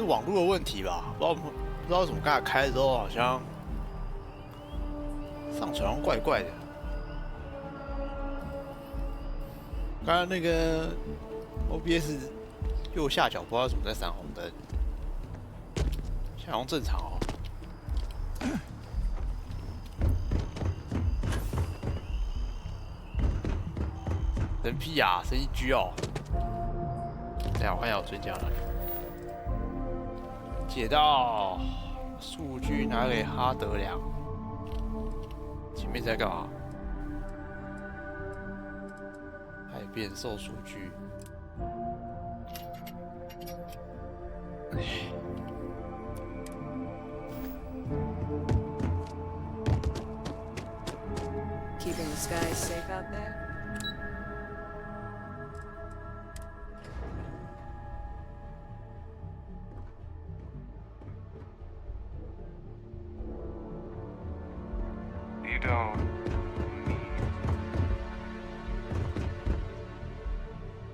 网络的问题吧，不知道为什么刚才开的时候好像上传好像怪怪的。刚刚那个 OBS 右下角不知道为什么在闪红灯，现在好像正常哦。神屁啊，神一狙哦！等下我看一下我追加哪里。解到数据拿给哈德良。前面在干嘛？还变售数据。Keeping the skies safe out there? You don't need...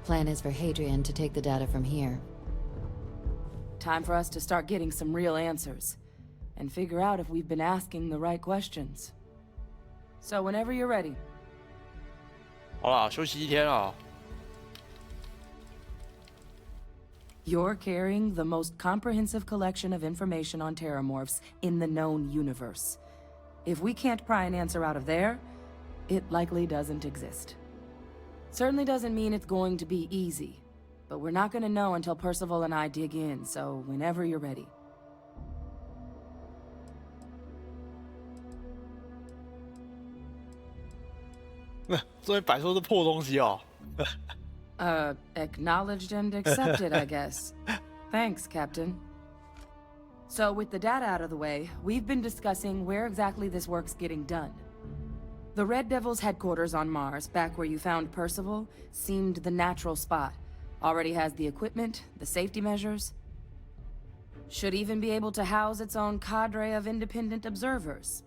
Plan is for Hadrian to take the data from here. Time for us to start getting some real answers, and figure out if we've been asking the right questions. So whenever you're ready. 好啦，休息一天啊。You're carrying the most comprehensive collection of information on terramorphs in the known universe. If we can't pry an answer out of there, it likely doesn't exist. Certainly doesn't mean it's going to be easy, but we're not going to know until Percival and I dig in, so whenever you're ready. 终于摆出这破东西哦。Acknowledged and accepted, I guess. Thanks, Captain. So, with the data out of the way, we've been discussing where exactly this work's getting done. The Red Devil's headquarters on Mars, back where you found Percival, seemed the natural spot. Already has the equipment, the safety measures. Should even be able to house its own cadre of independent observers.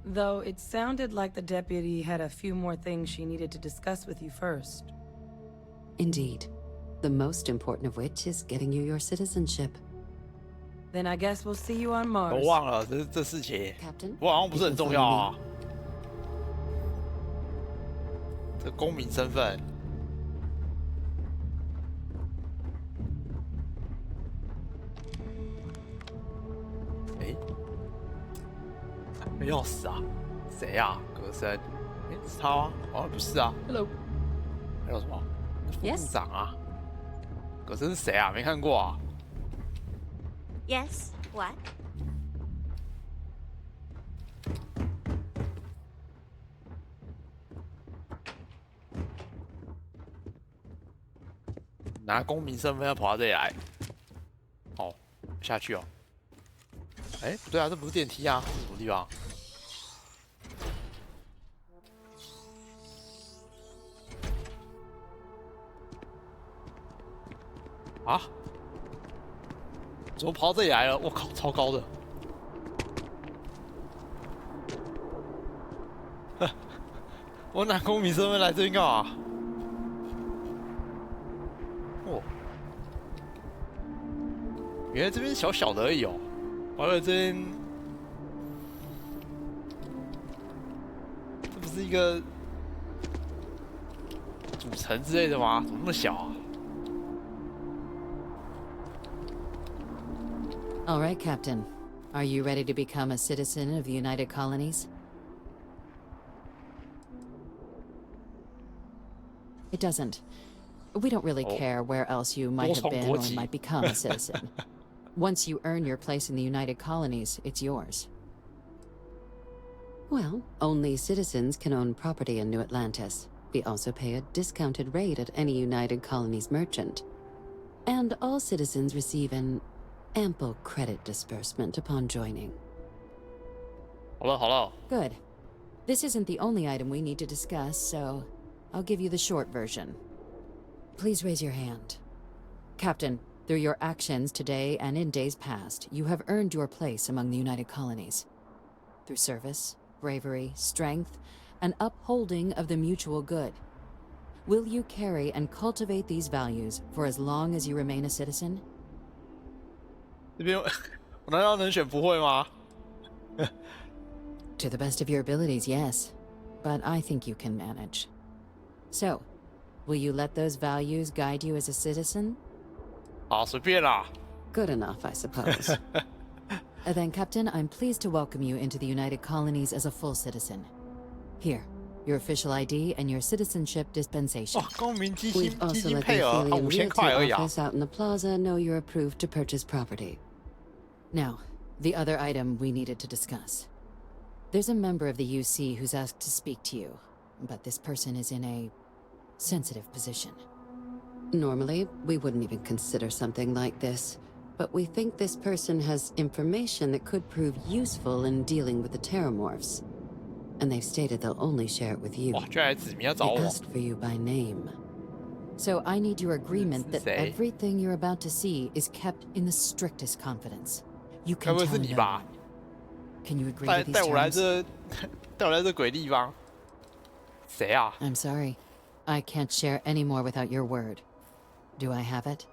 Though it sounded like the deputy had a few more things she needed to discuss with you first. Indeed. The most important of which is getting you your citizenship. Then I guess we'll see you on Mars. 我忘了这事情， Captain? 我好像不是很重要啊。这公民身份。哎，没钥匙啊？谁啊？格森？哎，是他吗？好像不是啊。Hello。还有什么？副部长啊？格森是谁啊？没看过啊。Yes, what? 拿公民身份要跑到这里来，哦，下去哦。哎，不对啊，这不是电梯啊，这是什么地方？啊？怎么跑到这里来了？我靠，超高的！我拿公民身份来这边干嘛？哦，原来这边小小的而已哦，我以为这边这不是一个主城之类的吗？怎么那么小啊？ All right, Captain. Are you ready to become a citizen of the United Colonies? It doesn't. We don't really care where else you might have been or might become a citizen. Once you earn your place in the United Colonies, it's yours. Well, only citizens can own property in New Atlantis. We also pay a discounted rate at any United Colonies merchant. And all citizens receive an ample credit disbursement upon joining. 好了好了。 Good. This isn't the only item we need to discuss, so I'll give you the short version. Please raise your hand. Captain, through your actions today and in days past, you have earned your place among the United Colonies. Through service, bravery, strength, and upholding of the mutual good. Will you carry and cultivate these values for as long as you remain a citizen? 这边我难道能选不会吗？ To the best of your abilities, yes. But I think you can manage. So, will you let those values guide you as a citizen? 好，随便啦。Good enough, I suppose. Then, Captain, I'm pleased to welcome you into the United Colonies as a full citizen. Here, your official ID and your citizenship dispensation. 哇，公民基 We've 金 also let 配 the 额啊affiliate ，5000 realty 块而已啊。 office out in the plaza know you're approved to purchase property. Now, the other item we needed to discuss. There's a member of the UC who's asked to speak to you, but this person is in a sensitive position. Normally, we wouldn't even consider something like this, but we think this person has information that could prove useful in dealing with the Terramorphs. And they've stated they'll only share it with you. 哇，居然还指名要找 They 我。 asked for you by name. So I need your agreement that 是谁？ everything you're about to see is kept in the strictest confidence. You 该 can 不会 tell 是你 no 吧 one.？Can you agree 带 to these 带我来 terms? 这，带我来这鬼地方。谁啊？ I'm sorry. I can't share any more without your word. Do I have it?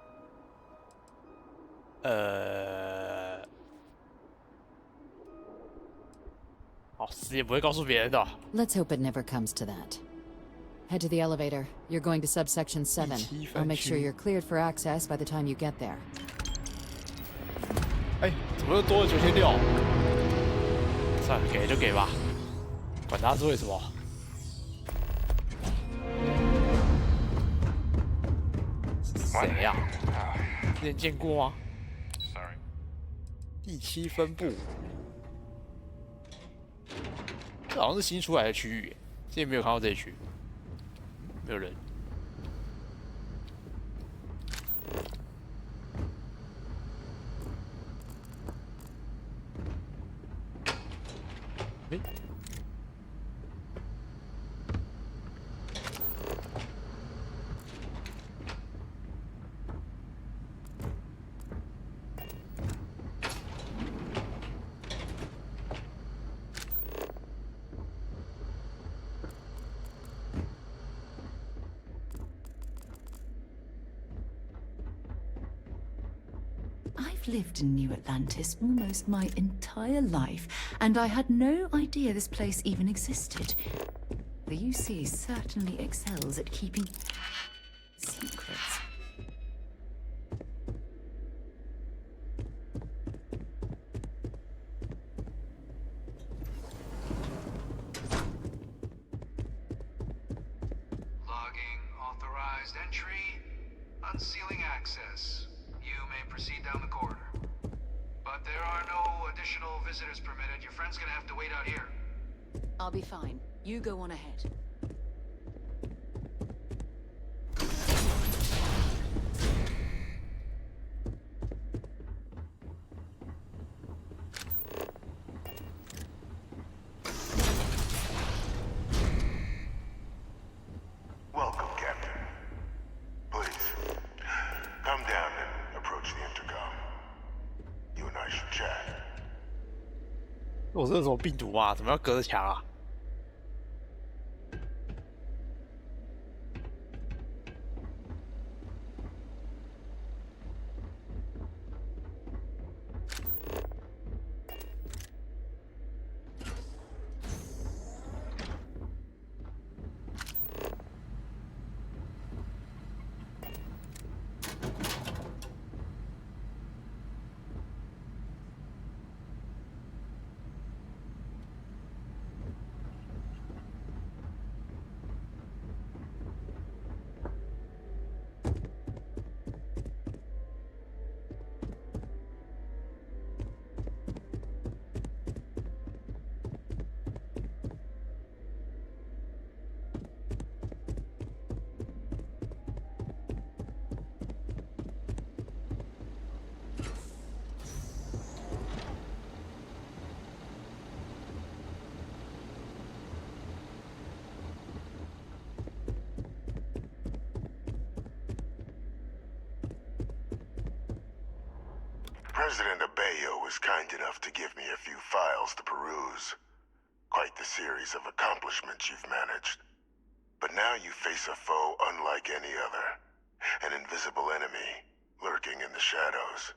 好，死也不会告诉别人的。 Let's hope it never comes to that. Head to the elevator. You're going to subsection 7. I'll make sure you're cleared for access by the time you get there. 哎，怎么又多了9600？算了，给就给吧，管他是为什么。谁呀、之前见过吗？ Sorry. 第7分部，这好像是新出来的区域，之前没有看到这一区，没有人。诶，I've lived in New Atlantis almost my entire life, and I had no idea this place even existed. The UC certainly excels at keeping secrets. Logging authorized entry. Unsealing access. You may proceed down the corridor. But there are no additional visitors permitted. Your friend's gonna have to wait out here. I'll be fine. You go on ahead. Welcome, Captain. Please, come down and approach the intercom. You and I should chat. 我这是什么病毒吗？怎么要隔着墙啊？President Abeyo was kind enough to give me a few files to peruse. Quite the series of accomplishments you've managed. But now you face a foe unlike any other. An invisible enemy, lurking in the shadows.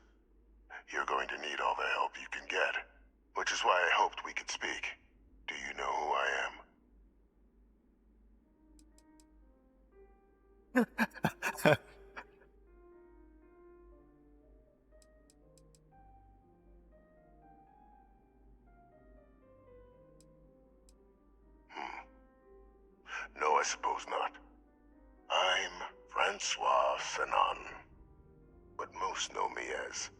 you're going to need all the help you can get, which is why I hoped we could speak. Do you know who I am? No, I suppose not. I'm Francois Sanon, but most know me as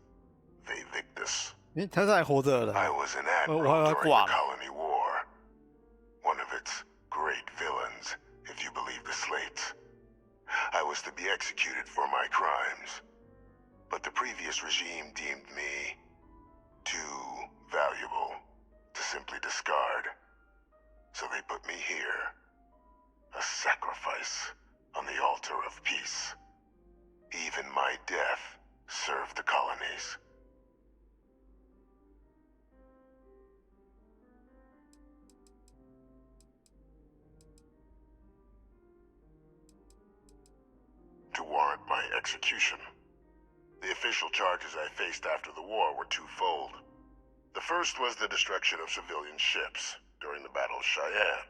Vivictus. 他是还活着的。 I was an 我 admiral 还 during 挂 the 了。 Colony War. One of its great villains, if you believe the slates. I was to be executed for my crimes. But the previous regime deemed me too valuable to simply discard. So they put me here. A sacrifice on the altar of peace. Even my death served the colonies. To warrant my execution. The official charges I faced after the war were twofold. The first was the destruction of civilian ships during the Battle of Cheyenne,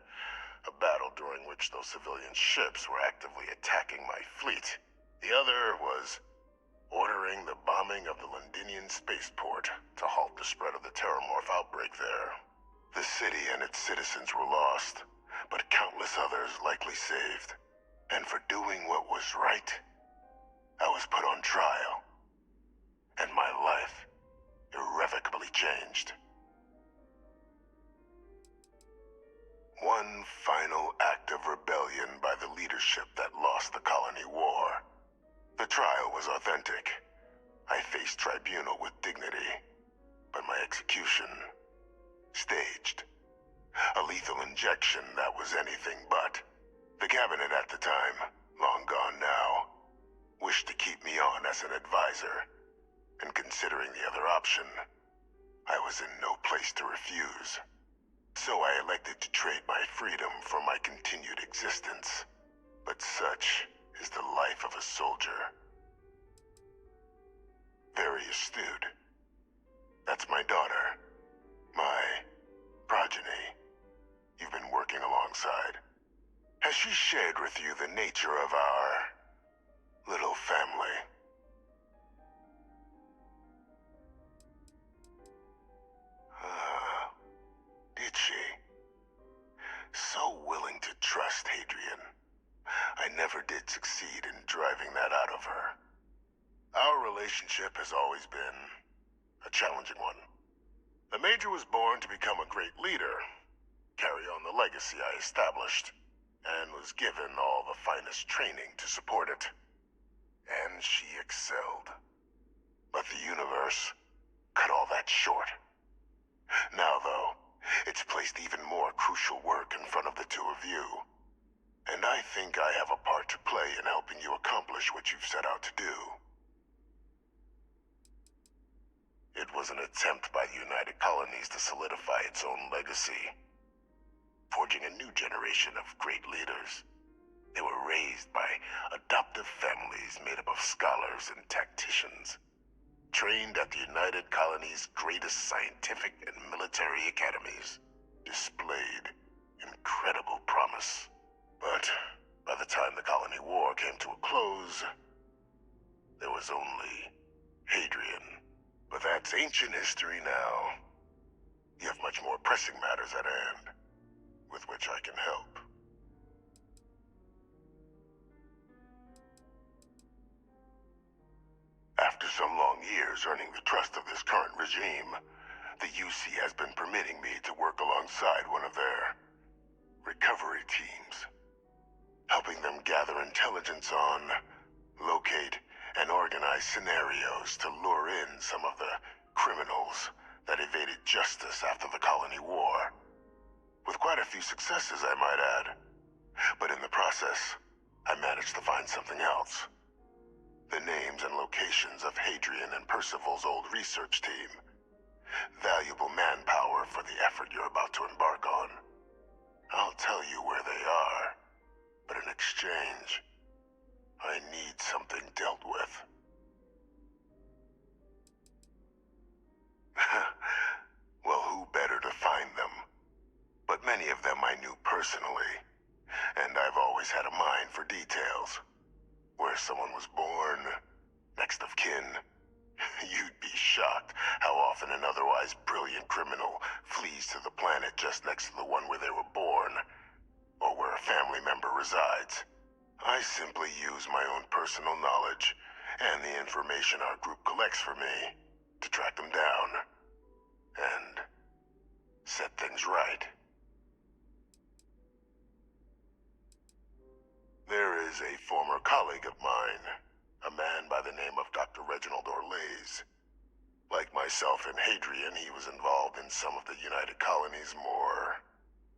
a battle during which those civilian ships were actively attacking my fleet. The other was ordering the bombing of the Londinian spaceport to halt the spread of the Terramorph outbreak there. The city and its citizens were lost, but countless others likely saved. And for doing what was right, I was put on trial, and my life irrevocably changed. One final act of rebellion by the leadership that lost the Colony War. The trial was authentic. I faced tribunal with dignity, but my execution, staged. A lethal injection that was anything but. The cabinet at the time, long gone now, wished to keep me on as an advisor, and considering the other option, I was in no place to refuse. So I elected to trade my freedom for my continued existence. But such is the life of a soldier. Very astute. That's my daughter, my progeny. You've been working alongside. Has she shared with you the nature of our little family? Did she? So willing to trust Hadrian. I never did succeed in driving that out of her. Our relationship has always been a challenging one. The Major was born to become a great leader, carry on the legacy I established, and was given all the finest training to support it. And she excelled. But the universe cut all that short. Now, though, it's placed even more crucial work in front of the two of you. And I think I have a part to play in helping you accomplish what you've set out to do. It was an attempt by the United Colonies to solidify its own legacy, forging a new generation of great leaders. They were raised by adoptive families made up of scholars and tacticians, trained at the United Colonies' greatest scientific and military academies, displayed incredible promise. But by the time the Colony War came to a close, there was only Hadrian. But that's ancient history now. You have much more pressing matters at hand, with which I can help. After some long years earning the trust of this current regime, the UC has been permitting me to work alongside one of their recovery teams, helping them gather intelligence on, locate, and organize scenarios to lure in some of the criminals that evaded justice after the Colony War. With quite a few successes, I might add. But in the process, I managed to find something else. The names and locations of Hadrian and Percival's old research team. Valuable manpower for the effort you're about to embark on. I'll tell you where they are, but in exchange, I need something dealt with. them I knew personally, and I've always had a mind for details. Where someone was born, next of kin. You'd be shocked how often an otherwise brilliant criminal flees to the planet just next to the one where they were born, or where a family member resides. I simply use my own personal knowledge and the information our group collects for me to track them down and set things right. There is a former colleague of mine, a man by the name of Dr. Reginald Orlaise. Like myself and Hadrian, he was involved in some of the United Colony's more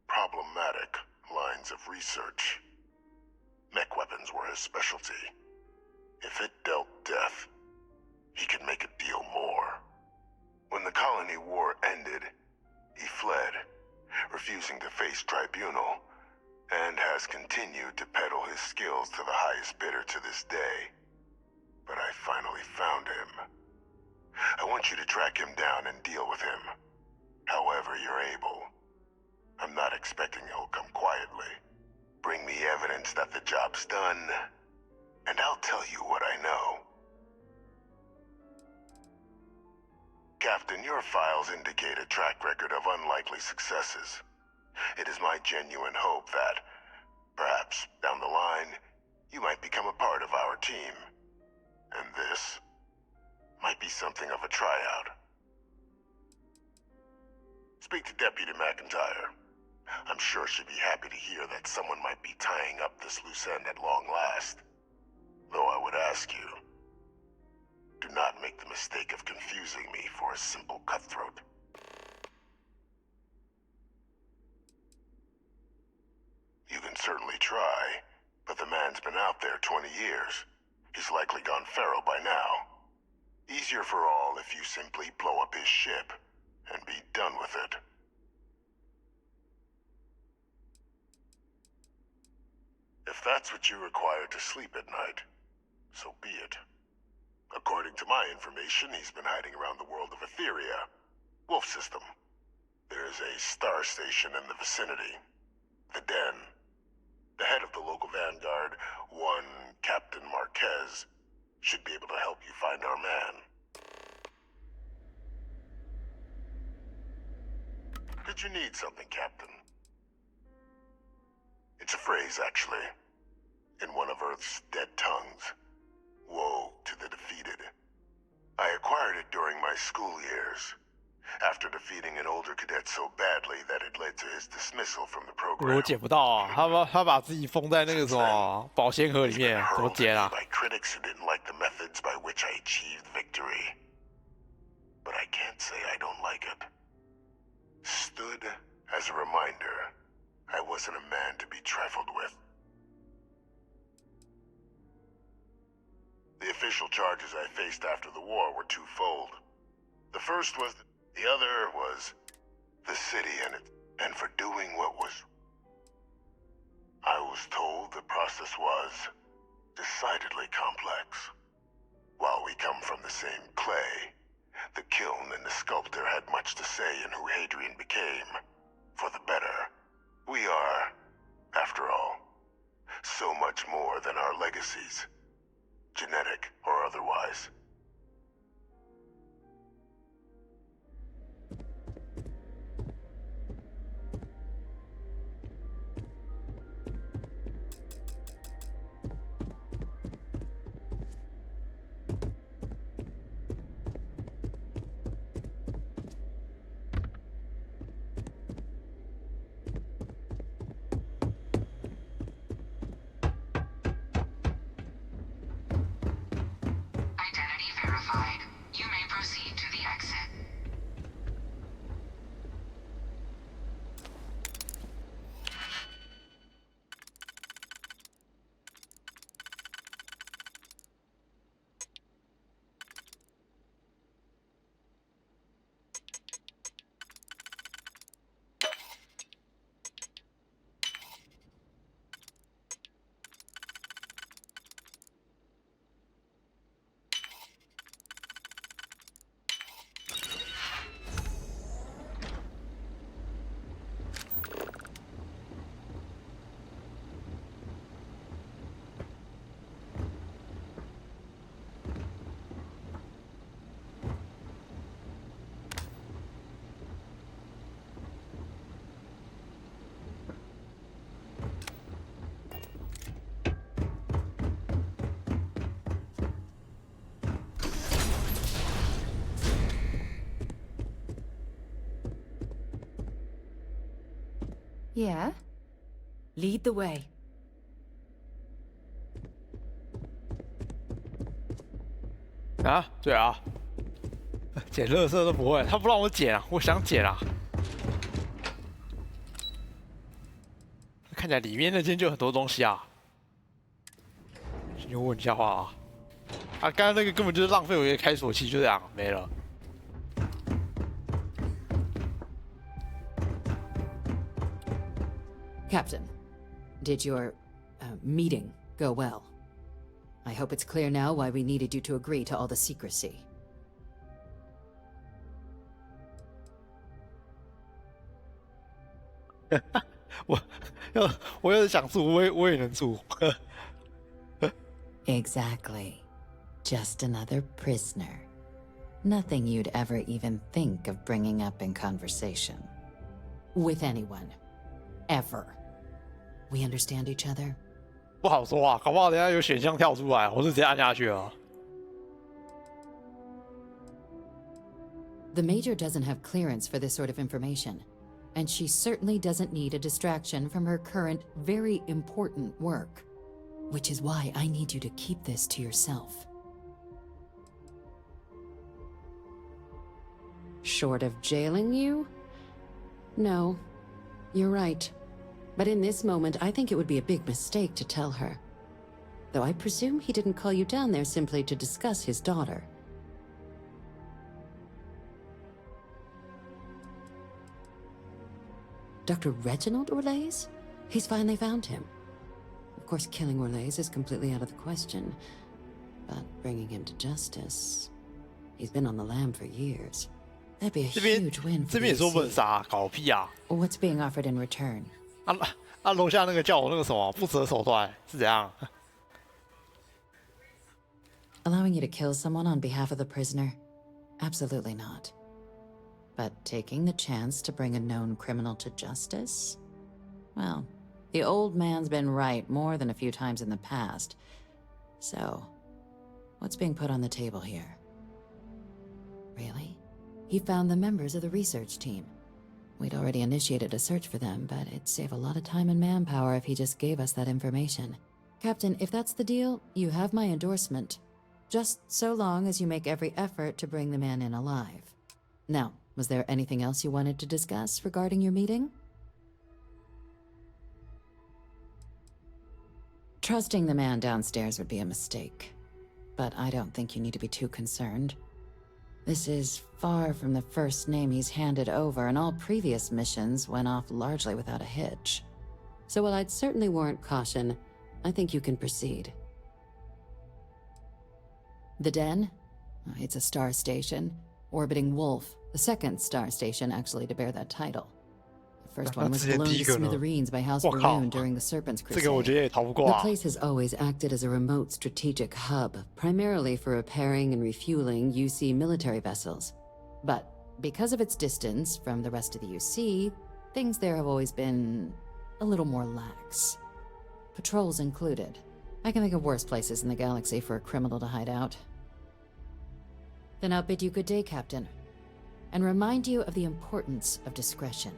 problematic lines of research. Mech weapons were his specialty. If it dealt death, he could make a deal more. When the colony war ended, he fled, refusing to face tribunal, and has continued to peddle his skills to the highest bidder to this day. But I finally found him. I want you to track him down and deal with him, however you're able. I'm not expecting he'll come quietly. Bring me evidence that the job's done, and I'll tell you what I know. Captain, your files indicate a track record of unlikely successes. It is my genuine hope that, perhaps down the line, you might become a part of our team. And this might be something of a tryout. Speak to Deputy McIntyre. I'm sure she'd be happy to hear that someone might be tying up this loose end at long last. Though I would ask you, do not make the mistake of confusing me for a simple cutthroat. You can certainly try, but the man's been out there 20 years. He's likely gone feral by now. Easier for all if you simply blow up his ship and be done with it. If that's what you require to sleep at night, so be it. According to my information, he's been hiding around the world of Etheria, Wolf System. There's a star station in the vicinity, the Den. The head of the local vanguard, one Captain Marquez, should be able to help you find our man. Did you need something, Captain? It's a phrase, actually, in one of Earth's dead tongues. Woe to the defeated. I acquired it during my school years, after defeating an older cadet so badly that it led to his dismissal from the 我 program. 捡不到啊！他把自己封在那个什么保鲜盒里 It's been 面，怎么 hurled 捡 at 啊 me by critics who didn't like the methods by which I achieved victory. But I can't say I don't like it. Stood as a reminder, I wasn't a man to be trifled with. The official charges I faced after the war were twofold. The first was the other was the city in it, and for doing what was... I was told the process was decidedly complex. While we come from the same clay, the kiln and the sculptor had much to say in who Hadrian became, for the better. We are, after all, so much more than our legacies, genetic or otherwise. Identity Yeah? Lead the way. 啊，对啊，捡垃圾都不会，他不让我捡啊，我想捡啊。看起来里面那间就很多东西啊。先问一下话啊，啊，刚刚那个根本就是浪费我一个开锁器，就这样没了。 Captain, did your meeting go well? I hope it's clear now why we needed you to agree to all the secrecy. 我要是想住，我也能住。Exactly. Just another prisoner. Nothing you'd ever even think of bringing up in conversation. With anyone. Ever. We understand each other? 不好说啊，搞不好等下有选项跳出来，我就直接按下去了。The Major doesn't have clearance for this sort of information, and she certainly doesn't need a distraction from her current, very important work. Which is why I need you to keep this to yourself. Short of jailing you? No. You're right. But in this moment, I think it would be a big mistake to tell her. Though I presume he didn't call you down there simply to discuss his daughter. Dr. Reginald Orlaise? He's finally found him. Of course, killing Orlaise is completely out of the question. But bringing him to justice... He's been on the lam for years. That'd be a huge win for 这边也说不能 DC. 杀，搞屁啊！ What's being offered in return? 楼下那个叫我那个什么不择手段是怎样？ Allowing you to kill someone on behalf of the prisoner? Absolutely not. But taking the chance to bring a known criminal to justice? Well, the old man's been right more than a few times in the past. So, what's being put on the table here? Really? He found the members of the research team. We'd already initiated a search for them, but it'd save a lot of time and manpower if he just gave us that information. Captain, if that's the deal, you have my endorsement. Just so long as you make every effort to bring the man in alive. Now, was there anything else you wanted to discuss regarding your meeting? Trusting the man downstairs would be a mistake. But I don't think you need to be too concerned. This is far from the first name he's handed over, and all previous missions went off largely without a hitch. So while I'd certainly warrant caution, I think you can proceed. The Den? It's a star station. Orbiting Wolf, the second star station actually to bear that title. The first one was blown to smithereens by House Varun during the Serpent's Crusade. The place has always acted as a remote strategic hub, primarily for repairing and refueling UC military vessels. But because of its distance from the rest of the UC, things there have always been a little more lax. Patrols included. I can think of worse places in the galaxy for a criminal to hide out. Then I'll bid you good day, Captain, and remind you of the importance of discretion.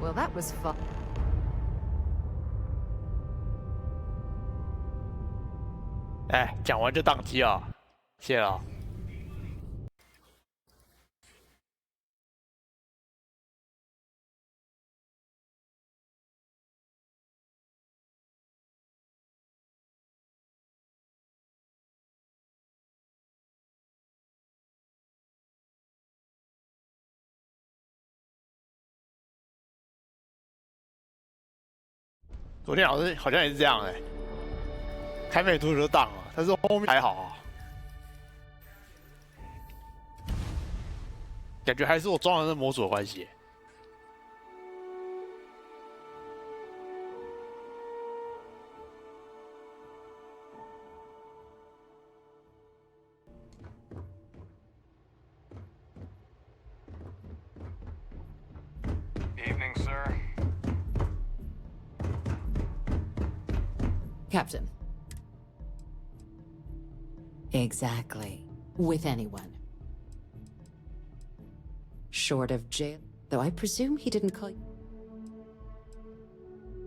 Well, that was fun. 哎，讲完就宕机了，谢了。昨天好像也是这样哎、开美图就当了，但是后面还好啊，感觉还是我装了那模组的关系。Evening, sir. Captain. Exactly. With anyone. Short of jail, though I presume he didn't call you...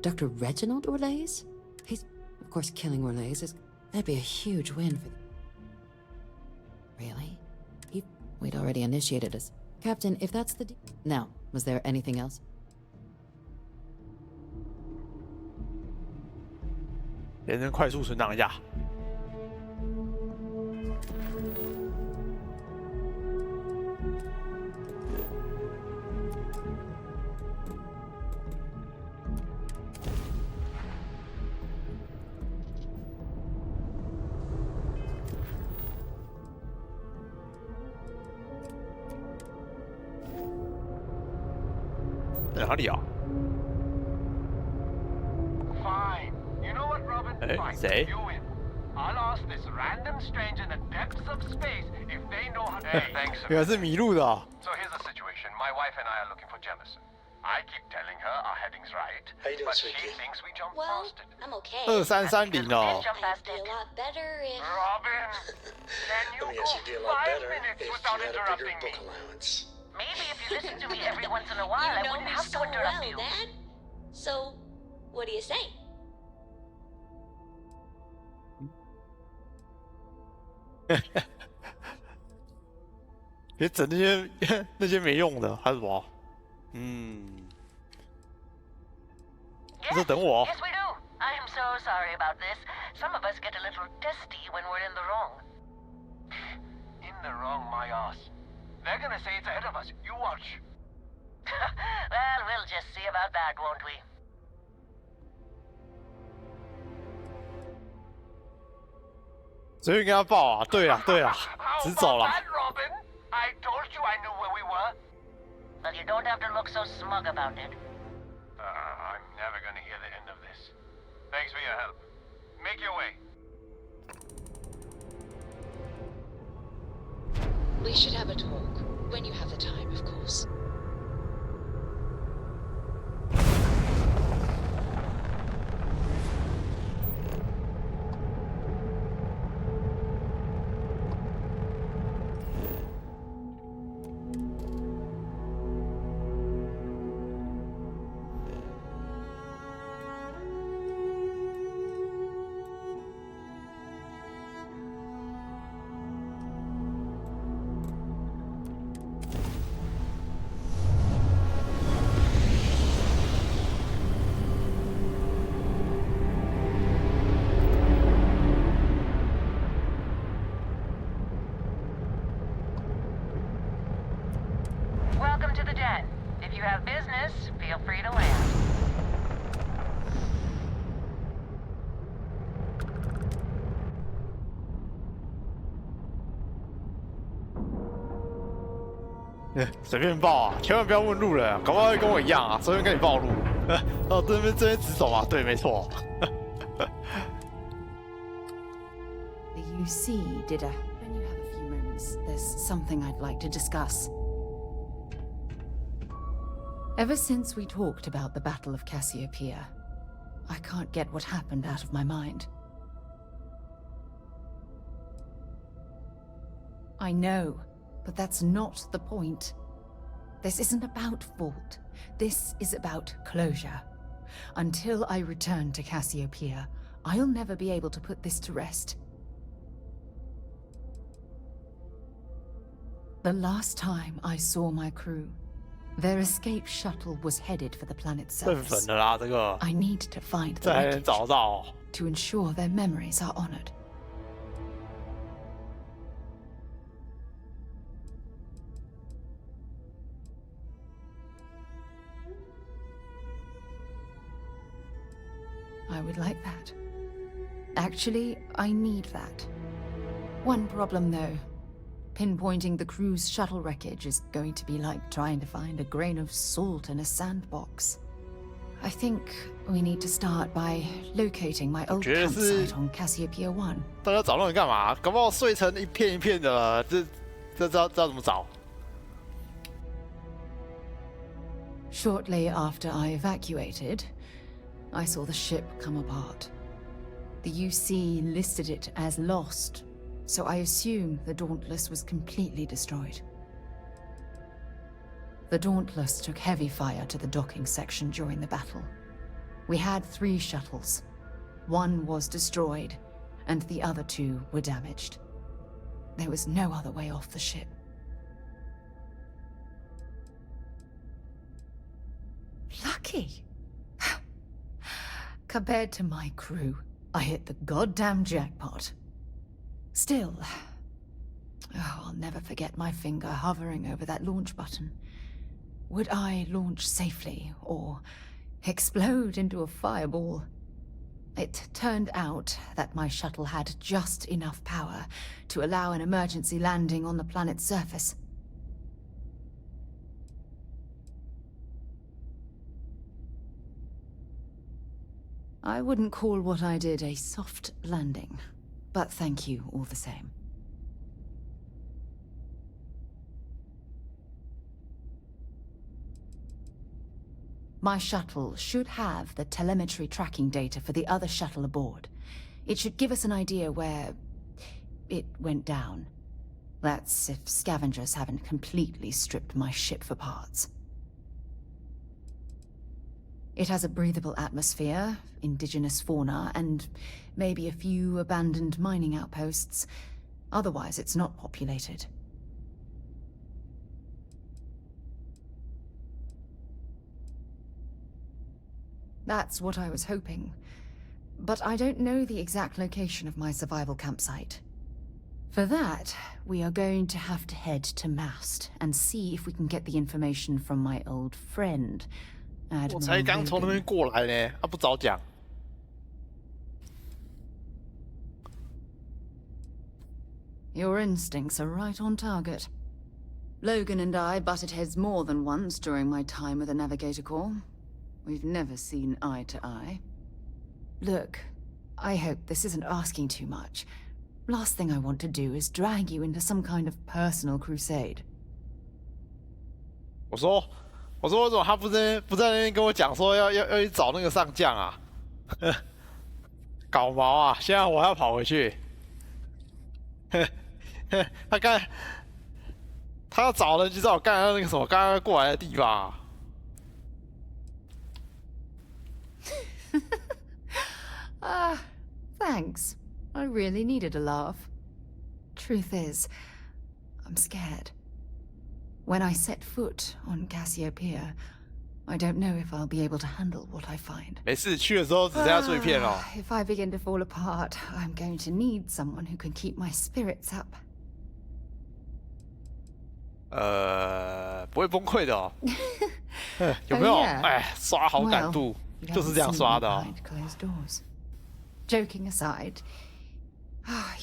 Dr. Reginald Orlays? He's... Of course, killing Orlays is... That'd be a huge win for... Really? We'd already initiated us. Captain, if that's the... Now, was there anything else? 人生快速存档一下。哪里啊？ Fine. You know what, Robin? Fine. 谁？ You win. I'll ask this random stranger in the depths of space if they know how to... Hey, thanks. 原来是迷路的啊。 So here's the situation. My wife and I are looking for Jemison. I keep telling her our heading's right, How you doing, but she sweetie? thinks we jumped Well, past it. I'm okay. 2330哦。 I'd be a lot better if... Robin, can you Let me go ask you, do a 5 lot better minutes if without you had a interrupting bigger me? book allowance. Maybe if you listen to me every once in a while, I You know wouldn't me have so to interrupt well, you. Dad. So, what do you say? 别整那些那些没用的，还是什么？嗯， Yes, 这等我。 yes, we do. I am so sorry about this. Some of us get a little testy when we're in the wrong. In the wrong, my ass. They're gonna say it's ahead of us. You watch. Well, we'll just see about that, won't we? 随便跟他报啊！对啊，对啊， How 直走 about 了。 that, Robin? I told you I knew where we were. Well, you don't have to look so smug about it. I'm never gonna hear the end of this. Thanks for your help. Make your way. We should have a talk. When you have the time, of course. Welcome to the den. If you have business, feel free to land. 随便报啊，千万不要问路人，搞不好会跟我一样啊，随便跟你报路。哦，这边直走啊，对，没错。 The UC did a... When you have a few moments, there's something I'd like to discuss. Ever since we talked about the Battle of Cassiopeia, I can't get what happened out of my mind. I know, but that's not the point. This isn't about fault. This is about closure. Until I return to Cassiopeia, I'll never be able to put this to rest. The last time I saw my crew, their escape shuttle was headed for the planet's 振粉 surface. 的啦，这个 I need to find the 这还能 wreckage 找到。 to ensure their memories are honored. I would like that. Actually, I need that. One problem, though. Pinpointing the crew's shuttle wreckage is going to be like trying to find a grain of salt in a sandbox. I think we need to start by locating my old 觉得是 campsite on Cassiopeia 1. 大家找那人干嘛？搞不好碎成一片一片的，这知道怎么找？ Shortly after I evacuated, I saw the ship come apart. The UC listed it as lost, so I assume the Dauntless was completely destroyed. The Dauntless took heavy fire to the docking section during the battle. We had 3 shuttles. 1 was destroyed, and the other 2 were damaged. There was no other way off the ship. Lucky. Compared to my crew, I hit the goddamn jackpot. Still, I'll never forget my finger hovering over that launch button. Would I launch safely, or explode into a fireball? It turned out that my shuttle had just enough power to allow an emergency landing on the planet's surface. I wouldn't call what I did a soft landing, but thank you all the same. My shuttle should have the telemetry tracking data for the other shuttle aboard. It should give us an idea where it went down. That's if scavengers haven't completely stripped my ship for parts. It has a breathable atmosphere, indigenous fauna, and maybe a few abandoned mining outposts. Otherwise, it's not populated. That's what I was hoping. But I don't know the exact location of my survival campsite. For that, we are going to have to head to Mast and see if we can get the information from my old friend, Admiral 我才刚从那边过来呢，啊，不早讲。Your instincts are right on target. Logan and I butted heads more than once during my time with the Navigator Corps. We've never seen eye to eye. Look, I hope this isn't asking too much. Last thing I want to do is drag you into some kind of personal crusade. 我说为什么他不在那边跟我讲说要去找那个上将啊？搞毛啊！现在我要跑回去。他要找人就知道我刚才那个什么刚刚过来的地方啊。Thanks. I really needed a laugh. Truth is, I'm scared. When I set foot on Cassiopeia, I don't know if I'll be able to handle what I find. 没事，去的时候只剩下碎片哦。If I begin to fall apart, I'm going to need someone who can keep my spirits up. 不会崩溃的哦。有没有？哎，刷好感度就是这样刷的哦。Joking aside,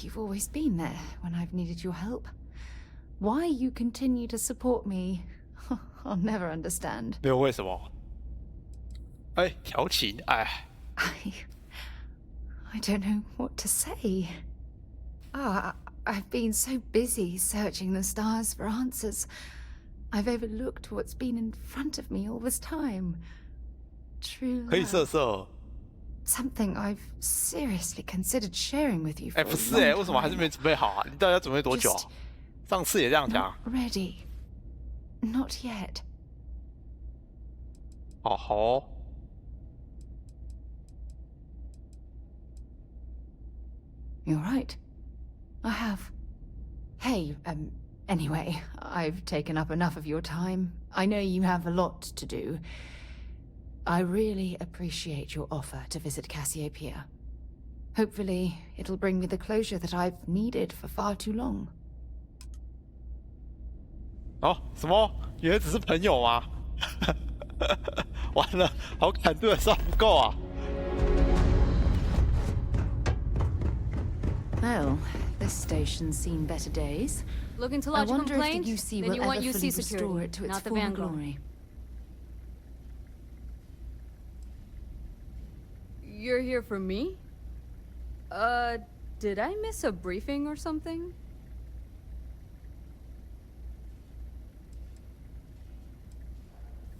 you've always been there when I've needed your help. Why you continue to support me, I'll never understand. 没有为什么？哎，调情，哎。I don't know what to say. I've been so busy searching the stars for answers. I've overlooked what's been in front of me all this time. True 可以色 love. 色。 Something I've seriously considered sharing with you for 哎， a 不是 long 哎，为什么还是 time. 没准备好啊？你到底要准备多久啊？上次也这样讲。 Not ready. Not yet. 哦吼。 You're right. I have. Hey, anyway, I've taken up enough of your time. I know you have a lot to do. I really appreciate your offer to visit Cassiopeia. Hopefully, it'll bring me the closure that I've needed for far too long. 哦，什么？原来只是朋友吗？完了，好感度也算不够啊。 Well, this station's seen better days. Looking to I lodge a wonder if the complaint? UC Then will you ever want fully UC restore security, it to its not the former Vanguard. glory. You're here for me? Did I miss a briefing or something?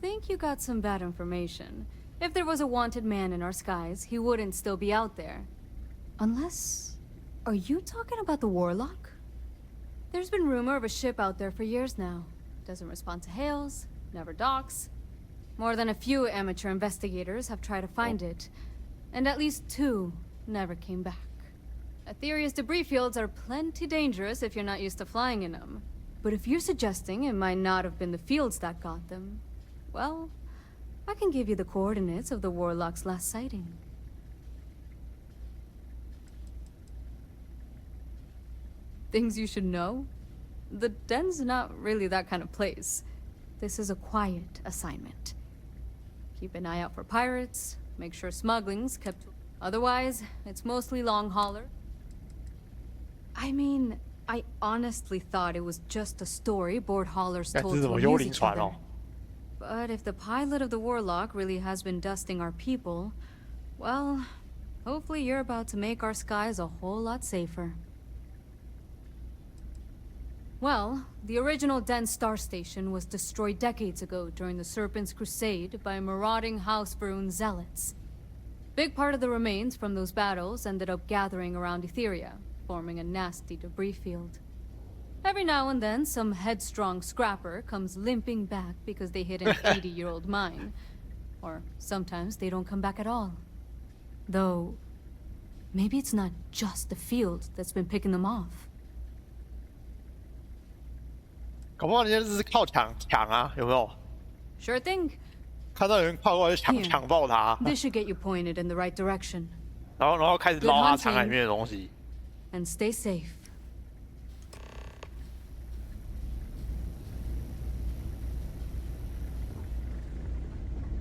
Think you got some bad information. If there was a wanted man in our skies, he wouldn't still be out there. Unless Are you talking about the Warlock? There's been rumor of a ship out there for years now. Doesn't respond to hails, never docks. More than a few amateur investigators have tried to find it, and at least 2 never came back. Aetherius debris fields are plenty dangerous if you're not used to flying in them. But if you're suggesting it might not have been the fields that got them, well, I can give you the coordinates of the Warlock's last sighting. Things you should know? The den's not really that kind of place. This is a quiet assignment. Keep an eye out for pirates, make sure smuggling's kept... Otherwise, it's mostly long hauler. I mean, I honestly thought it was just a story board haulers told to amuse each other. But if the pilot of the Warlock really has been dusting our people, well, hopefully you're about to make our skies a whole lot safer. Well, the original Den Star Station was destroyed decades ago during the Serpent's Crusade by marauding House Varun zealots. Big part of the remains from those battles ended up gathering around Etheria, forming a nasty debris field. Every now and then, some headstrong scrapper comes limping back because they hit an 80-year-old mine. Or sometimes they don't come back at all. Though, maybe it's not just the field that's been picking them off. 搞不好人家只是靠抢啊，有没有？ Sure thing. 看到有人靠过来就抢爆他， This should get you pointed in the right direction. 然后开始捞他肠海里面的东西。 And stay safe.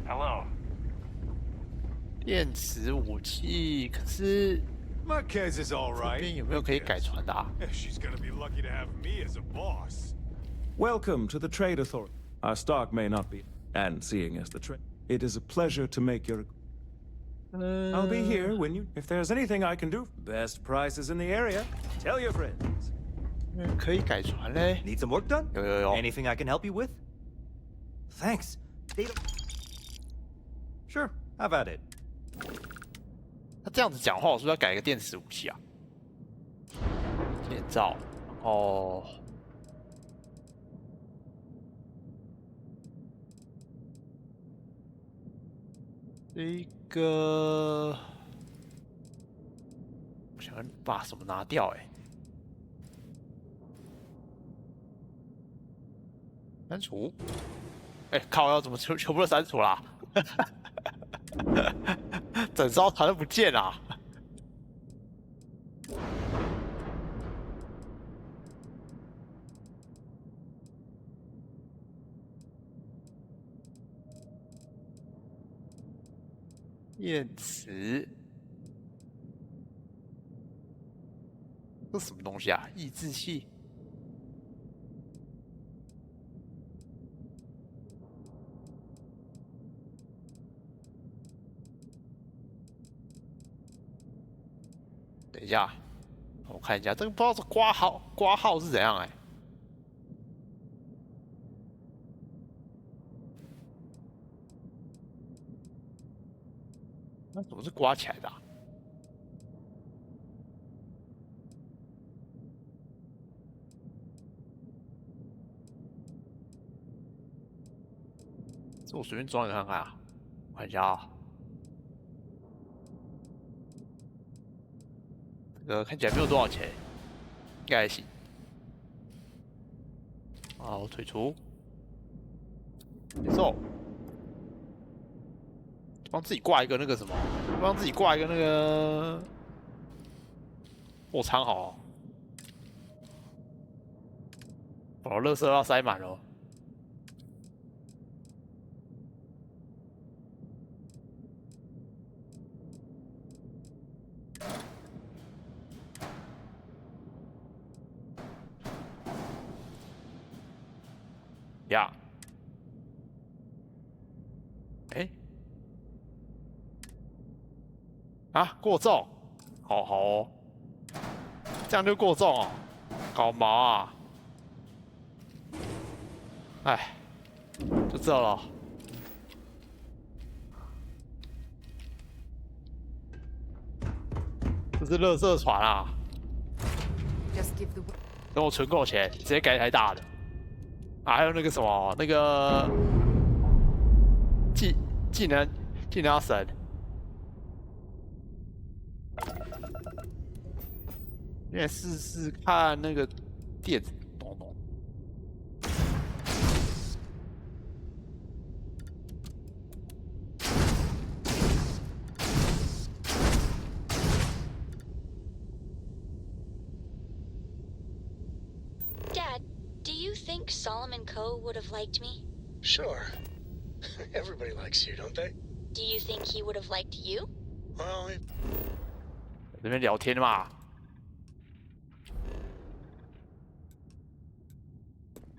Hello. 电池武器，可是 Marquez is all 这 right. 边有没有可以改船的啊？ She's gonna be lucky to have me as a boss. Welcome to the Trade Authority. Our stock may not be, and seeing as the trade, it is a pleasure to make your. I'll be here when you. If there's anything I can do, best prices in the area. Tell your friends. 可以改船嘞。 Need some work done? 有。 Anything I can help you with? Thanks. Sure, have at it. 他这样子讲话，我是不是要改一个电池武器啊？建造哦。 这个，我想把什么拿掉？删除？靠！要怎么全部都删除啦？整艘船都不见了。电池，这什么东西啊？抑制器。等一下，我看一下，这个不知道是挂号是怎样那怎么是刮起来的这我随便装一个看看啊，我看一下啊。这个看起来没有多少钱，应该还行。好，退出，接受。 帮自己挂一个那个什么，帮自己挂一个那个货仓好。我垃圾要塞满了。呀，啊，过重，好哦，这样就过重哦，搞毛啊！哎，就这了。这是垃圾船啊！ Just give the. 等我存够钱，直接改一台大的。啊，还有那个什么，那个技能要神。现在试试看那个电子东东。Dad, do you think Solomon Coe would have liked me? Sure. Everybody likes you, don't they? Do you think he would have liked you? Well, 这边聊天嘛。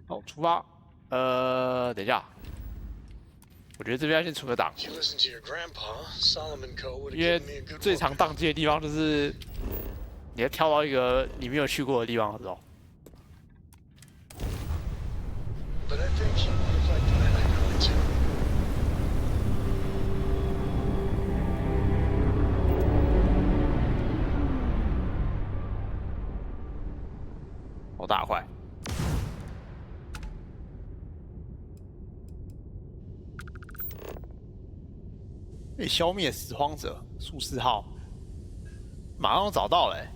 好，出发。等一下，我觉得这边要先存个档， if you listen to your grandpa, Solomon Coe would have 因为 given me a good 最 whooping. 常宕机的地方就是你要跳到一个你没有去过的地方的时候。 But I think he would have liked my idea too. 好大块。被消灭拾荒者术士号，马上找到了、欸。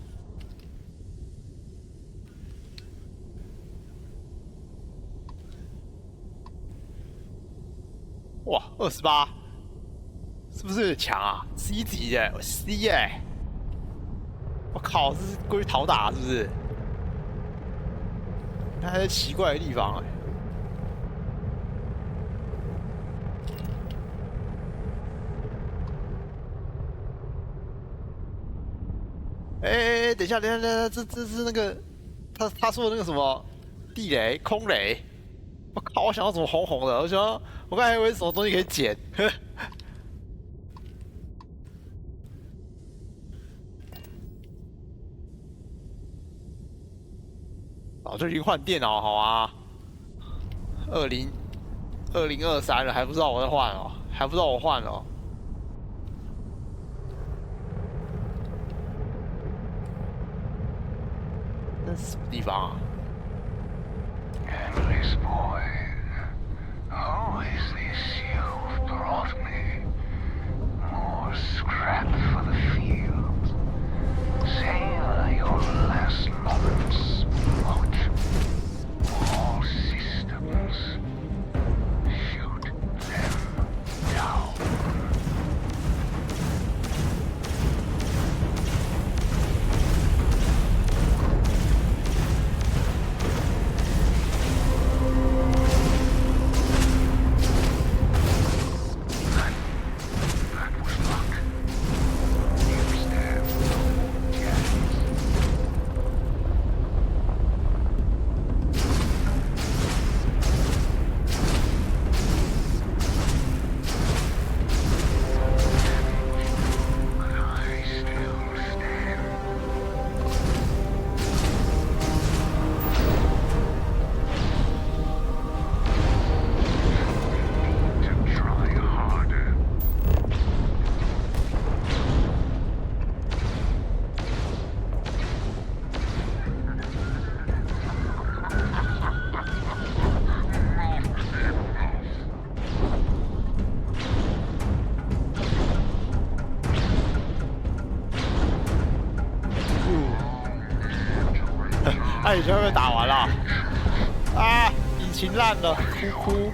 哇，28，是不是有点强啊 ？C 级耶，我 C 耶！我靠，这是过去讨打是不是？那还在奇怪的地方哎。等一下，这是那个他说的那个什么地雷、空雷。我靠，我想要什么红红的，我刚才以为什么东西可以捡。早就已经换电脑好啊，2023了还不知道我在换哦，还不知道我换了哦。那是什么地方啊？ Endless boy, who is this you've brought me? More scrap for the field. Savor your last moments. Watch all systems. Shoot them down. 那引擎会被打完了啊！引擎烂了，哭哭。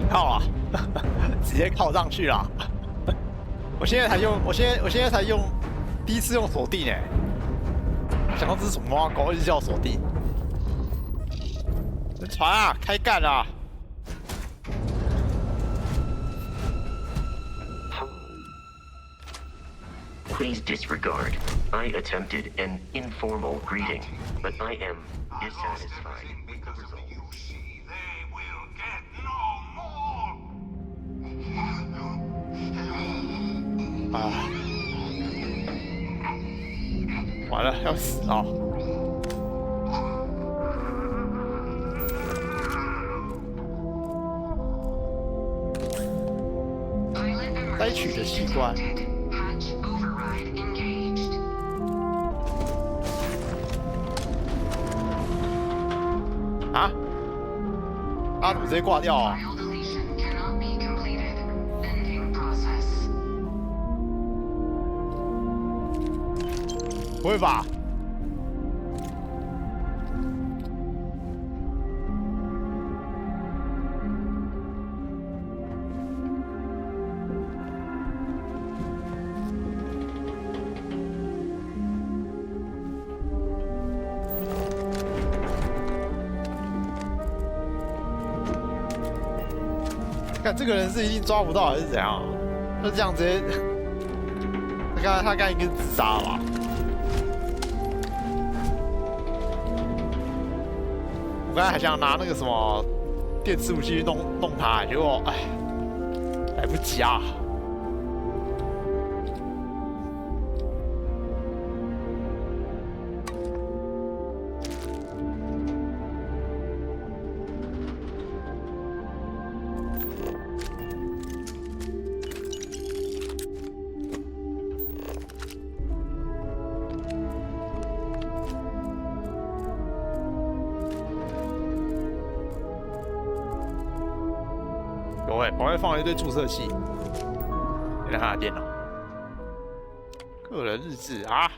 靠啊！直接靠上去了。我现在才用，第一次用锁定哎。想到这是什么啊？狗一直叫锁定。船啊，开干啊！ Please disregard. I attempted an informal greeting, but I am dissatisfied with the result. They will get no more. 啊，完了，要死啊！摘取的习惯。啊？他怎么直接挂掉啊？不会吧？看这个人是一定抓不到还是怎样？就这样直接，他刚应该是自杀了吧？我刚才还想拿那个什么电磁武器去弄他，结果哎，来不及啊！旁边放了一堆注射器，你看他的电脑，个人日志啊。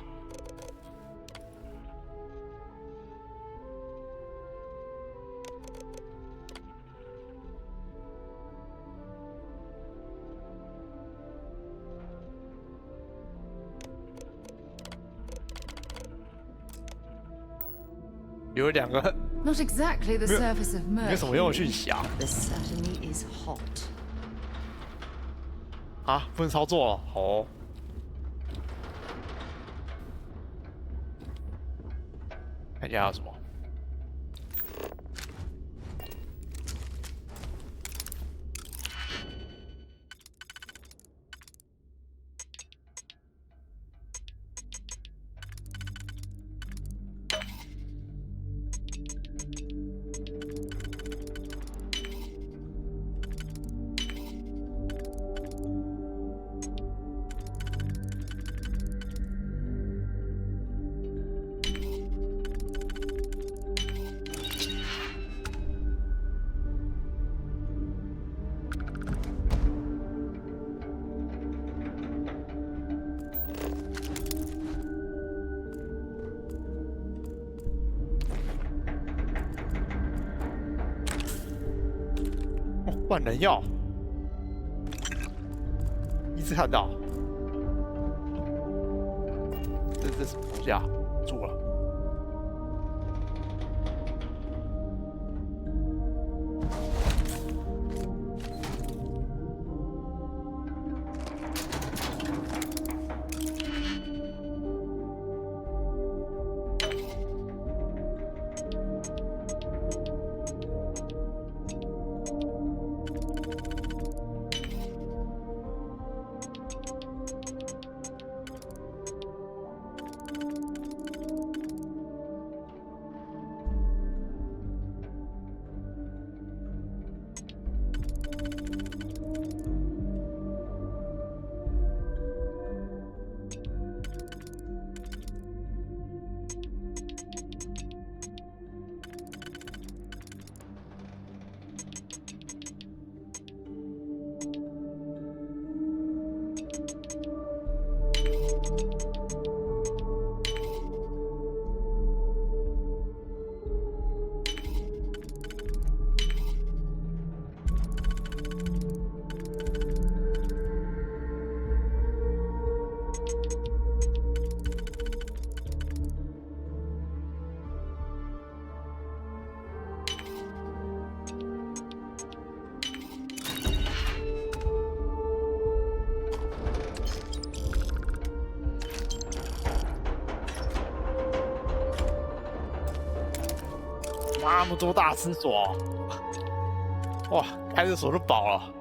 有两个 Not exactly the surface of 没什么用的讯息啊。 This certainly is hot. 啊，不能操作了，好哦。看一下还有什么。万能药，一次看到，这什么东西啊？住了。那么多大厕所，哇，派出所都饱了。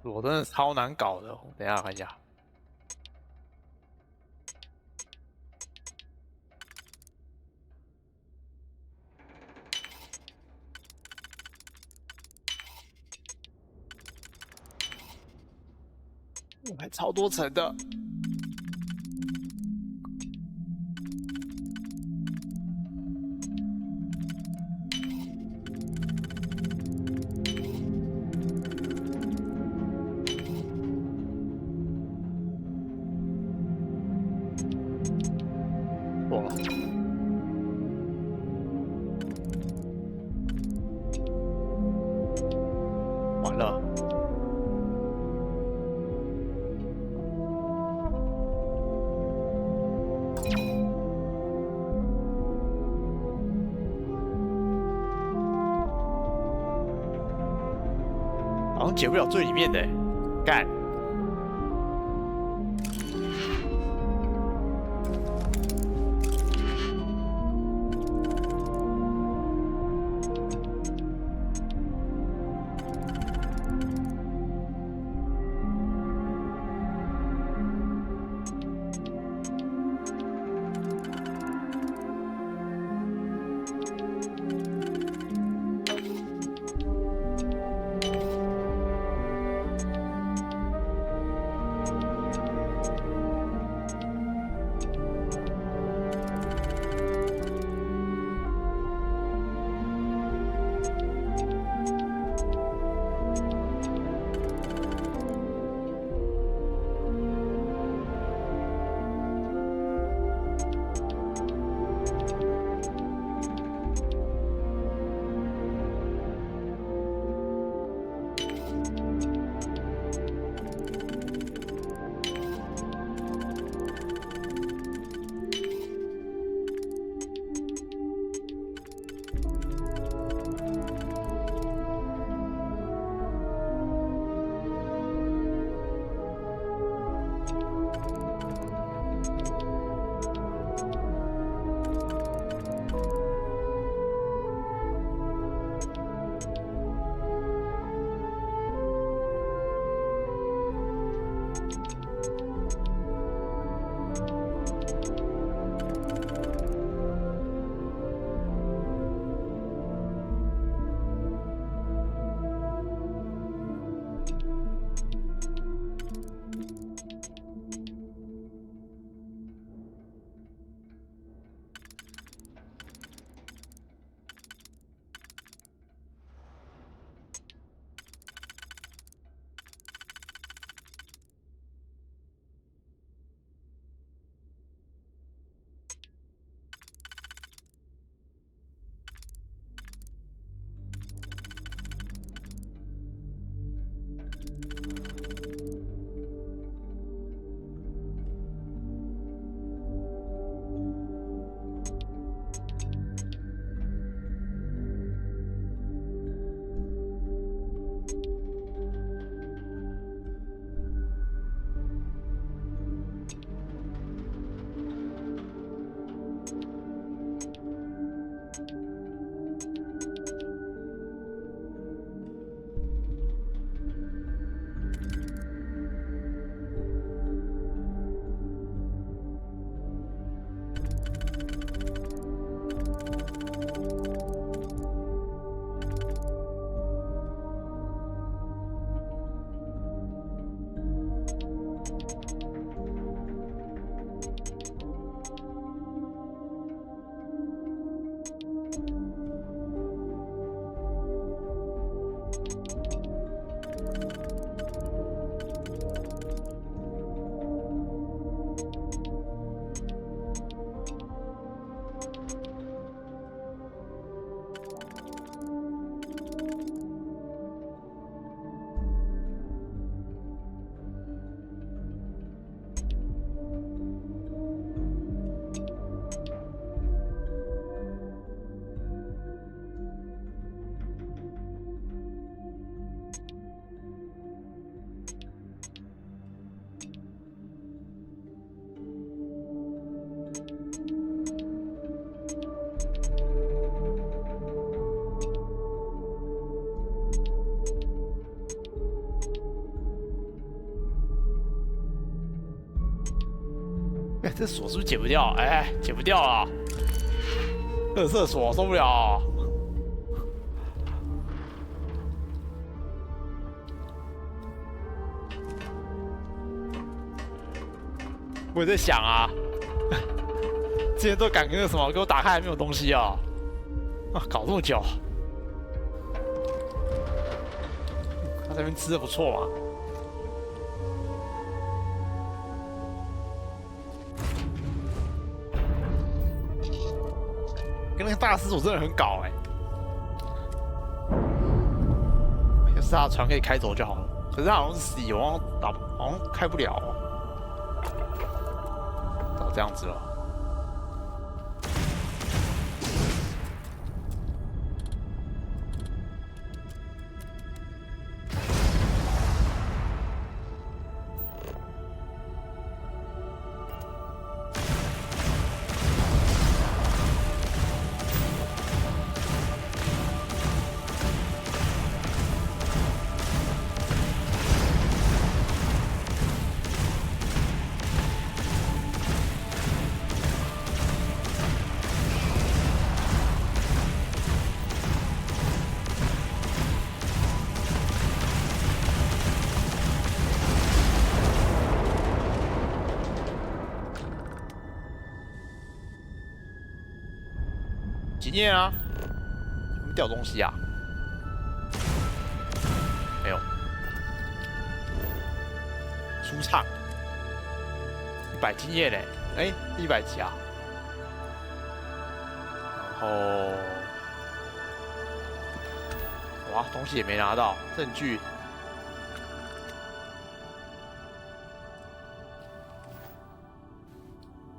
我真的超难搞的，等一下看一下。还超多层的。哇！完了。好像解不了最里面的，干。哎，这锁是不是解不掉？哎，解不掉了，垃圾锁受不了。我也在想啊，之前都赶那个什么，给我打开还没有东西啊，搞这么久。他这边吃的不错嘛。跟那个大师傅真的很搞哎、要是他的船可以开走就好了，可是他好像是死，我好像开不了、哦，这样子了。经验啊，有没有掉东西啊？没有。舒畅，100经验嘞，哎，100级啊。然后，哇，东西也没拿到，证据。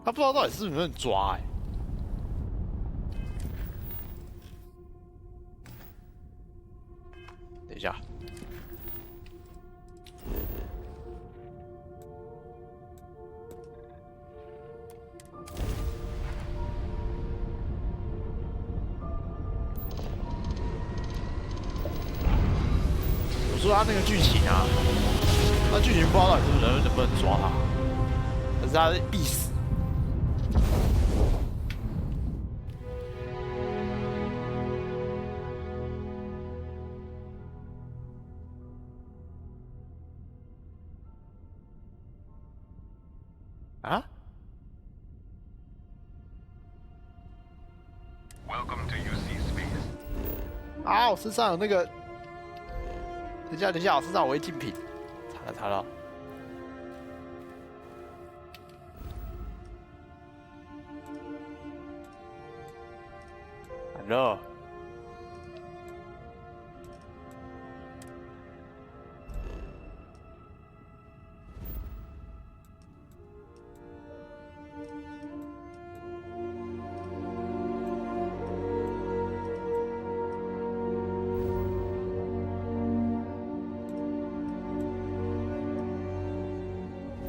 他不知道到底是不是能抓哎、等一下，我说他那个剧情啊，那剧情不知道到底是不是能不能抓他，可是他必死。啊 Welcome to UC Space. 啊！我身上有那个，等一下，我身上有违禁品，查了。Hello。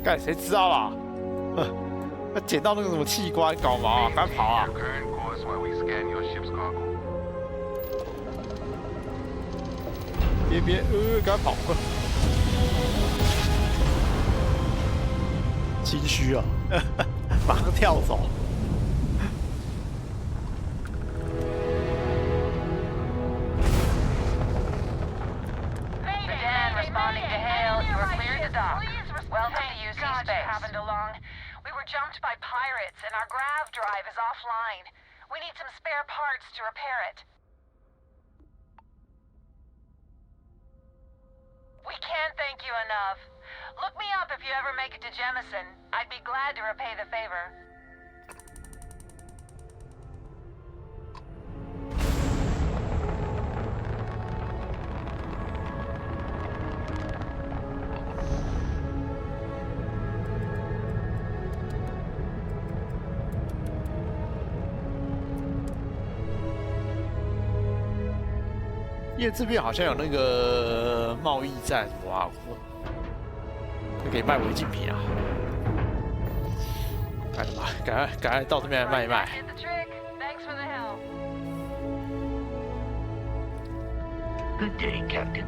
干，谁知道啦？他捡到那个什么器官，搞毛啊，赶快跑啊！别，赶快跑！心虚啊，马上跳走。Responding to hail, you are cleared to dock. Welcome to UC Space. Happened along. We were jumped by pirates, and our grav drive is offline. We need some spare parts to repair it. We can't thank you enough. Look me up if you ever make it to Jemison. I'd be glad to repay the favor. 因为这边好像有那个贸易站，哇，可以卖违禁品啊！赶快到这边来卖一卖。Good day, Captain.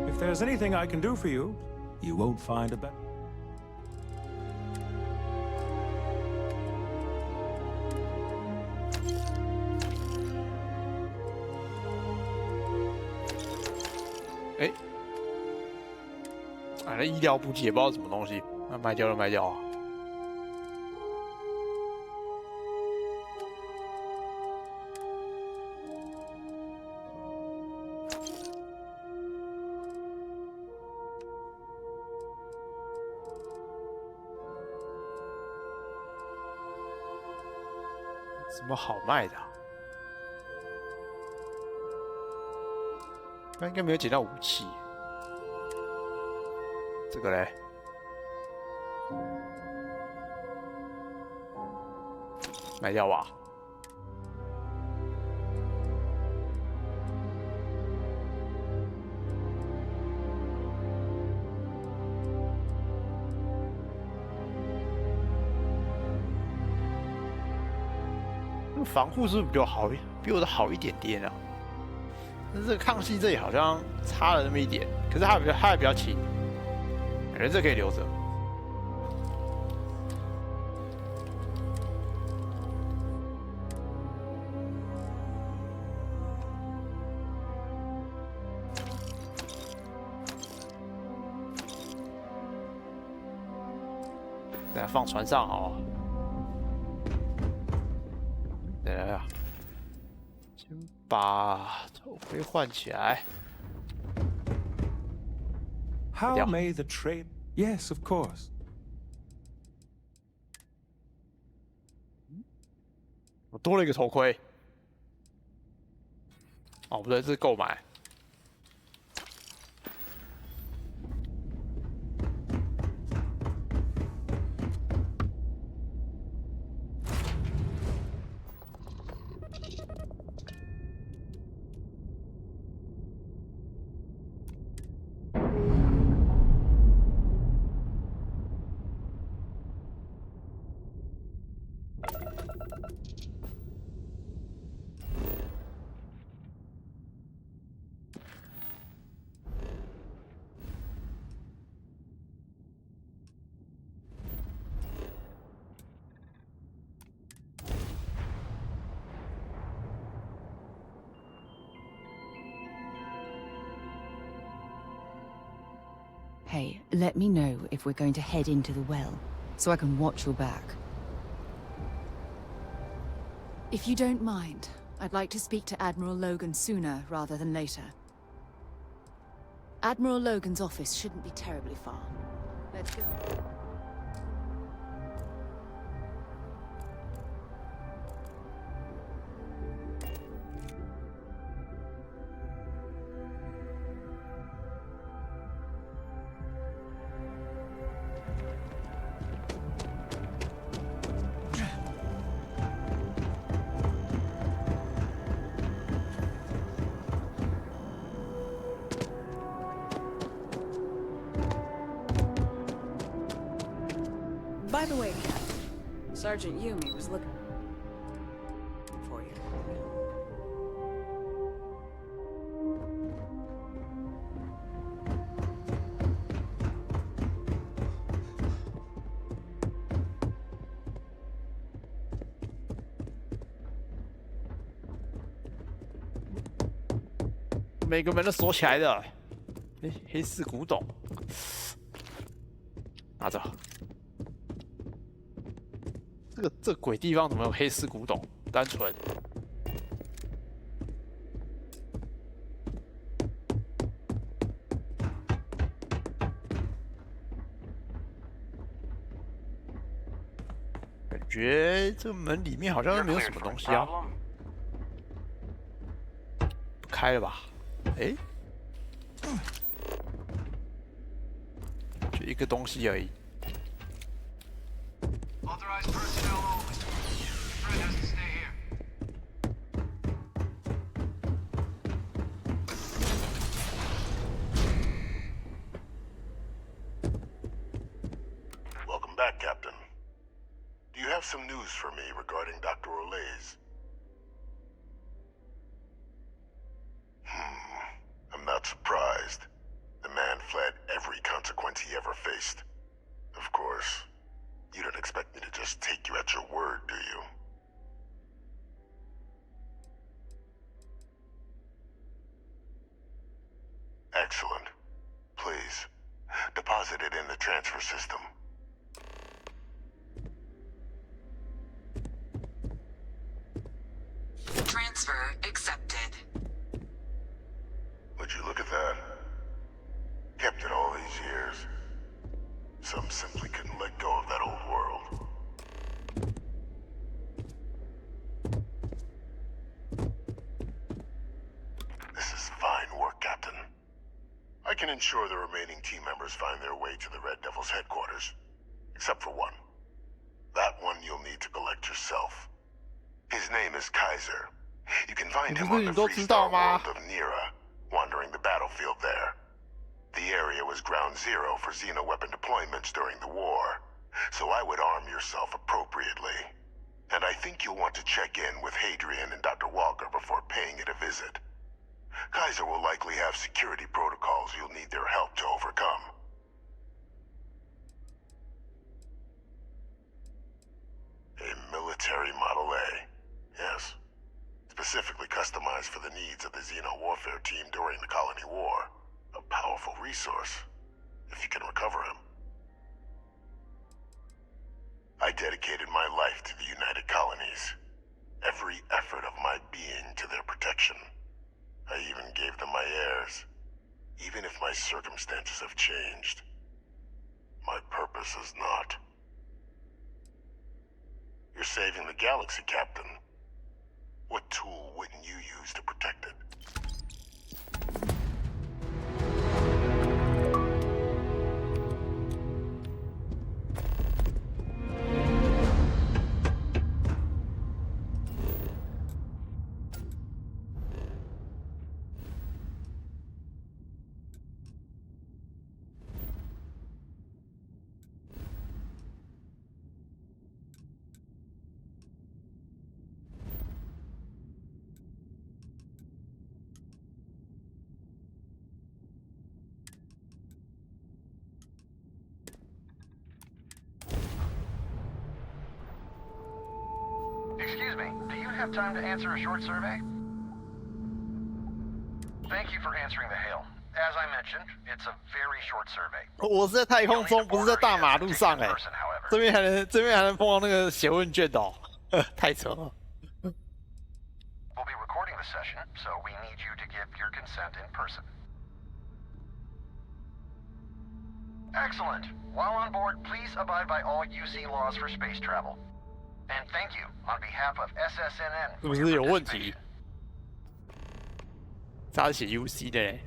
If there's anything I can do for you, you won't find a better. 哎，那医疗补给也不知道什么东西，那卖掉就卖掉啊。什么好卖的啊？那应该没有捡到武器。这个嘞，卖掉吧。防护是不是比我好，比我的好一点点啊？但是这个抗性这里好像差了那么一点，可是它还比较轻，感觉这可以留着。等下放船上哦。等一下，先把头盔换起来。How may the trade? Yes, of course. 我多了一个头盔。哦，不对，这是购买。Hey, let me know if we're going to head into the well, so I can watch your back. If you don't mind, I'd like to speak to Admiral Logan sooner rather than later. Admiral Logan's office shouldn't be terribly far. Let's go. By the way, Sergeant Yumi was looking for you. "每个门都锁起来的。哎，黑丝古董，拿着。这鬼地方怎么有黑丝古董？单纯。感觉这门里面好像没有什么东西啊。不开了吧？哎，就一个东西而已。Authorized personnel only. Fred has to stay here. Welcome back, Captain. Do you have some news for me regarding Dr. Olays? I'm not surprised. The waste. Of course, you don't expect me to just take you at your word, do you? Excellent. Please, deposit it in the transfer system. Transfer accepted. Would you look at that? Kept it all these years. Some simply couldn't let go of that old world. This is fine work, Captain. I can ensure the remaining team members find their way to the Red Devil's headquarters. Except for one. That one you'll need to collect yourself. His name is Kaiser. You can find him on the freestar world of Nira, wandering the battlefield there. The area was ground zero for Xeno weapon deployments during the war, so I would arm yourself appropriately. And I think you'll want to check in with Hadrian and Dr. Walker before paying it a visit. Kaiser will likely have security protocols you'll need their help to overcome. A military Model A, yes. Specifically customized for the needs of the Xeno warfare team during the Colony War. A powerful resource, if you can recover him. I dedicated my life to the United Colonies. Every effort of my being to their protection. I even gave them my heirs. Even if my circumstances have changed, my purpose has not. You're saving the galaxy, Captain. What tool wouldn't you use to protect it? Excuse me, do you have time to answer a short survey? Thank you for answering the hail. As I mentioned, it's a very short survey. 我是在太空中，不是在大马路上哎、这边还能碰到那个写问卷的、哦，太扯了。We'll be recording the session, so we need you to give your consent in person. Excellent. While on board, please abide by all UC laws for space travel. And thank you on behalf of SSNN. 是不是有问题？他是写 UC 的嘞。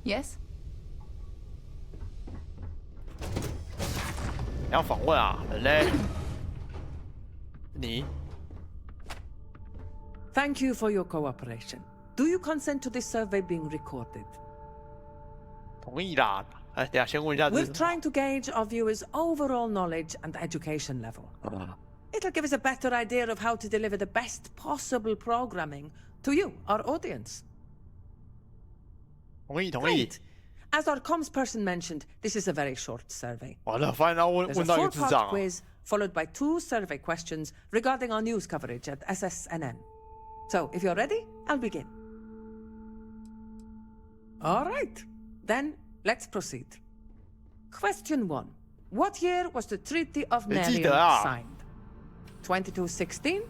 Yes? 要访问啊，人嘞？你 Thank you for your cooperation. Do you consent to this survey being recorded? 同意啦。哎，等下先问一下。We're trying to gauge our viewers' overall knowledge and education level. It'll give us a better idea of how to deliver the best possible programming to you, our audience. 同意。 Great. As our comms person mentioned, this is a very short survey. 完了，发现他问 There's a 到一个智障 4-part 啊。 quiz followed by 2 survey questions regarding our news coverage at SSNN. So, if you're ready, I'll begin. All right. Then, let's proceed. Question 1. What year was the Treaty of Marion signed? 2216,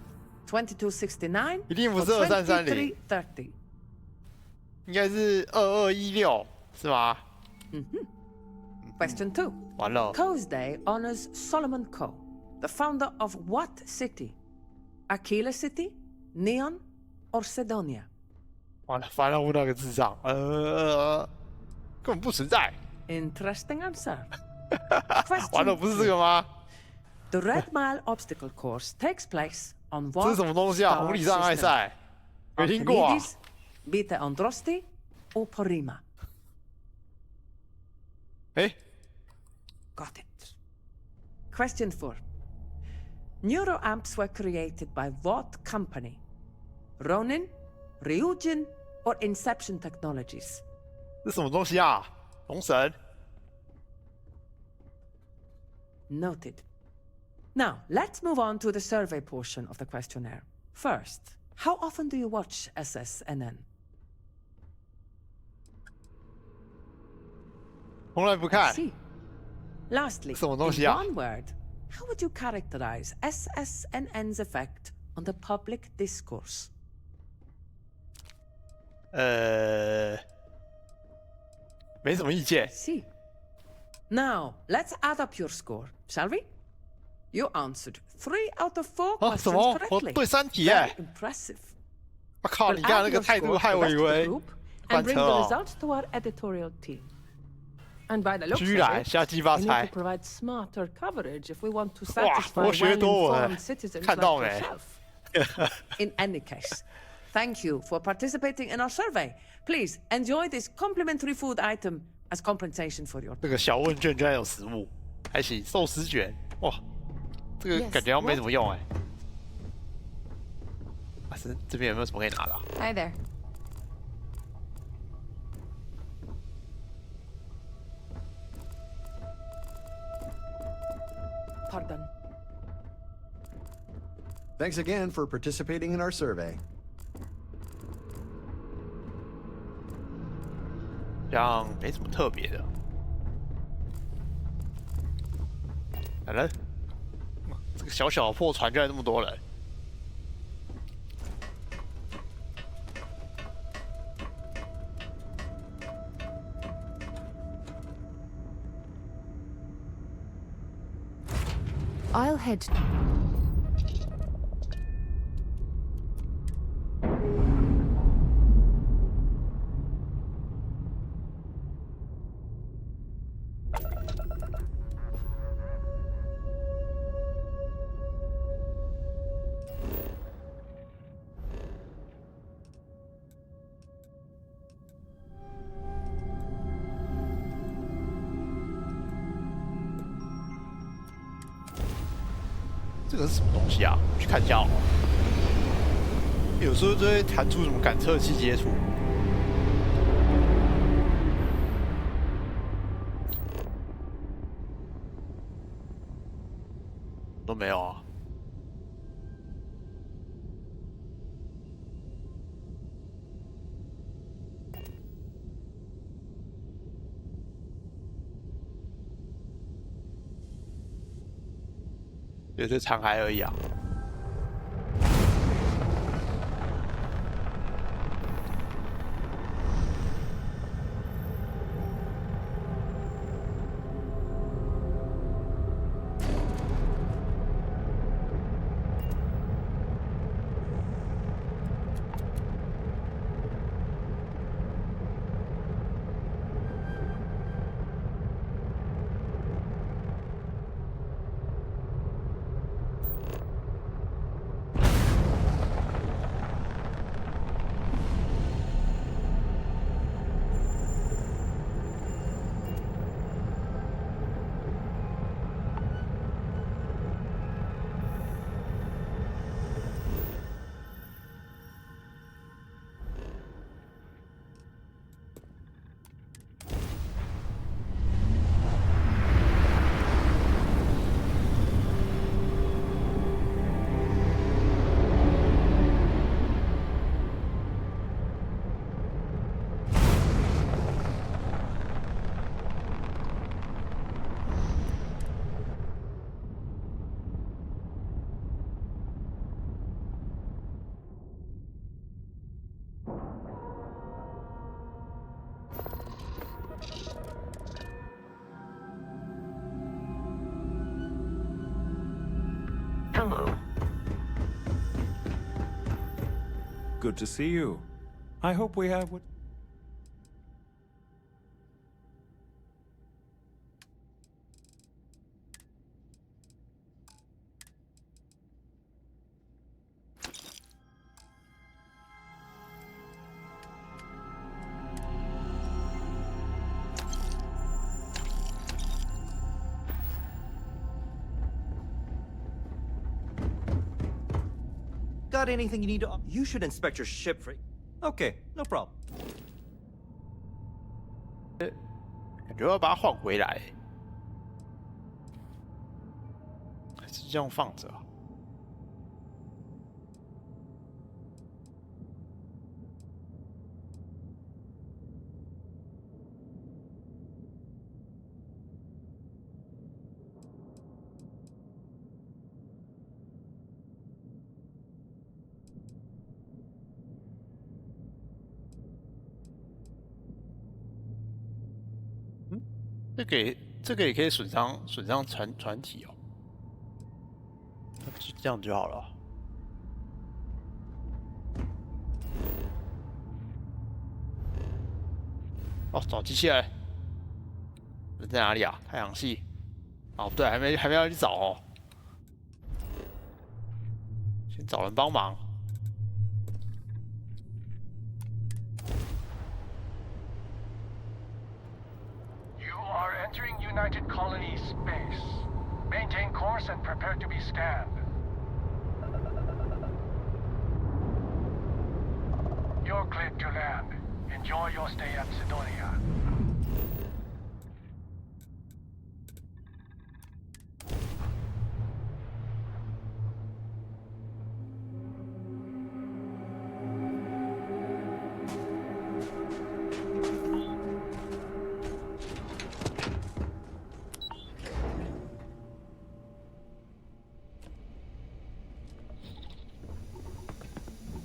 2269一定不 or 是2330， 2330? 应该是2216，是吗？ Question 2. 完了， Coe's Day honors Solomon Coe, the founder of what city? Aquila City, Neon, or Sidonia? 完了，翻到那个智障，根本不存在。Interesting answer. 完了，不是这个吗？ The Red Mile obstacle course takes place on 这 what 是什么东西啊？ star 红里障碍 system? 赛，没听过啊。 Archimedes, Beta Androsti, or Porrima? 哎， Got it. Question 4. Neuroamps were created by what company? Ronin, Ryujin, or Inception Technologies? 这什么东西啊？龙神。 Noted. Now, let's move on to the survey portion of the questionnaire. First, how often do you watch SSNN? 从来不看。 See. Lastly, 什么东 in 西啊？ one word, how would you characterize SSNN's effect on the public discourse? 没什么意见。 See. Now, let's add up your score, shall we? You answered 3 out of 4啊，什 questions 么？我 correctly. 对三题 Very 耶！ impressive. 我靠， We'll 你看 add 那个 your 态度， score 害 to 我 the 以 rest of the 为 group 翻 and bring 车 the 哦。 results to our editorial team. And by the looks 居 of 然 it, 瞎鸡巴 we need 猜 to！provide smarter coverage if we want to 哇， satisfy 博学多闻 well-informed，citizens 看到 like 没？ yourself. In any case, thank you for participating in our survey. Please enjoy this complimentary food item as compensation for your. 这个小问卷居然有食物，还行，寿司卷，哇，这个 Yes， 感觉好像没 what？ 怎么用哎。啊，这边有没有什么可以拿的啊？ Hi there. Pardon. Thanks again for participating in our survey. 这样没什么特别的。来了，这个小小的破船居然那么多人。 I'll head.这个是什么东西啊？去看一下哦。有时候就会弹出什么感测器接触。都没有啊。也是残骸而已啊。good to see you. I hope we have what. ？Got anything you need to? You should inspect your ship for. Okay, no problem. 感觉要把它换回来，还是这样放着啊？这个也可以损伤船体哦，这样就好了。哦，找机器人，人在哪里啊？太阳系。哦，不对，还没要去找哦，先找人帮忙。 Entering United Colonies space. Maintain course and prepare to be scanned. You're cleared to land. Enjoy your stay at Sidonia.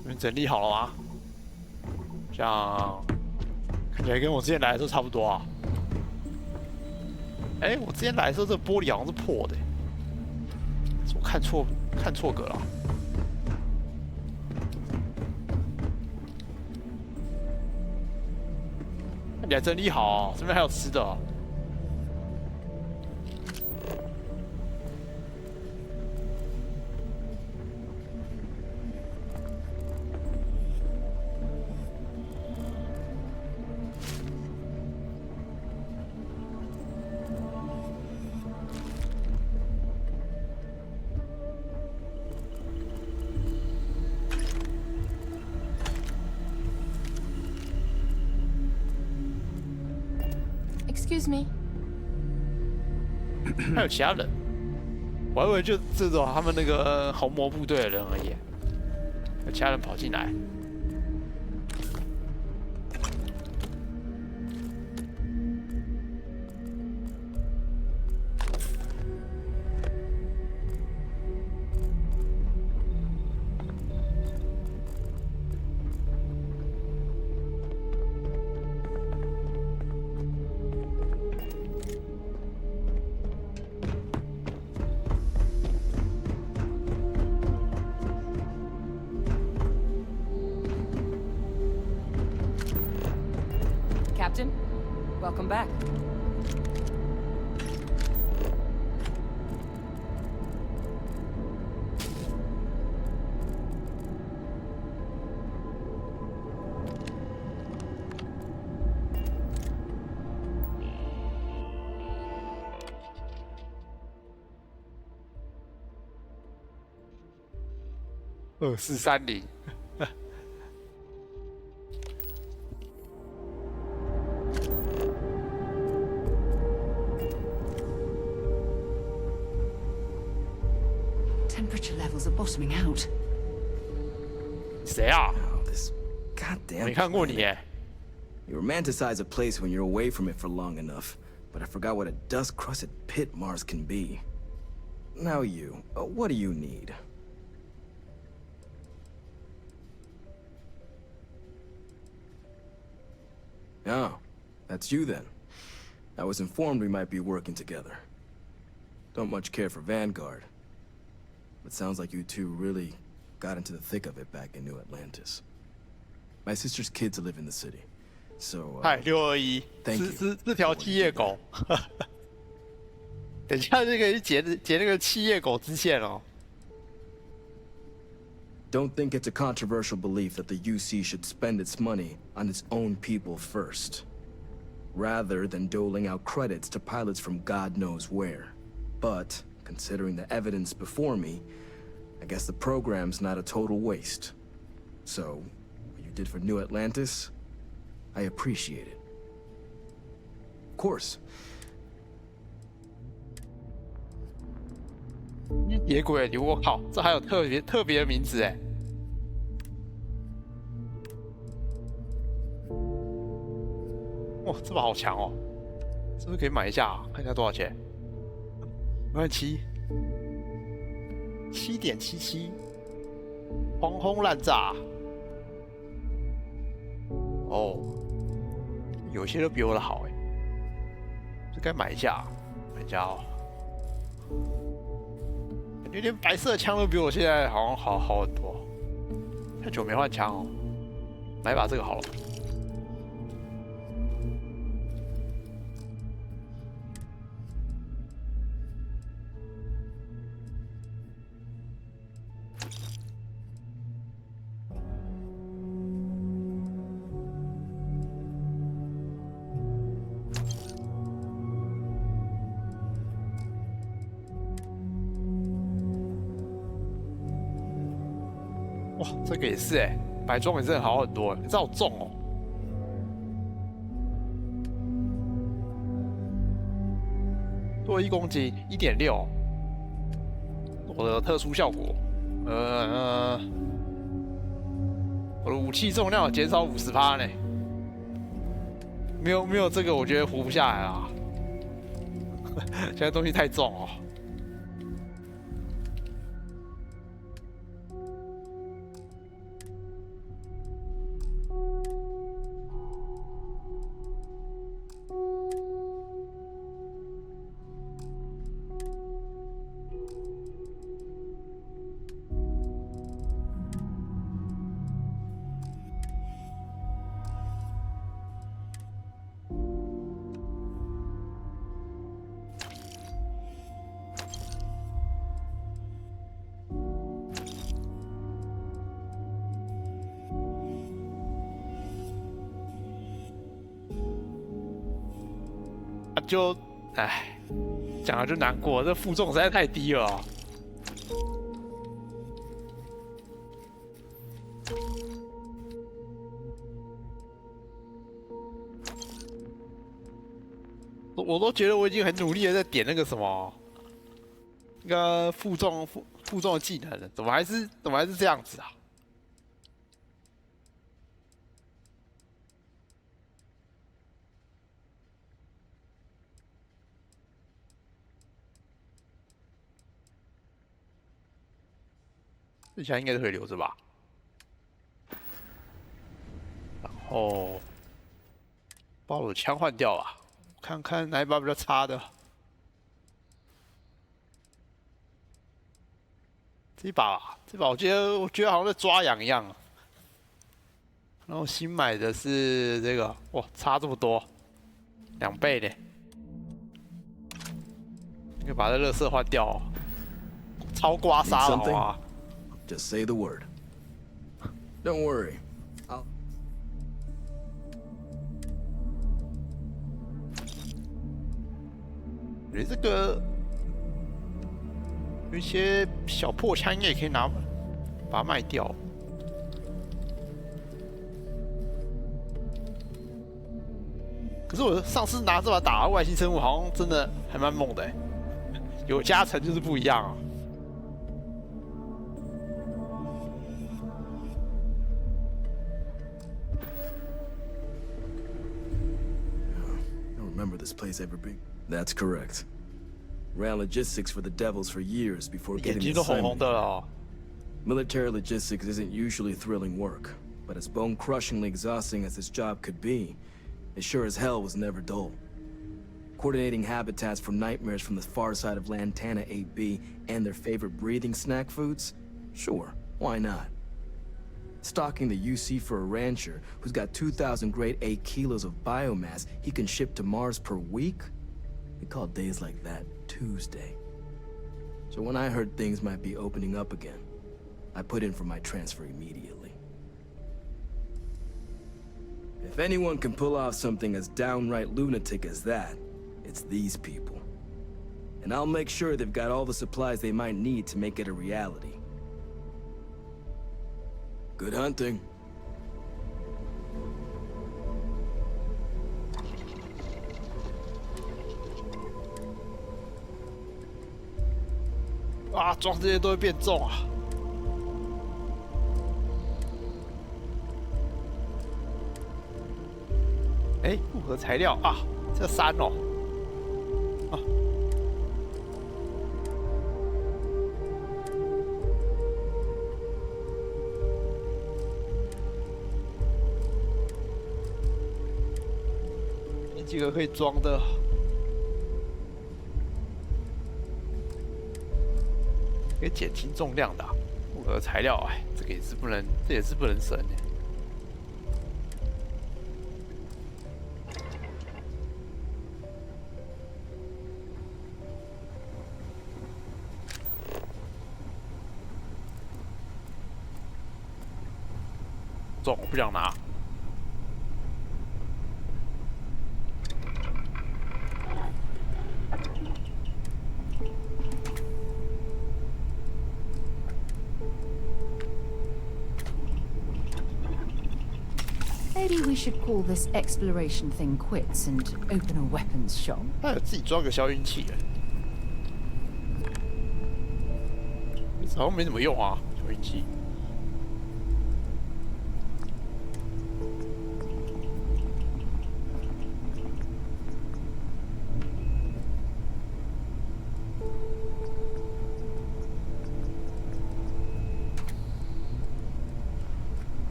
你们整理好了吗？这样看起来跟我之前来的时候差不多啊。哎，我之前来的时候这个玻璃好像是破的，是我看错格了。你还整理好，这边还有吃的。 Excuse me. 还有其他人，我还以为就这种他们那个红魔部队的人而已，有其他人跑进来。Captain, welcome back. ”2430。Temperature levels are bottoming out. 谁啊？ This goddamn. 没看过你耶。 You romanticize a place when you're away from it for long enough, but I forgot what a dust-crusted pit Mars can be. Now you, what do you need? Oh, that's you then. I was informed we might be working together. Don't much care for Vanguard. But sounds like you two really got into the thick of it back in New Atlantis. My sister's kids live in the city, so. 嗨，621，是条七叶狗。等一下，这个截那个七叶狗支线哦。Don't think it's a controversial belief that the UC should spend its money on its own people first, rather than doling out credits to pilots from God knows where. But, considering the evidence before me, I guess the program's not a total waste. So, what you did for New Atlantis, I appreciate it. Of course. 野鬼，我靠，这还有特别的名字哎！哇，这把好强哦！是不是可以买一下、啊？看一下多少钱？7.77，狂轰滥炸。哦，有些都比我的好哎，这该买一下，买一下哦。感觉连白色枪都比我现在好像好很多，太久没换枪哦，买把这个好了。哇，这个也是哎，白装也真的好很多，这好重哦。多1公斤，1.6。我的特殊效果，我的武器重量减少50%呢。没有这个，我觉得活不下来啦。现在东西太重哦。就，唉，讲了就难过，这负重实在太低了、哦。我都觉得我已经很努力的在点那个什么，那个负重的技能了，怎么还是这样子啊？这下应该是可以留着吧。然后把我的枪换掉吧，看看哪一把比较差的。这把我觉得好像在抓痒一样。然后新买的是这个，哇，差这么多，2倍呢。应该把这垃圾换掉、哦，超刮痧了好吗？ Just say the word. Don't worry. I'll... 觉得这个有一些小破枪也可以拿，把它卖掉。可是我上次拿这把打外星生物，好像真的还蛮猛的哎，有加成就是不一样啊。 Remember this place ever being? That's correct. Ran logistics for the Devils for years before getting the assignment. Military logistics isn't usually thrilling work, but as bone-crushingly exhausting as this job could be, it sure as hell was never dull. Coordinating habitats for nightmares from the far side of Lantana 8B and their favorite breathing snack foods? Sure, why not? Stocking the UC for a rancher who's got 2,000 grade A kilos of biomass he can ship to Mars per week? We call days like that Tuesday. So when I heard things might be opening up again, I put in for my transfer immediately. If anyone can pull off something as downright lunatic as that, it's these people. And I'll make sure they've got all the supplies they might need to make it a reality. Good hunting.啊，装这些都会变重啊！哎，复合材料啊，这3哦，啊，有几个可以装的？可以减轻重量的啊复合材料，哎，这个也是不能，这也是不能省的。重，我不想拿。Maybe we should call this exploration thing quits and open a weapons shop. 他有自己装个消音器，好像没怎么用啊，消音器。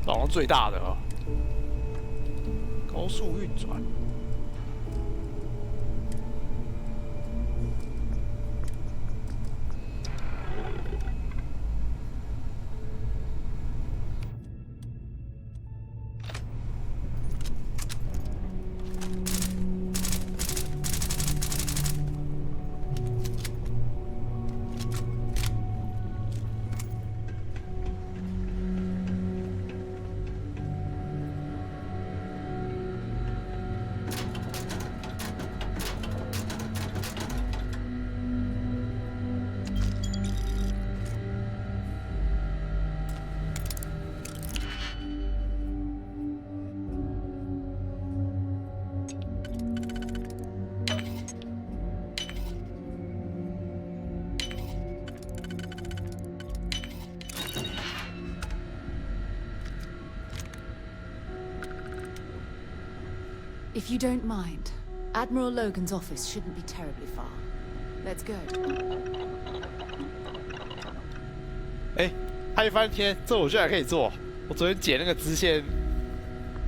好像最大的啊，高速运转。If you don't mind, Admiral Logan's office shouldn't be terribly far. Let's go. 哎，还有翻天，这我居然可以做！我昨天剪那个支线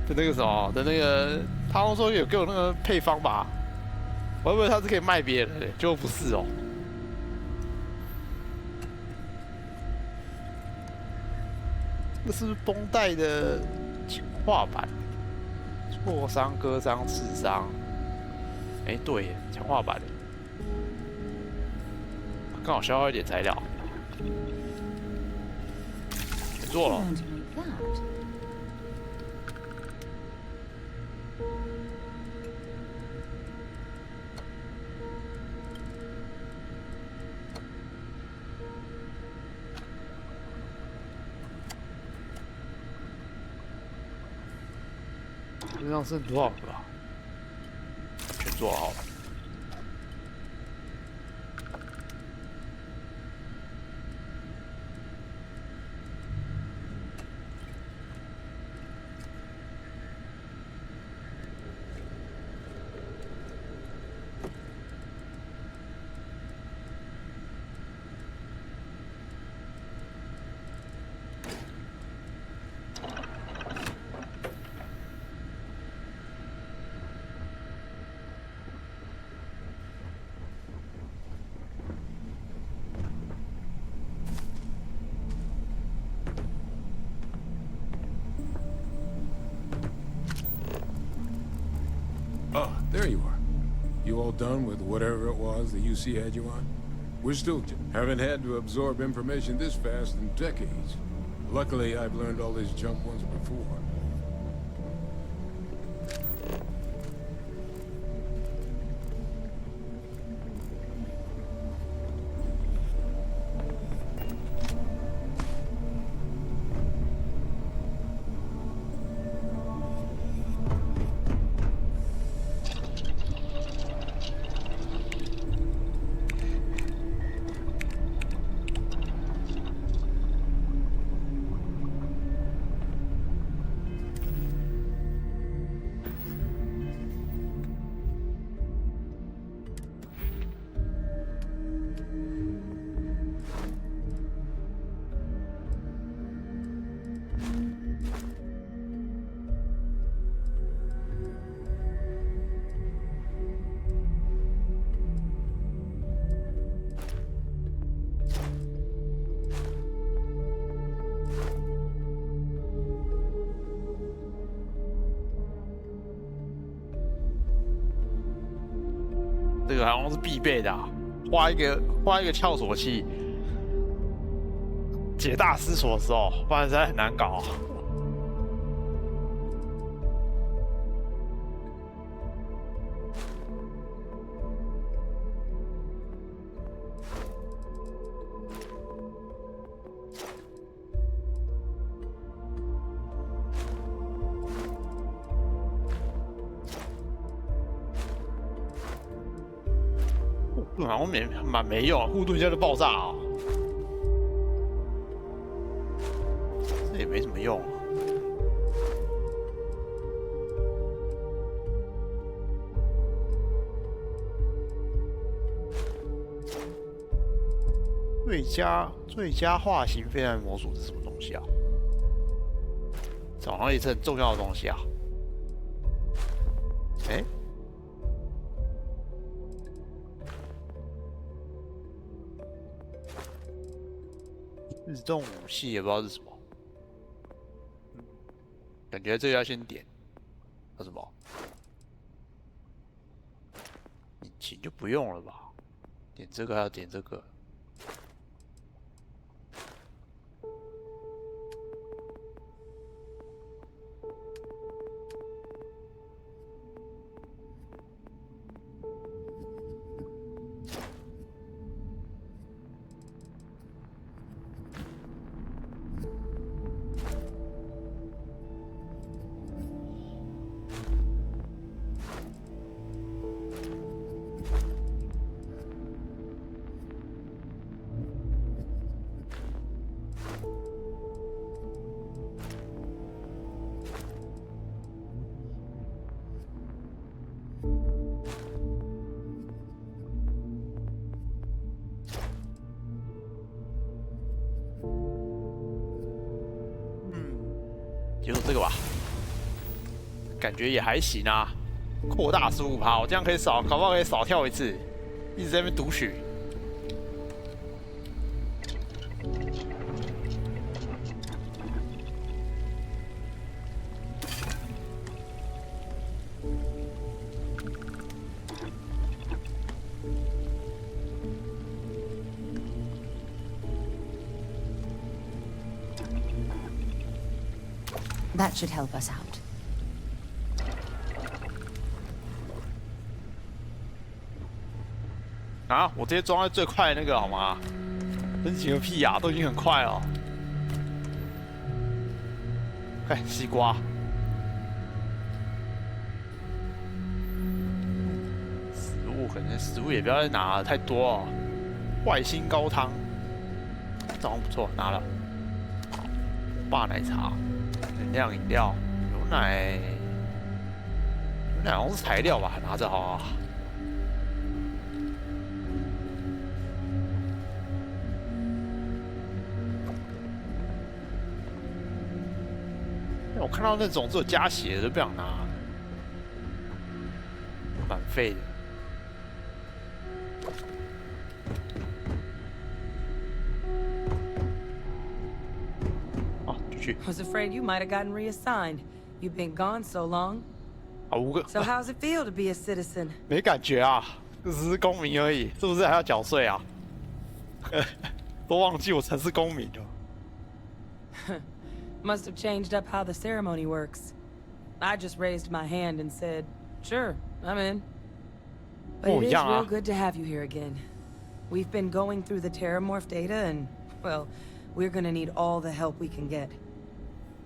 的那个什么的那个，他们说有给我那个配方吧，我以为他是可以卖别人的，结果不是哦。这是不是绷带的强化版？挫伤、割伤、刺伤。哎，对耶，强化版的，刚好消耗一点材料。没做了。身上剩多少个啊？全做好了。There you are. You all done with whatever it was the UC had you on? We're still haven't had to absorb information this fast in decades. Luckily, I've learned all this junk once before. 这个好像是必备的、啊，画一个撬锁器，解大师锁的时候，不然实在很难搞、啊。好像蛮没用，护盾一下就爆炸啊、这也没什么用、啊。最佳化形飞弹模组是什么东西啊？这好像也是很重要的东西啊。哎。自动武器也不知道是什么，感觉这个要先点，叫什么？引擎就不用了吧？点这个还要点这个。就这个吧，感觉也还行啊。扩大15%，我这样可以少，搞不好可以少跳一次，一直在那边读取。That should help us out. 啊！我直接装在最快的那个好吗？分几个屁呀、都已经很快了。看西瓜，食物可能食物也不要再拿了，太多哦。外星高汤，这好像不错，拿了。霸奶茶。能量饮料、牛奶好像是材料吧，拿着好啊。我看到那种只有加血的都不想拿，蛮废的。Was afraid you might have gotten reassigned. You've been gone so long. 啊5个。So how's it feel to be a citizen? 没感觉啊，就只是公民而已，是不是还要缴税啊？都忘记我曾是公民了。Must have changed up how the ceremony works. I just raised my hand and said, "Sure, I'm in." But it is real good to have you here again. We've been going through the Terramorph data and, well, we're gonna need all the help we can get.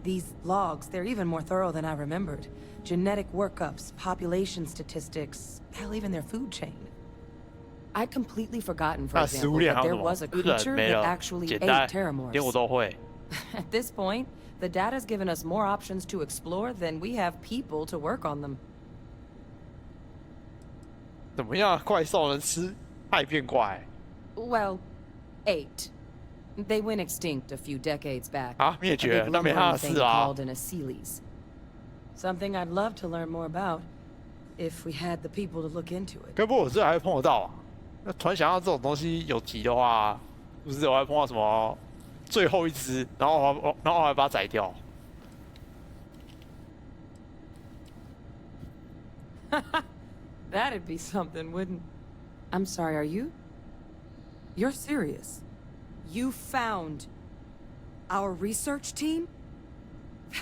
These logs, they're even more thorough than I remembered. Genetic workups, population statistics, hell, even their food chain. I'd completely forgotten, for example, that there was a creature that actually ate Terramorphs. At this point, the data's given us more options to explore than we have people to work on them. 怎么样？怪兽能吃，爱变怪。Well, 8. They went extinct a few decades back. 啊，灭绝，那没他的事啊。 called an Aseles. Something I'd love to learn more about, if we had the people to look into it. 该不会我这还会碰得到啊？那突然想到这种东西有提的话，不是我还碰到什么最后一只，然后我还把它宰掉。That'd be something, wouldn't? I'm sorry, are you? You're serious? You found our research team?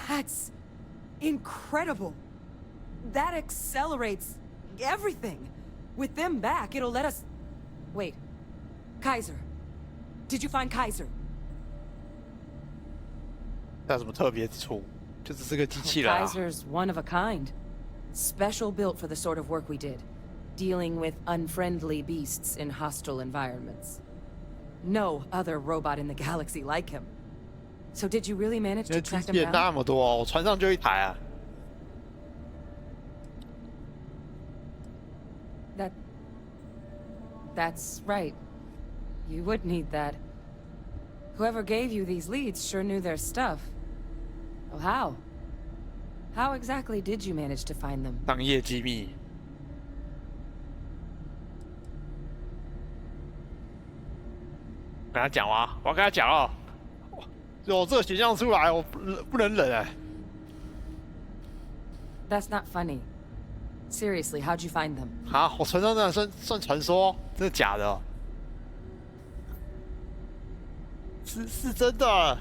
That's incredible. That accelerates everything. With them back, it'll let us... Wait. Kaiser. Did you find Kaiser? 那有什么特别之处？就只是个机器人啊。 Kaiser's one of a kind. Special built for the sort of work we did. Dealing with unfriendly beasts in hostile environments. No other robot in the galaxy like him. So did you really manage to track him down? 那么多，我船上就一台啊。That's right. You would need that. Whoever gave you these leads sure knew their stuff. Well, how? How exactly did you manage to find them? 商业机密。跟他讲啊，我要跟他讲哦。有这个选项出来，我不能忍哎。That's not funny. Seriously, how'd you find them? 啊，我船上那算传说，真的假的？是真的，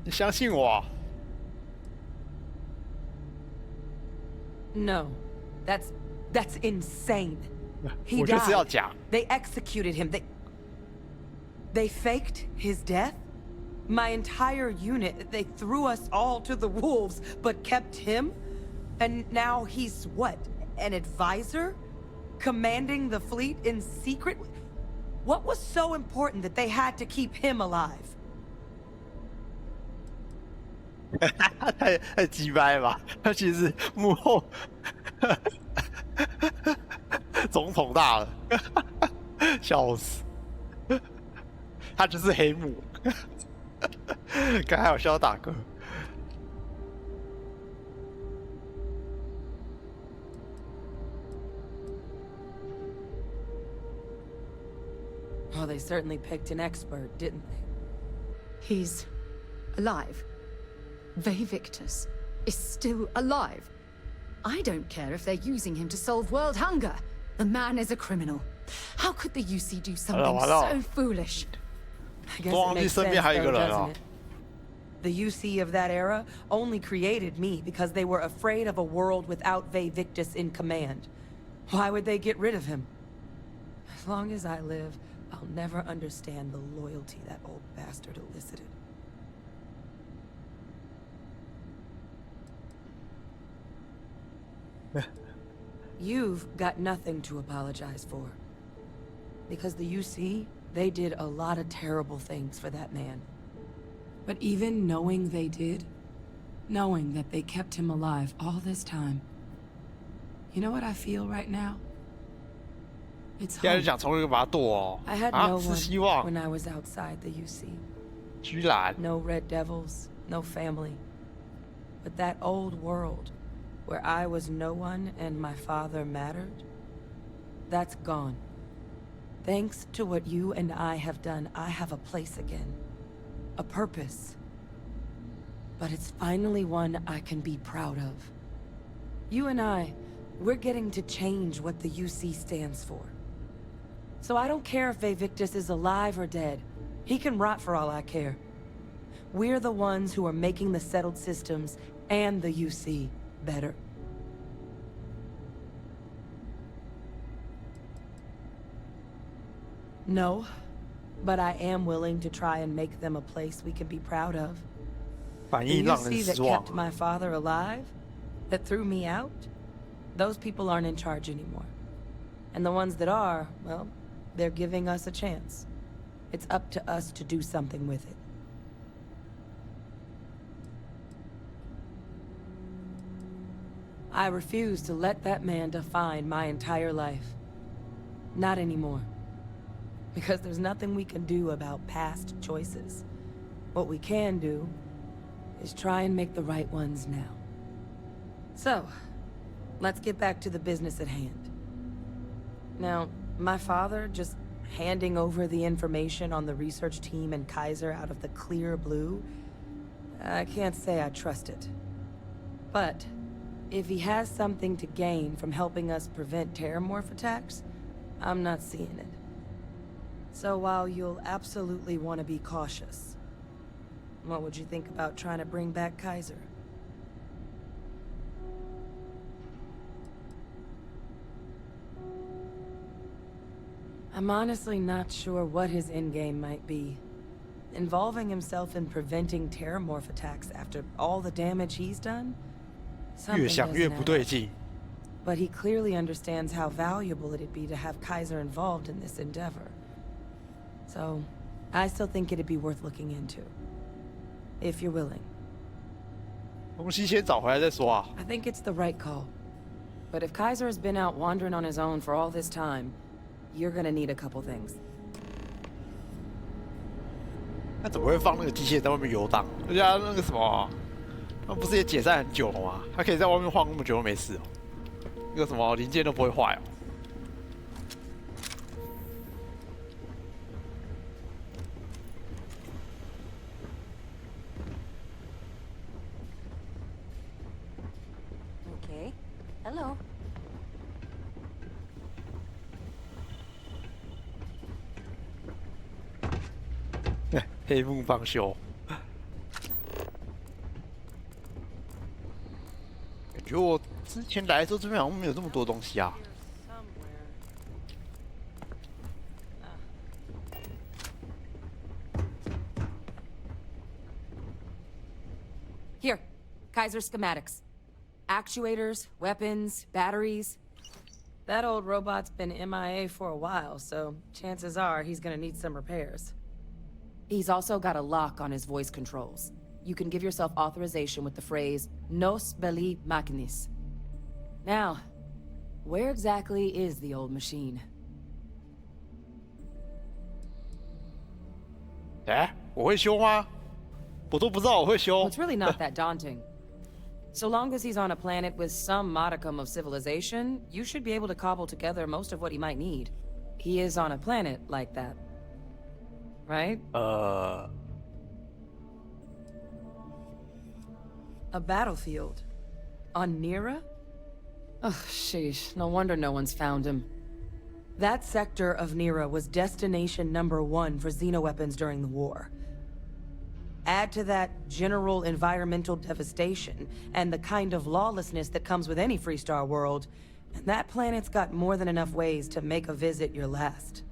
你相信我。 No, that's insane. He 我就是要 died. 讲。 They executed him. They faked his death. My entire unit. They threw us all to the wolves, but kept him. And now he's what? An advisor, commanding the fleet in secret. What was so important that they had to keep him alive? 太鸡掰吧！他其实幕后总统大了，笑死！他就是黑幕，刚还有笑大哥。Well, they certainly picked an expert, didn't they? He's alive. Vevictus is still alive. I don't care if they're using him to solve world hunger. The man is a criminal. How could the UC do something so foolish? I guess it makes sense, though, doesn't it? The UC of that era only created me because they were afraid of a world without Vevictus in command. Why would they get rid of him? As long as I live, I'll never understand the loyalty that old bastard elicited. You've got nothing to apologize for. Because the UC, they did a lot of terrible things for that man. But even knowing they did, knowing that they kept him alive all this time, you know what I feel right now? It's hope. I had no one when I was outside the UC. No Red Devils, no family. But that old world, where I was no one and my father mattered, that's gone. Thanks to what you and I have done, I have a place again. A purpose. But it's finally one I can be proud of. You and I, we're getting to change what the UC stands for. So I don't care if Victus is alive or dead. He can rot for all I care. We're the ones who are making the settled systems and the UC better. No, but I am willing to try and make them a place we can be proud of. The UC that kept my father alive, that threw me out, those people aren't in charge anymore. And the ones that are, well, they're giving us a chance. It's up to us to do something with it. I refuse to let that man define my entire life. Not anymore. Because there's nothing we can do about past choices. What we can do is try and make the right ones now. So, let's get back to the business at hand. Now, my father just handing over the information on the research team and Kaiser out of the clear blue, I can't say I trust it. But if he has something to gain from helping us prevent terramorph attacks, I'm not seeing it. So while you'll absolutely want to be cautious, what would you think about trying to bring back Kaiser? I'm honestly not sure what his endgame might be. Involving himself in preventing terramorph attacks after all the damage he's done? Something doesn't add up. But he clearly understands how valuable it'd be to have Kaiser involved in this endeavor. So, I still think it'd be worth looking into. If you're willing. I think it's the right call. But if Kaiser has been out wandering on his own for all this time, you're gonna need a couple things. 他怎么会放那个机械在外面游荡？人家那个什么，他们不是也解散很久了吗？他可以在外面晃那么久都没事哦，那个什么零件都不会坏哦。Okay. Hello.黑幕帮修，感觉我之前来的时候这边好像没有这么多东西啊。Here, Kaiser schematics. Actuators, weapons, batteries. That old robot's been MIA for a while, so chances are he's gonna need some repairs. He's also got a lock on his voice controls. You can give yourself authorization with the phrase, Nos belli machinis. Now, where exactly is the old machine? 我会修吗？我都不知道我会修。 Well, it's really not that daunting. So long as he's on a planet with some modicum of civilization, you should be able to cobble together most of what he might need. He is on a planet like that. Right? A battlefield. On Nira? Oh, sheesh. No wonder no one's found him. That sector of Nira was destination #1 for xenoweapons during the war. Add to that general environmental devastation, and the kind of lawlessness that comes with any Freestar world, and that planet's got more than enough ways to make a visit your last.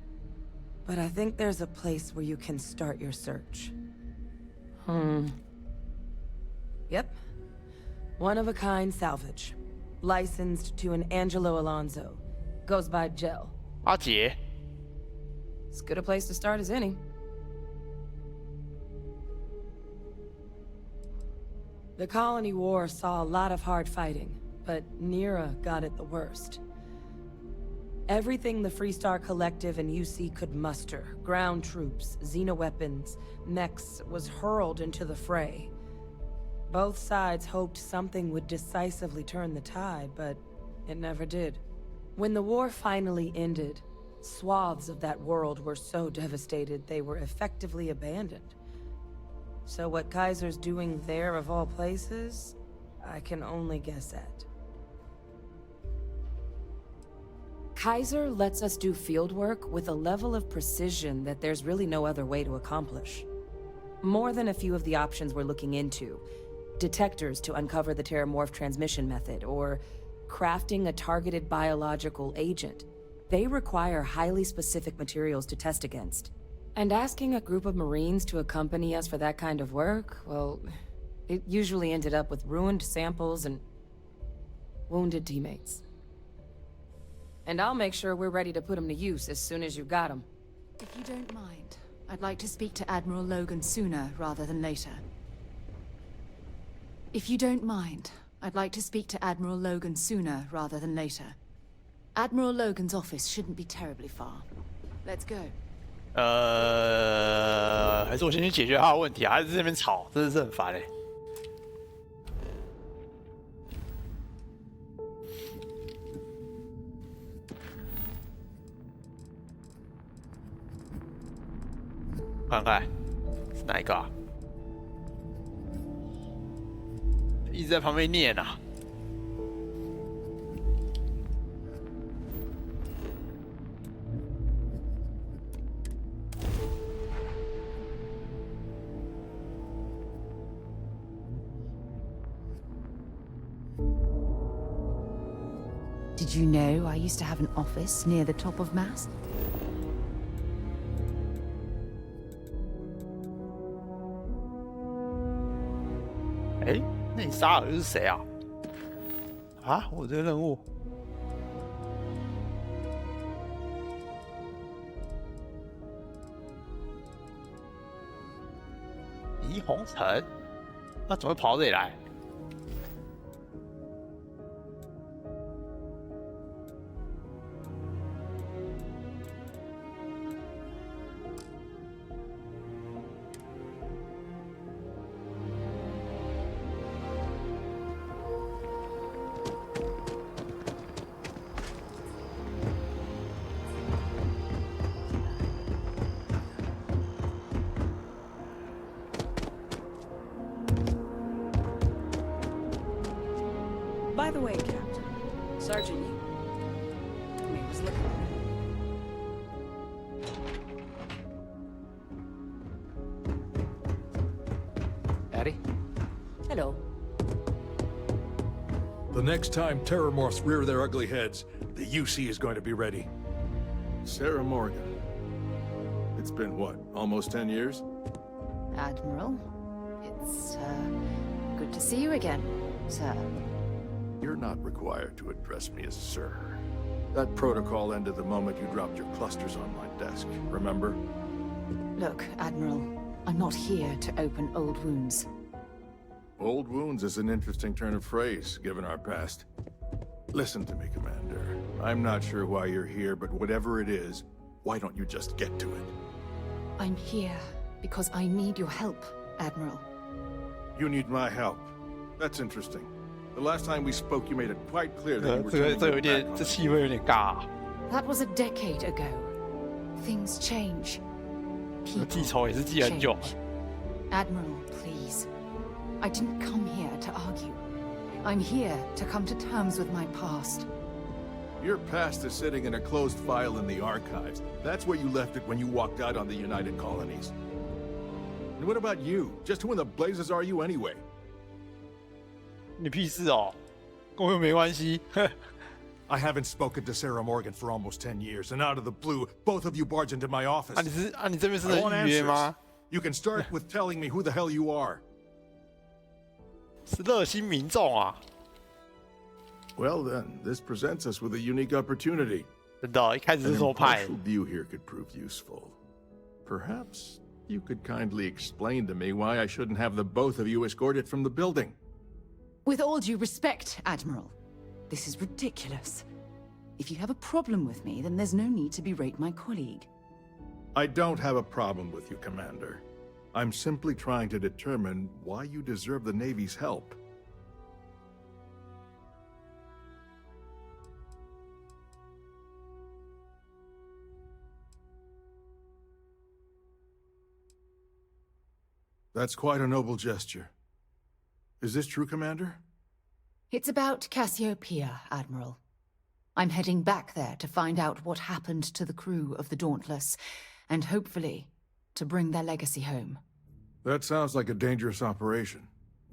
But I think there's a place where you can start your search. Yep. One-of-a-kind salvage. Licensed to an Angelo Alonso. Goes by Gel. 阿杰。 As good a place to start as any. The Colony War saw a lot of hard fighting, but Nira got it the worst. Everything the Freestar Collective and UC could muster, ground troops, xenoweapons, mechs, was hurled into the fray. Both sides hoped something would decisively turn the tide, but it never did. When the war finally ended, swaths of that world were so devastated they were effectively abandoned. So what Kaiser's doing there of all places, I can only guess at. Kaiser lets us do field work with a level of precision that there's really no other way to accomplish. More than a few of the options we're looking into. Detectors to uncover the terramorph transmission method, or crafting a targeted biological agent. They require highly specific materials to test against. And asking a group of Marines to accompany us for that kind of work, well, it usually ended up with ruined samples and wounded teammates. And I'll make sure we're ready to put them to use as soon as you got them. If you don't mind, I'd like to speak to Admiral Logan sooner rather than later. If you don't mind, I'd like to speak to Admiral Logan sooner rather than later. Admiral Logan's office shouldn't be terribly far. Let's go. 还是我先去解决他的问题啊？还是这边吵，真的是很烦哎。看看是哪一个啊？一直在旁边念啊。Did you know I used to have an office near the top of Mast? 哎，那你沙尔是谁啊？啊，我这个任务。倪虹城，那怎么会跑到这里来？By the way, Captain, Sergeant Yi. I was looking at Addy? Hello. The next time Terramorphs rear their ugly heads, the UC is going to be ready. Sarah Morgan. It's been what, almost 10 years? Admiral, it's, good to see you again, sir. You're not required to address me as sir. That protocol ended the moment you dropped your clusters on my desk, remember? Look, Admiral, I'm not here to open old wounds. Old wounds is an interesting turn of phrase, given our past. Listen to me, Commander. I'm not sure why you're here, but whatever it is, why don't you just get to it? I'm here because I need your help, Admiral. You need my help. That's interesting. The last time we spoke, you made it quite clear that you were 这有点，这气氛有点尬啊。 That was a decade ago. Things change. 记仇也是记很久。 Admiral, please. I didn't come here to argue. I'm here to come to terms with my past. Your past is sitting in a closed file in the archives. That's where you left it when you walked out on the United Colonies. And what about you? Just who in the blazes are you anyway? 你屁事哦，跟我又没关系。I haven't spoken to Sarah Morgan for almost 10 years, and out of the blue, both of you barge into my office. 你这边是预约吗？ You can start with telling me who the hell you are. 是热心民众啊。 Well then, this presents us with a unique opportunity. 真的，一开始是说派。 An impartial view here could prove useful. Perhaps you could kindly explain to me why I shouldn't have the both of you escorted from the building. With all due respect, Admiral, this is ridiculous. If you have a problem with me, then there's no need to berate my colleague. I don't have a problem with you, Commander. I'm simply trying to determine why you deserve the Navy's help. That's quite a noble gesture. Is this true, Commander? It's about Cassiopeia, Admiral. I'm heading back there to find out what happened to the crew of the Dauntless, and hopefully, to bring their legacy home. That sounds like a dangerous operation.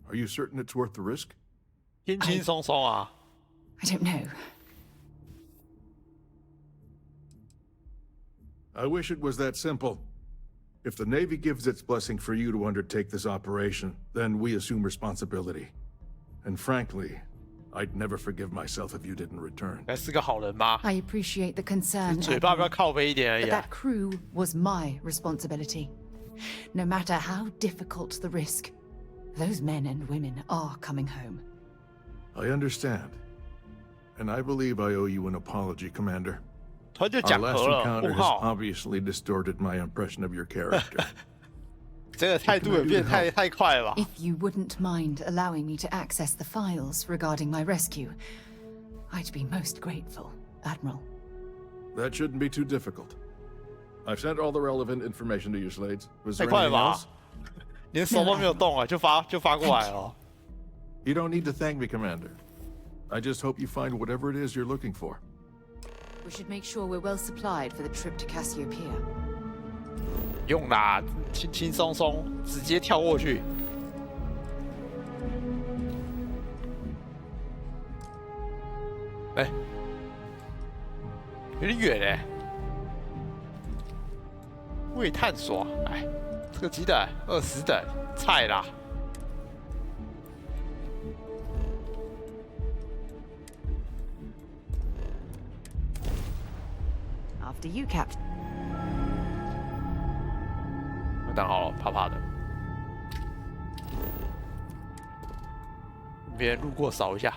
Are you certain it's worth the risk? 轻轻松松啊。I don't know. I wish it was that simple. If the Navy gives its blessing for you to undertake this operation, then we assume responsibility. And frankly, I'd never forgive myself if you didn't return. 还是个好人吗？ I appreciate the concern, 嘴巴比较靠背一点而 but 已啊 that。crew was my responsibility. No matter how difficult the risk, those men and women are coming home. I understand. And I believe I owe you an apology, Commander. 他就 Our 讲 last 和了， encounter 问 has 号。 obviously distorted my impression of your character. 这个态度也变太快了吧？ If you wouldn't mind allowing me to access the files regarding my rescue, I'd be most grateful, Admiral. That shouldn't be too difficult. I've sent all the relevant information to you, Slades. Was 太 there 快了 anything 吧 else?？连手都没有动啊，就发过来了。 You don't need to thank me, Commander. I just hope you find whatever it is you're looking for. We should make sure we're well supplied for the trip to Cassiopeia. 用啦，轻轻松松，直接跳过去。哎，有点远哎。未探索，哎，这个几等？20等，菜啦。 After you, Captain. 当好了，怕怕的。别人路过扫一下。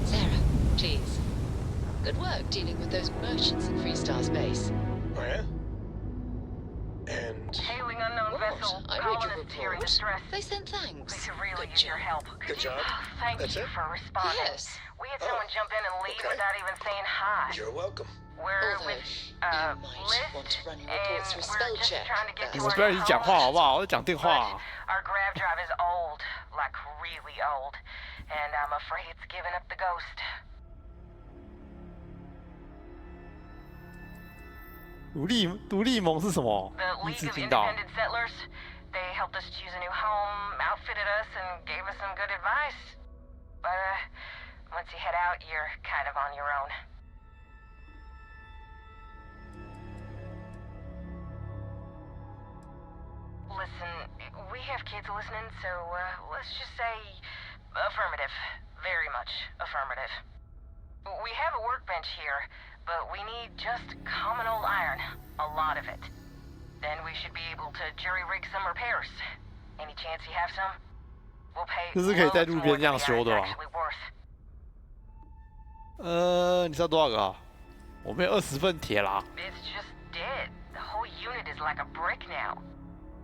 Sarah, please. Good work dealing with those merchants in Freestar's base. Oh, yeah? And... Hailing unknown vessel. I read your Colonists here in report. distress. They sent thanks. We could really Good use your job. help. Good job. Thank That's you it? for responding. Yes. We had someone jump in and leave Okay. without even saying hi. You're welcome. We're Although, with you might Liz, want to run your and reports through we're spell just check. trying to get 你 to 们 our 不要一起讲话好 homes. 不好？我在讲电话。 Our grav drive is old, like really old, and I'm afraid it's giving up the ghost. 独立盟是什么？ The 第一 League 次 of 听到。 Independent Settlers, they helped us choose a new home, outfitted us, and gave us some good advice. But once you head out, you're kind of on your own. Listen, we have kids listening, so let's just say affirmative. Very much affirmative. We have a workbench here, but we need just common old iron. A lot of it. Then we should be able to jury-rig some repairs. Any chance you have some? We'll pay 这是可以在 loads 路 more 边 than 这样 the 修的 iron's 吧？ actually worth. 你知道多少个啊？我们有20份铁啦。 It's just dead. The whole unit is like a brick now.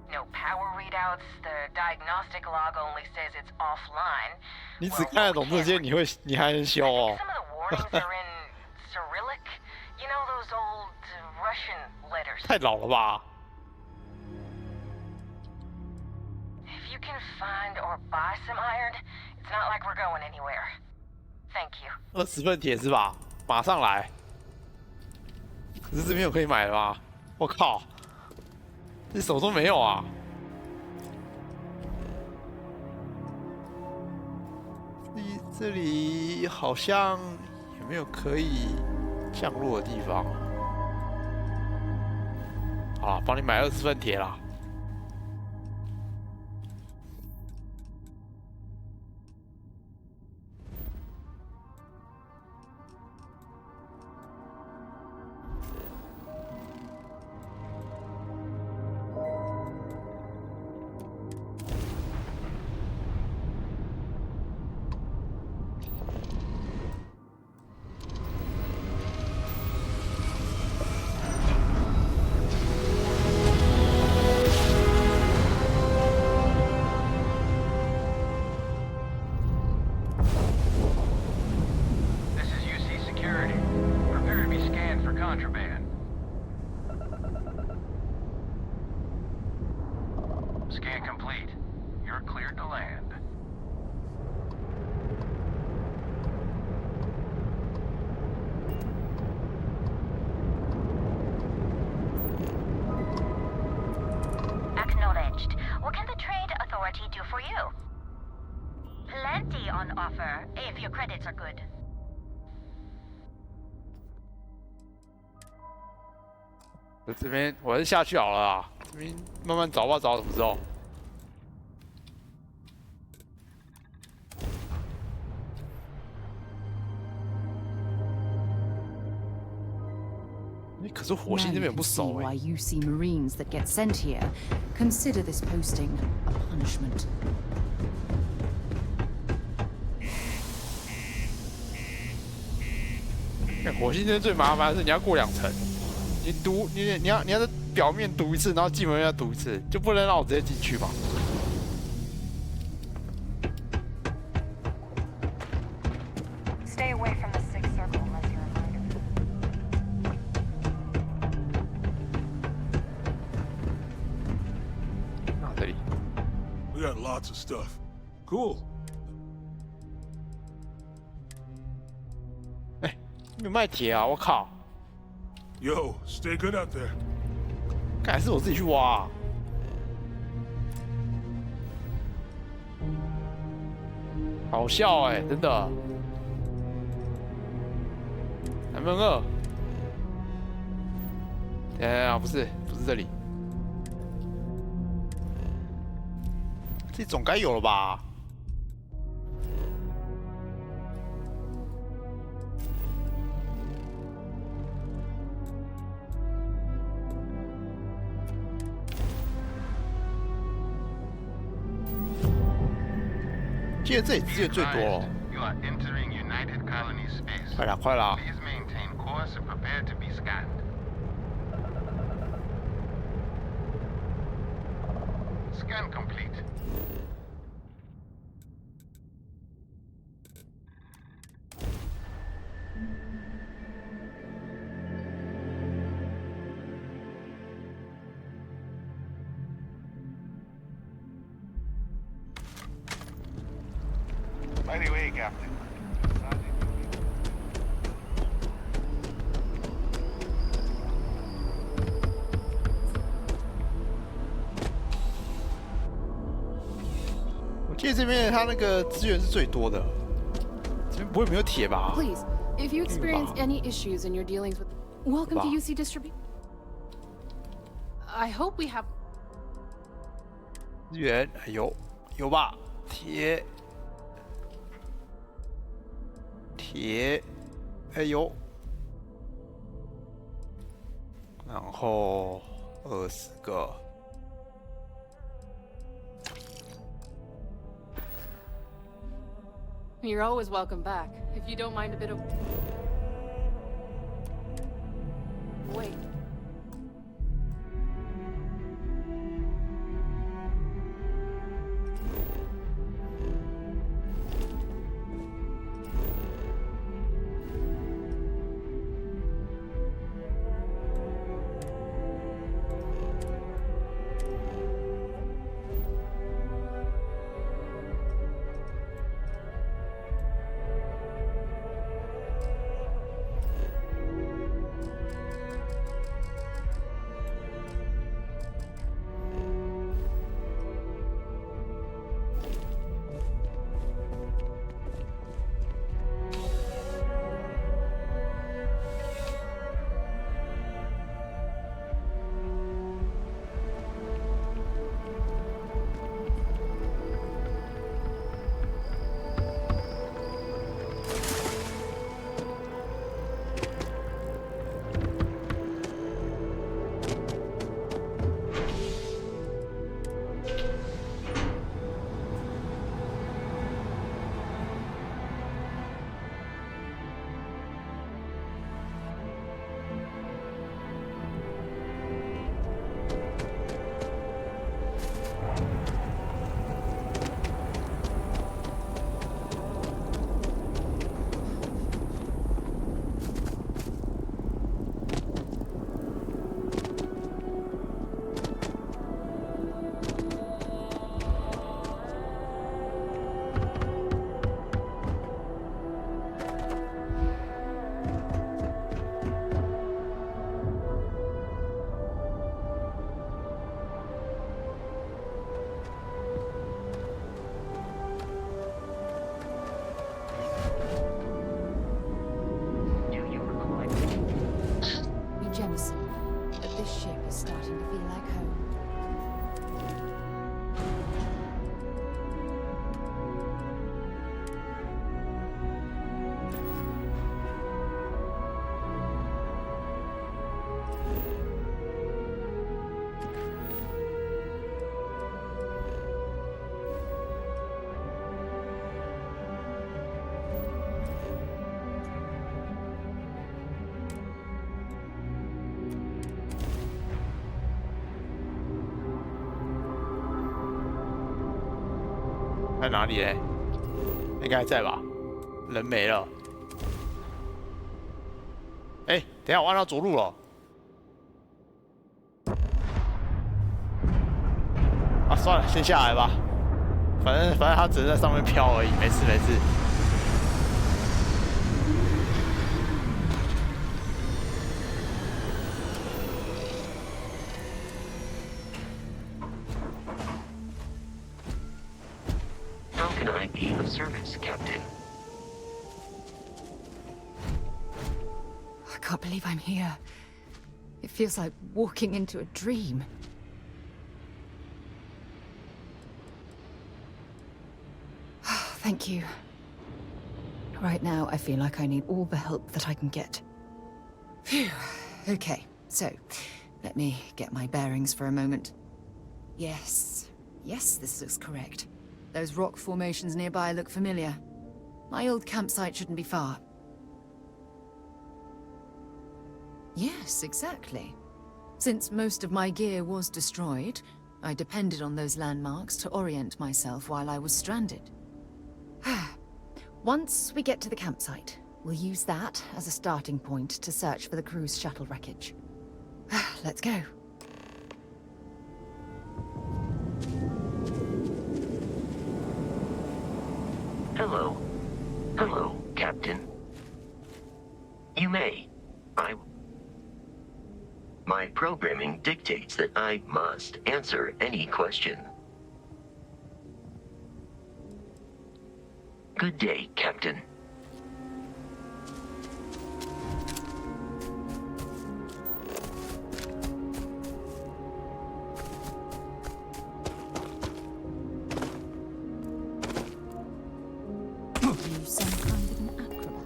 No power readouts. The diagnostic log only says it's offline. 你只看得懂这些，你还能修哦？ Some of the warnings are in Cyrillic. You know those old Russian letters. 太老了吧？ If you can find or buy some iron, it's not like we're going anywhere. Thank you. 20份铁是吧？马上来。可是这边有可以买的吗？我靠，这什么都没有啊！这里好像有没有可以降落的地方？好啦，帮你买20份铁啦。contraband. Scan complete. You're cleared to land. Acknowledged. What can the Trade Authority do for you? Plenty on offer, if your credits are good. 这边我还是下去好了啊，这边慢慢找吧，找什么时候？可是火星这边不熟哎。Why UC Marines that get sent here consider this posting a punishment. 火星这边最麻烦的是你要过2层，你要在表面读一次，然后进门要读一次，就不能让我直接进去嘛。 Stay away from the sixth circle unless you're invited. We got lots of stuff. Cool. 有卖铁啊！我靠 Yo, stay good out there. 还是我自己去挖、啊。好笑哎、真的。3分2。不是这里，这总该有了吧？ 记得这里资源最多哦。快啦，快啦！ Scan complete. By the way, Captain. 我记得这边它那个资源是最多的，这边不会没有铁吧 Please, if you experience any issues in your dealings with, welcome to UC Distribution. I hope we have. 资源有吧？铁，有，然后20个。 You're always welcome back, if you don't mind a bit of... Wait. 在哪里嘞？应该还在吧？人没了。哎，等一下我按到着陆了。啊，算了，先下来吧。反正它只是在上面飘而已，没事没事。How can I be of service, Captain? I can't believe I'm here. It feels like walking into a dream. Thank you. Right now, I feel like I need all the help that I can get. Phew. Okay, so let me get my bearings for a moment. Yes, this looks correct. Those rock formations nearby look familiar. My old campsite shouldn't be far. Yes, exactly. Since most of my gear was destroyed, I depended on those landmarks to orient myself while I was stranded. Once we get to the campsite, we'll use that as a starting point to search for the cruise shuttle wreckage. Let's go. Hello. Hello, Captain. You may. My programming dictates that I must answer any question. Good day, Captain. You some kind of an acrobat?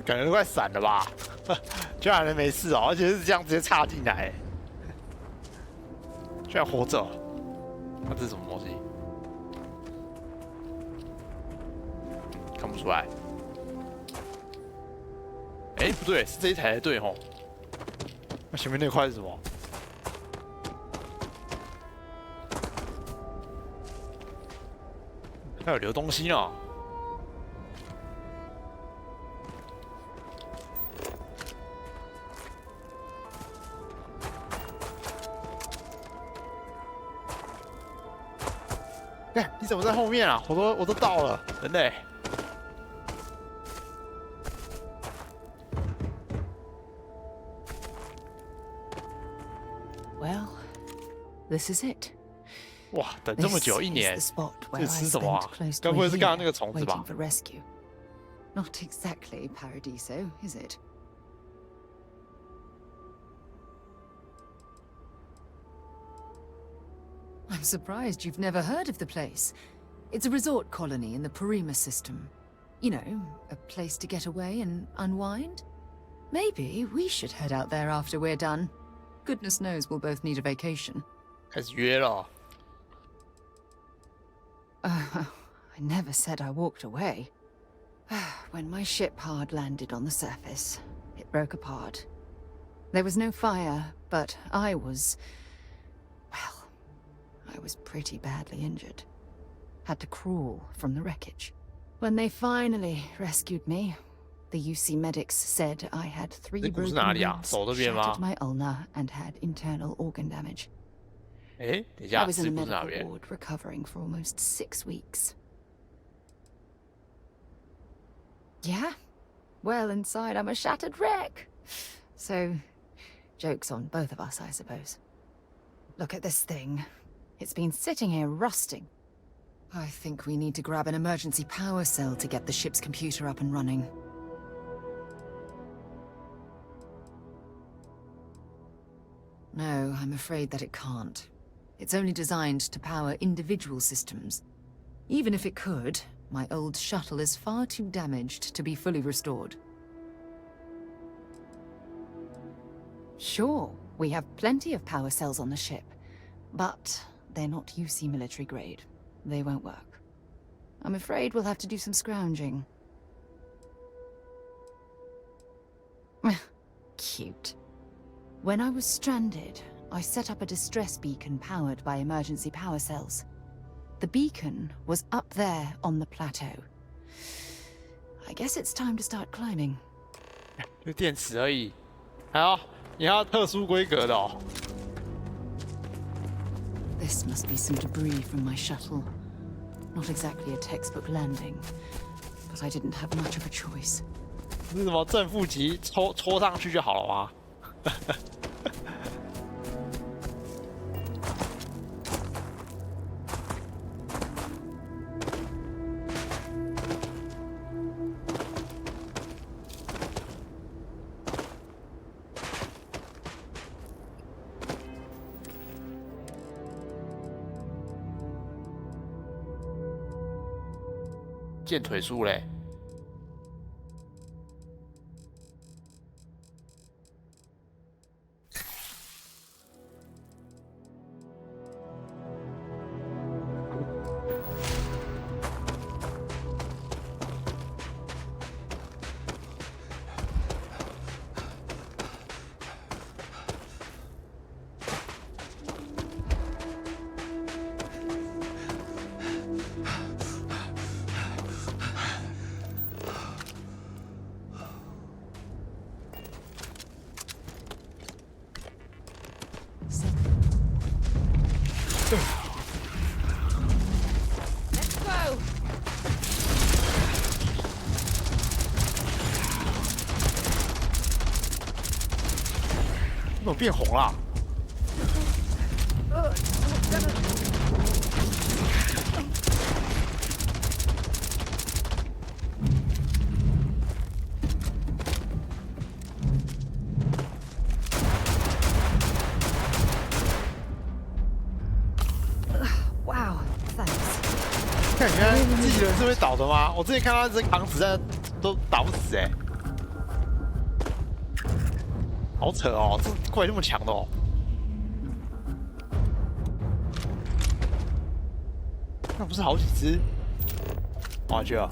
感觉都快闪了吧？居然还没事哦，而且是这样直接插进来，居然活着。那这是什么东西？看不出来。哎，不对，是这一台才对吼。那前面那块是什么？还有留东西呢。哎，你怎么在后面啊？我都到了，人类。Well, this is it. 哇，等这么久，1年，这吃什么啊？该不会是刚刚那个虫子吧 ？Not exactly Paradiso, is it? I'm surprised you've never heard of the place. It's a resort colony in the Parima system. You know, a place to get away and unwind. Maybe we should head out there after we're done. Goodness knows we'll both need a vacation. 开始约了。I never said I walked away. When my ship hard landed on the surface, it broke apart. There was no fire, but I was pretty badly injured. Had to crawl from the wreckage. When they finally rescued me, the UC medics said I had 3 broken ribs, shattered my ulna, and had internal organ damage. I was in a medical ward recovering for almost 6 weeks. Yeah? Well, inside I'm a shattered wreck. So, joke's on both of us, I suppose. Look at this thing. It's been sitting here rusting. I think we need to grab an emergency power cell to get the ship's computer up and running. No, I'm afraid that it can't. It's only designed to power individual systems. Even if it could, my old shuttle is far too damaged to be fully restored. Sure, we have plenty of power cells on the ship, but they're not UC military grade. They won't work. I'm afraid we'll have to do some scrounging. Cute. When I was stranded, I set up a distress beacon powered by emergency power cells. The beacon was up there on the plateau. I guess it's time to start climbing. 就电池而已，还要你要特殊规格的哦。This must be some debris from my shuttle. Not exactly a textbook landing, but I didn't have much of a choice. 是什么正负极戳上去就好了吗？健腿术嘞。怎么变红了？Wow, thanks. 看你看自己人是会倒的吗？我之前看到一只扛子弹都打不死哎。好扯哦，这怪那么强的哦！那不是好几只？我去啊！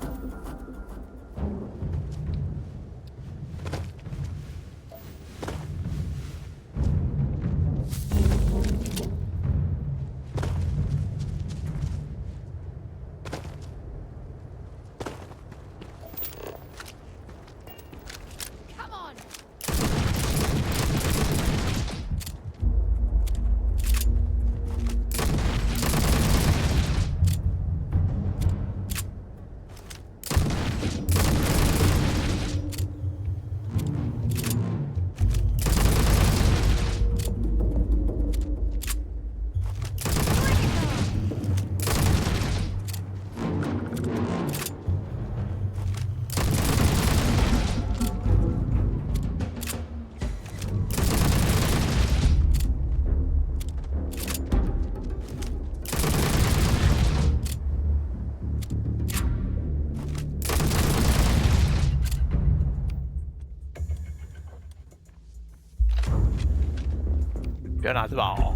不要拿这把哦！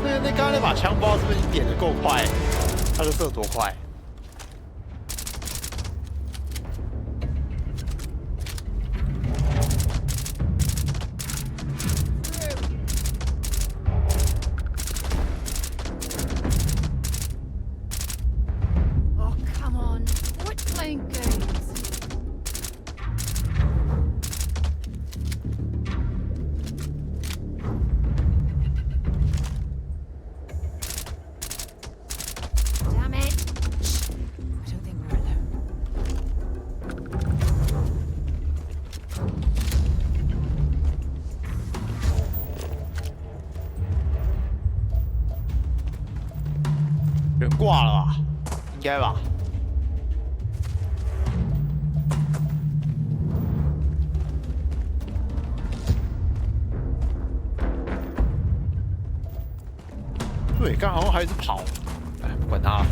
那刚刚那把枪包是不是你点的够快？它就射多快？ Come 人挂了吧？应该吧。对，刚好像还一直跑。哎，不管他了。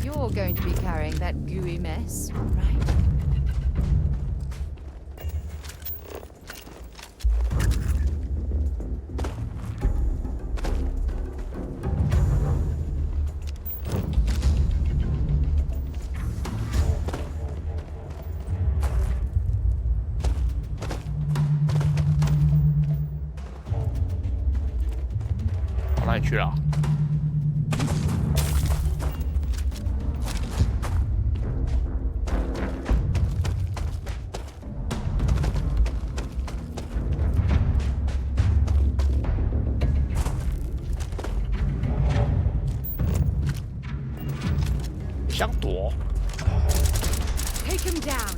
You're going to be carrying that gooey mess, right?跑哪里去了？想躲。Take him down.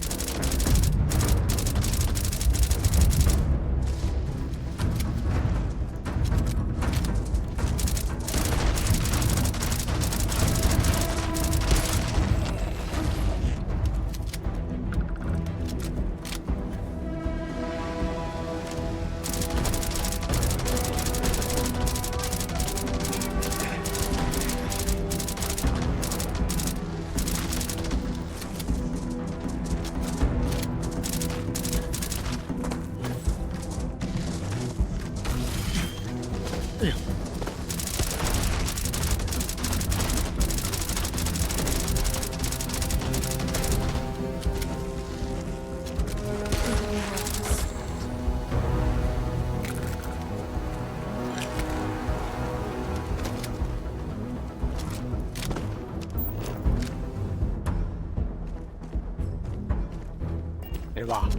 对吧？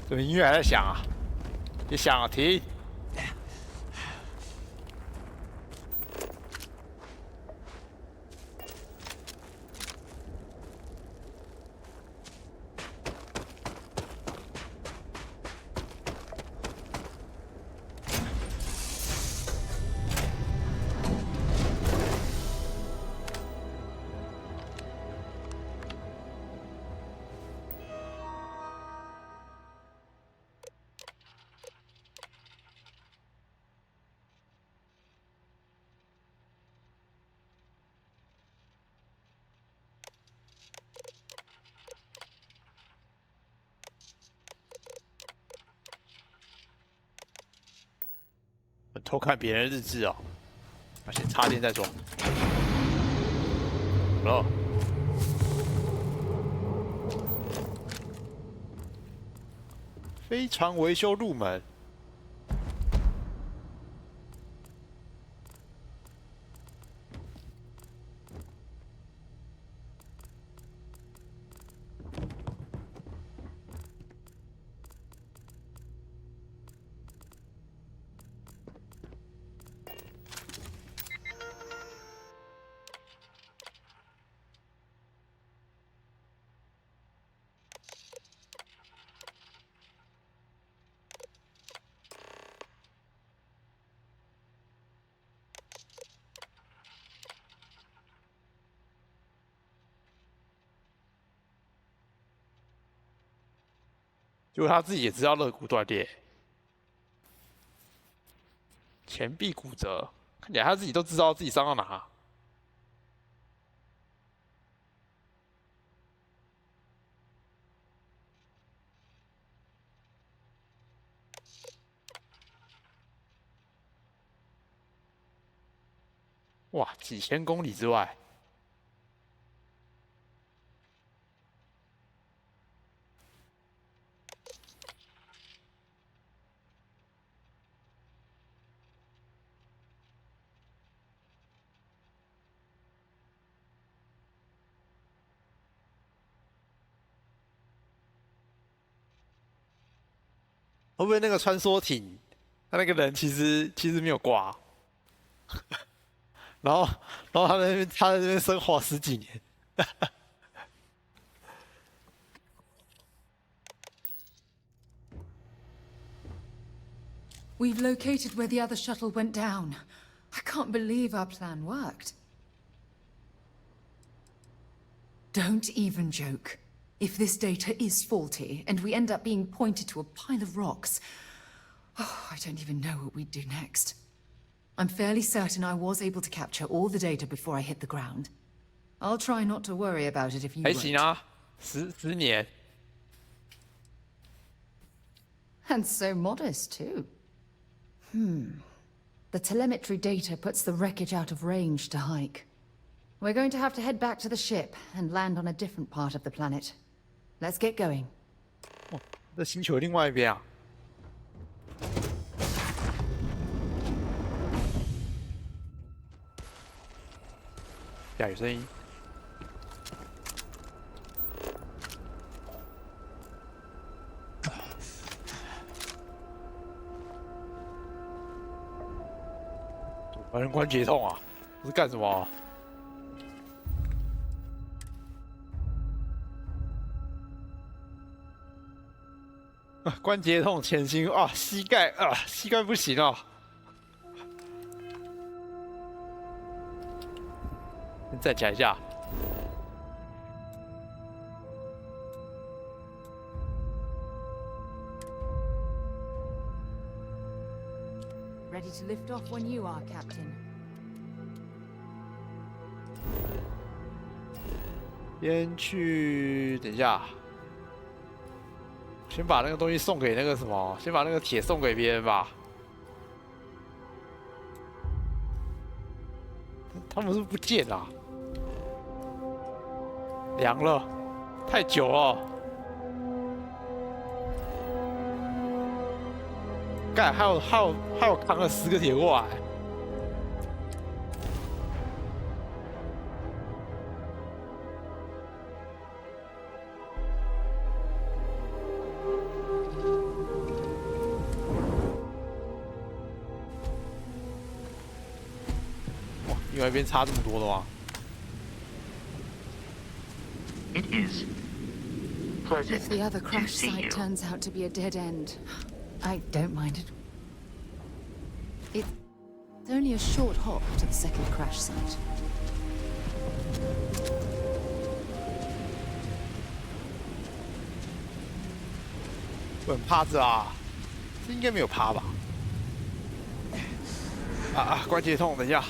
这个音乐还在响啊，别响啊，停！偷看别人日志哦，那先插电再说。哦，飞船维修入门。结果他自己也知道肋骨断裂，前臂骨折，看起来他自己都知道自己伤到哪。哇，几千公里之外。会不会那个穿梭艇他那个人其实没有挂，然后他在那边生活10几年。We've located where the other shuttle went down. I can't believe our plan worked. Don't even joke. If this data is faulty, and we end up being pointed to a pile of rocks, I don't even know what we'd do next. I'm fairly certain I was able to capture all the data before I hit the ground. I'll try not to worry about it if you 还行啊，10年。And so modest, too. The telemetry data puts the wreckage out of range to hike. We're going to have to head back to the ship and land on a different part of the planet. Let's get going. 这星球另外一边啊。下雨声音。把人关节痛啊！这是干什么啊？关节痛，前行啊，膝盖啊，膝盖不行啊！再夹一下。Ready to lift off when you are, Captain. 先去，等一下，先把那个东西送给那个什么，先把那个铁送给别人吧。他们是不是不见了？凉了，太久了。干，还有扛了10个铁过来。哇，另外一边差这么多的吗？ It is pleasant If the other to crash see site you. turns out to be a dead end, I don't mind it. It's only a short hop to the second crash site. 我很怕这啊，这应该没有趴吧？关节痛，等一下。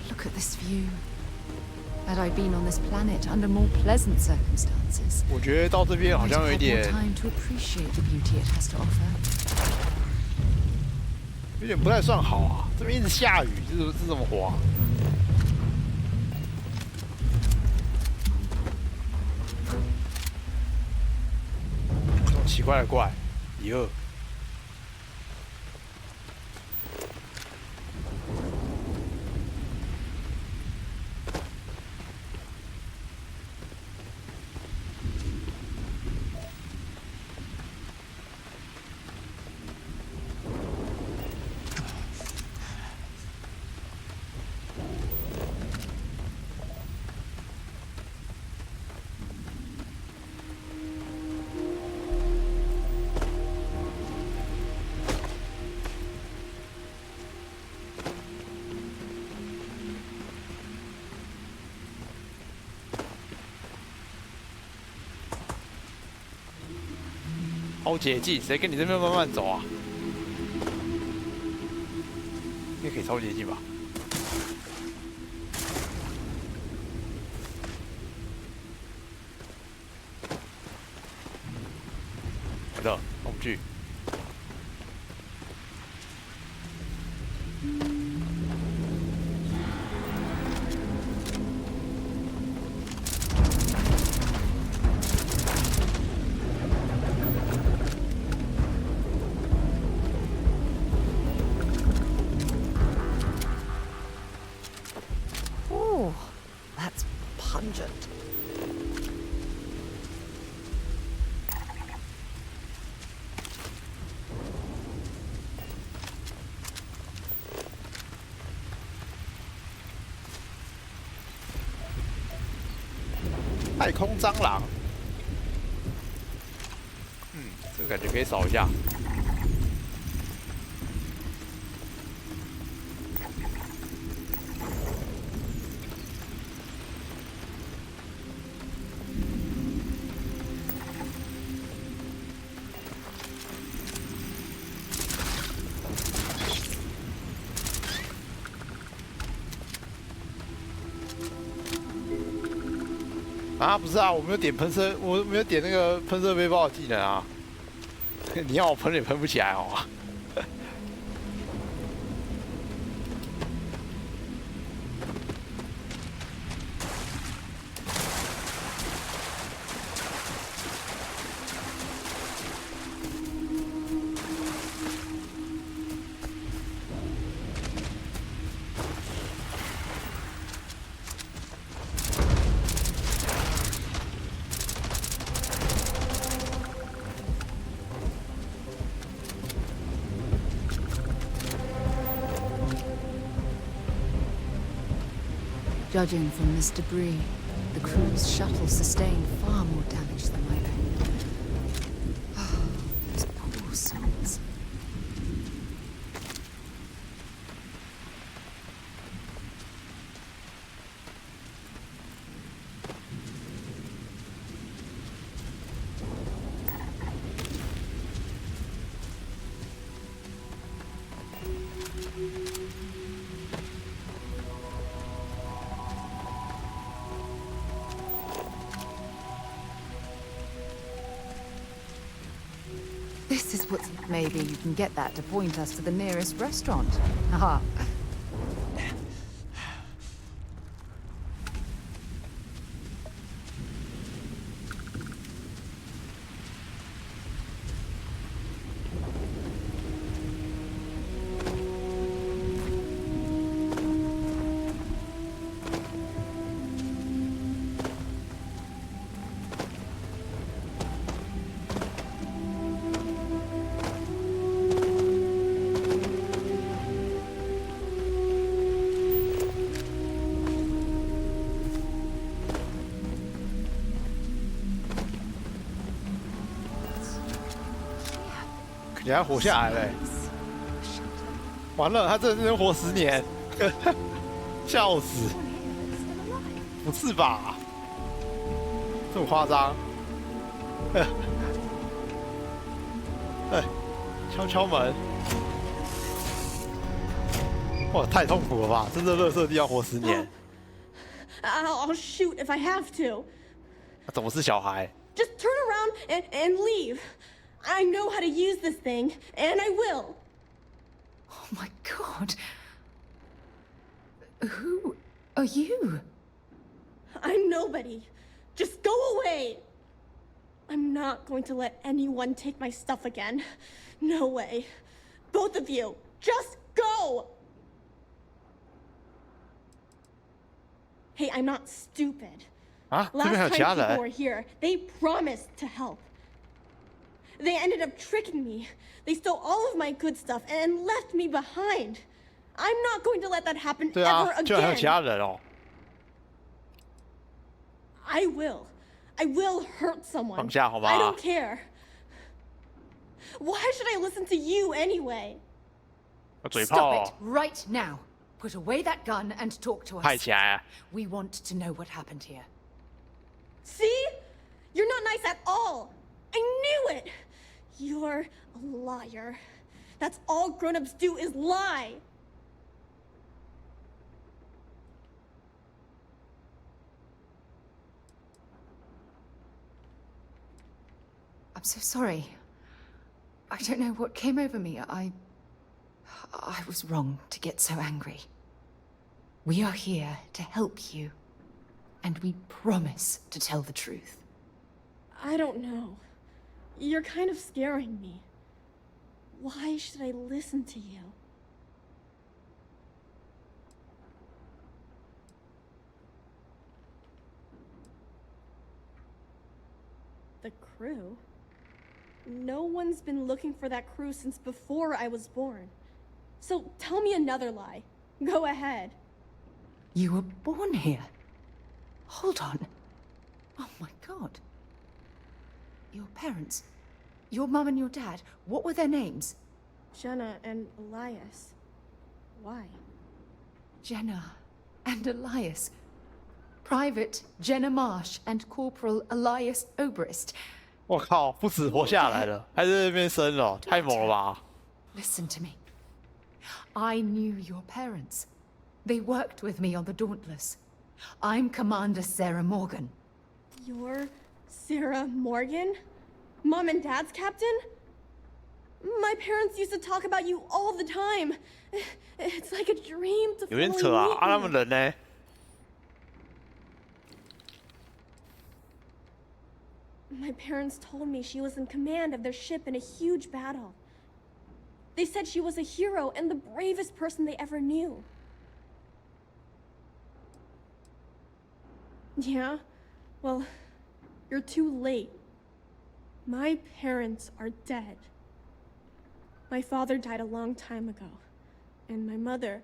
Look at this view. Had I been on this planet under more pleasant circumstances, 我觉得到这边好像有一 I'd 点 have more time to appreciate the beauty it has to offer. 有点不太算好啊，这边一直下雨，这怎么活啊？这种奇怪的怪，哟。超捷径，谁跟你这边慢慢走啊？应该可以超捷径吧？好的，工具。太空蟑螂，这个感觉可以扫一下。啊，不是啊，我没有点喷射，我没有点那个喷射背包的技能啊。你要我喷也喷不起来哦。Judging from this debris, the crew's shuttle sustained far more damage than my own. Oh, those poor souls. This is what's... Maybe you can get that to point us to the nearest restaurant. Haha. 你还活下来了、欸，完了，他真的能活10年，笑死！不是吧？这么夸张？哎，敲敲门！哇，太痛苦了吧！真的，垃圾地要活10年。I'll shoot if I have to. 怎么是小孩 Just turn around and leave. I know how to use this thing, and I will. Oh my god. Who are you? I'm nobody. Just go away. I'm not going to let anyone take my stuff again. No way. Both of you, just go. Hey, I'm not stupid. 啊？这边 Last 还有 time 其他人 people were here, they promised to help. They ended up tricking me. They stole all of my good stuff and left me behind. I'm not going to let that happen 对啊 ever， 居然还有 again. 其他人哦。I will. I will hurt someone. 放下好吧 I don't care. Why should I listen to you anyway? 嘴炮 Stop 哦 it right now. Put away that gun and talk to 拍 us. 起来啊！ We want to know what happened here. See? You're not nice at all. I knew it. You're a liar. That's all grown-ups do is lie. I'm so sorry. I don't know what came over me. I was wrong to get so angry. We are here to help you, and we promise to tell the truth. I don't know. You're kind of scaring me. Why should I listen to you? The crew? No one's been looking for that crew since before I was born. So tell me another lie. Go ahead. You were born here. Hold on. Oh my God. Your parents. Your mum and your dad. What were their names? Jenna and Elias. Why? Jenna and Elias. Private Jenna Marsh and Corporal Elias Obrist. 我靠，不止活下来了，还在那边生了，太猛了吧 Listen to me. I knew your parents. They worked with me on the Dauntless. I'm Commander Sarah Morgan. You're Sarah Morgan? Mom and Dad's captain? My parents used to talk about you all the time. It's like a dream to 有点扯啊！啊，他们人呢？ My parents told me she was in command of their ship in a huge battle. They said she was a hero and the bravest person they ever knew. Yeah? Well, you're too late. My parents are dead. My father died a long time ago. And my mother,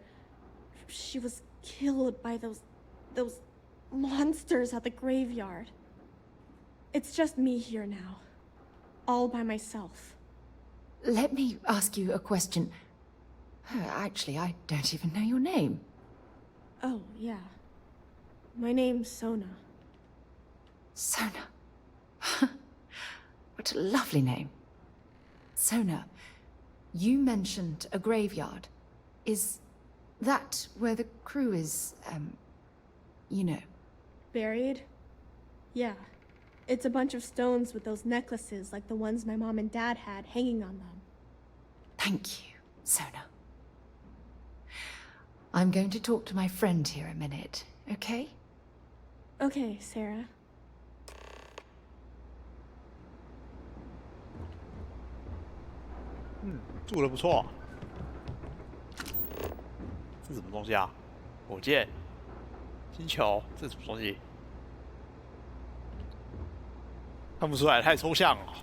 she was killed by those monsters at the graveyard. It's just me here now. All by myself. Let me ask you a question. Actually, I don't even know your name. Oh, yeah. My name's Sona. Sona. What a lovely name. Sona, you mentioned a graveyard. Is that where the crew is, you know? Buried? Yeah. It's a bunch of stones with those necklaces like the ones my mom and dad had hanging on them. Thank you, Sona. I'm going to talk to my friend here a minute, okay? Okay, Sarah. 住的不错。这是什么东西啊？火箭、星球，这是什么东西？看不出来，太抽象了。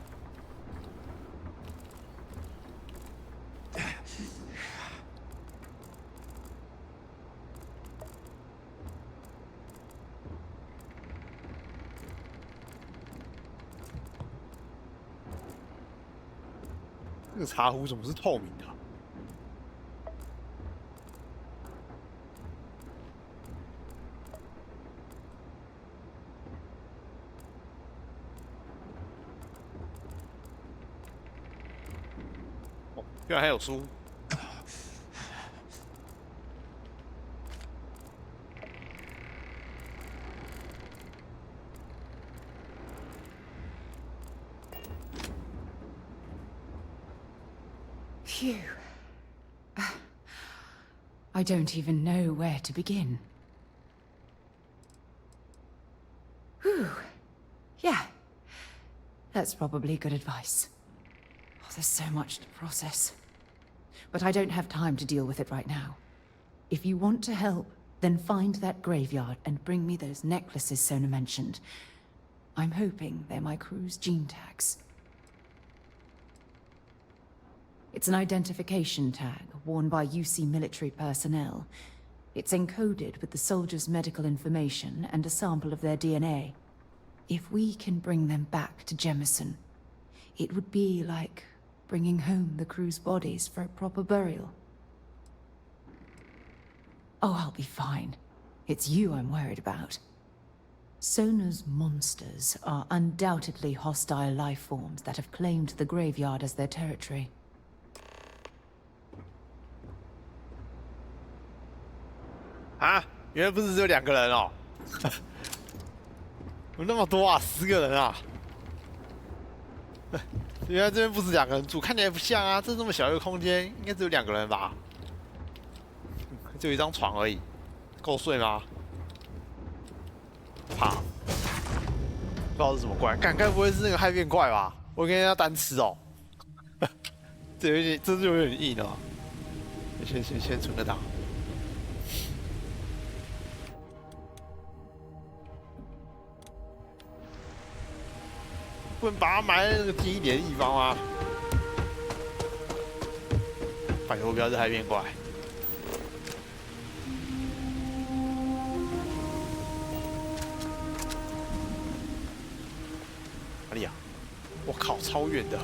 这个茶壶怎么是透明的？哦，居然还有书。Phew. I don't even know where to begin. Whew. Yeah. That's probably good advice. Oh, there's so much to process. But I don't have time to deal with it right now. If you want to help, then find that graveyard and bring me those necklaces Sona mentioned. I'm hoping they're my crew's gene tags. It's an identification tag worn by UC military personnel. It's encoded with the soldiers' medical information and a sample of their DNA. If we can bring them back to Jemison, it would be like bringing home the crew's bodies for a proper burial. Oh, I'll be fine. It's you I'm worried about. Sona's monsters are undoubtedly hostile life forms that have claimed the graveyard as their territory. 啊，原来不是只有2个人哦，有那么多啊，10个人啊！原来这边不止2个人住，看起来不像啊，这么小一个空间，应该只有2个人吧？就有一张床而已，够睡吗？怕，不知道是什么怪，该不会是那个害变怪吧？我跟人家单吃哦，这有点，这就有点硬了。先存个档。 不能把它埋在那个低一点的地方吗？拜托不要是海变怪。我靠，超远的。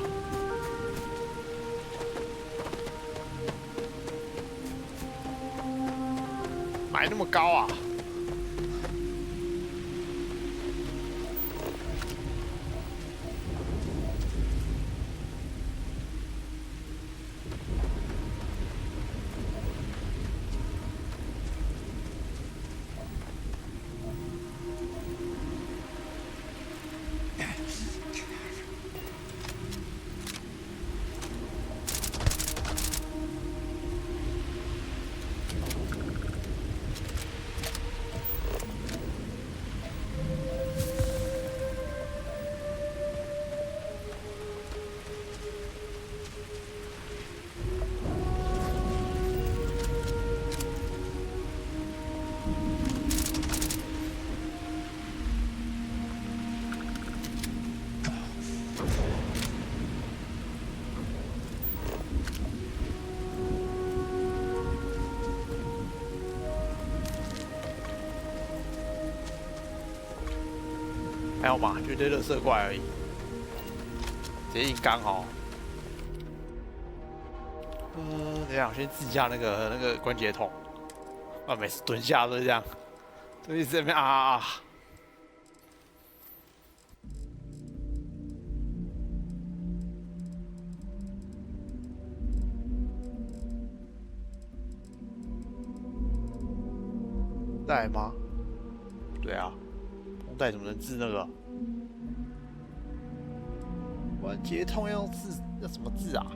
买那么高啊？还好嘛，就堆垃圾怪而已，直接硬刚好。等一下，我先治一下那个关节痛。啊，每次蹲下都是这样，都一直在那边啊。带吗？对啊。带怎么能治那个关节痛要治？要怎么治啊？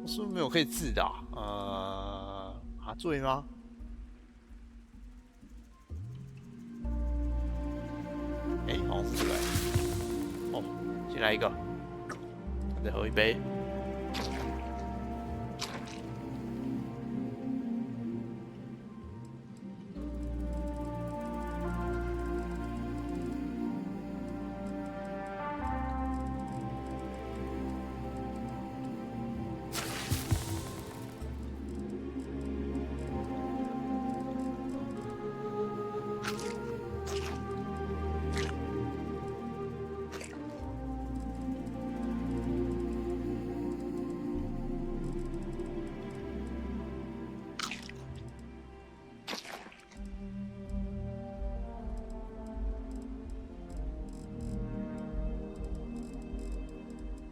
我是不是没有可以治的麻醉吗？好像是这个。哦，先来一个。再喝一杯。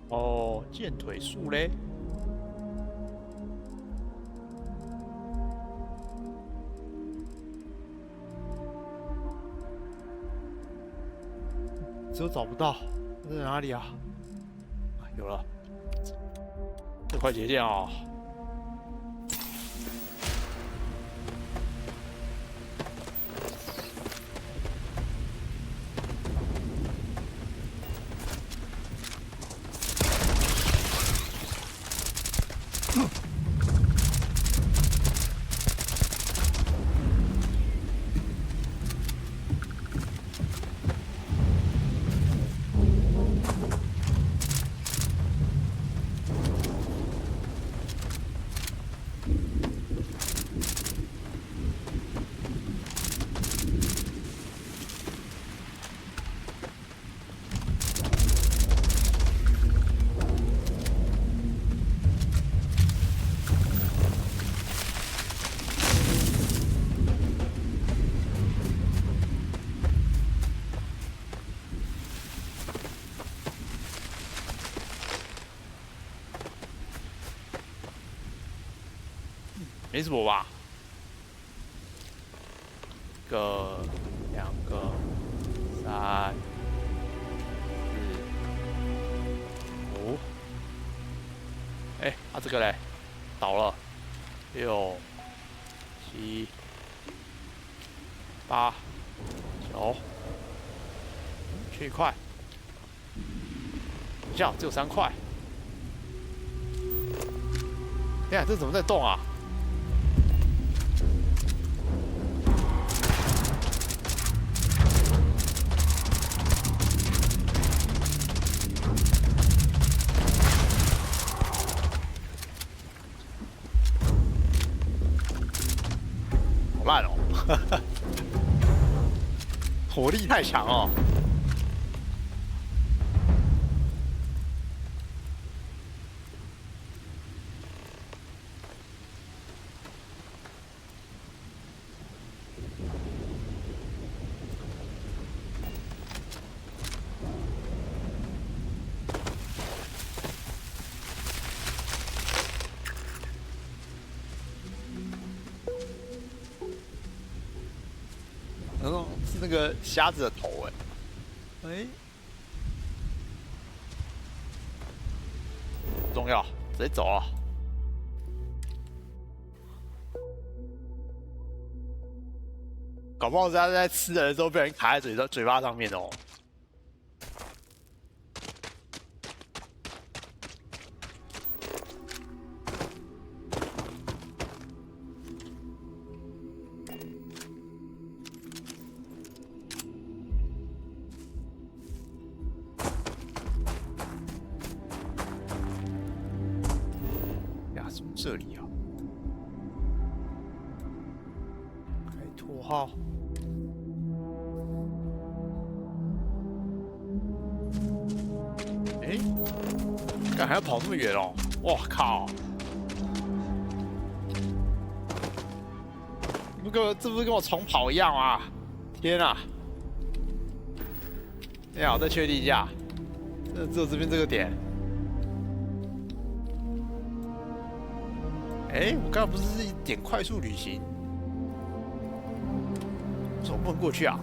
哦，健腿术嘞？只有找不到，在哪里啊？有了，这快捷键哦。没什么吧？一个、两个、三、四、五。这个嘞，倒了。6、7、8、9，缺一块。等一下，只有3块。哎呀，这怎么在动啊？火力太强哦。是那个瞎子的头哎，不重要，直接走啊！搞不好他在吃人的时候被人卡在嘴巴上面哦。这里啊，开拓号，哎，干还要跑这么远哦！哇靠！这不是跟我重跑一样吗？天啊！哎呀，我再确定一下，只有这边这个点。哎，我刚刚不是点快速旅行，为什么不能过去啊？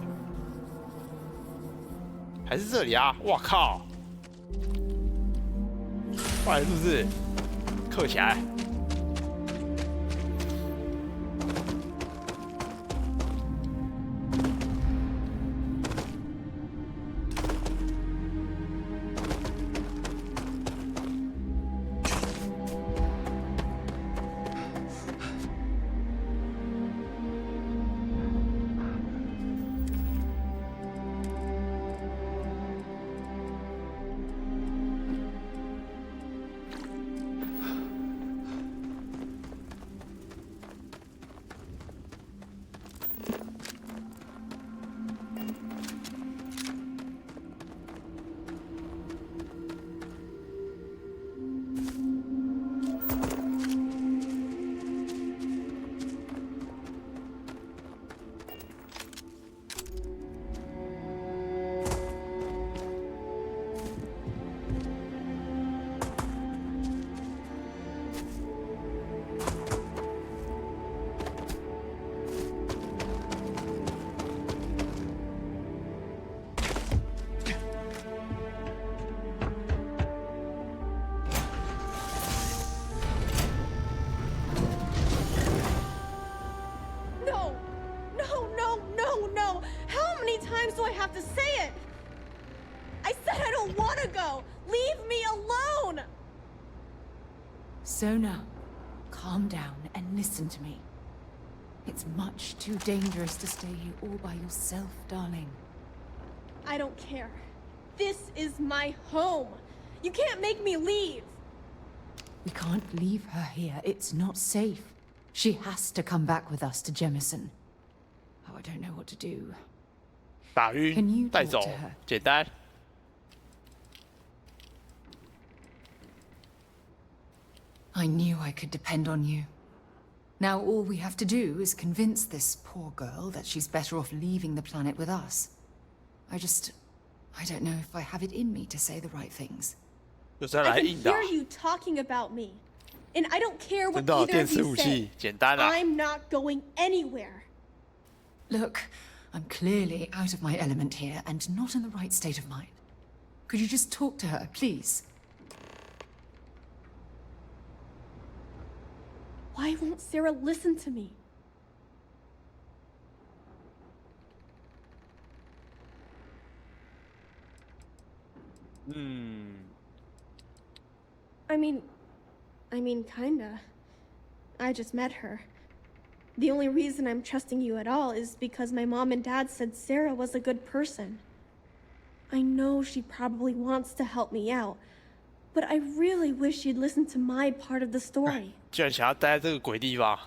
还是这里啊？哇靠！坏了是不是？刻起来。have to say it! I said I don't want to go! Leave me alone! Sona, calm down and listen to me. It's much too dangerous to stay here all by yourself, darling. I don't care. This is my home. You can't make me leave. We can't leave her here. It's not safe. She has to come back with us to Jemison. Oh, I don't know what to do. 打晕，带走，简单。I knew I could depend on you. Now all we have to do is convince this poor girl that she's better off leaving the planet with us. I don't know if I have it in me to say the right things. I can hear you talking about me. And I don't care what either of you say. I'm not going anywhere. Look, I'm clearly out of my element here and not in the right state of mind. Could you just talk to her, please? Why won't Sarah listen to me? I mean, kinda. I just met her. The only reason I'm trusting you at all is because my mom and dad said Sarah was a good person. I know she probably wants to help me out, but I really wish she'd listen to my part of the story. 居然想要待在这个鬼地方。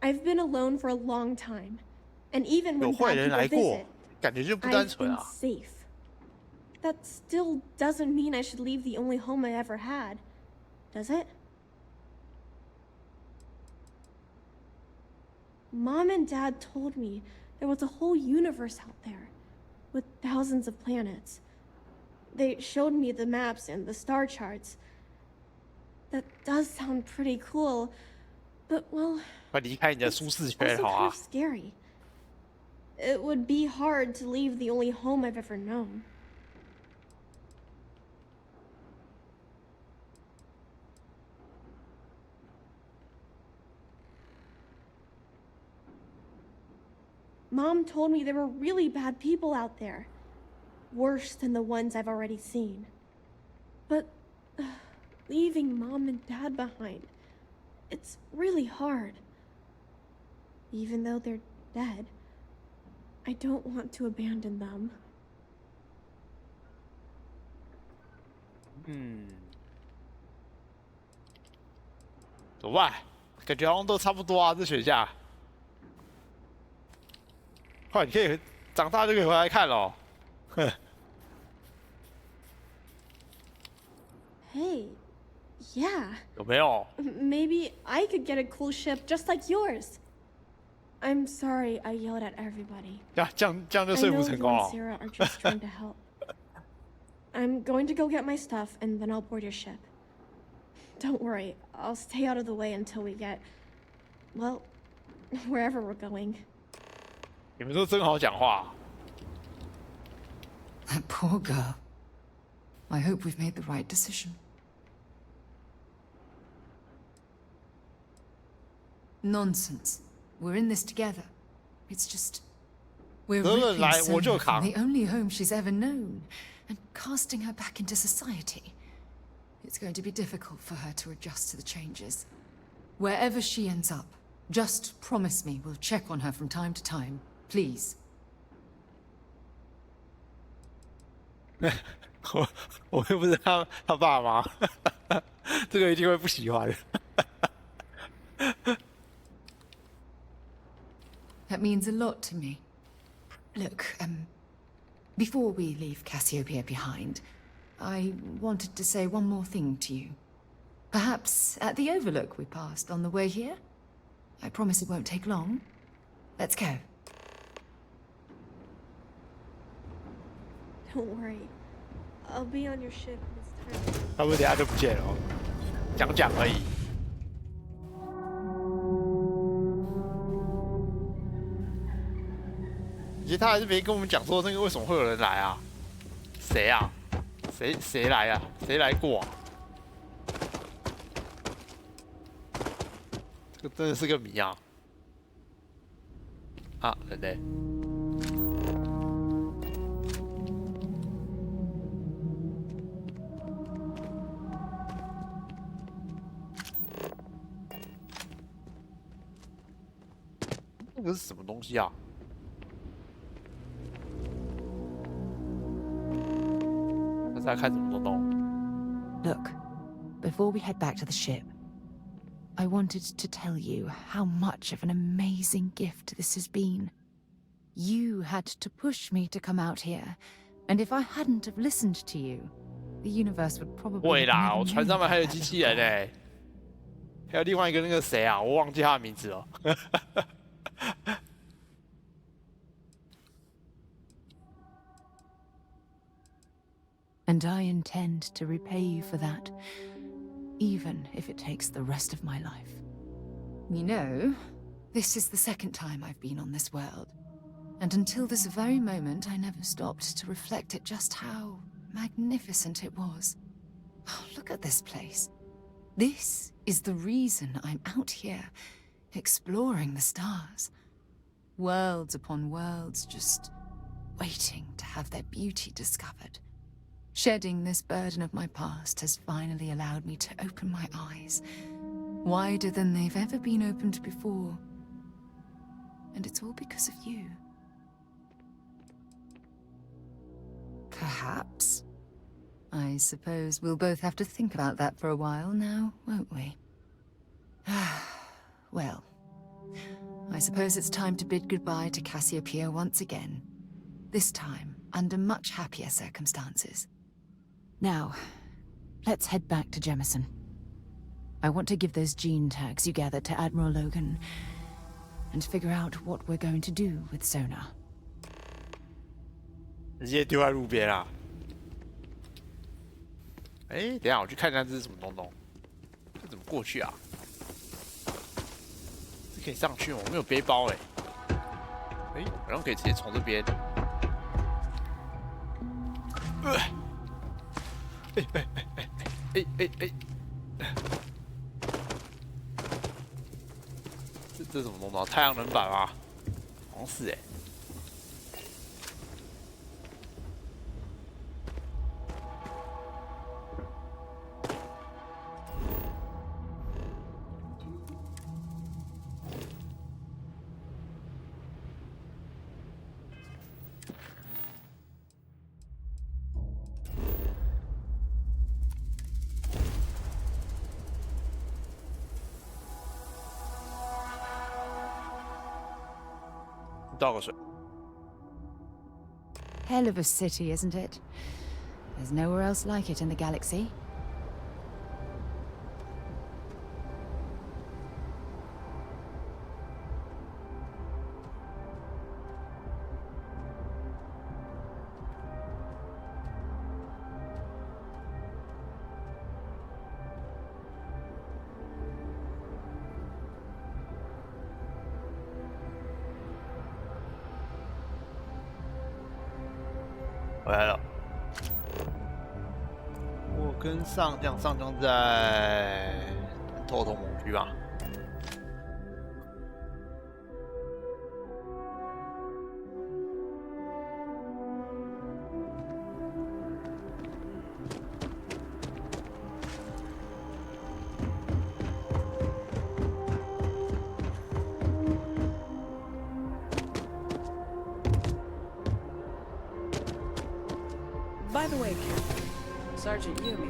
I've been alone for a long time, and even 有 when 坏 bad 人 people 来过 visit, 感觉就不单 I've 纯 been 啊。 safe. That still doesn't mean I should leave the only home I ever had, does it? Mom and Dad told me there was a whole universe out there, with thousands of planets. They showed me the maps and the star charts. That does sound pretty cool, but well, 快离开你的舒适圈 also 好 kind 啊 of！ scary. It would be hard to leave the only home I've ever known. Mom told me there were really bad people out there. Worse than the ones I've already seen. But leaving Mom and Dad behind, it's really hard. Even though they're dead, I don't want to abandon them. 走吧，感觉好像都差不多啊，这选项。快，你可以长大就可以回来看了。哼。 Hey, yeah. 有没有？ Maybe I could get a cool ship just like yours. I'm sorry I yelled at everybody. 这样就说服成功 I 了 know you and Sarah are just trying to help. I'm going to go get my stuff and then I'll board your ship. Don't worry, I'll stay out of the way until we get, well, wherever we're going. 你们都真好讲话。 That poor girl. I hope we've made the right decision. Nonsense. We're in this together. It's just... We're ripping Sonia from the only home she's ever known and casting her back into society. It's going to be difficult for her to adjust to the changes. Wherever she ends up, just promise me we'll check on her from time to time. Please. 我又不是他爸妈，这个一定会不喜欢。That means a lot to me. Look, before we leave Cassiopeia behind, I wanted to say one more thing to you. Perhaps at the overlook we passed on the way here? I promise it won't take long. Let's go. Don't worry. I'll be on your ship this time. 他们等下就不见了，讲而已。其实他还是没跟我们讲说那个为什么会有人来啊？谁啊？谁来啊？谁来过啊？这个真的是个谜啊！啊，人嘞？ 那个是什么东西啊？他是在看什么东东？ Look, before we head back to the ship, I wanted to tell you how much of an amazing gift this has been. You had to push me to come out here, and if I hadn't have listened to you, the universe would probably. 会啦，我船上面还有机器人哎，还有另外一个那个谁啊，我忘记他的名字了。And I intend to repay you for that, even if it takes the rest of my life. You know, this is the second time I've been on this world, and until this very moment I never stopped to reflect at just how magnificent it was. Oh, look at this place. This is the reason I'm out here, exploring the stars. Worlds upon worlds, just waiting to have their beauty discovered. Shedding this burden of my past has finally allowed me to open my eyes, wider than they've ever been opened before. And it's all because of you. Perhaps. I suppose we'll both have to think about that for a while now, won't we? Well, suppose it's time to bid goodbye to Cassiopeia once again. This time, under much happier circumstances. Now, let's head back to Jemison. I want to give those gene tags you gathered to Admiral Logan, and figure out what we're going to do with Sona. 直接丢在路边啊！哎，等一下我去看看这是什么东东，这怎么过去啊？这可以上去吗？我没有背包哎。哎，好像可以直接从这边。这怎么弄到太阳能板啊？好像是哎。倒个水。Hell of a city, isn't it? There's nowhere else like it in the galaxy.上将在透通盟区吧。By the way, Captain, Sergeant Yumi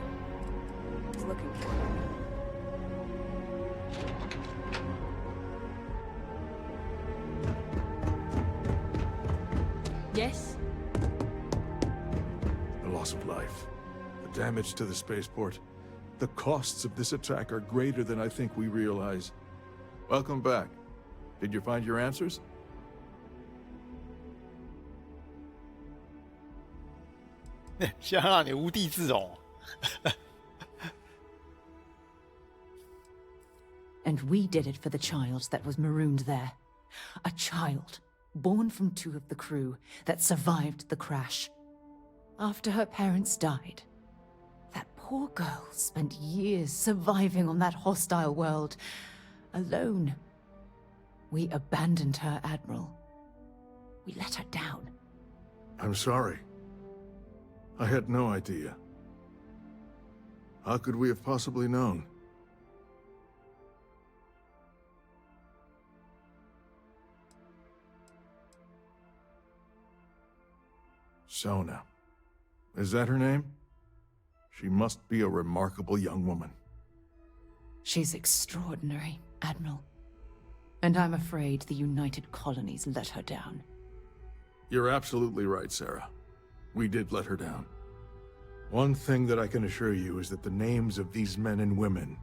is looking for you. Yes? The loss of life, the damage to the spaceport. The costs of this attack are greater than I think we realize. Welcome back. Did you find your answers? "想让你无地自容。And we did it for the child that was marooned there. A child born from two of the crew that survived the crash. After her parents died, that poor girl spent years surviving on that hostile world, alone. We abandoned her, Admiral. We let her down. I'm sorry. I had no idea. How could we have possibly known? Sona. Is that her name? She must be a remarkable young woman. She's extraordinary, Admiral. And I'm afraid the United Colonies let her down. You're absolutely right, Sarah. We did let her down. One thing that I can assure you is that the names of these men and women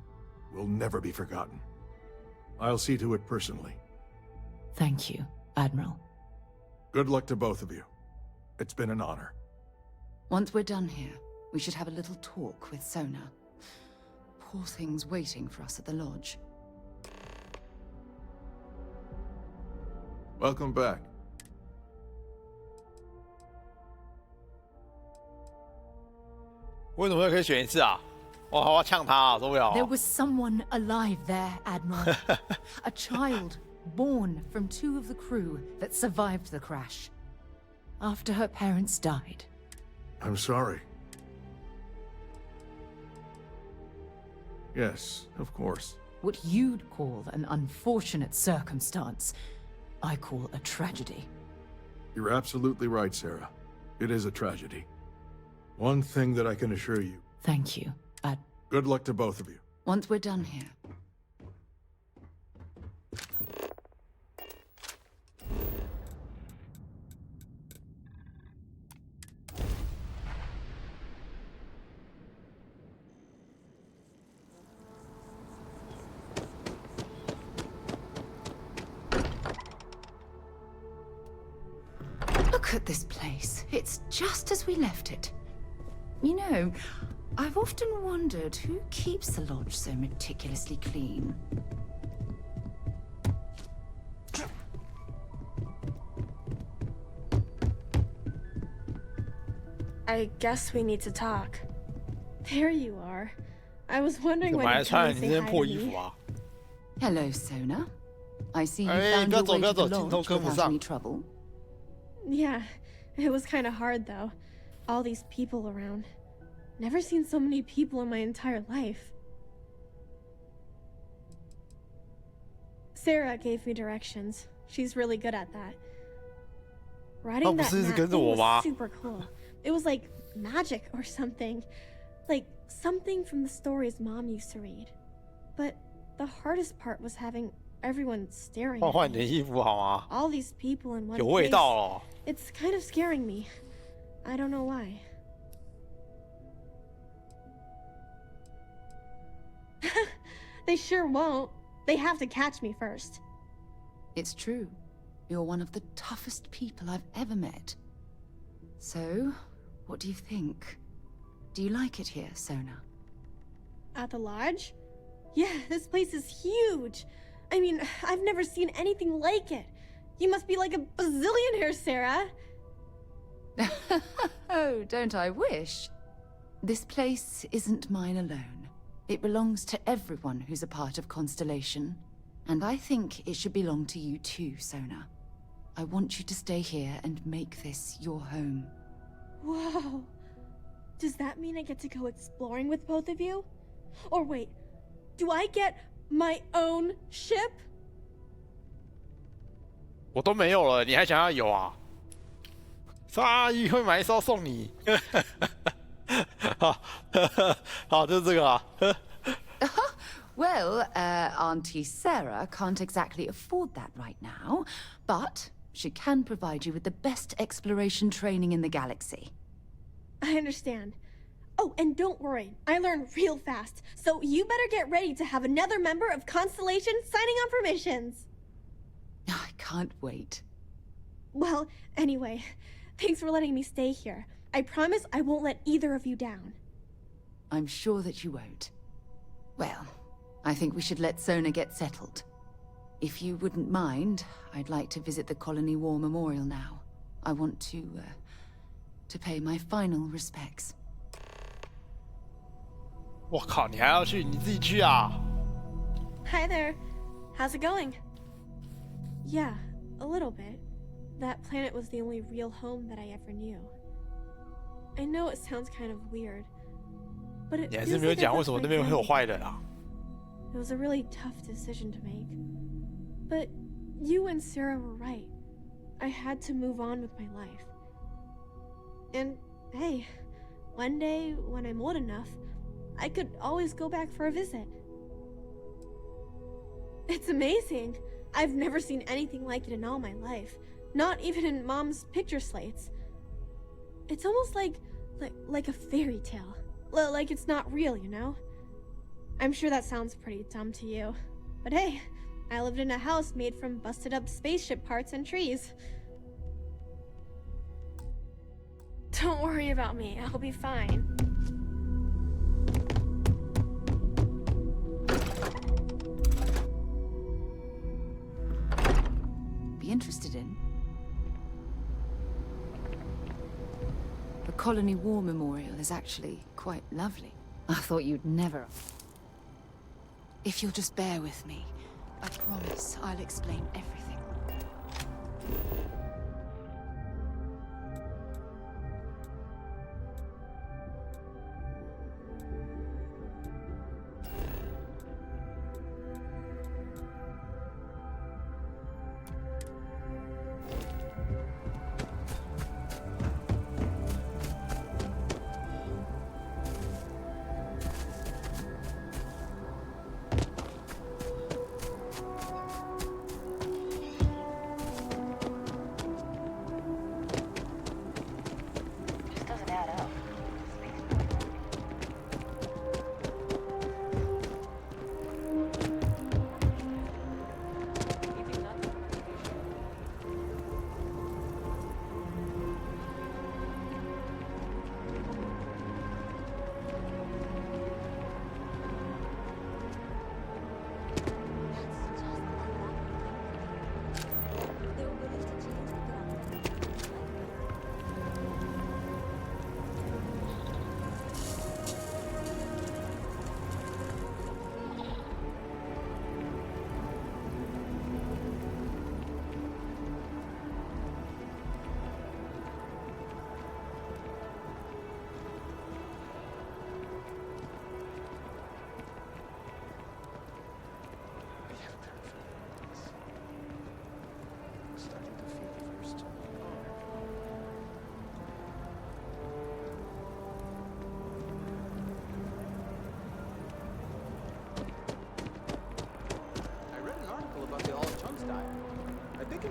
will never be forgotten. I'll see to it personally. Thank you, Admiral. Good luck to both of you. It's been an honor. Once we're done here, we should have a little talk with Sona. Poor thing's waiting for us at the lodge. Welcome back. There was someone alive there, Admiral. A child born from two of the crew that survived the crash. After her parents died. I'm sorry. Yes, of course. What you'd call an unfortunate circumstance, I call a tragedy. You're absolutely right, Sarah. It is a tragedy. One thing that I can assure you. Thank you, Good luck to both of you. Once we're done here. Look at this place. It's just as we left it. You know, I've often wondered who keeps the lodge so meticulously clean. I guess we need to talk. There you are. I was wondering 怎么 when 还 you'd 穿 come 了 and 你 say 这件 hi 破 to 衣 me. 服啊？ Hello, Sona. I see you 哎， found 不要 your 走， way 不要 to 走， the 镜头 lodge 跟不 without 上 any。trouble. Yeah, it was kind of hard though. All these people around. Never seen so many people in my entire life. Sarah gave me directions. She's really good at that. Riding that map thing was super cool. It was like magic or something. Like something from the stories Mom used to read. But the hardest part was having everyone staring 换 at 换你的 me. 衣服好吗？ All these people in one 有味 place. 道哦。 It's kind of scaring me. I don't know why. They sure won't. They have to catch me first. It's true. You're one of the toughest people I've ever met. So, what do you think? Do you like it here, Sona? At the lodge? Yeah, this place is huge. I mean, I've never seen anything like it. You must be like a bazillionaire, Sarah. Oh, don't I wish? This place isn't mine alone. It belongs to everyone who's a part of Constellation. And I think it should belong to you too, Sona. I want you to stay here and make this your home. Whoa. Does that mean I get to go exploring with both of you? Or wait, do I get my own ship? 我都没有了，你还想要有啊？沙阿姨会买一艘送你。好，好，就是这个啊。Well, Auntie Sarah can't exactly afford that right now, but she can provide you with the best exploration training in the galaxy. I understand. Oh, and don't worry, I learn real fast, so you better get ready to have another member of Constellation signing on for missions. I can't wait. Well, anyway, thanks for letting me stay here. I promise I won't let either of you down. I'm sure that you won't. Well, I think we should let Sona get settled. If you wouldn't mind, I'd like to visit the Colony War Memorial now. I want to pay my final respects. 我靠，你还要去？你自己去啊？ Hi there. How's it going? Yeah, a little bit. That planet was the only real home that I ever knew. I know it sounds kind of weird, but it 你还 feels 是没有 like I 讲为 left 什么 my 那边会有 family 坏人啊？ It was a really tough decision to make. But you and Sarah were right. I had to move on with my life. And hey, one day when I'm old enough, I could always go back for a visit. It's amazing. I've never seen anything like it in all my life. Not even in Mom's picture slates. It's almost like a fairy tale. Like it's not real, you know? I'm sure that sounds pretty dumb to you. But hey, I lived in a house made from busted up spaceship parts and trees. Don't worry about me, I'll be fine. Be interested in? The Colony War Memorial is actually quite lovely. I thought you'd never. If you'll just bear with me, I promise I'll explain everything.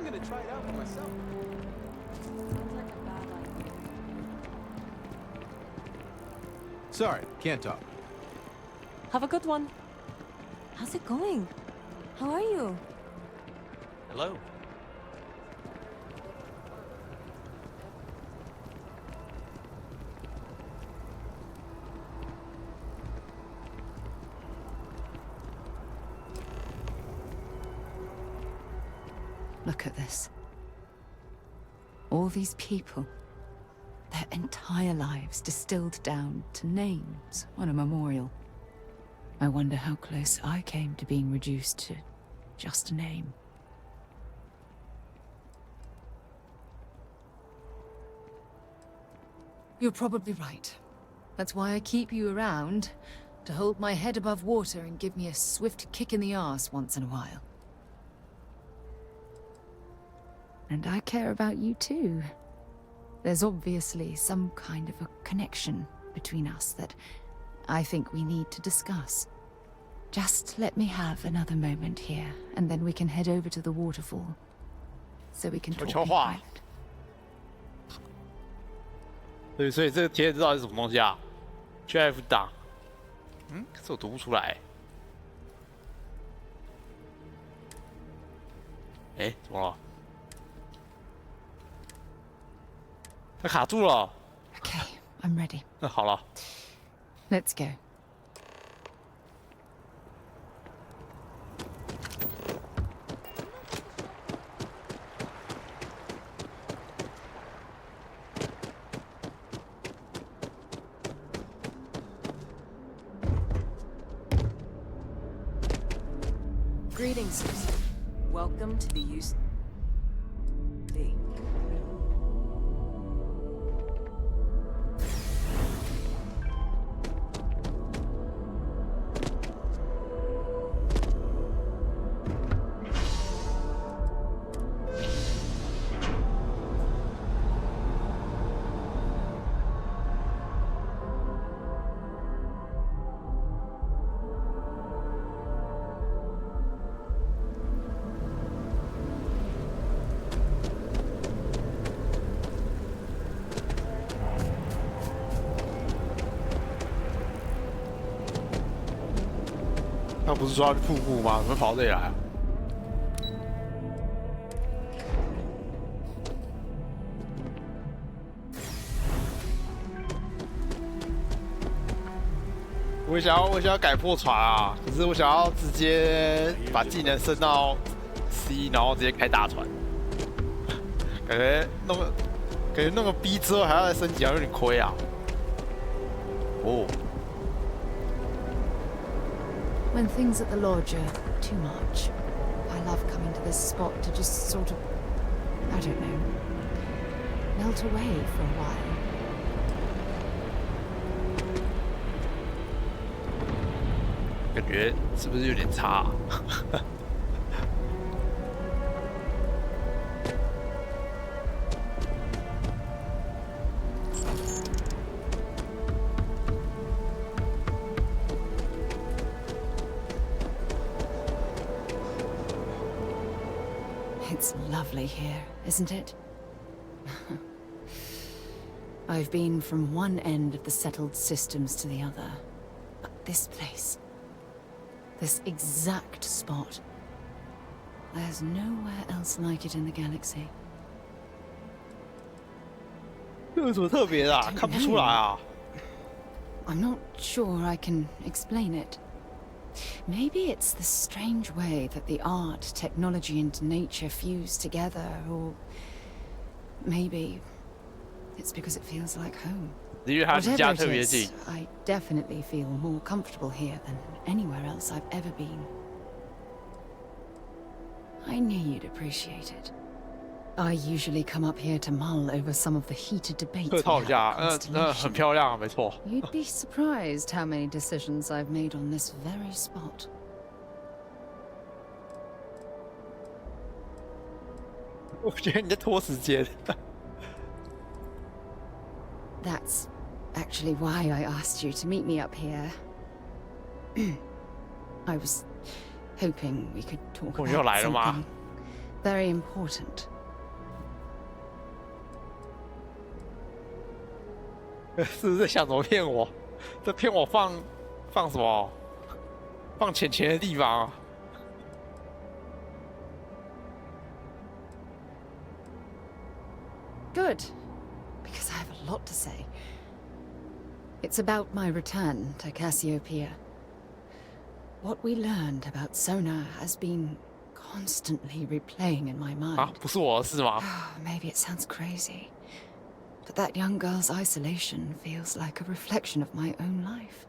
gonna try it out for myself. Sorry, can't talk. Have a good one. How's it going? How are you? Hello. Look at this. All these people. Their entire lives distilled down to names on a memorial. I wonder how close I came to being reduced to just a name. You're probably right. That's why I keep you around, to hold my head above water and give me a swift kick in the arse once in a while. And I care about you too. There's obviously some kind of a connection between us that I think we need to discuss. Just let me have another moment here, and then we can head over to the waterfall. So we can talk in private. 对，所以这个贴纸到底是什么东西啊 ？GF 档，可是我读不出来。哎，怎么了？它卡住了。Okay, I'm ready. 那好了。Let's go. Greetings, Susan. Welcome to the UC. He 他不是说要去瀑布吗？怎么跑到这里来啊？我想要改破船啊，可是我想要直接把技能升到 C， 然后直接开大船。感觉弄个 B 之后还要再升级，好像有点亏啊。哦。 When things at the lodge are too much, I love coming to this spot to just sort of, I don't know, melt away for a while. 感觉是不是有点差啊？It's lovely here, isn't it? I've been from one end of the settled systems to the other. But this place, this exact spot, there's nowhere else like it in the galaxy. 这有什么特别的啊？看不出来啊。I'm not sure I can explain it. Maybe it's the strange way that the art, technology, and nature fuse together, or maybe it's because it feels like home. Whatever it is, I definitely feel more comfortable here than anywhere else I've ever been. I knew you'd appreciate it. I usually come up here to mull over some of the heated debates. 客套一下，很漂亮啊，没错。You'd be surprised how many decisions I've made on this very spot. 我觉得你在拖时间。That's actually why I asked you to meet me up here. I was hoping we could talk about something very important. 是不是在想怎么骗我？这骗我放什么？放钱的地方啊？ Good, because I have a lot to say. It's about my return to Cassiopeia. What we learned about Sona has been constantly replaying in my mind. 啊，不是我的事吗？ Maybe it sounds crazy, but that young girl's isolation feels like a reflection of my own life.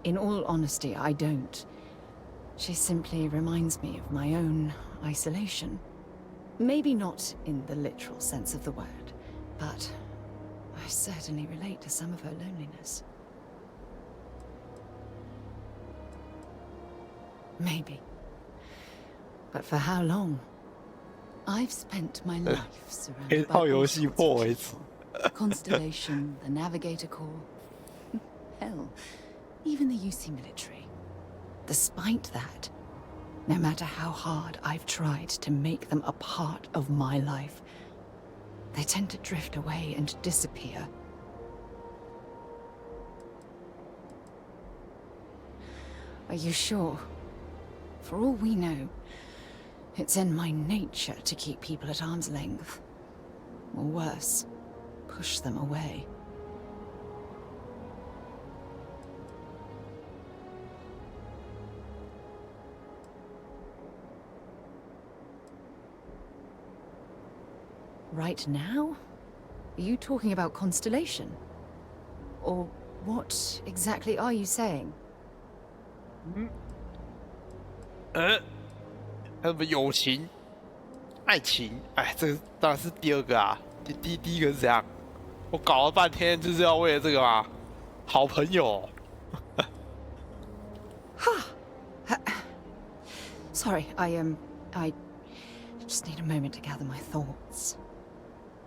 In all honesty, I don't. She simply reminds me of my own isolation. Maybe not in the literal sense of the word, but I certainly relate to some of her loneliness. Maybe. But for how long? I've spent my life surrounded by all sorts of people. Constellation, the Navigator Corps. Hell, even the UC military. Despite that, no matter how hard I've tried to make them a part of my life, they tend to drift away and disappear. Are you sure? For all we know, it's in my nature to keep people at arm's length. Or worse, push them away. Right now? Are you talking about Constellation? Or what exactly are you saying? 什么友情、爱情？哎，这个当然是第二个啊。第一个是怎样？我搞了半天就是要为了这个吗？好朋友。Sorry, I just need a moment to gather my thoughts.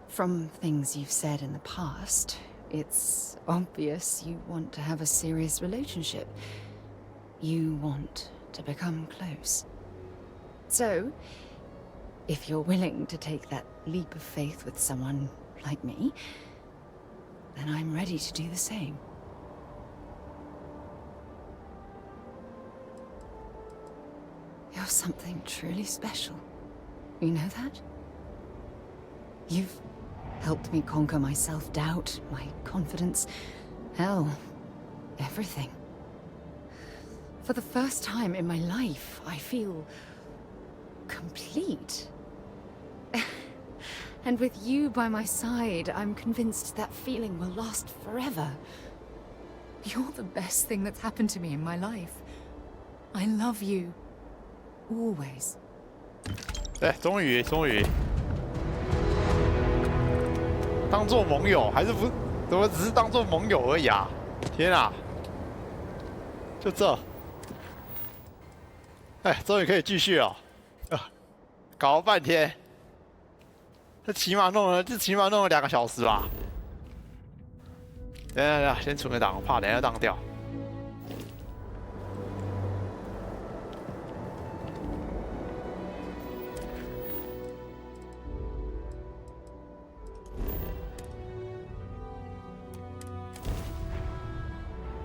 From things you've said in the past, it's obvious you want to have a serious relationship. You want to become close. So, if you're willing to take that leap of faith with someone like me, then I'm ready to do the same. You're something truly special. You know that? You've helped me conquer my self-doubt, my confidence, hell, everything. For the first time in my life, I feel complete. And with you by my side, I'm convinced that feeling will last forever. You're the best thing that's happened to me in my life. I love you. Always. 对，终于，当做盟友还是不？怎么只是当做盟友而已啊？天啊！就这，哎，终于可以继续了。搞了半天，这起码弄了2个小时吧。等，先存个档，我怕等下当掉。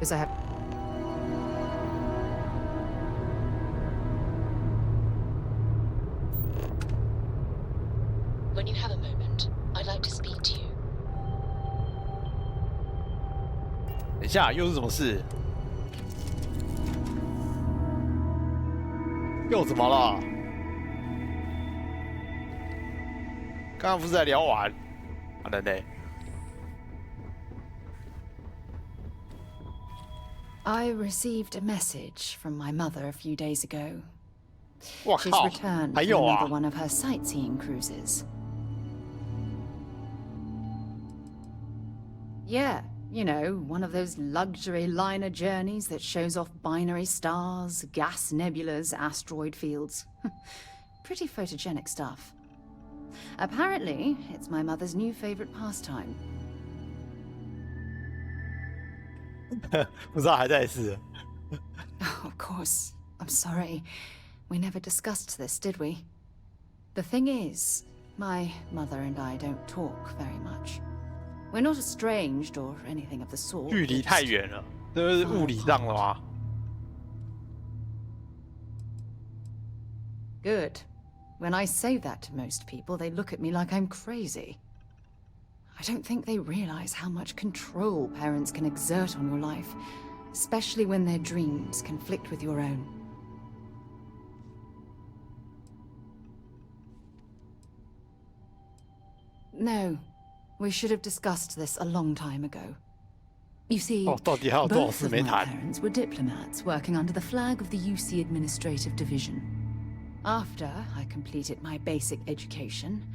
Because I have... When you have a moment, I'd like to speak to you. 等一下，又是什么事？又怎么了？刚刚不是在聊完？啊，人呢？ I received a message from my mother a few days ago. 哇 She's 靠！ returned 还 from 有啊 another one of her sightseeing cruises. Yeah, you know, one of those luxury liner journeys that shows off binary stars, gas nebulas, asteroid fields. Pretty photogenic stuff. Apparently, it's my mother's new favorite pastime. 不知道还在是。 Oh, of I'm sorry. We never discussed this, did we? The thing is, my mother and I don't talk very much. We're not estranged or anything of the sort. 距离太远了，这是物理上的吗？ Good. When I say that to most people, they look at me like I'm crazy. I don't think they realize how much control parents can exert on your life, especially when their dreams conflict with your own. No, we should have discussed this a long time ago. You see, both of my parents were diplomats working under the flag of the UC Administrative Division. After I completed my basic education,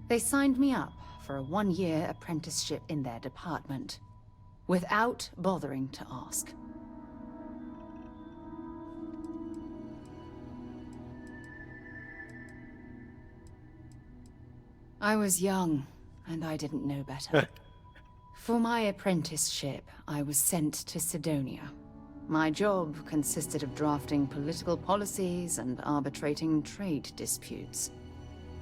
they signed me up for a 1-year apprenticeship in their department, without bothering to ask. I was young, and I didn't know better. For my apprenticeship, I was sent to Sidonia. My job consisted of drafting political policies and arbitrating trade disputes.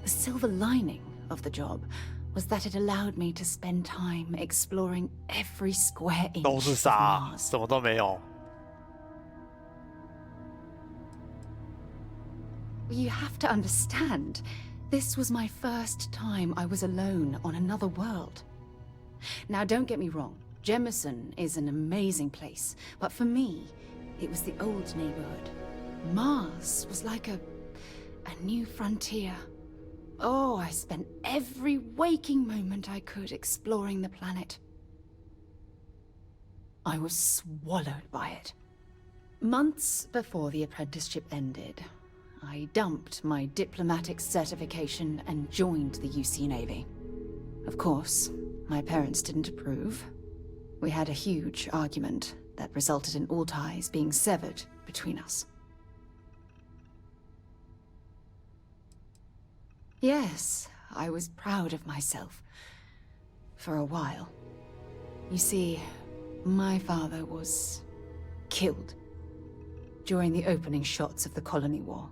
The silver lining of the job was that it allowed me to spend time exploring every square inch of Mars. 什么都没有。 You have to understand, this was my first time I was alone on another world. Now, don't get me wrong, Jemison is an amazing place, but for me, it was the old neighborhood. Mars was like a new frontier. Oh, I spent every waking moment I could exploring the planet. I was swallowed by it. Months before the apprenticeship ended, I dumped my diplomatic certification and joined the UC Navy. Of course, my parents didn't approve. We had a huge argument that resulted in all ties being severed between us. Yes, I was proud of myself. For a while. You see, my father was killed during the opening shots of the Colony War.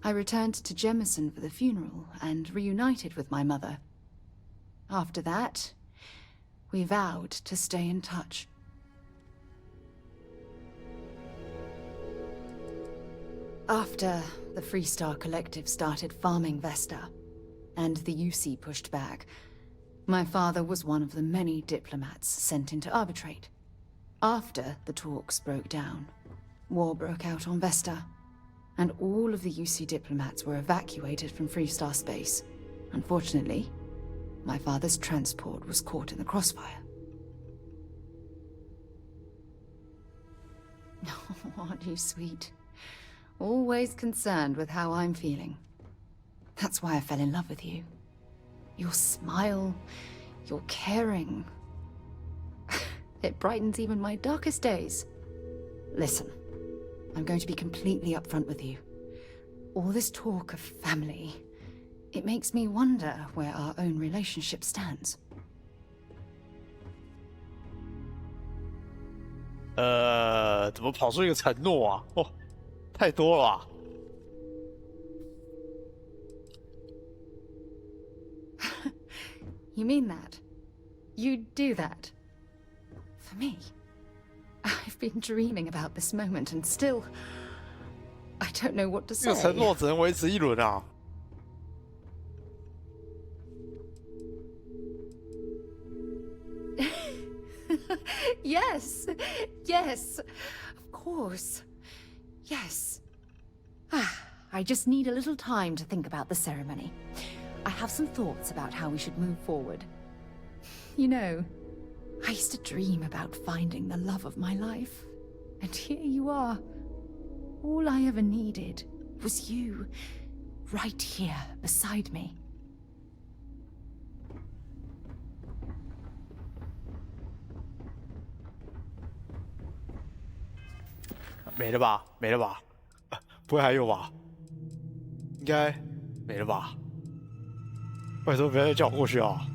I returned to Jemison for the funeral and reunited with my mother. After that, we vowed to stay in touch. After the Freestar Collective started farming Vesta, and the UC pushed back, my father was one of the many diplomats sent in to arbitrate. After the talks broke down, war broke out on Vesta, and all of the UC diplomats were evacuated from Freestar space. Unfortunately, my father's transport was caught in the crossfire. Oh, aren't you sweet? Always concerned with how I'm feeling. That's why I fell in love with you. Your smile, your caring. It brightens even my darkest days. Listen, I'm going to be completely upfront with you. All this talk of family, it makes me wonder where our own relationship stands. 怎么跑出一个承诺啊？哦，太多了吧。You mean that? You'd do that? For me? I've been dreaming about this moment and still... I don't know what to say. 这个承诺只能维持一轮啊。Yes, yes, of course. Yes. I just need a little time to think about the ceremony. I have some thoughts about how we should move forward. You know, I used to dream about finding the love of my life. And here you are. All I ever needed was you, right here beside me. 没了吧？没了吧？不会还有吧？应该没了吧？拜托不要再叫我过去啊！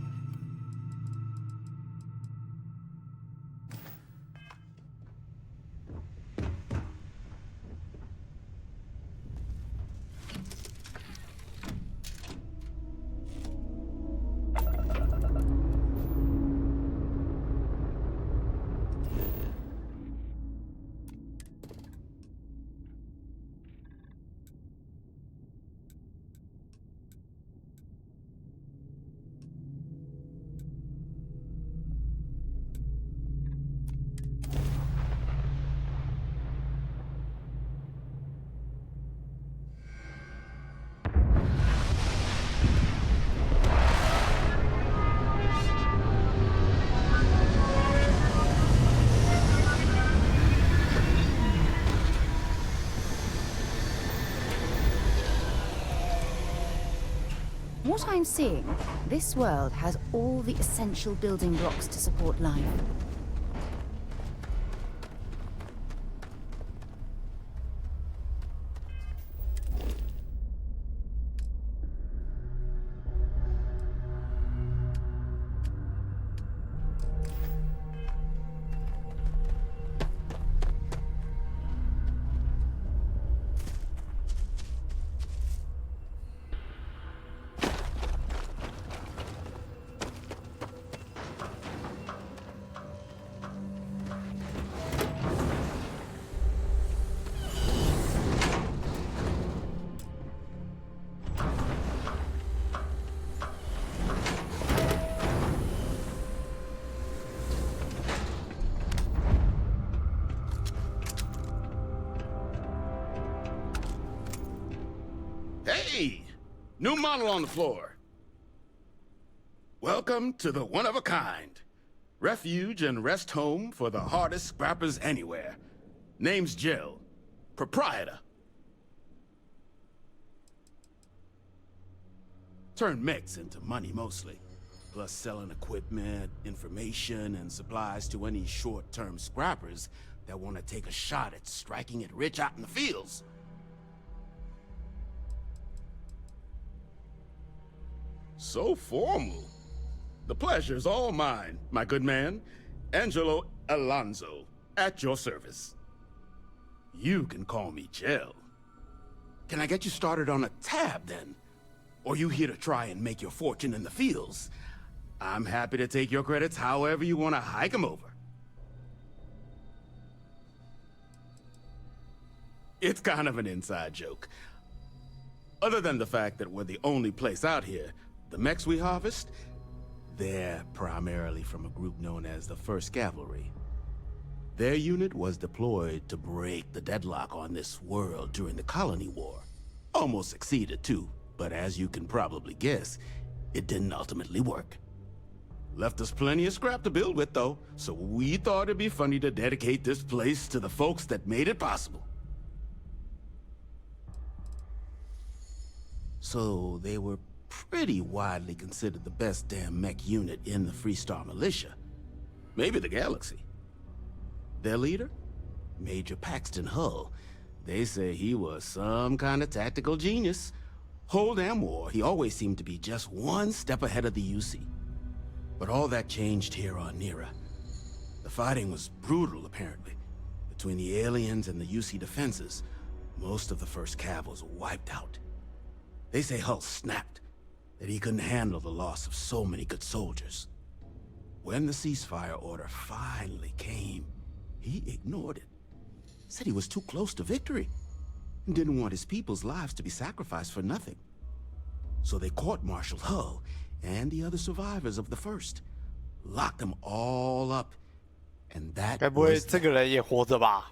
what I'm seeing, this world has all the essential building blocks to support life. Hey! New model on the floor. Welcome to the one-of-a-kind. Refuge and rest home for the hardest scrappers anywhere. Name's Jill. Proprietor. Turn mechs into money mostly. Plus selling equipment, information, and supplies to any short-term scrappers that want to take a shot at striking it rich out in the fields. So formal. The pleasure's all mine, my good man. Angelo Alonso, at your service. You can call me Jill. Can I get you started on a tab, then? Or you here to try and make your fortune in the fields? I'm happy to take your credits however you want to hike them over. It's kind of an inside joke. Other than the fact that we're the only place out here, the mechs we harvest, they're primarily from a group known as the 1st Cavalry. Their unit was deployed to break the deadlock on this world during the Colony War. Almost succeeded too, but as you can probably guess, it didn't ultimately work. Left us plenty of scrap to build with though, so we thought it'd be funny to dedicate this place to the folks that made it possible. So they were pretty widely considered the best damn mech unit in the Freestar Militia. Maybe the galaxy. Their leader? Major Paxton Hull. They say he was some kind of tactical genius. Whole damn war, he always seemed to be just one step ahead of the UC. But all that changed here on Nera. The fighting was brutal, apparently. Between the aliens and the UC defenses, most of the 1st Cav was wiped out. They say Hull snapped, that he couldn't handle the loss of so many good soldiers. When the ceasefire order finally came, he ignored it. Said he was too close to victory, and didn't want his people's lives to be sacrificed for nothing. So they court-martialed Hull and the other survivors of the 1st, locked them all up, and that 该不会 was 这个人也活着吧？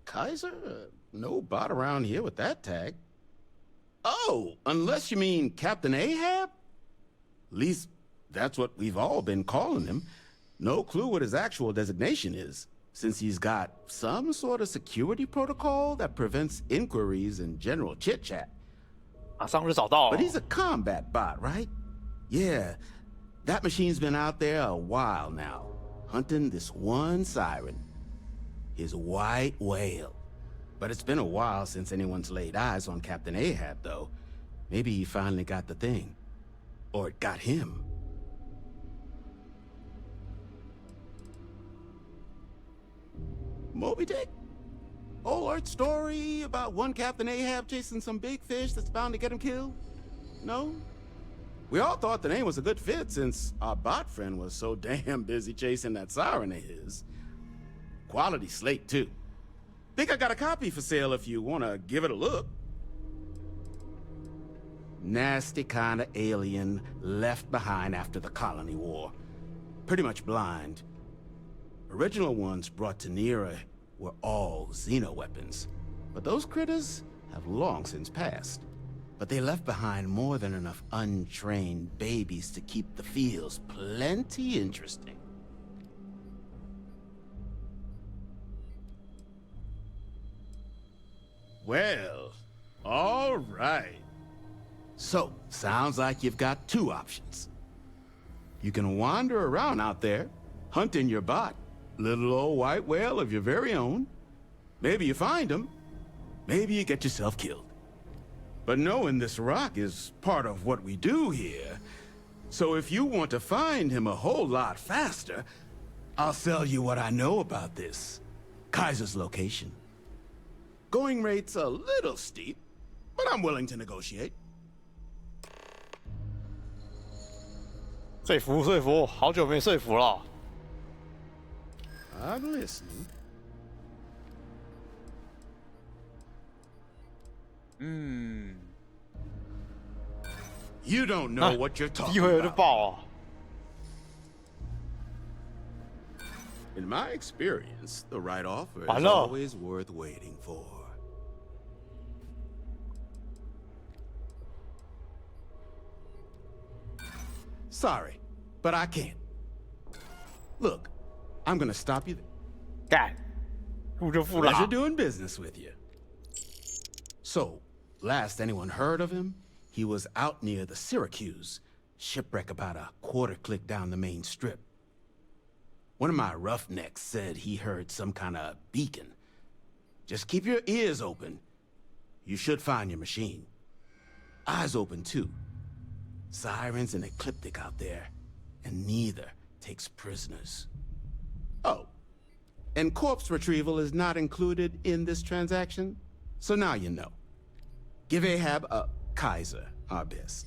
Kaiser? No bot around here with that tag. Oh, unless you mean Captain Ahab? At least, that's what we've all been calling him. No clue what his actual designation is, since he's got some sort of security protocol that prevents inquiries and general chit-chat. 马上就找到了。 But he's a combat bot, right? Yeah, that machine's been out there a while now, hunting this one siren. His white whale. But it's been a while since anyone's laid eyes on Captain Ahab, though. Maybe he finally got the thing. Or it got him. Moby Dick? Old Earth story about one Captain Ahab chasing some big fish that's bound to get him killed? No? We all thought the name was a good fit since our bot friend was so damn busy chasing that siren of his. Quality slate, too. Think I got a copy for sale if you want to give it a look. Nasty kind of alien left behind after the Colony War. Pretty much blind. Original ones brought to Nera were all xeno-weapons. But those critters have long since passed. But they left behind more than enough untrained babies to keep the fields plenty interesting. Well, all right. So, sounds like you've got two options. You can wander around out there, hunting your bot, little old white whale of your very own. Maybe you find him, maybe you get yourself killed. But knowing this rock is part of what we do here, so if you want to find him a whole lot faster, I'll sell you what I know about this. Kaiser's location. Going rate's a little steep, but I'm willing to negotiate. 说服说服，好久没说服了。I'm listening. 嗯。You don't know what you're talking 机会有点 about. 爆啊！ In my experience, the right offer is 完了。 always worth waiting for. Sorry, but I can't. Look, I'm gonna stop you there. 干，付就付了。 Pleasure doing business with you. So, last anyone heard of him, he was out near the Syracuse, shipwreck about a quarter click down the main strip. One of my roughnecks said he heard some kind of beacon. Just keep your ears open. You should find your machine. Eyes open too. Sirens and ecliptic out there, and neither takes prisoners. Oh, and corpse retrieval is not included in this transaction, so now you know. Give Ahab a Kaiser our best.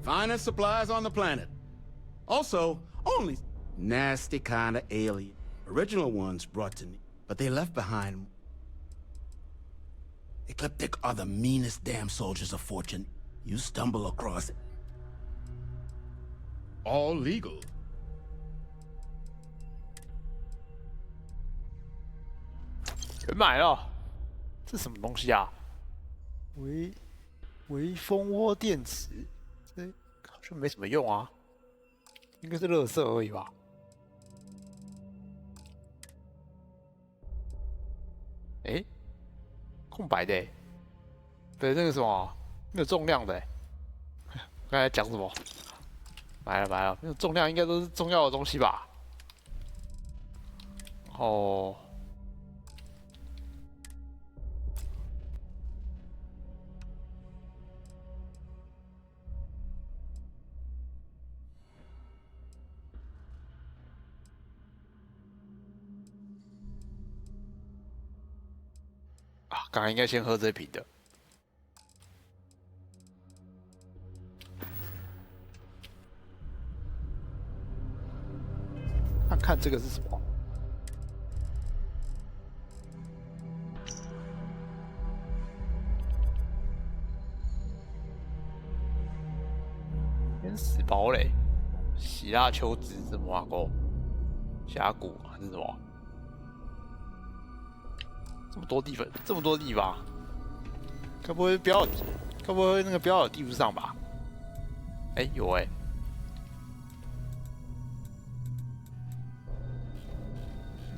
Finest supplies on the planet. Also, only nasty kind of alien. Original ones brought to me, but they left behind. Ecliptic are the meanest damn soldiers of fortune. You stumble across it. All legal. 全买了，这什么东西啊？微蜂窝电池，这好像没什么用啊，应该是垃圾而已吧。哎，空白的欸，对，那个什么没有重量的欸。刚才讲什么？买了买了，没有重量应该都是重要的东西吧？哦。 啊，刚刚应该先喝这瓶的。看看这个是什么？天使堡垒、希腊丘兹是麻沟、峡谷还是什么？ 这么多地方，这么多地方，该不会标？该不会那个标有地图上吧？哎，有哎。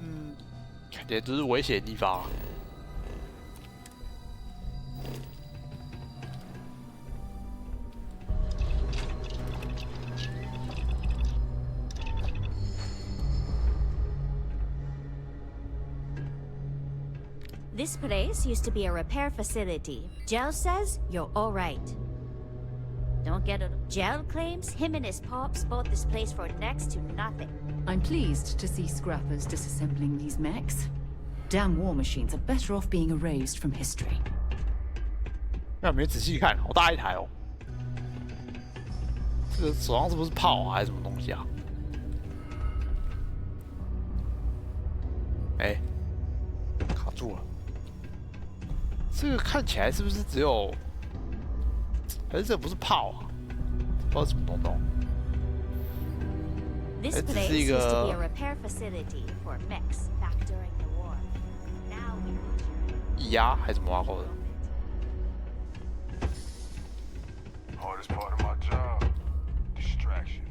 嗯，看起来都是危险的地方啊。This place used to be a repair facility. Gel says you're all right. Don't get it. Gel claims him and his pops bought this place for next to nothing. I'm pleased to see scrappers disassembling these mechs. Damn war machines are better off being erased from history. 那没仔细看，好大一台哦。这个手上是不是炮啊，还是什么东西啊？哎，卡住了。 这个看起来是不是只有？还是这不是炮啊？不知道什么东东。 This place used to be a repair facility for mechs back during the war. Now we 液压还是什么挖沟的？ Hardest part of my job, distractions.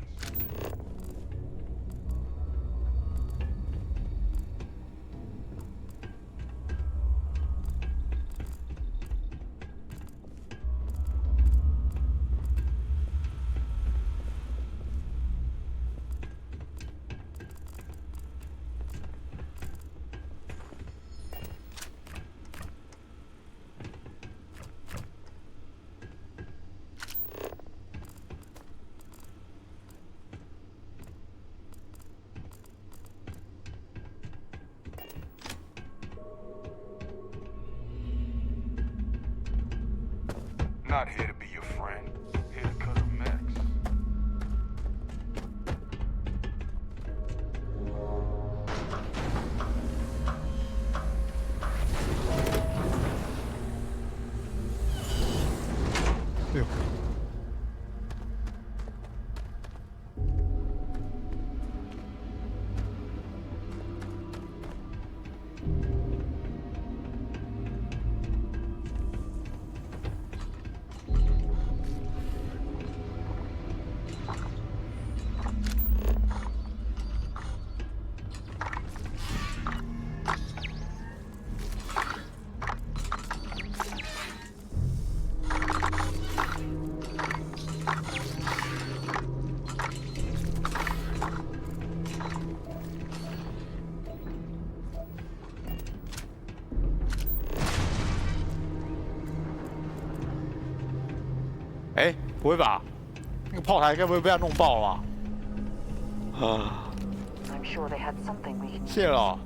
Not here to be your friend. Here to cut a mess. Ew.哎，不会吧？那个炮台该不会被他弄爆了吧？啊， I'm sure they had something we can 谢了。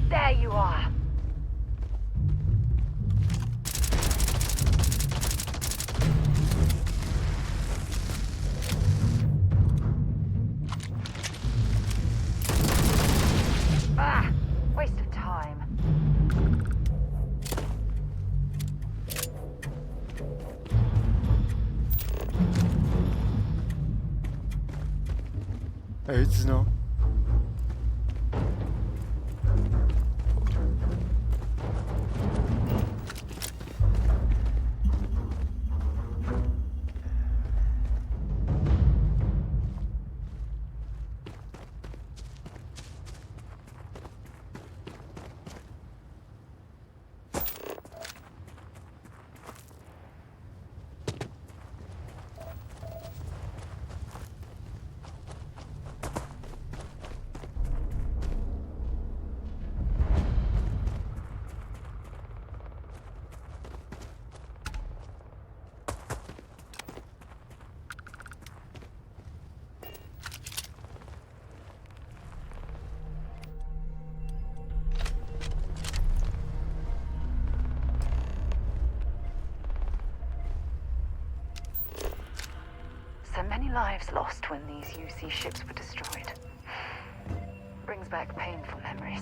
There you are. Ah, waste of time. Hey, it's no. So many lives lost when these UC ships were destroyed. Brings back painful memories.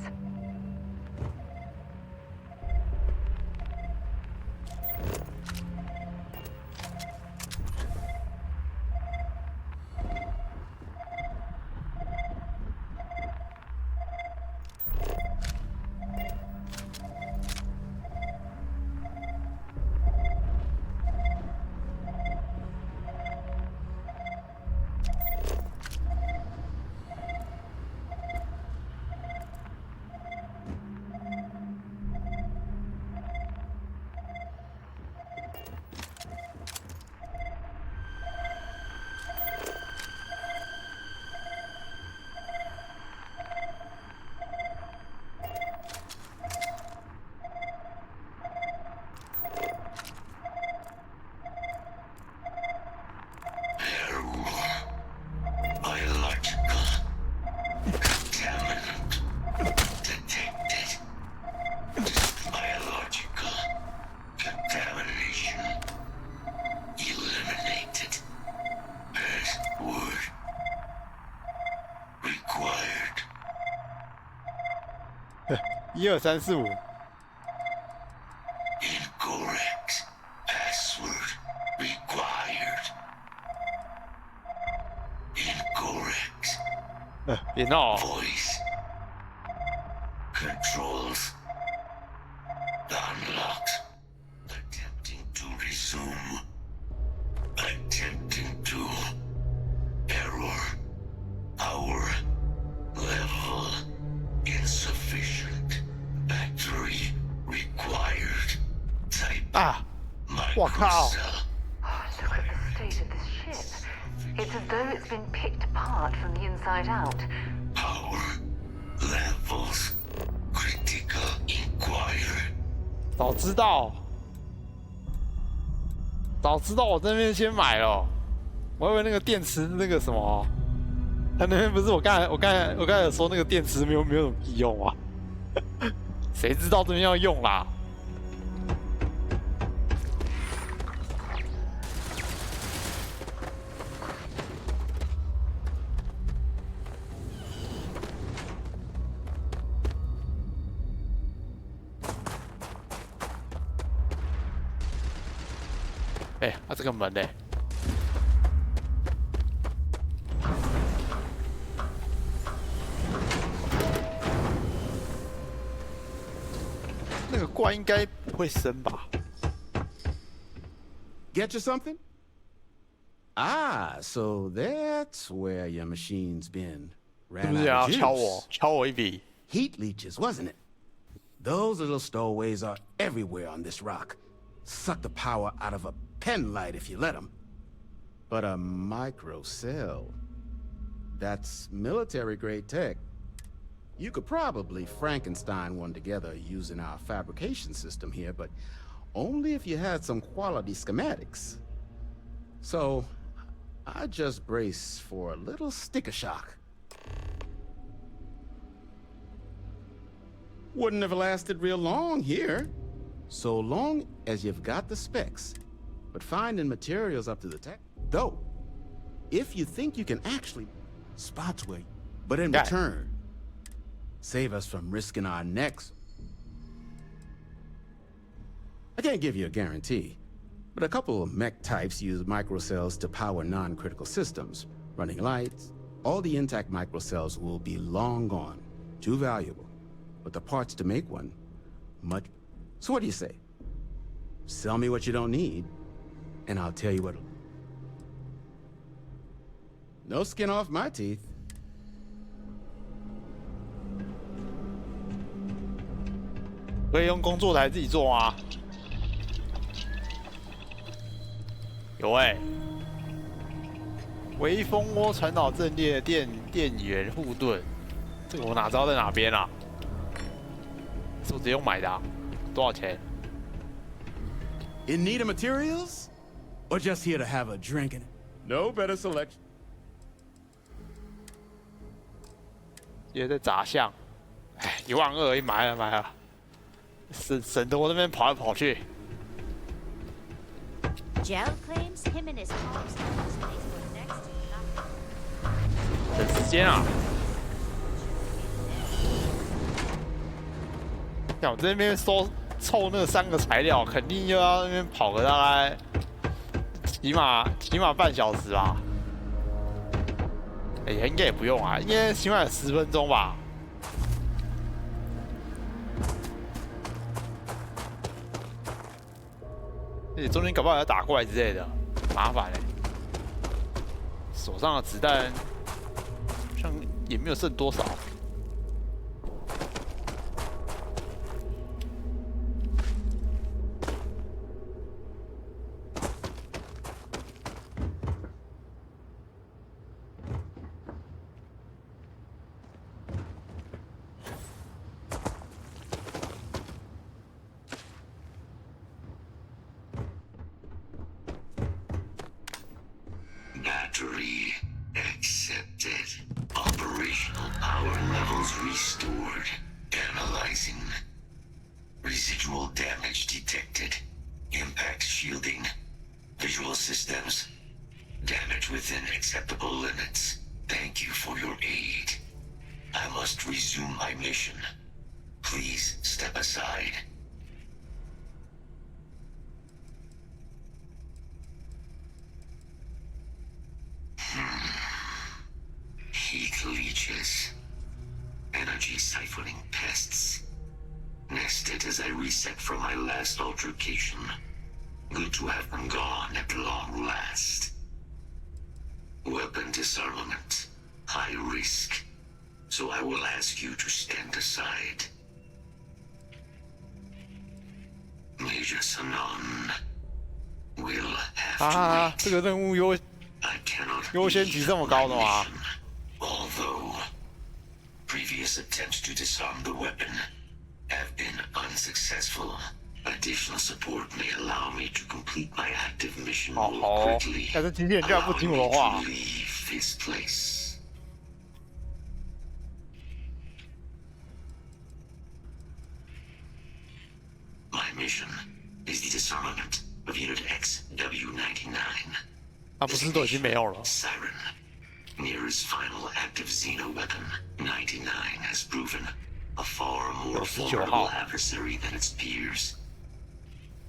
1、2、3、4、5。Incorrect. Password required. Incorrect. 别闹。Voice. Controls. Unlocked. Attempting to resume. Attempting to. Error. Power. Level. Insufficient. Battery. Required. Type. 啊！我靠！ Look at the state of this ship. It's as though it's been picked apart from the inside out. Power. Levels. Critical. Inquire. 早知道我这边先买了，我以为那个电池那个什么，他那边不是我刚才有说那个电池没有什么屁用啊，谁知道这边要用啦？哎，这个门呢？那个怪应该不会升吧 Get you something? Ah, so that's where your machine's been. 是不 Ran 是要 out of 敲 juice. 我一笔？ Heat leeches, wasn't it? Those little stowaways are everywhere on this rock. Suck the power out of a pen light if you let them. But a microcell, that's military-grade tech. You could probably Frankenstein one together using our fabrication system here, but only if you had some quality schematics. So, I just brace for a little sticker shock. Wouldn't have lasted real long here. So long as you've got the specs, but finding materials up to the tech. Though, if you think you can actually spots where, but in return, save us from risking our necks. I can't give you a guarantee, but a couple of mech types use microcells to power non-critical systems. Running lights, all the intact microcells will be long gone. Too valuable. But the parts to make one, much. So what do you say? Sell me what you don't need, and I'll tell you what. No skin off my teeth. 可以用工作台自己做吗？有微蜂窝传导阵列电源护盾，这个我哪知道在哪边啊？是我直接用买的啊？多少钱？ In need of materials? Or just here to have a drink? No better selection. 也在杂项，哎，12000而已，买了，省得我那边跑来跑去。Gel claims him and his pops know this place were next to nothing. 等时间啊！像我这边凑那3个材料，肯定又要那边跑个大概起码半小时吧。哎，应该也不用啊，应该起码有10分钟吧。而且中间搞不好要打怪之类的，麻烦嘞。手上的子弹好像也没有剩多少。Battery accepted. Operational power levels restored. Analyzing. Residual damage detected. Impact shielding. Visual systems. Damage within acceptable limits. Thank you for your aid. I must resume my mission. Please energy siphoning pests. Nested as I reset from my last altercation. Good to have them gone at long last. Weapon disarmament. High risk. So I will ask you to stand aside. Major Sanon will have to wait. 这个任务优先级这么高的吗？ Although previous attempts to disarm the weapon have been unsuccessful, additional support may allow me to complete my active mission more quickly. 但是机器人居然不听我的话。 Leave this place. My mission is the disarmament of Unit XW-99. 啊，不是都已经没有了。 Siren, Nearest final active Xeno weapon, 99 has proven a far more formidable adversary than its peers.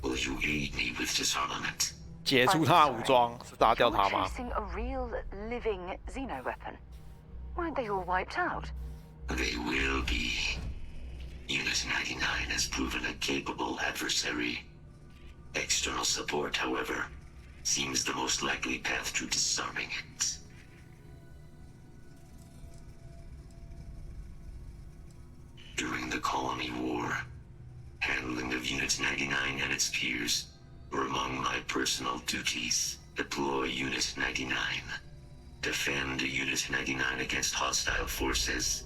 Will you aid me with disarmament? 解除他的武装，是杀掉他吗？ Chasing a real, living Xeno weapon. Weren't they all wiped out? They will be. Unit 99 has proven a capable adversary. External support, however, seems the most likely path to disarming it. During the Colony War, handling of Unit 99 and its peers were among my personal duties. Deploy Unit 99. Defend Unit 99 against hostile forces.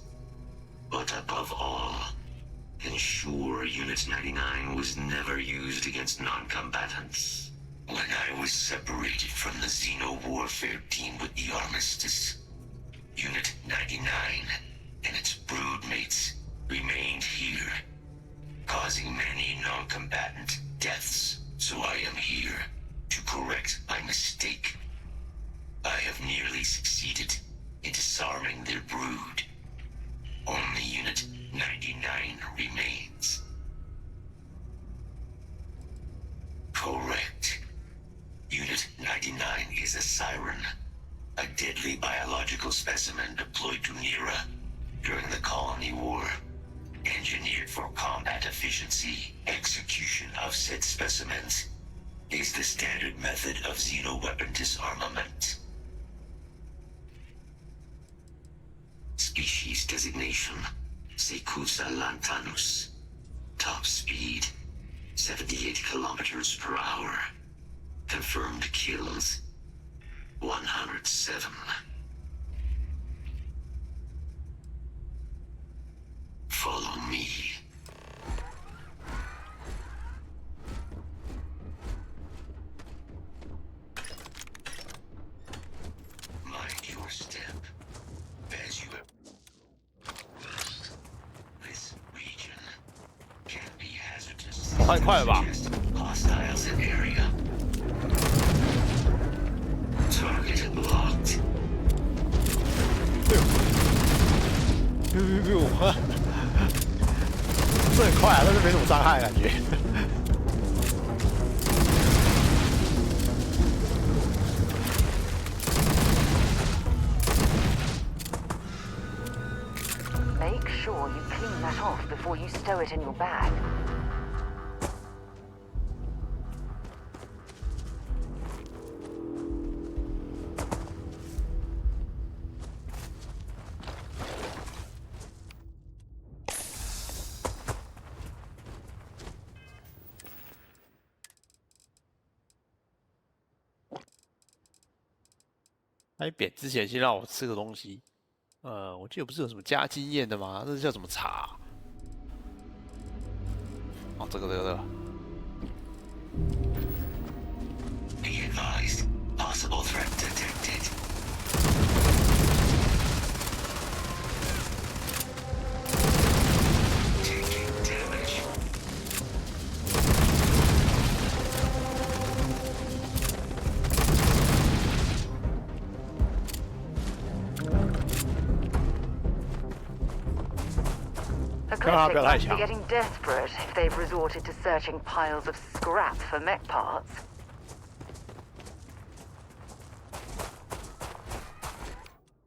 But above all, ensure Unit 99 was never used against non-combatants. When I was separated from the Xeno warfare team with the Armistice, Unit 99 and its broodmates remained here, causing many non-combatant deaths. So I am here to correct my mistake. I have nearly succeeded in disarming their brood. Only Unit 99 remains. Correct. Unit 99 is a siren, a deadly biological specimen deployed to Nera during the Colony War. Engineered for combat efficiency, execution of said specimens is the standard method of xeno-weapon disarmament. Species designation, Sekusa lantanus. Top speed, 78 kilometers per hour. Confirmed kills, 107. Follow me. Mind your step, as you have. This region can be hazardous. 太快了吧 Hostiles in area. Target locked. 这很快啊，但是没什么伤害感觉。Make sure you clean that off before you stow it in your bag.他扁之前先让我吃个东西，我记得不是有什么加经验的吗？这是叫什么茶？哦，这个。Be advised, possible threat detected. Taking damage. 干嘛不要太强？ Be getting desperate if they've resorted to searching piles of scrap for mech parts.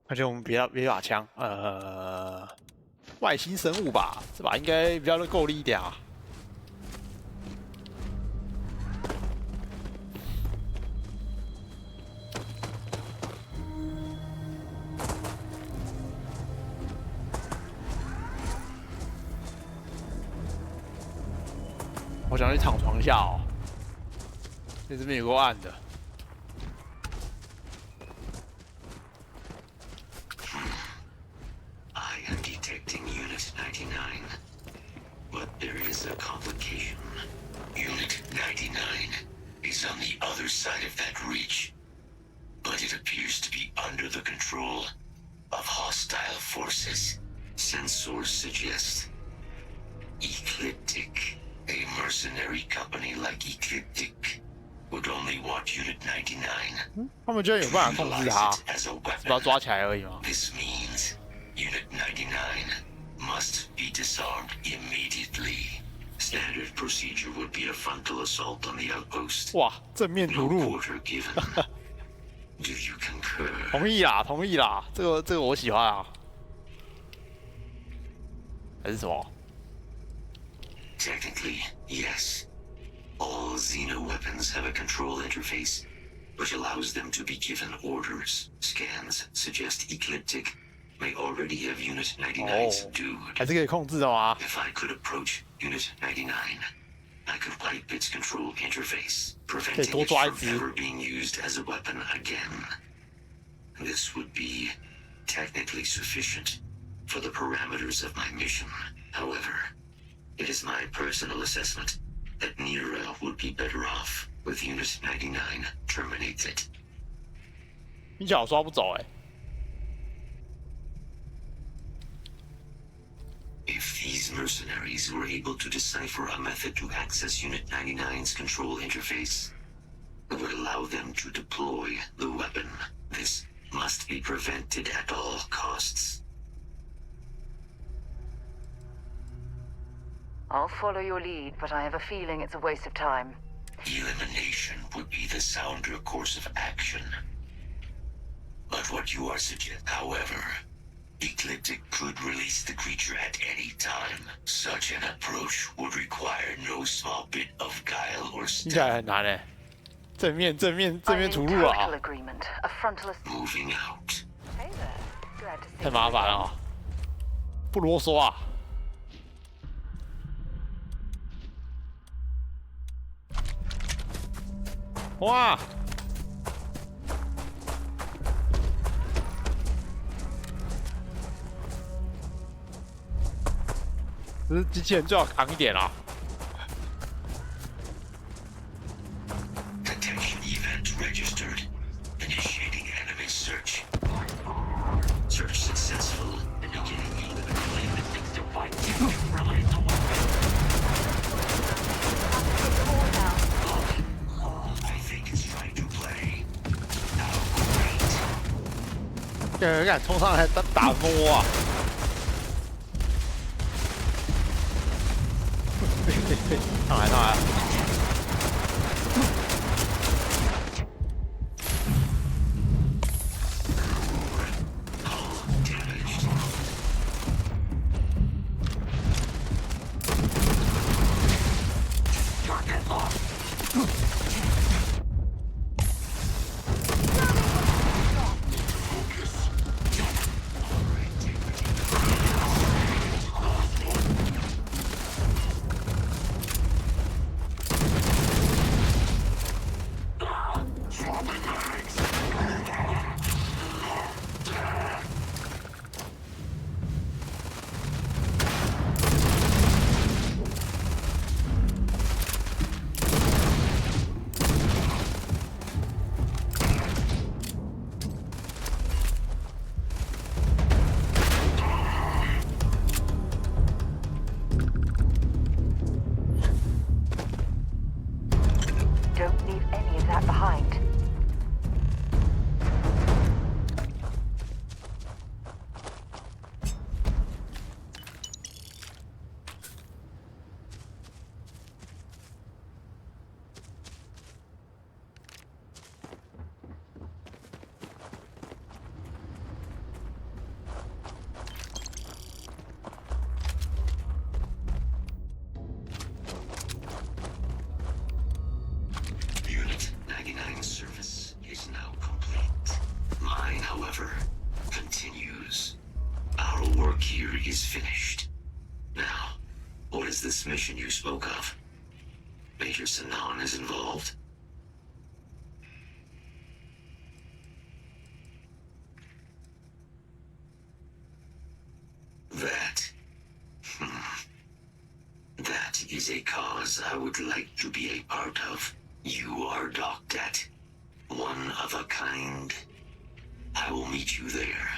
而且我们别把枪，外星生物吧？这把应该比较够力一点啊。我想去躺床下哦，因为这边有够暗的。 I am detecting Unit 99, but there is a complication. Unit 99 is on the other side of that ridge, but it appears to be under the control of hostile forces. Sensors suggest Ecliptic, a mercenary company like Ecliptic, would only want Unit 99. 他们居然有办法控制它，只把它抓起来而已吗？ This means Unit 99 must be disarmed immediately. Standard procedure would be a frontal assault on the outpost. 哇，正面突入。 No quarter given. Do you concur? 同意啦，同意啦，这个我喜欢啊。还是什么？ Technically, yes. All Xeno weapons have a control interface, which allows them to be given orders. Scans suggest Ecliptic may already have Unit 99 subdued. 还是可以控制的吗？ If I could approach Unit 99, I could wipe its control interface, preventing it from ever being used as a weapon again. This would be technically sufficient for the parameters of my mission. However, it is my personal assessment that Nira would be better off with Unit 99 terminated. 你脚刷不走哎。 If these mercenaries were able to decipher a method to access Unit 99's control interface, it would allow them to deploy the weapon. This must be prevented at all costs. I'll follow your lead, but I have a feeling it's a waste of time. Elimination would be the sounder course of action. But what you are suggesting, however, Ecliptic could release the creature at any time. Such an approach would require no small bit of guile or 听起来很难哎。正面突入啊！ Moving out. 太麻烦了啊！不啰嗦啊！ 哇！这是机器人最好扛一点啊！ Detection event registered. Initiating enemy search. Search successful. Indicating eliminate claimant next to fight. Release the weapon. I think it's trying to play. How great. 有人敢冲上来打摸啊！上来！ Don't leave any of that behind. this mission you spoke of. Major Sanan is involved? That... That is a cause I would like to be a part of. You are docked at one of a kind. I will meet you there.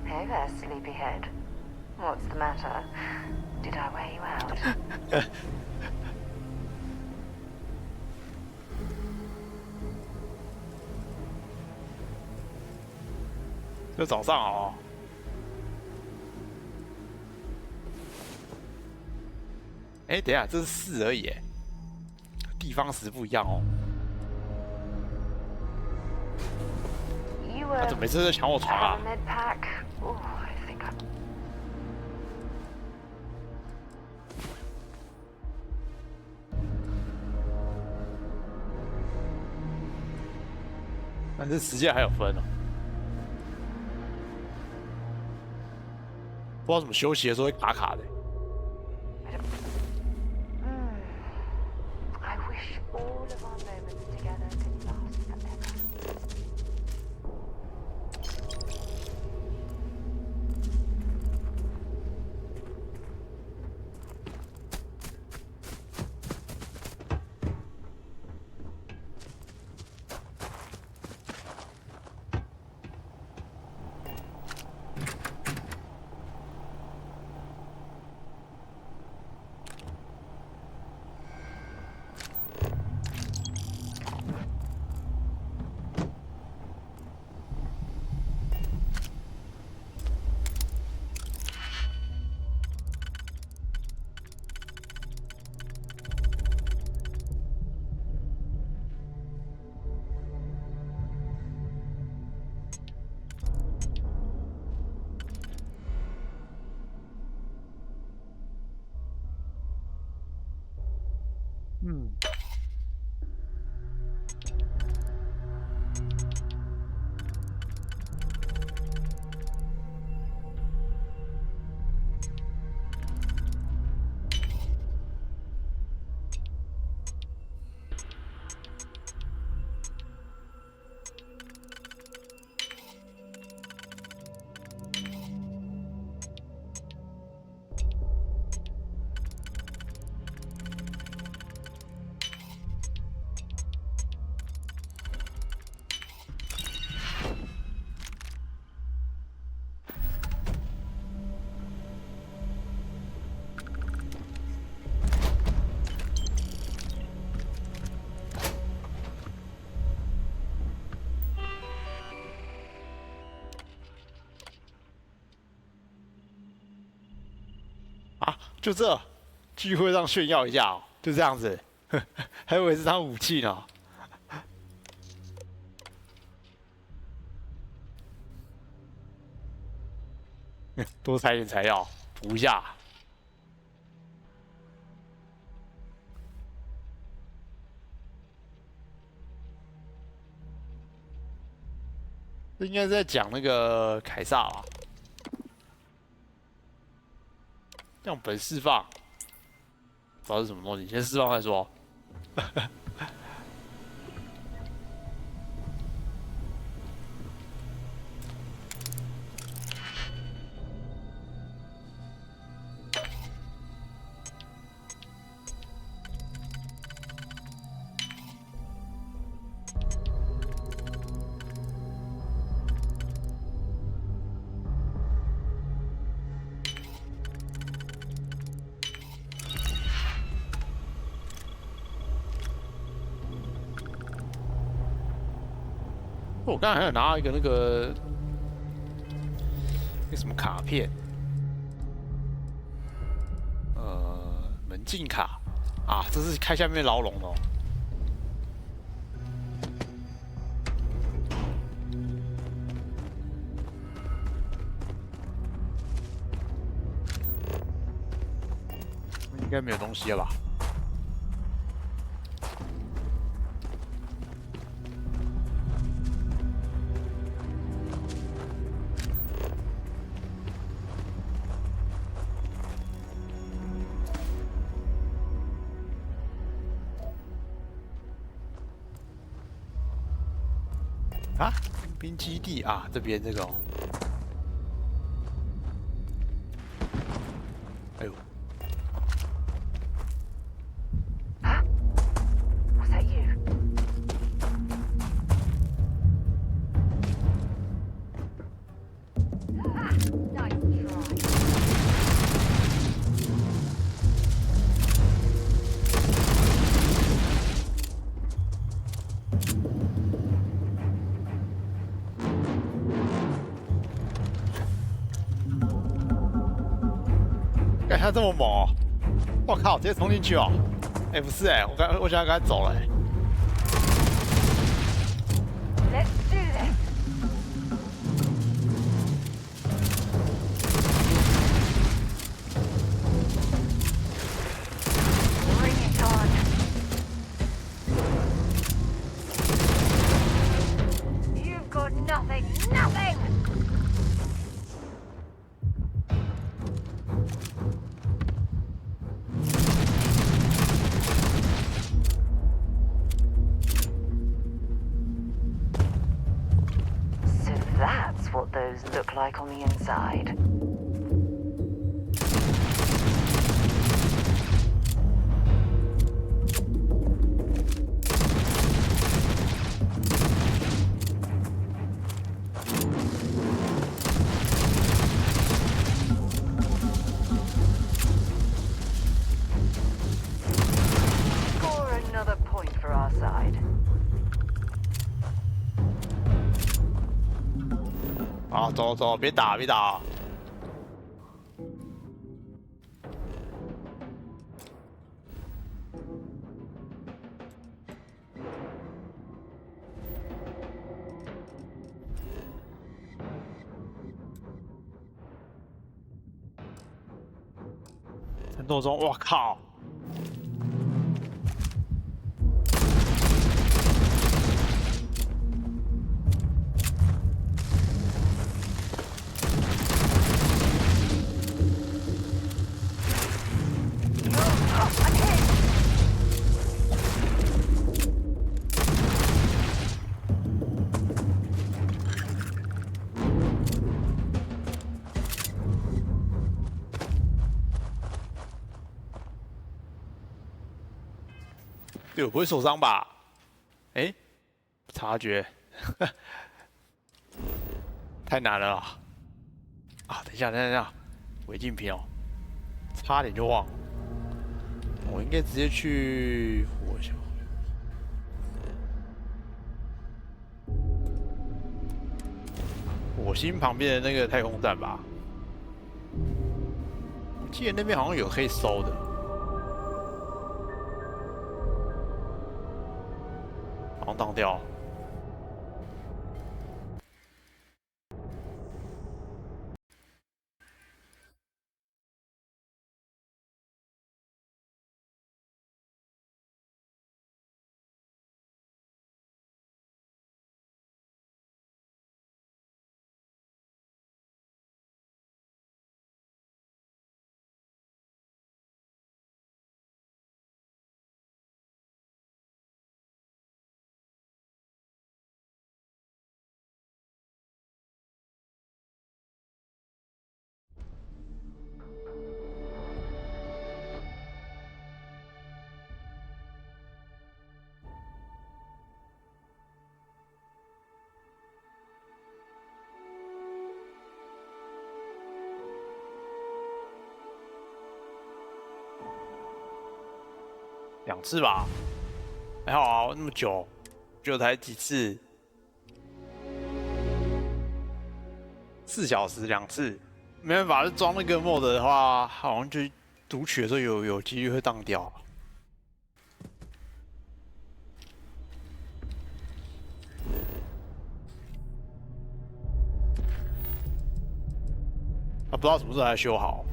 Hey there, sleepyhead. What's the matter? Did I wear you out? 就早上哦。哎，等一下，这是4而已，地方10不一样哦。他怎么每次都抢我床啊？ 但是时间还有分哦，不知道怎么休息的时候会卡卡的。 就这聚会上炫耀一下哦，就这样子，还以为是当武器呢。多采点材料补一下。这应该是在讲那个凯撒吧？样本释放，不知道是什么东西，先释放再说。我刚才还有拿到一个那个什么卡片，门禁卡啊，这是开下面牢笼的哦。应该没有东西了吧？啊，兵基地啊，这边这个、哦，哎呦， Was that you? Nice try. 哎，他这么猛哦！我靠，直接冲进去哦！哎，不是哎，我想要赶快走了哎。 Let's do this. Bring it on. You've got nothing, nothing! So that's what those look like on the inside. Score another point for our side. 好，走走，别打，别打。战斗中，我靠！对，我不会受伤吧？哎，察觉，太难了啦！啊，等一下，等一下，违禁品哦，差点就忘了。我应该直接去火球。火星旁边的那个太空站吧，我记得那边好像有可以收的。好像当掉。2次吧，还好啊，那么久，就才几次，4小时2次，没办法，装那个 mod 的话，好像就读取的时候有几率会当掉。不知道什么时候才修好。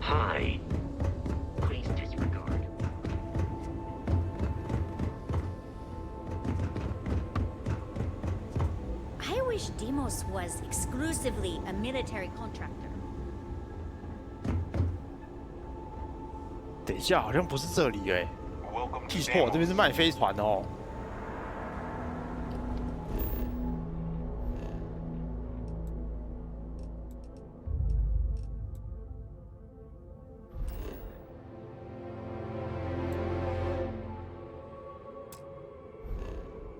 Hi. Please disregard. I wish Demos was exclusively a military contractor. 等一下，好像不是这里哎、记错，这边是卖飞船哦。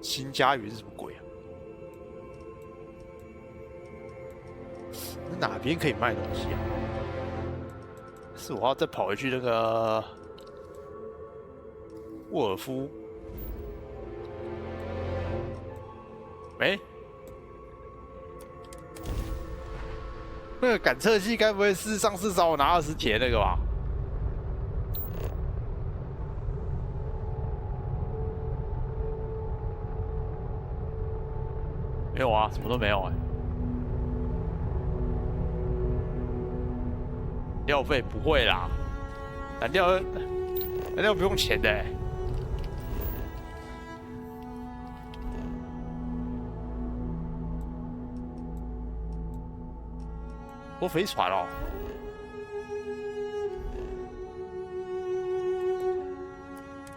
新家园是什么鬼啊？那哪边可以卖东西啊？是我要再跑回去那个沃尔夫？哎，那个感测器该不会是上次找我拿20铁那个吧？没有啊，什么都没有哎、料费不会啦，燃料不用钱的、欸。坐飞船哦。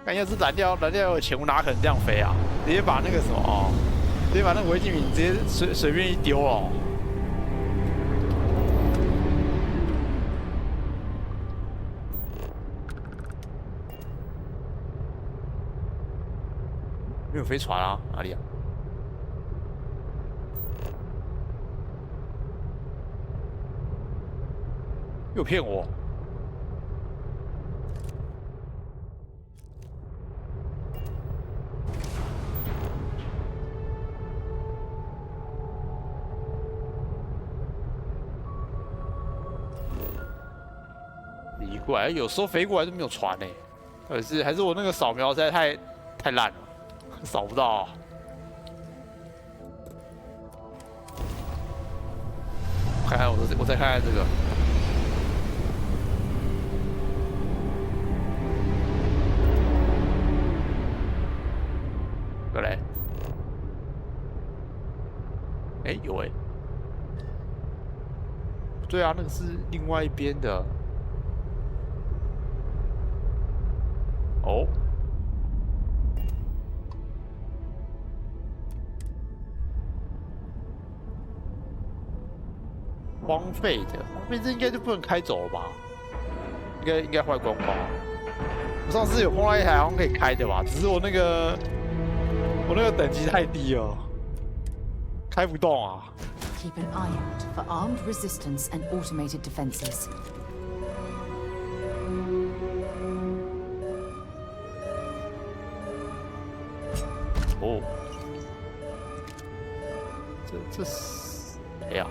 看要是燃料有钱，我哪可能这样飞啊？直接把那个什么哦。直接把那个违禁品直接随便一丢哦。没有飞船啊？哪里啊？又骗我！奇怪，有时候飞过来都没有船呢、欸，还是我那个扫描实在太烂了，扫不到、啊。看看我再看看这个，过来，哎、有哎、对啊，那个是另外一边的。哦，荒废这应该就不能开走了吧？应该坏光光。我上次有碰到一台好像可以开的吧，只是我那个等级太低了，开不动啊。Keep an eye out for armed resistance and automated defenses. 哦，这是谁呀？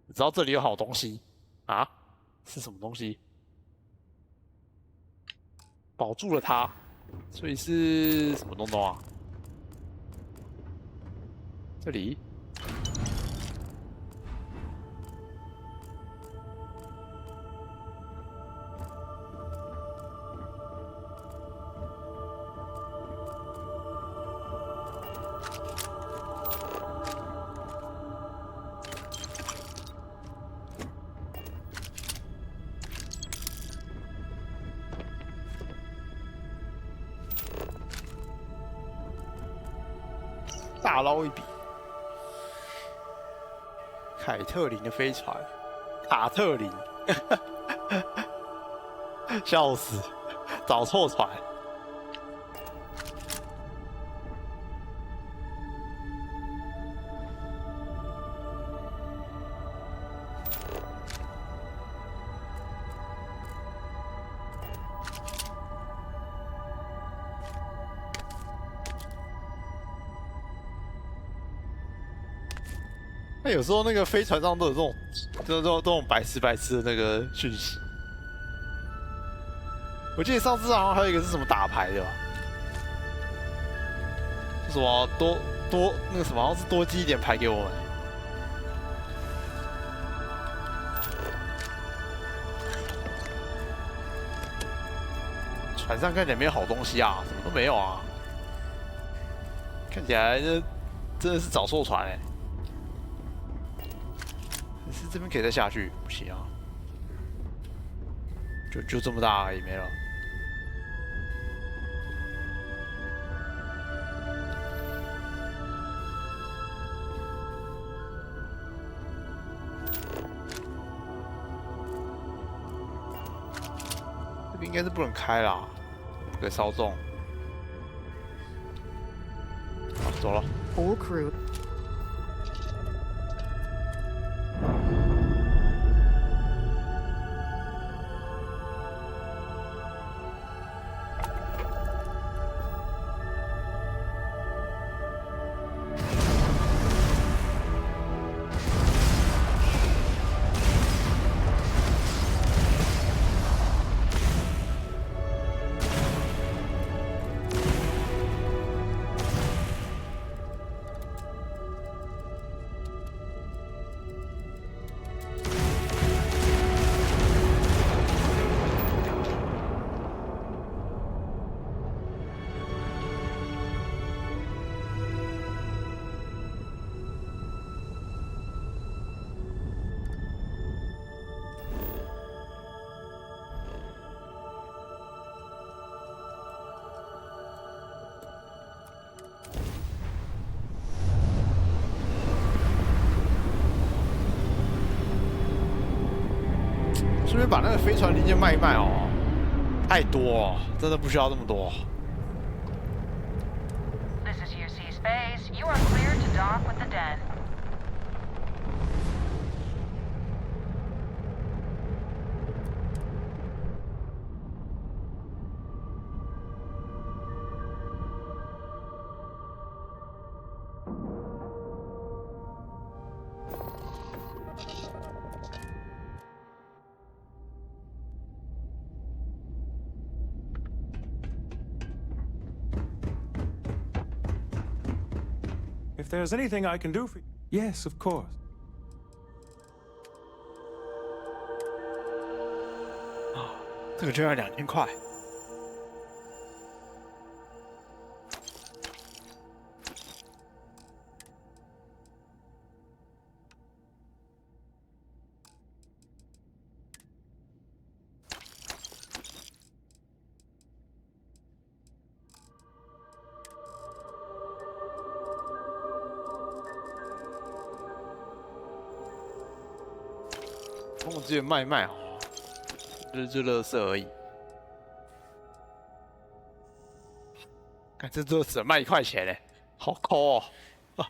你知道这里有好东西啊？是什么东西？保住了它，所以是什么东东啊？这里。大捞一笔。凯特琳的飞船，卡特琳，笑死，找错船。那有时候那个飞船上都有这种白痴的那个讯息。我记得上次好像还有一个是什么打牌的吧？是什么多那个什么，好像是多寄一点牌给我们。船上看起来没有好东西啊，什么都没有啊。看起来真的是找错船哎。是这边可以再下去，不行啊，就这么大而已，没了。这边应该是不能开啦，不可以稍纵。好，走了。All crew.顺便把那个飞船零件卖一卖哦，太多哦，真的不需要这么多。This is UC Space. You are cleared to dock with the den. ？If there's anything I can do for you, yes, of course. 这个就要2000块。我只有卖卖哦，就垃圾而已。看这只卖1块钱嘞，好抠哦！啊，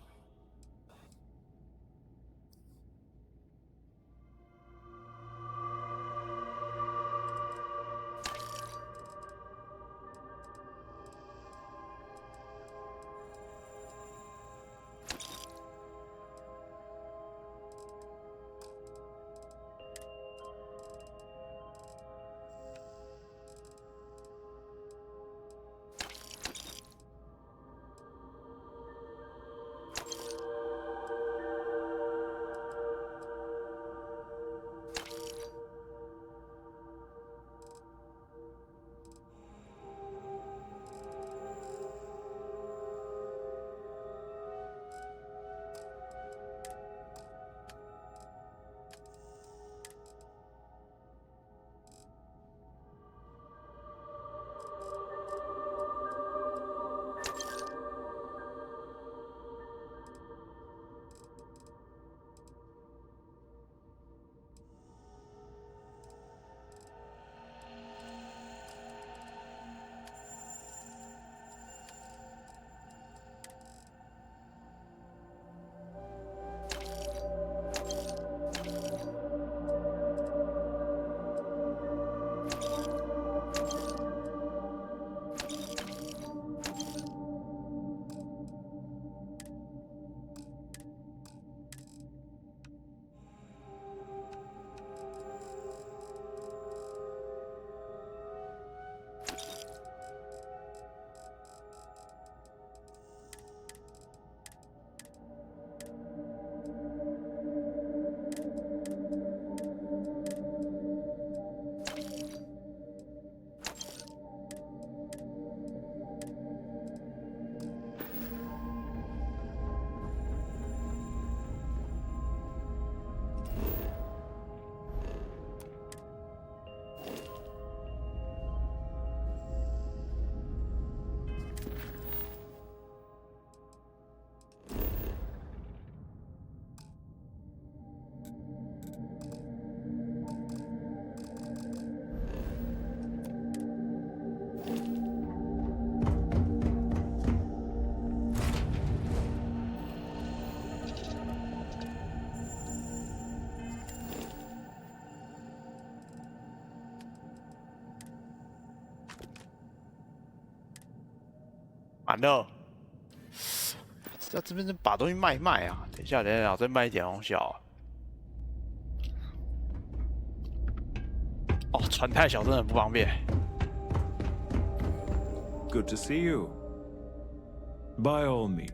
完了，要这边把东西卖一卖啊！等一下，我再卖一点东西啊。哦，船太小，真的很不方便。Good to see you. By all means.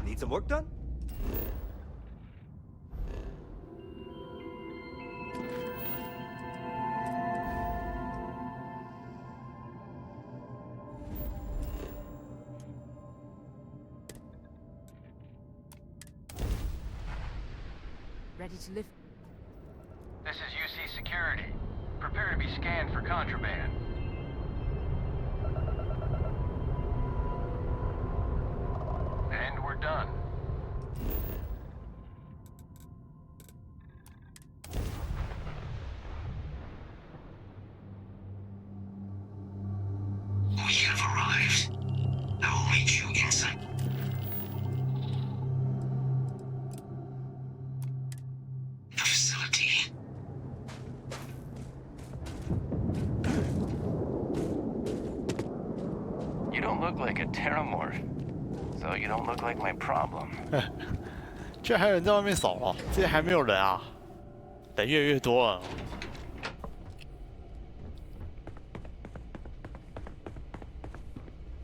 Need some work done? Ready to lift? This is UC Security. Prepare to be scanned for contraband. And we're done. We have arrived. I will meet you inside. The facility. You don't look like a terramorph, so you don't look like my problem. 居然还有人在外面扫哦，这还没有人啊，人越来越多了。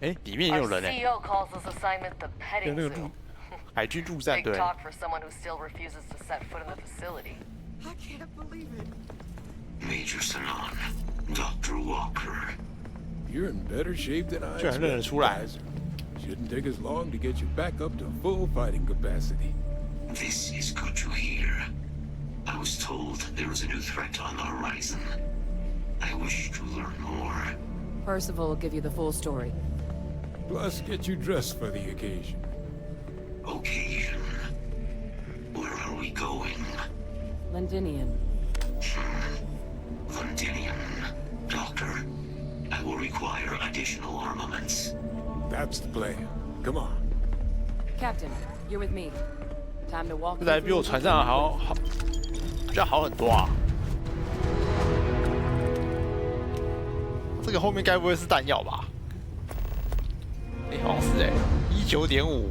哎，里面也有人哎。 CEO calls this assignment the 有 petting 那个 zoo. 海军陆战 Big 队。 talk for someone who still refuses to set foot in the facility. I can't believe it. Major Sanon, Dr. Walker. You're in better shape than I 居然认得 expected. 出来。 Shouldn't take us long to get you back up to full fighting capacity. This is good to hear. I was told there was a new threat on the horizon. I wish to learn more. Percival will give you the full story. Plus, get you dressed for the occasion. Occasion. Where are we going? Londinium. Londinium. Doctor, I will require additional armaments. That's the plan. Come on. Captain, you're with me. Time to walk. 这台比我船上好，比较好很多啊。这个后面该不会是弹药吧？哎，好像是哎，19.5。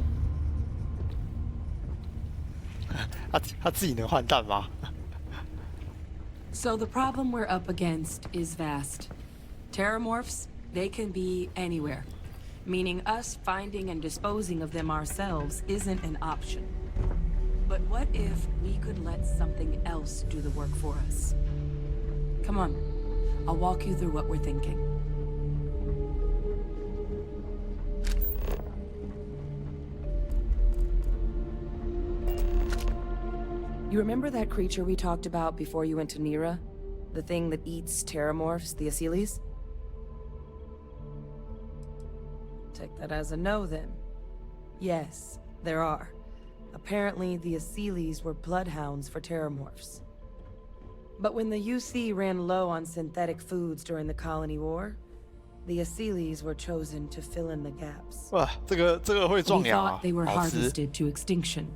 他自己能换弹吗？ So the problem we're up against is vast. Terramorphs, they can be anywhere. Meaning us finding and disposing of them ourselves isn't an option. But what if we could let something else do the work for us? Come on, I'll walk you through what we're thinking. You remember that creature we talked about before you went to Nira? The thing that eats terramorphs, the Asyles? Take that as a no, then. Yes, there are. Apparently, the Asyles were bloodhounds for terramorphs. But when the UC ran low on synthetic foods during the Colony War, the Asyles were chosen to fill in the gaps. 哇，这个会 We 壮阳啊 thought they were 好吃。 harvested to extinction.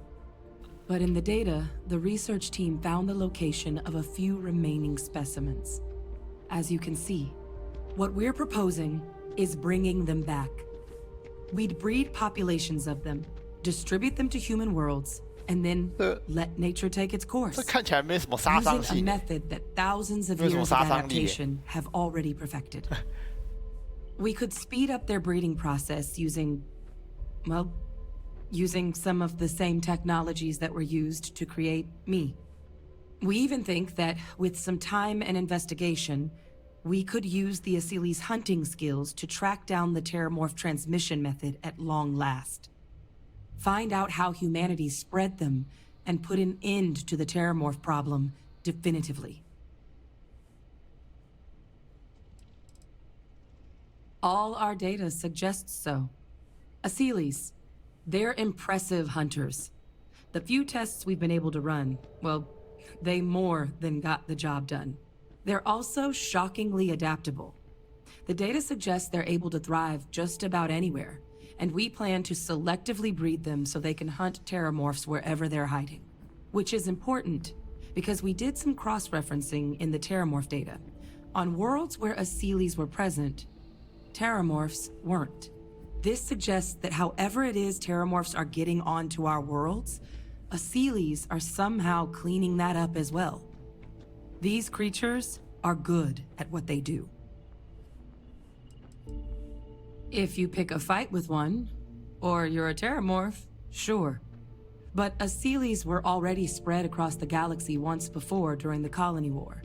But in the data, the research team found the location of a few remaining specimens. As you can see, what we're proposing is bringing them back. We'd breed populations of them, distribute them to human worlds, and then let nature take its course. 这看起来没什么杀伤 Using a 性。 method that thousands of 没有什么 years of 杀伤力耶。 adaptation have already perfected. We could speed up their breeding process using, well, using some of the same technologies that were used to create me. We even think that with some time and investigation, we could use the Asili's hunting skills to track down the Terramorph transmission method at long last. Find out how humanity spread them and put an end to the Terramorph problem definitively. All our data suggests so. Asilis, they're impressive hunters. The few tests we've been able to run, well, they more than got the job done. They're also shockingly adaptable. The data suggests they're able to thrive just about anywhere, and we plan to selectively breed them so they can hunt Terramorphs wherever they're hiding. Which is important, because we did some cross-referencing in the Terramorph data. On worlds where Asilis were present, Terramorphs weren't. This suggests that however it is Terramorphs are getting onto our worlds, Asilis are somehow cleaning that up as well. These creatures are good at what they do. If you pick a fight with one, or you're a Terramorph, sure. But Asilis were already spread across the galaxy once before during the Colony War.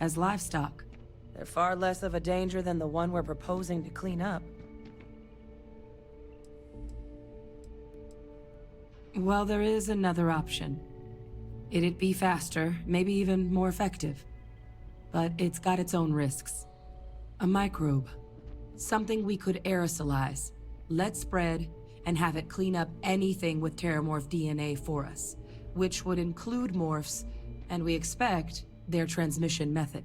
As livestock, they're far less of a danger than the one we're proposing to clean up. Well, there is another option. It'd be faster, maybe even more effective. But it's got its own risks. A microbe. Something we could aerosolize, let spread, and have it clean up anything with Terramorph DNA for us, which would include morphs, and we expect their transmission method.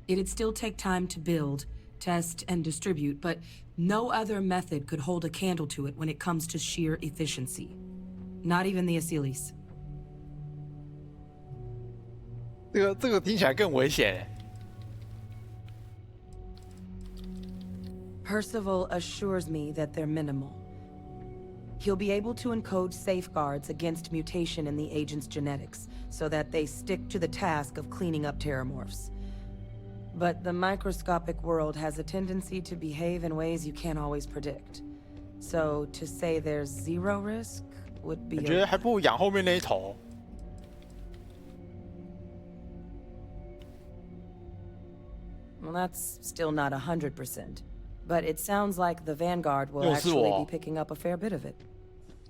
It'd still take time to build, test, and distribute, but no other method could hold a candle to it when it comes to sheer efficiency. Not even the Asilis. 这个听起来更危险。Percival assures me that they're minimal. He'll be able to encode safeguards against mutation in the agent's genetics, so that they stick to the task of cleaning up Terramorphs. But the microscopic world has a tendency to behave in ways you can't always predict. So to say there's zero risk would be. 我觉得还不如养后面那一头。Well, that's still not 100%. But it sounds like the Vanguard will actually be picking up a fair bit of it.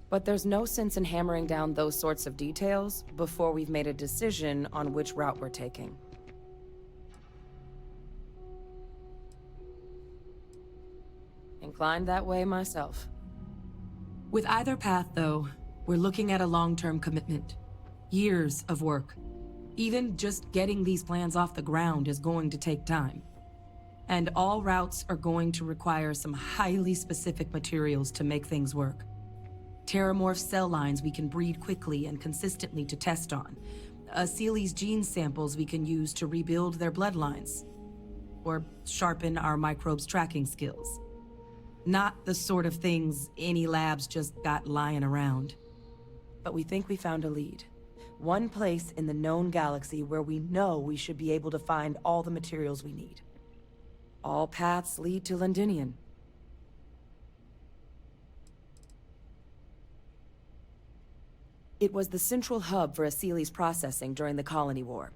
But there's no sense in hammering down those sorts of details before we've made a decision on which route we're taking. Inclined that way myself. With either path, though, we're looking at a long-term commitment. Years of work. Even just getting these plans off the ground is going to take time. And all routes are going to require some highly specific materials to make things work. Terramorph cell lines we can breed quickly and consistently to test on. Asili's gene samples we can use to rebuild their bloodlines. Or sharpen our microbes' tracking skills. Not the sort of things any labs just got lying around. But we think we found a lead. One place in the known galaxy where we know we should be able to find all the materials we need. All paths lead to Londinian. It was the central hub for Asili's processing during the Colony War.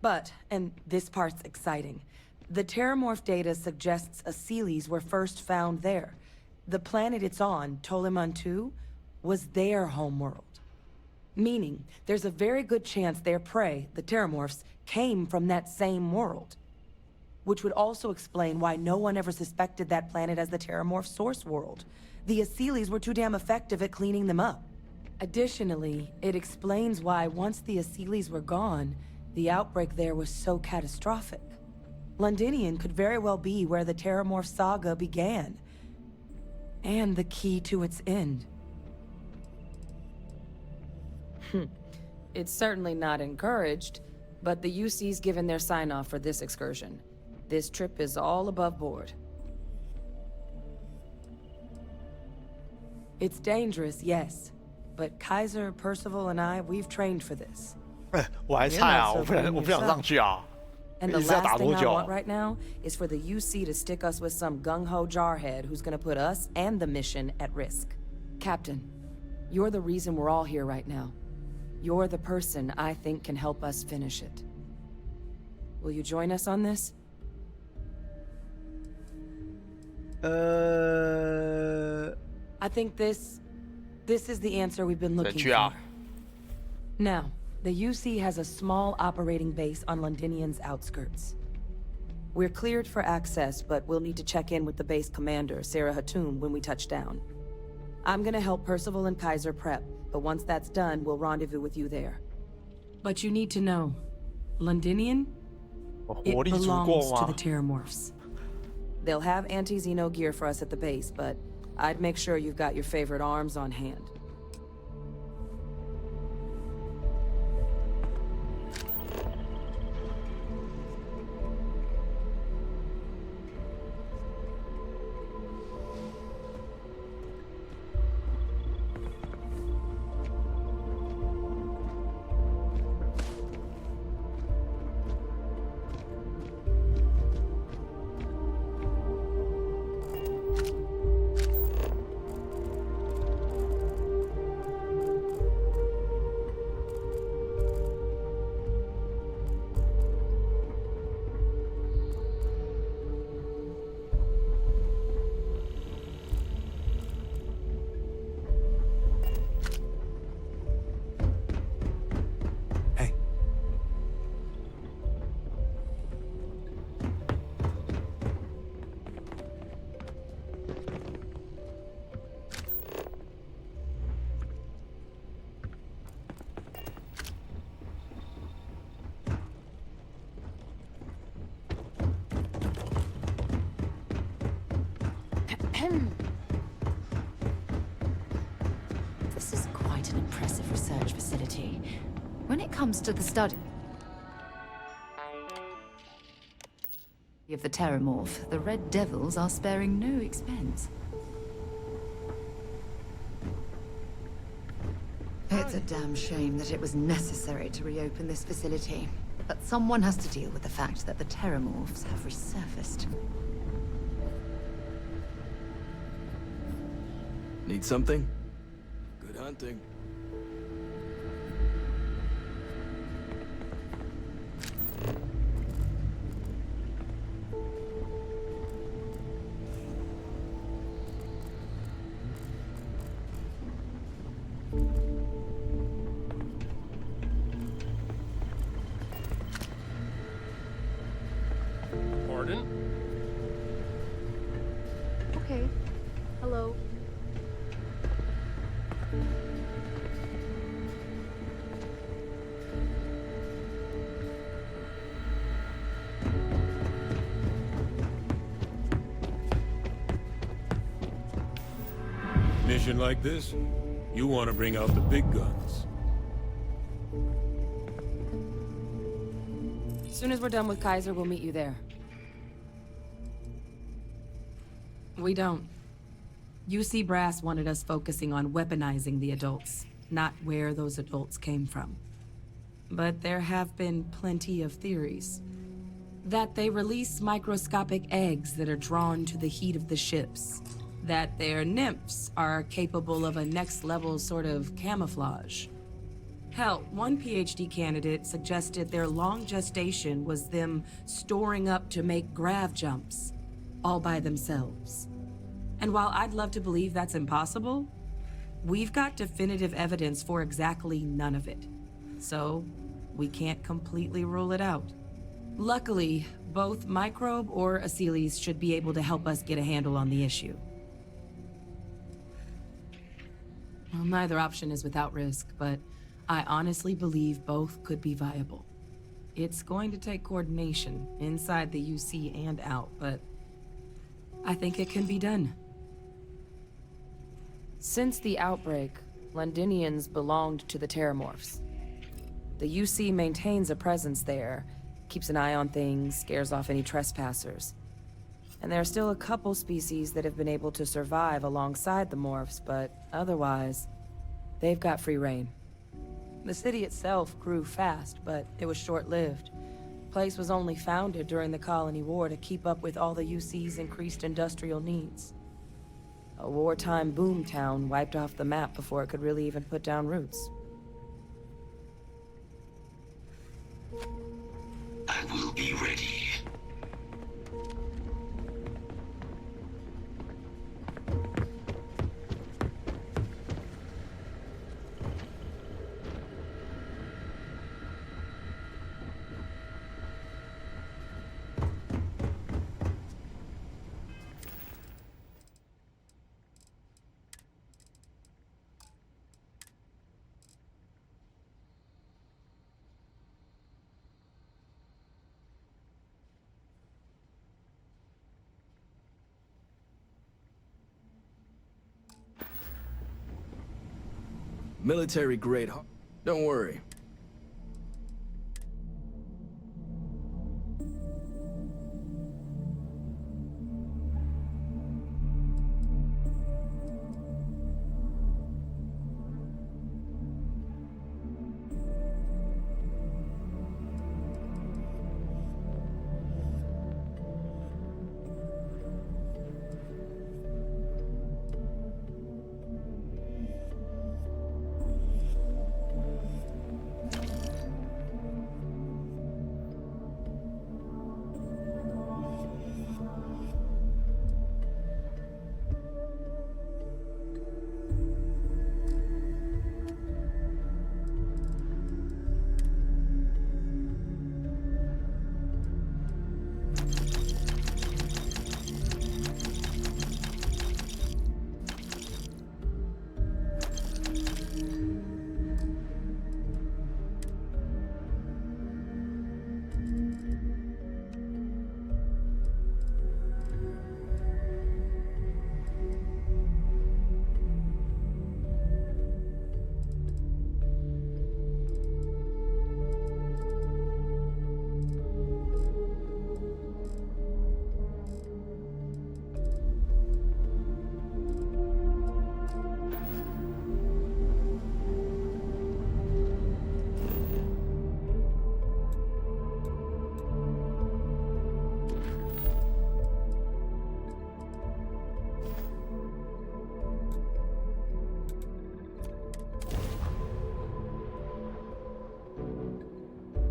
But, and this part's exciting, the Terramorph data suggests Asilis were first found there. The planet it's on, Toliman II, was their homeworld. Meaning, there's a very good chance their prey, the Terramorphs, came from that same world. Which would also explain why no one ever suspected that planet as the Terramorph source world. The Asilis were too damn effective at cleaning them up. Additionally, it explains why once the Asilis were gone, the outbreak there was so catastrophic. Londinian could very well be where the Terramorph saga began. And the key to its end. It's certainly not encouraged, but the UC's given their sign-off for this excursion. This trip is all above board. It's dangerous, yes. But Kaiser, Percival, and I, we've trained for this. 我还菜啊，我不想上去啊。 And the last thing I want right now is for the UC to stick us with some gung-ho jarhead who's gonna put us and the mission at risk. Captain, you're the reason we're all here right now. You're the person I think can help us finish it. Will you join us on this? I think this is the answer we've been looking for. Now, the UC has a small operating base on Londinian's outskirts. We're cleared for access, but we'll need to check in with the base commander, Sarah Hatoum, when we touch down. I'm gonna help Percival and Kaiser prep, but once that's done, we'll rendezvous with you there. But you need to know, Londinian, it belongs to the Terramorphs. They'll have anti-Xeno gear for us at the base, but I'd make sure you've got your favorite arms on hand. This is quite an impressive research facility. When it comes to the study of the Terramorph, the Red Devils are sparing no expense. It's a damn shame that it was necessary to reopen this facility. But someone has to deal with the fact that the Terramorphs have resurfaced. Need something? Good hunting. Pardon? Okay. Hello. Mission like this, you want to bring out the big guns. As soon as we're done with Kaiser, we'll meet you there. We don't. UC Brass wanted us focusing on weaponizing the adults, not where those adults came from. But there have been plenty of theories. That they release microscopic eggs that are drawn to the heat of the ships. That their nymphs are capable of a next-level sort of camouflage. Hell, one PhD candidate suggested their long gestation was them storing up to make grav jumps, all by themselves. And while I'd love to believe that's impossible, we've got definitive evidence for exactly none of it. So, we can't completely rule it out. Luckily, both Microbe or Aciles should be able to help us get a handle on the issue. Well, neither option is without risk, but I honestly believe both could be viable. It's going to take coordination inside the UC and out, but I think it can be done. Since the outbreak, Londinians belonged to the Terramorphs. The UC maintains a presence there, keeps an eye on things, scares off any trespassers. And there are still a couple species that have been able to survive alongside the morphs, but otherwise, they've got free reign. The city itself grew fast, but it was short-lived. The place was only founded during the Colony War to keep up with all the UC's increased industrial needs. A wartime boom town wiped off the map before it could really even put down roots. I will be ready. Military grade. Don't worry.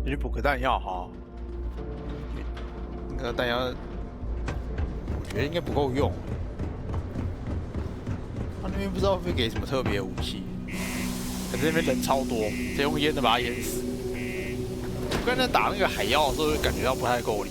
去补个弹药哈。那个弹药，我觉得应该不够用。他那边不知道会不会给什么特别武器，可是那边人超多，直接用烟的把他淹死。我刚才打那个海妖的时候，就感觉到不太够力。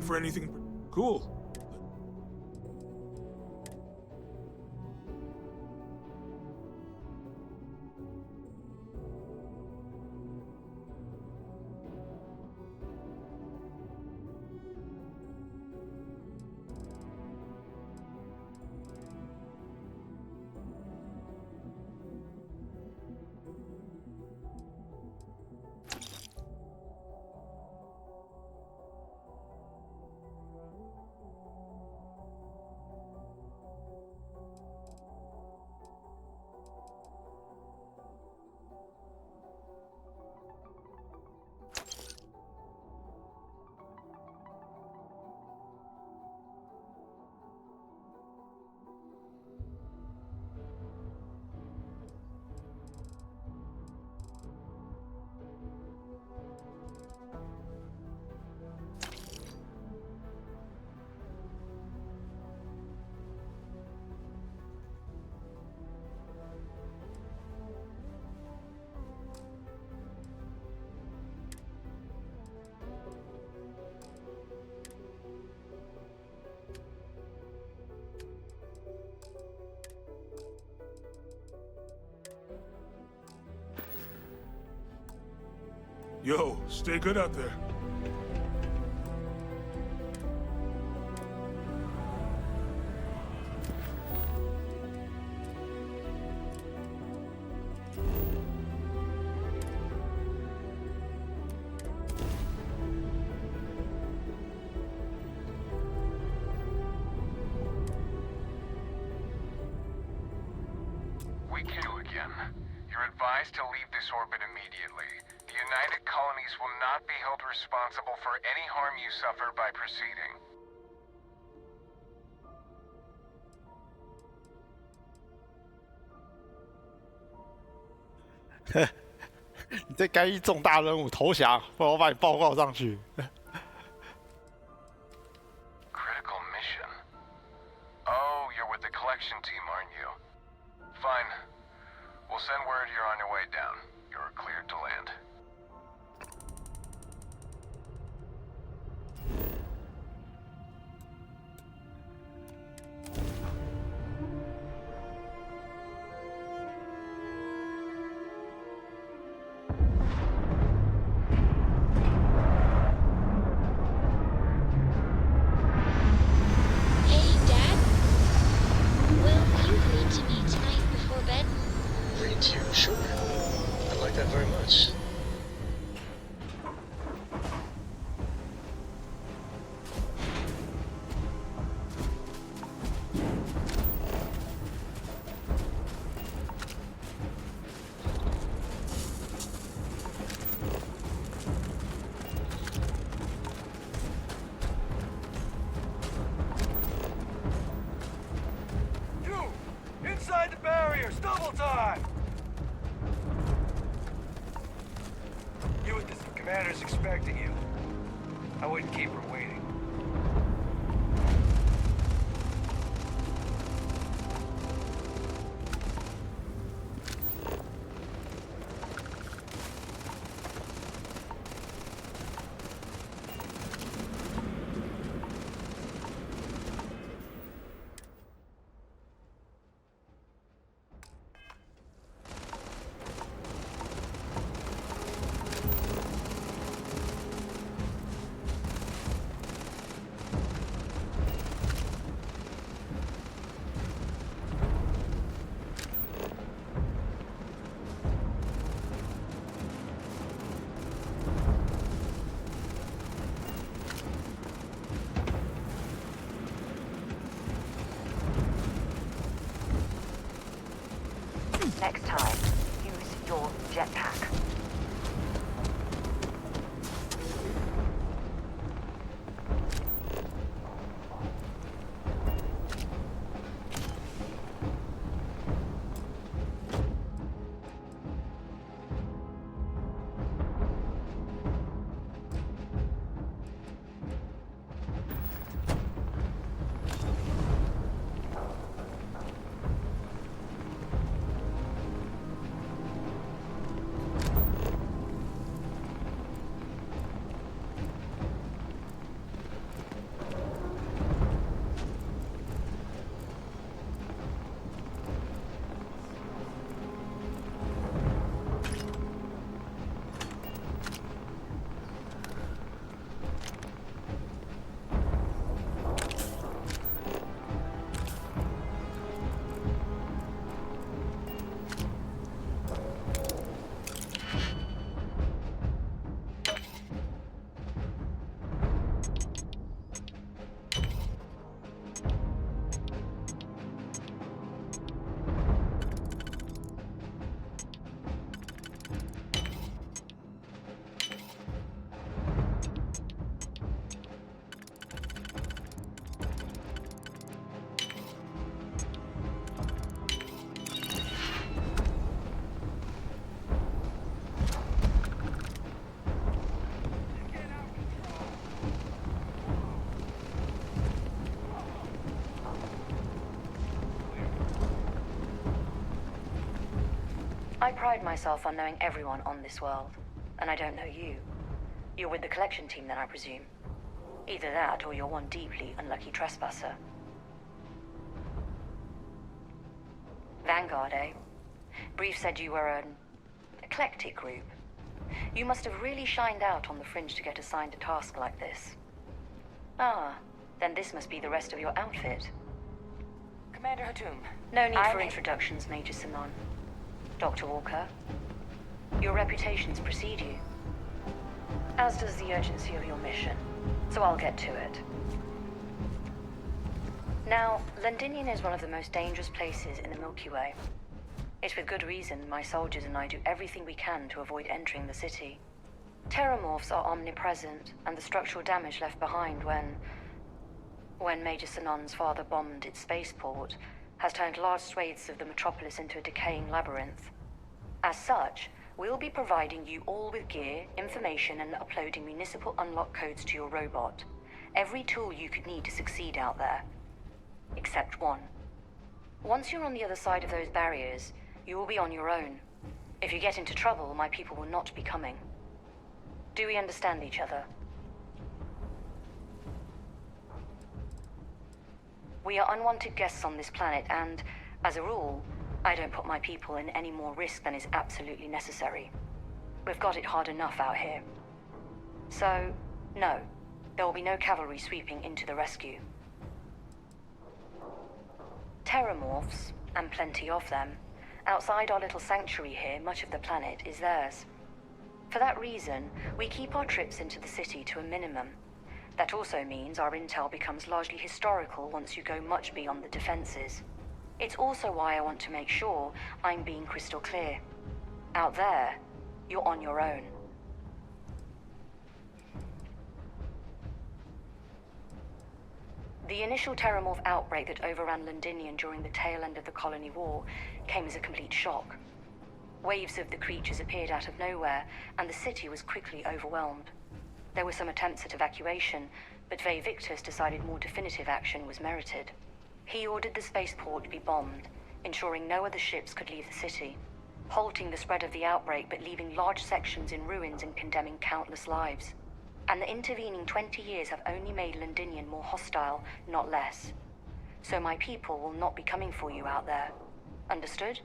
For anything cool. Yo, stay good out there. advised to leave this orbit immediately. The United Colonies will not be held responsible for any harm you suffer by proceeding. 你在干预重大任务，投降，不然我把你报告上去。Critical mission. Oh, you're with the collection team, aren't you? Fine. We'll send word you're on your way down. You're cleared to land. Sure. I like that very much. You! Inside the barriers! Double time! Commander's expecting you. I wouldn't keep her waiting. Next time, use your jetpack. I pride myself on knowing everyone on this world, and I don't know you. You're with the collection team then, I presume. Either that, or you're one deeply unlucky trespasser. Vanguard, eh? Brief said you were an eclectic group. You must have really shined out on the fringe to get assigned a task like this. Ah, then this must be the rest of your outfit. Commander Hatum. No need for introductions, Major Simon. Dr. Walker, your reputations precede you, as does the urgency of your mission, so I'll get to it. Now, Londinium is one of the most dangerous places in the Milky Way. It's with good reason my soldiers and I do everything we can to avoid entering the city. Terramorphs are omnipresent, and the structural damage left behind when Major Sinan's father bombed its spaceport has turned large swathes of the metropolis into a decaying labyrinth. As such, we'll be providing you all with gear, information, and uploading municipal unlock codes to your robot. Every tool you could need to succeed out there. Except one. Once you're on the other side of those barriers, you will be on your own. If you get into trouble, my people will not be coming. Do we understand each other? We are unwanted guests on this planet, and, as a rule, I don't put my people in any more risk than is absolutely necessary. We've got it hard enough out here. So, no, there will be no cavalry sweeping into the rescue. Terramorphs, and plenty of them, outside our little sanctuary here, much of the planet is theirs. For that reason, we keep our trips into the city to a minimum. That also means our intel becomes largely historical once you go much beyond the defenses. It's also why I want to make sure I'm being crystal clear. Out there, you're on your own. The initial Terramorph outbreak that overran Londinium during the tail end of the Colony War came as a complete shock. Waves of the creatures appeared out of nowhere, and the city was quickly overwhelmed. There were some attempts at evacuation, but Ve Victus decided more definitive action was merited. He ordered the spaceport to be bombed, ensuring no other ships could leave the city, halting the spread of the outbreak but leaving large sections in ruins and condemning countless lives. And the intervening 20 years have only made Londinium more hostile, not less. So my people will not be coming for you out there. Understood?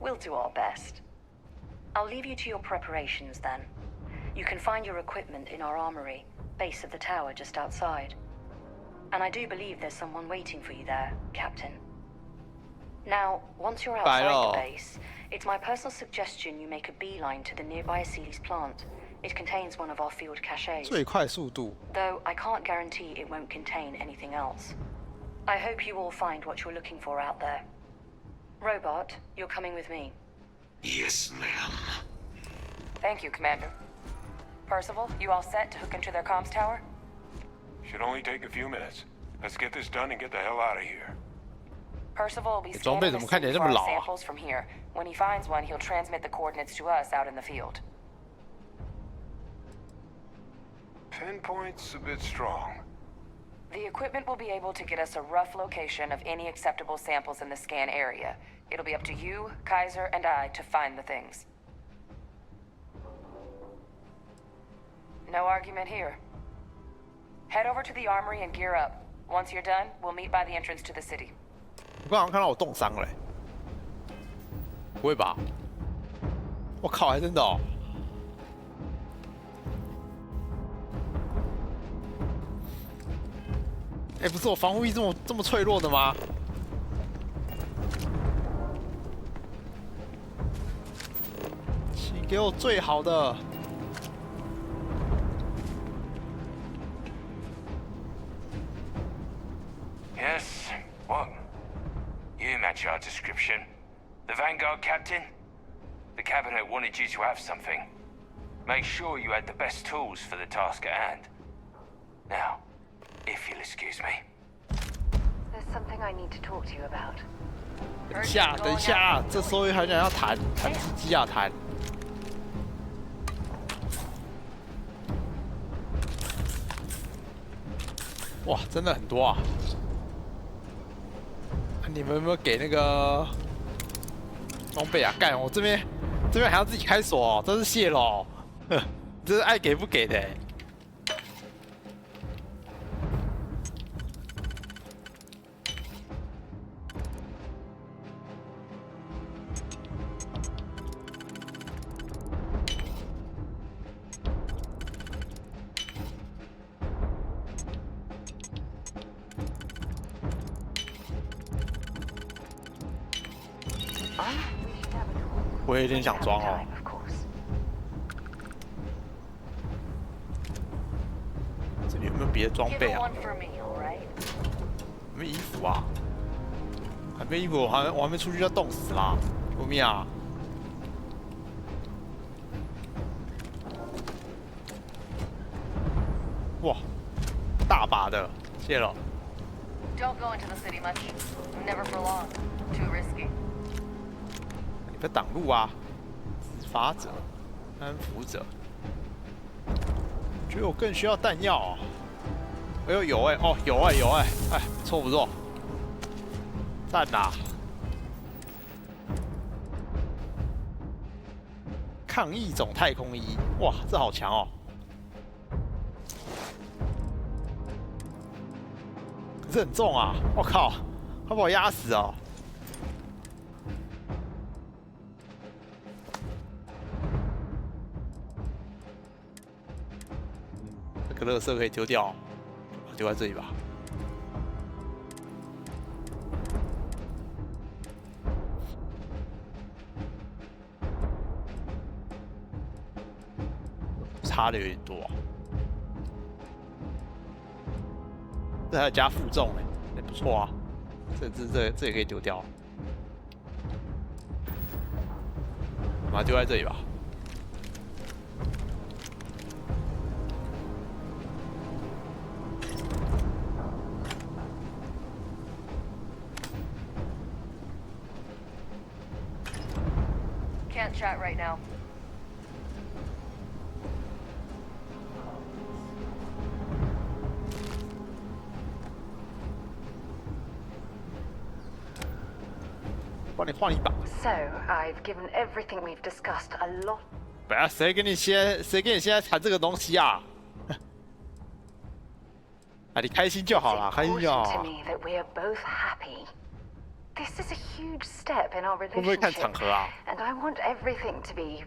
We'll do our best. I'll leave you to your preparations then. You can find your equipment in our armory, base of the tower just outside. And I do believe there's someone waiting for you there, Captain. Now, once you're outside the base, it's my personal suggestion you make a beeline to the nearby Aceles plant. It contains one of our field caches. 最快速度 Though I can't guarantee it won't contain anything else. I hope you all find what you're looking for out there. Robot, you're coming with me. Yes, ma'am. Thank you, Commander. Percival, you all set to hook into their comms tower? Should only take a few minutes. Let's get this done and get the hell out of here. Percival will be scanning the city for our samples from here. When he finds one, he'll transmit the coordinates to us out in the field. Pinpoint's a bit strong. The equipment will be able to get us a rough location of any acceptable samples in the scan area. It'll be up to you, Kaiser, and I to find the things. No argument here. Head over to the armory and gear up. Once you're done, we'll meet by the entrance to the city. 我刚刚看到我冻伤了，不会吧？我靠，还真的哦！哎，不是我防护力这么脆弱的吗？请给我最好的。 Yes? What? You match our description. The Vanguard captain? The Cabinet wanted you to have something. Make sure you had the best tools for the task at hand. Now, if you'll excuse me. There's something I need to talk to you about. 等一下，这时候还想要弹鸡啊弹。哇，真的很多啊！你们有没有给那个装备啊？干，我这边还要自己开锁哦，真是谢喽！这是爱给不给的欸。 我也有点想装哦。这里有没有别的装备啊？有没有衣服啊？还没一会我还没出去就要冻死啦！救命啊！哇，大把的，谢了。 Don't go into the city much. Never for long. Too risky. 你别挡路啊！执法者，安抚者。觉得我更需要弹药啊！哎呦有哎、哦有哎、有哎、哎不错不错，赞啦！抗疫种太空衣，哇这好强哦！可是很重啊！我靠，他把我压死哦！这个垃圾可以丢掉，丢在这里吧。差的有点多、啊。 这还有加负重哎，也不错啊。这也可以丢掉，把它丢在这里吧。Can't chat right now. 帮你换一把。 So, I've given everything we've discussed a lot. 不要，谁跟你现在谈这个东西啊？啊，你开心就好啦，开心就好。 to me that we are both happy. This is a huge step in our 会不会看 relationship, 场合啊？ and I want everything to be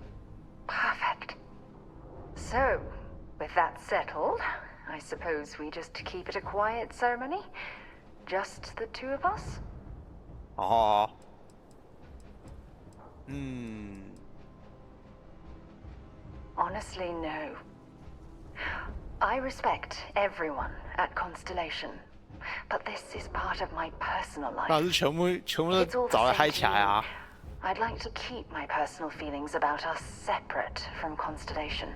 perfect. So, with that settled, I suppose we just keep it a quiet ceremony, just the two of us. 哦。嗯。 Honestly, no. I respect everyone at Constellation, but this is part of my personal life. 那是全部都找来嗨起来啊！ I'd like to keep my personal feelings about us separate from Constellation.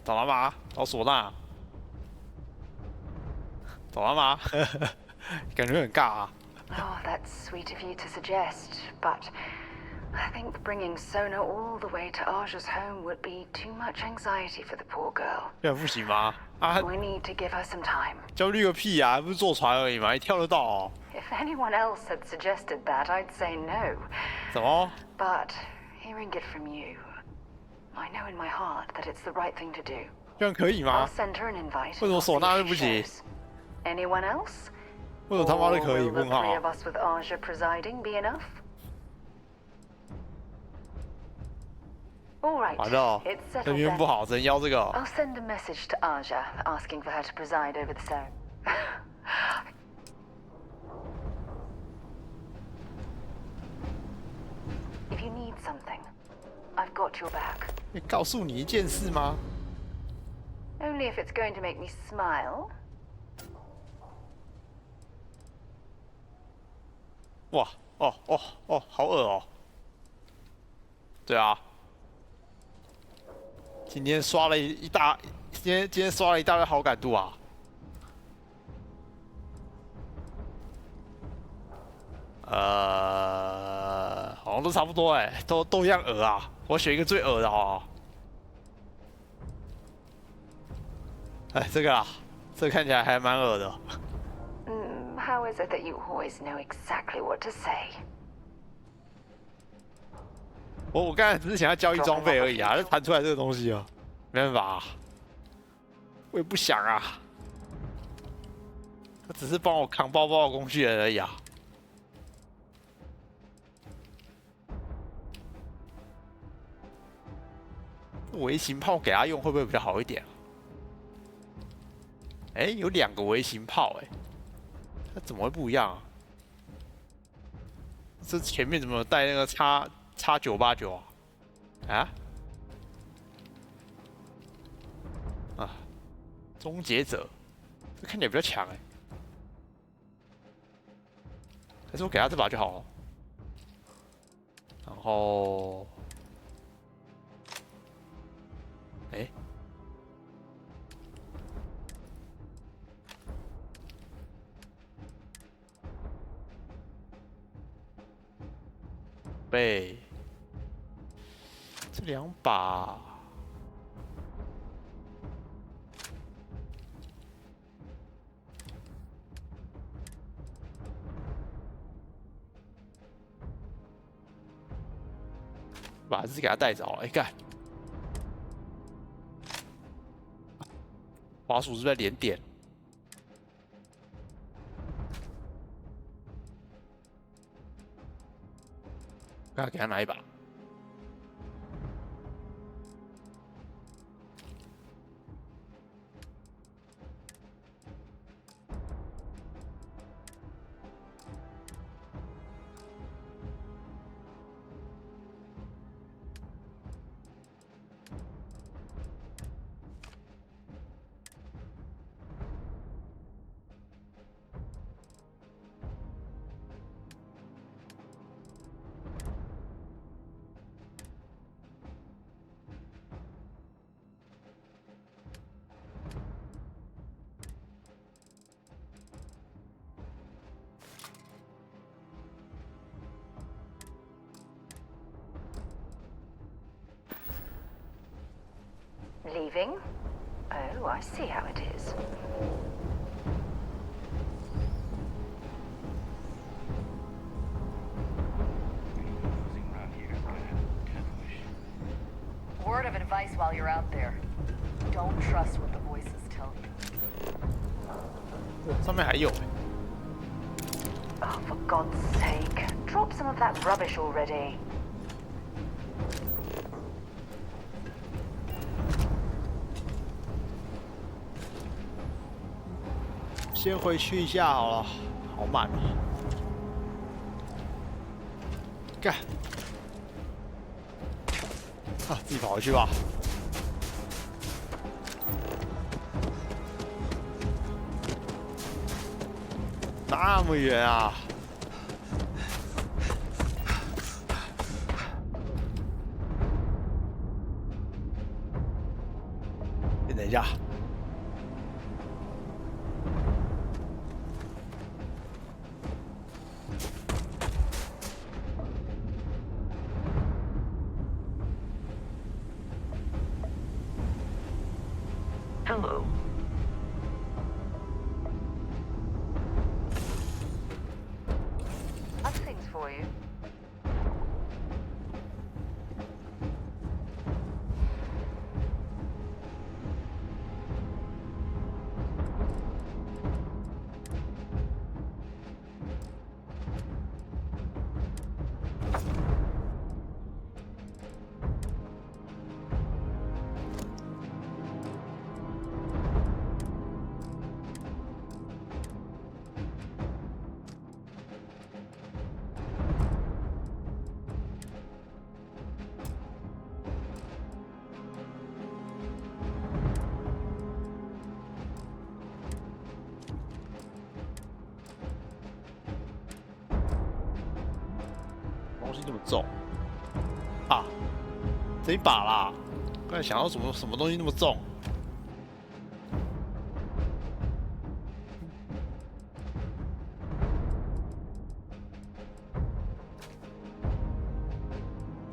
找了吗？找唢呐？找了吗？感觉很尬啊。 Oh, that's sweet of you to suggest, but I think bringing Sona all the way to Arja's home would be too much anxiety for the poor girl. 这样不行吗？啊 We need to give her some time. 焦虑个屁啊！不是坐船而已吗？你跳得到哦？ If anyone else had suggested that, I'd say no. 什么？ But hearing it from you, I know in my heart that it's the right thing to do. 这样可以吗 I'll？send her an invite. 为什么唢呐就不行？ Anyone else? 为什么他妈的可以？ Or will the 问号 three of us with Arja presiding be enough? All right. 完了， It's 这 settled 边 then. 不好，只能邀这个。 I'll send a message to Arja asking for her to preside over the ceremony. If you need something, I've got your back. 告诉你一件事吗？ Only if it's going to make me smile. 哇，哦，好恶哦。对啊，今天刷了今天刷了一大堆好感度啊。好像都差不多哎，都一样恶啊。我选一个最恶的哦。哎，这个啊，这个看起来还蛮恶的。 How is it that you always know exactly what to say? 我刚才只是想要交易装备而已啊，就弹出来这个东西啊，没办法、啊，我也不想啊，他只是帮我扛包包的工具人而已啊。微型炮给他用会不会比较好一点、啊？哎，有2个微型炮哎、它怎么会不一样啊？这前面怎么有带那个叉989啊？啊？啊！终结者，这看起来比较强哎、还是我给他这把就好了。然后，哎，背这2把。 把自己给他带走了，哎干！滑鼠是不是在连点？看给他拿一把。Leaving? Oh, I see how it is. Word of advice while you're out there. Don't trust what the voices tell you. 上面还有。 Oh, for God's sake. Drop some of that rubbish already. 先回去一下好了，好慢啊！干！啊，自己跑回去吧。那么远啊！你等一下。 Hello. Other things for you.东西这么重啊！这一把啦，刚才想到什么东西那么重？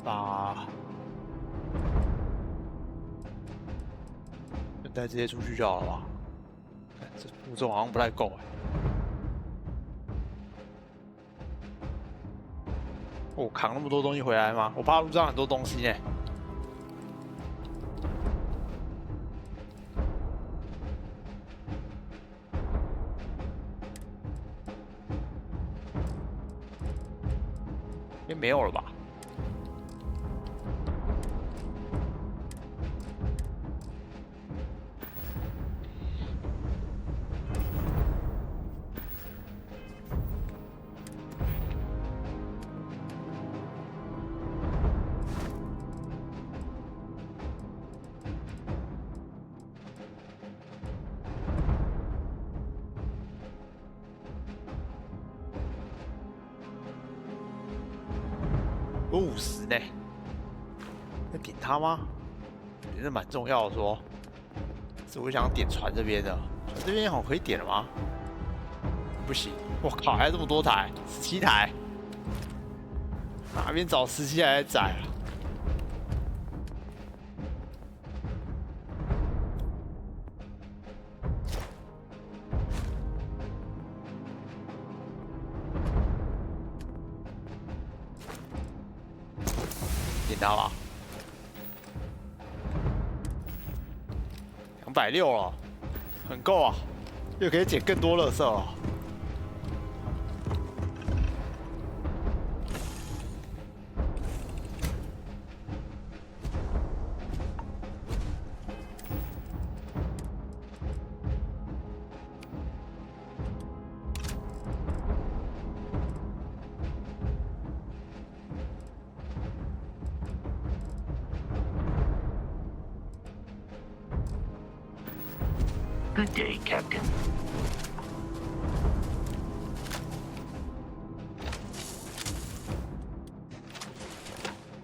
把就带这些出去就好了吧？这负重好像不太够哎。 我扛那么多东西回来吗？我怕路上很多东西呢。应该没有了吧？有50呢，要点它吗？点的蛮重要的说，是我想点船这边的，船这边好像可以点了吗？不行，我靠，还有这么多台，17台，哪边找17台来载啊？点到了，260了，很够啊，又可以捡更多垃圾了。Good day, Captain.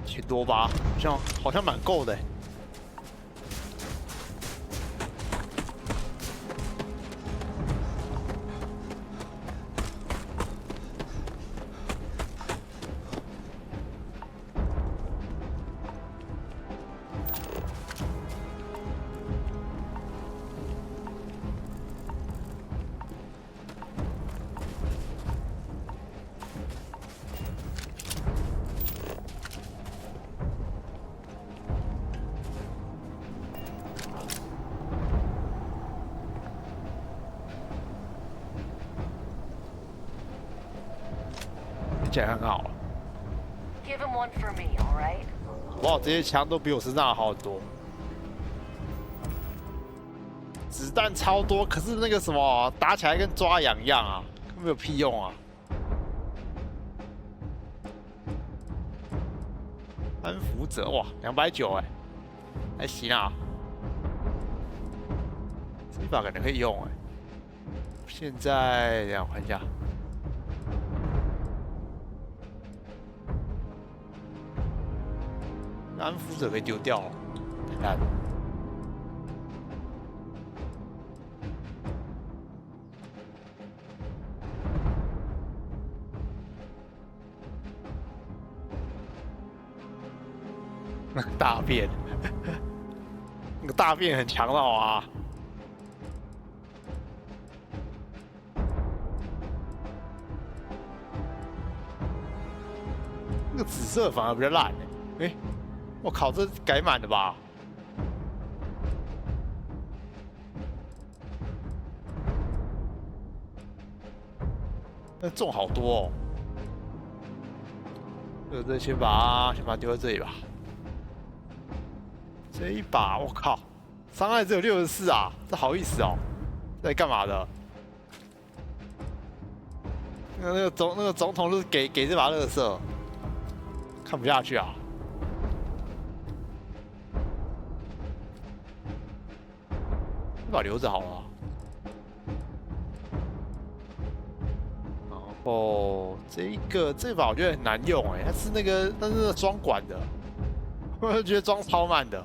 1000多吧，好像蛮够的。听起来很好。Give him one for me, all right? 哇，这些枪都比我身上好很多，子弹超多，可是那个什么打起来跟抓痒一样啊，没有屁用啊。安抚者哇，290哎，还行啊，这一把感觉可以用哎。现在让我看一下。安抚者被丢掉了，看。那个大便，那个大便很强的好啊。那个紫色反而比较烂哎。我靠，这改满了吧？那中好多哦。这先把它丢在这里吧。这一把我靠，伤害只有64啊，这好意思哦？这在干嘛的？那个总统就是给这把垃圾，看不下去啊。这把留着好了。然后这把我觉得很难用哎，它是那个装管的，我就觉得装超慢的。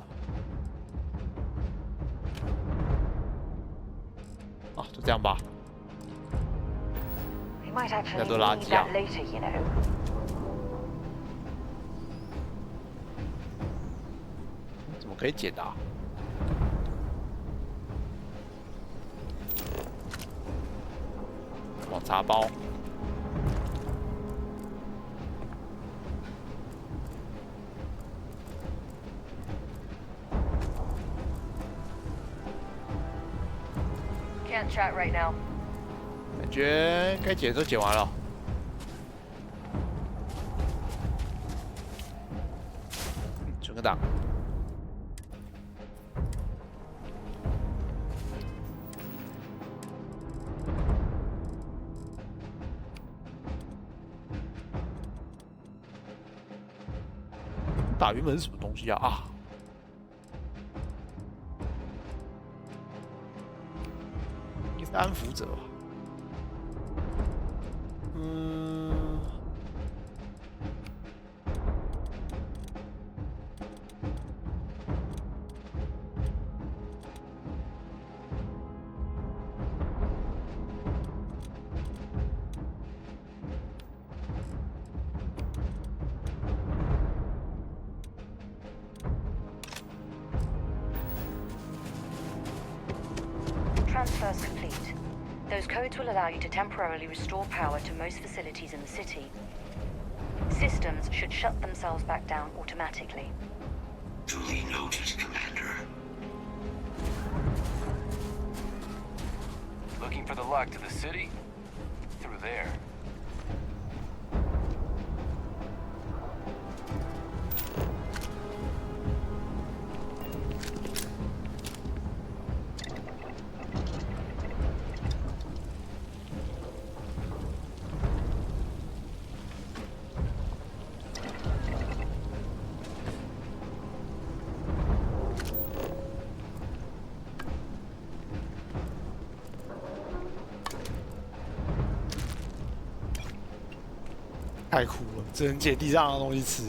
啊，就这样吧。那都垃圾啊。怎么可以捡的啊？网茶包，Can't chat right now. 感觉该捡都捡完了。存个档。打原本是什么东西啊？啊！你是安抚者吧？ transfers complete. Those codes will allow you to temporarily restore power to most facilities in the city. Systems should shut themselves back down automatically. Duly noted, Commander. Looking for the lock to the city? Through there.太苦了，只能捡地上的东西吃。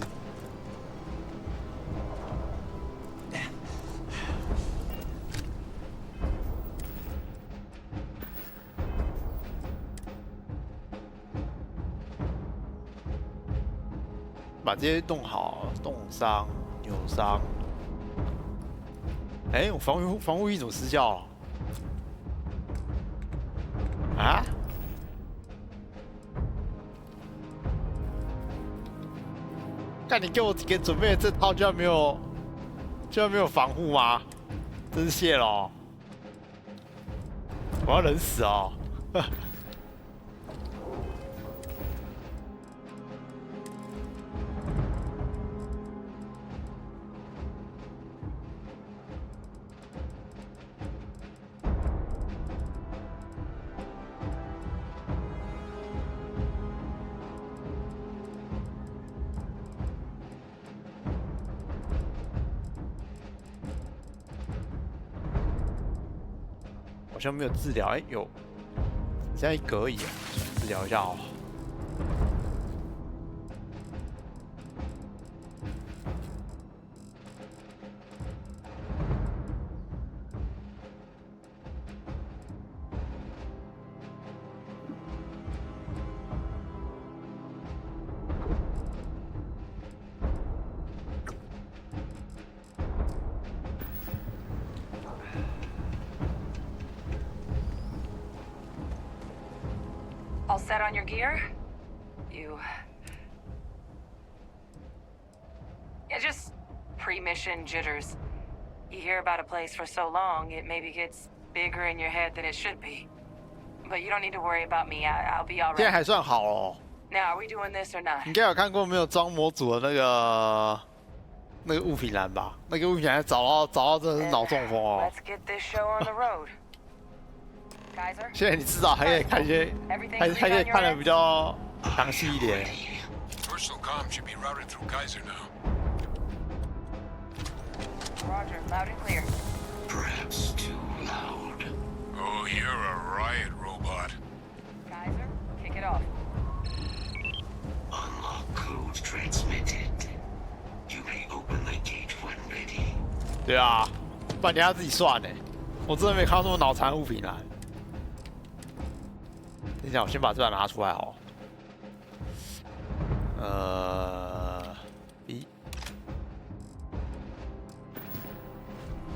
把这些弄好，冻伤、扭伤。哎，我防护衣怎么失效了？啊？看你给我准备的这套，居然没有防护吗？真是谢喽！我要冷死哦！好像没有治疗，哎，有，现在一格而已，治疗一下哦。All set on your gear? Yeah, just pre-mission jitters. You hear about a place for so long, it maybe gets bigger in your head than it should be. But you don't need to worry about me. I'll be all right. 现在还算好哦。Now, are we doing this or not? 你应该有看过没有装模组的那个物品栏吧？那个物品栏找到真的是脑中风哦。Let's get this show on the road. 现在你至少还可以看一些，还可以看得比较详细一点。Personal comm should be routed through Kaiser now. Roger, loud and clear. Perhaps too loud. Oh, you're a riot robot. Kaiser, kick it off. Unlock code transmitted. You may open the gate when ready. 对啊，不然你要自己算呢。我真的没看到那么脑残物品栏。等一下，我先把这把拿出来哦。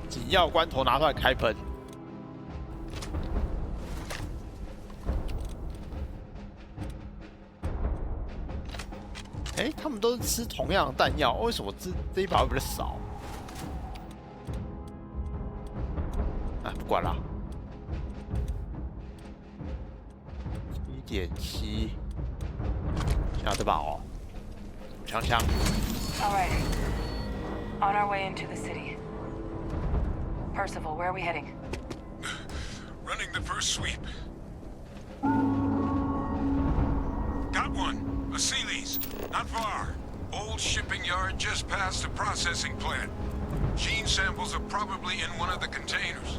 紧要关头拿出来开喷。哎，他们都是吃同样的弹药，为什么这一把会比较少？哎，不管了。1.7，要这把哦，枪。All right, on our way into the city. Percival, where are we heading? Running the first sweep. Got one. A Sealy's. Not far. Old shipping yard just past the processing plant. Gene samples are probably in one of the containers.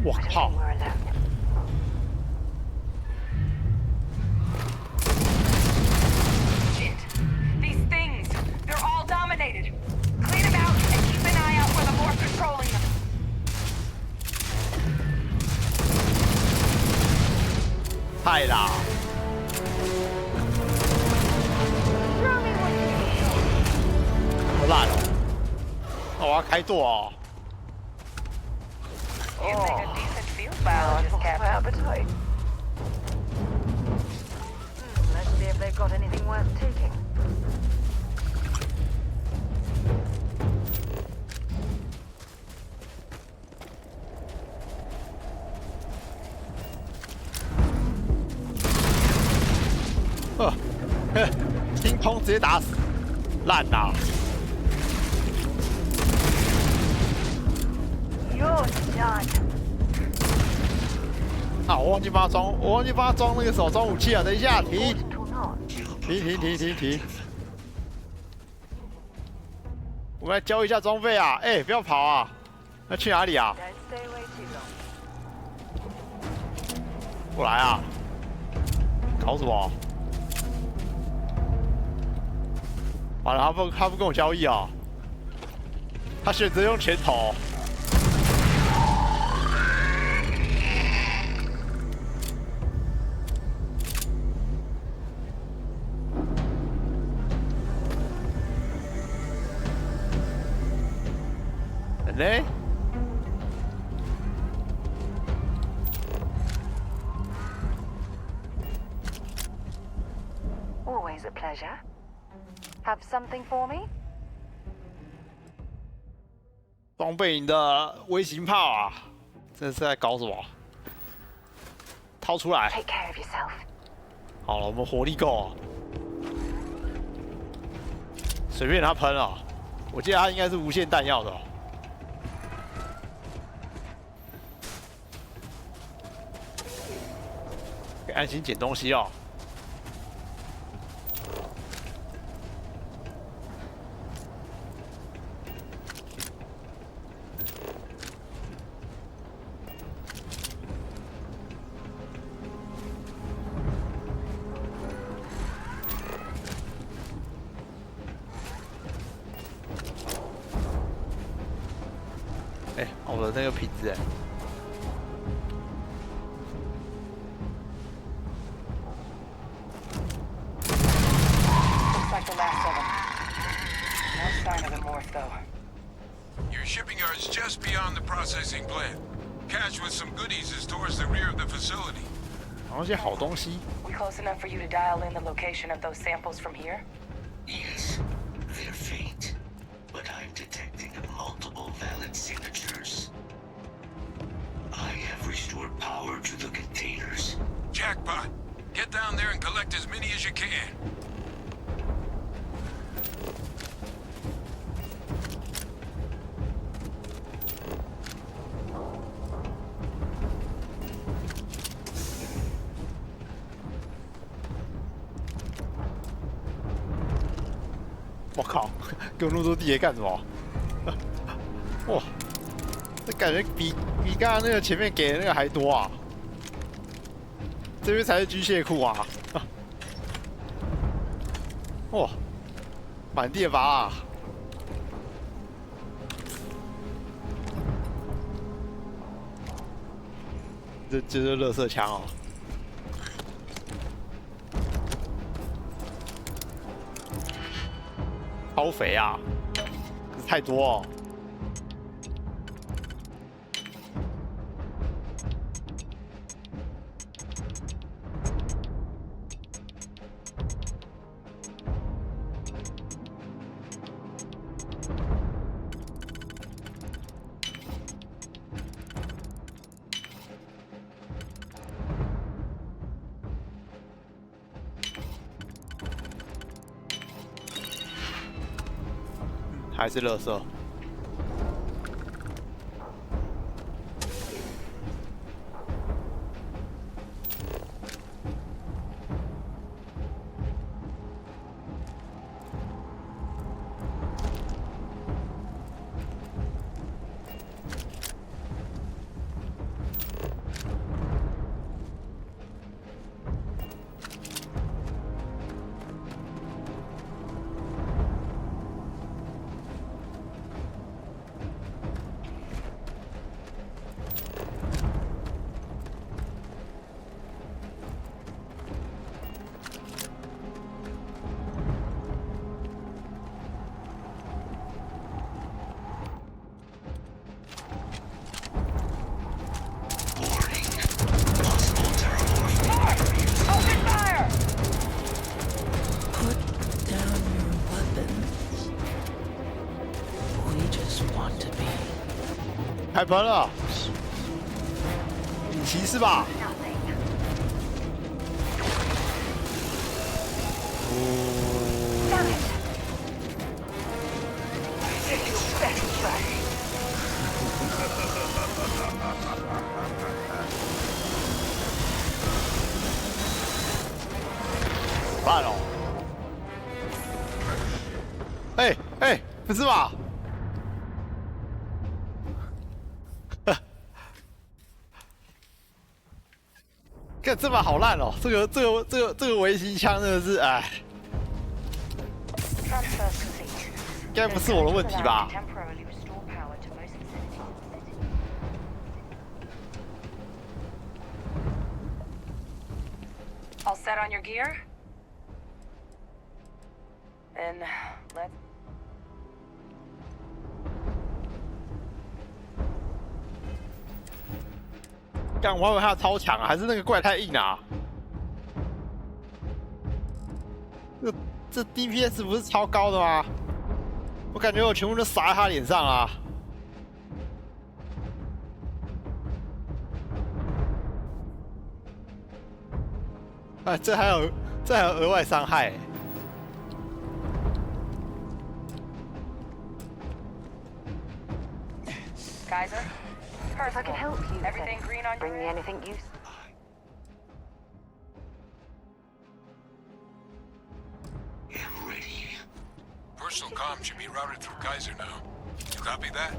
Wow. Shit. These things, they're all dominated. Clean them out and keep an eye out for the more controlling them. 太啦！么烂哦？那我要开舵哦。 You make a decent field biologist, Captain. Appetite. Let's see if they've got anything worth taking. 清空直接打死，烂啊！ You're done. 啊！我忘记帮他装那个手装武器啊！等一下，停！我们来交一下装备啊！哎，不要跑啊！要去哪里啊？过来啊！搞什么？完了，他不跟我交易啊！他选择用拳头。 呢？ Always a pleasure. Have something for me? 装备营的微型炮啊！这是在搞什么？掏出来。 Take care of yourself. 好了，我们火力够，随便他喷啊！我记得他应该是无限弹药的、哦。 安心捡东西哦。哎，我的那个瓶子哎。 Like the last of them. No sign of the morph, though. Your shipping yard's just beyond the processing plant. Cache with some goodies is towards the rear of the facility. 好像些好东西。 We close enough for you to dial in the location of those samples from here? Yes, they're faint, but I'm detecting multiple valid signatures. I have restored power to the containers. Jackpot! Get down there and collect as many as you can. 我靠，给我那么多地雷干什么？哇，这感觉比刚刚那个前面给的那个还多啊！这边才是机械库啊！哇，满地的拔啊！这就是垃圾枪哦。 超肥啊！可是太多哦。还是垃圾。just want to be. 开喷了，你骑士吧？烂哦！哎，不是吧？看这把好烂哦！这个微型枪真的是哎，应该不是我的问题吧？ All set on your gear? Then let's. 干，我以为他超强啊，还是那个怪太硬啊？这 DPS 不是超高的吗？我感觉我全部都撒在他脸上啊！哎，这还有额外伤害。Kaiser, if I can help you, everything green on bring me anything you. I'm ready. Personal comm should be routed through Kaiser now. You copy that?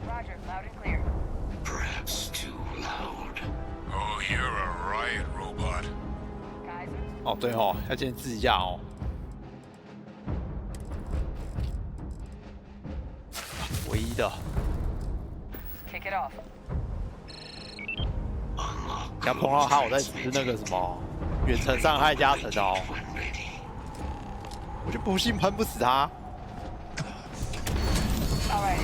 Roger, loud and clear. Perhaps too loud. Oh, you're a riot robot. 哦，对哦，要先试一下哦。唯一的。Kick it off. 要碰到他，我再吃那个什么远程伤害加成哦。我就不信喷不死他。All right.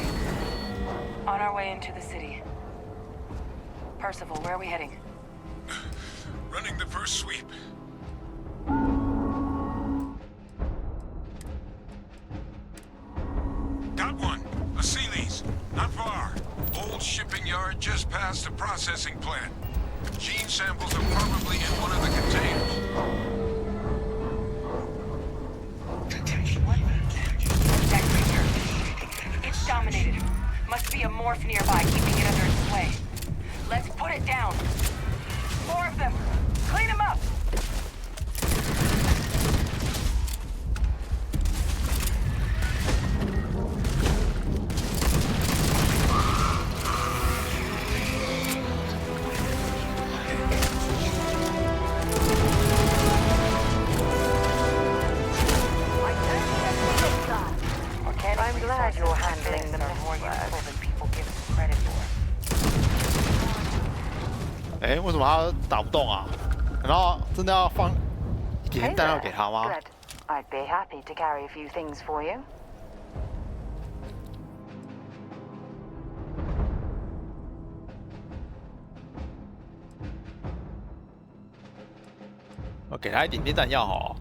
On our way into the city. Percival, where are we heading? Running the first sweep. Got one. A Sealy's. Not far. Old shipping yard just past the processing plant. Gene samples are probably in one of the containers. That creature. It's dominated. Must be a morph nearby, keeping it under its sway. Let's put it down. More of them. Clean them up. I'm glad you're handling them more useful than people give us credit for. 哎，为什么他打不动啊？难道真的要放一点弹药给他吗？ Good. I'd be happy to carry a few things for you. 我给他一点点弹药哦。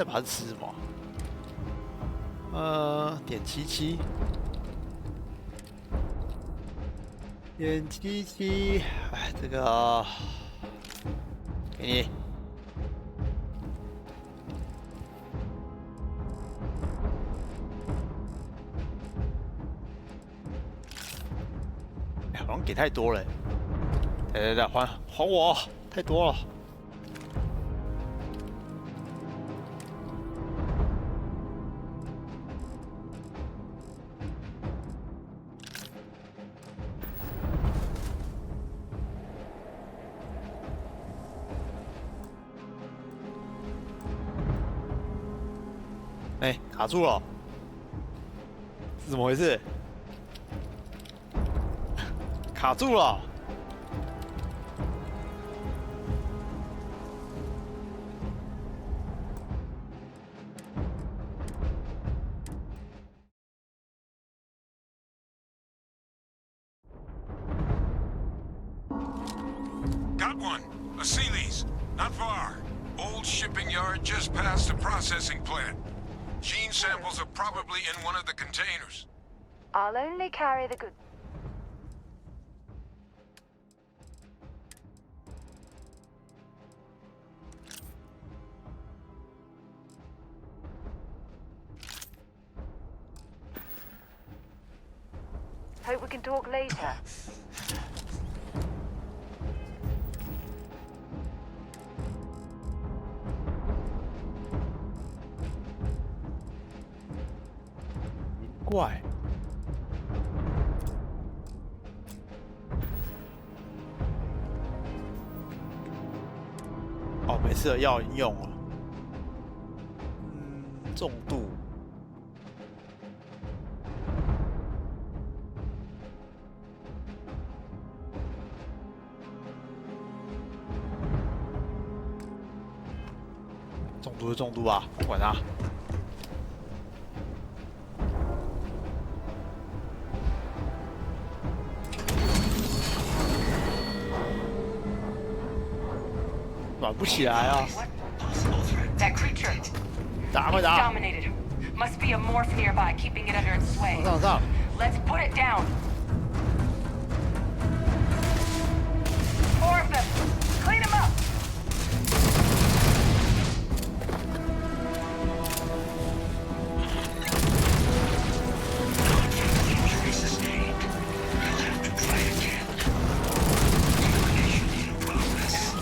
那把是吃什么？点77，点77，哎，这个给你。哎，好像给太多了。来，还我，太多了。哎，卡住了，是怎么回事？卡住了。Got one. A Sealy's. Not far. Old shipping yard just past the processing plant. Gene samples are probably in one of the containers. I'll only carry the good. Hope we can talk later. 怪。哦，每次的药已经用了。重度。中毒是中毒啊，不管它。 暖不起来啊！ That creature. 打快打！ Dominated. Must be a morph nearby, keeping it under its sway. 往上！ Let's put it down. 4 of them. Clean them up. Injury sustained. You'll have to try again. Elimination in progress.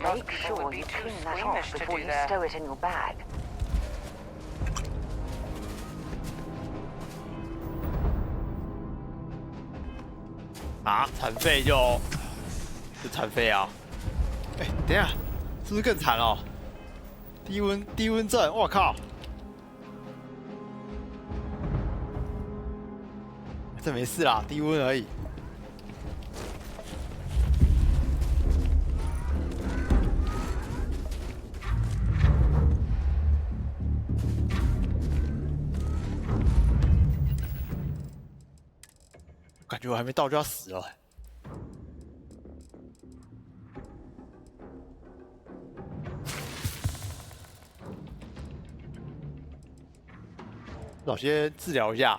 Most Make people sure would be you too clean that squeamish off to before do you that. stow it in your bag. 啊，残废就残废啊！哎、等一下，是不是更惨哦？低温症，我靠！这没事啦，低温而已。感觉我还没到就要死了。老先治疗一下。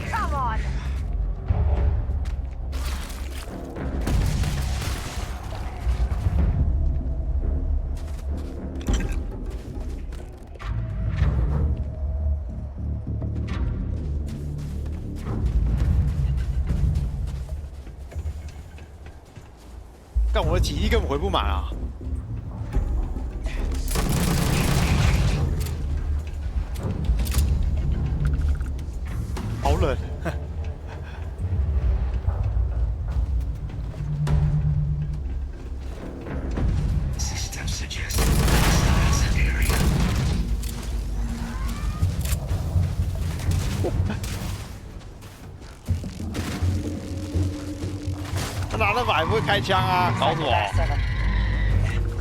Come on! 但我的体力根本回不满啊！好冷。System suggests hostiles in area. 他拿那把也不会开枪啊，搞什么？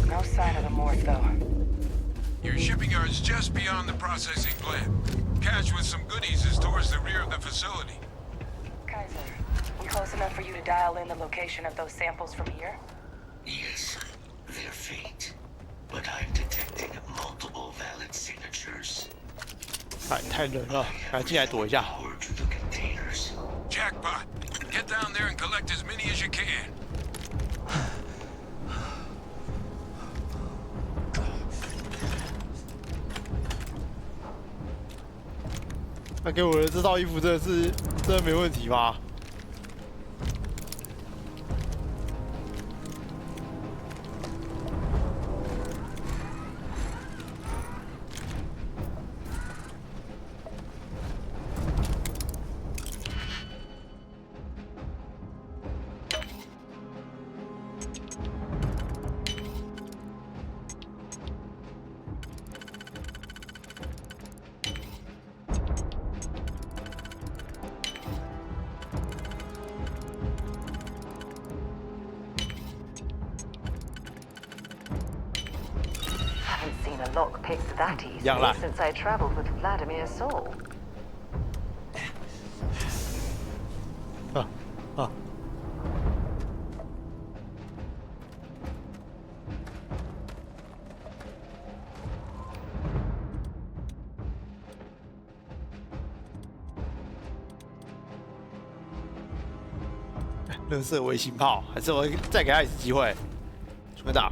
No sign of the morph, though. Your shipping yard's just beyond the processing plant. Cache with some goodies is towards the rear of the facility. Kaiser, we close enough for you to dial in the location of those samples from here? Yes, they're faint, but I'm detecting multiple valid signatures. 太冷了，赶紧进来躲一下。 Power to the containers. Jackpot. Get down there and collect as many as you can. 那给我的这套衣服真的没问题吗？ lock picks that easily since I traveled with Vladimir's soul. 乐色微星炮，还是我再给他一次机会？存档。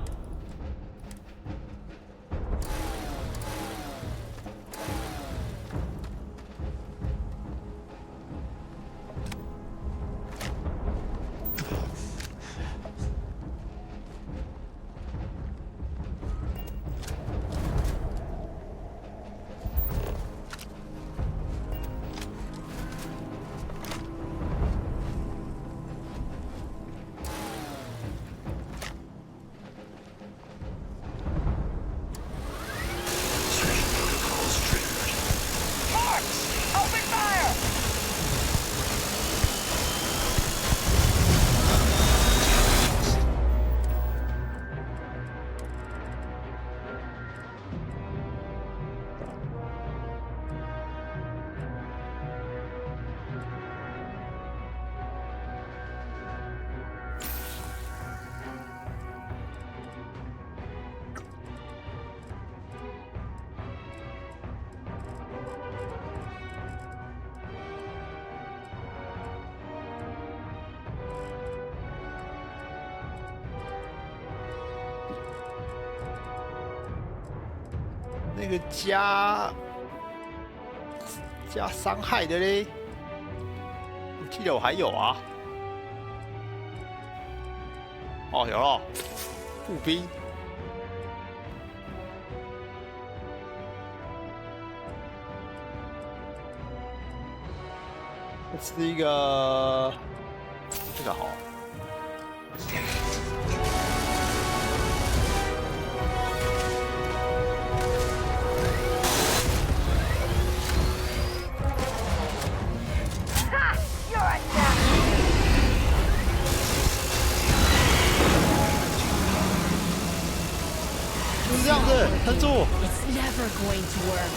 那个加伤害的嘞，我记得我还有啊。哦，有了，步兵。这是一个，这个好。 就是这样子，撑住。It's never going to work.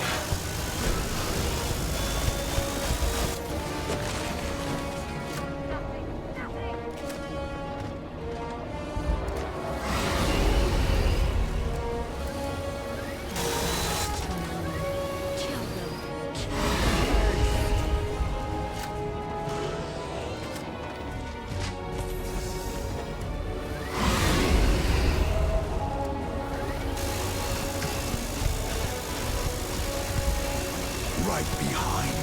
Right behind.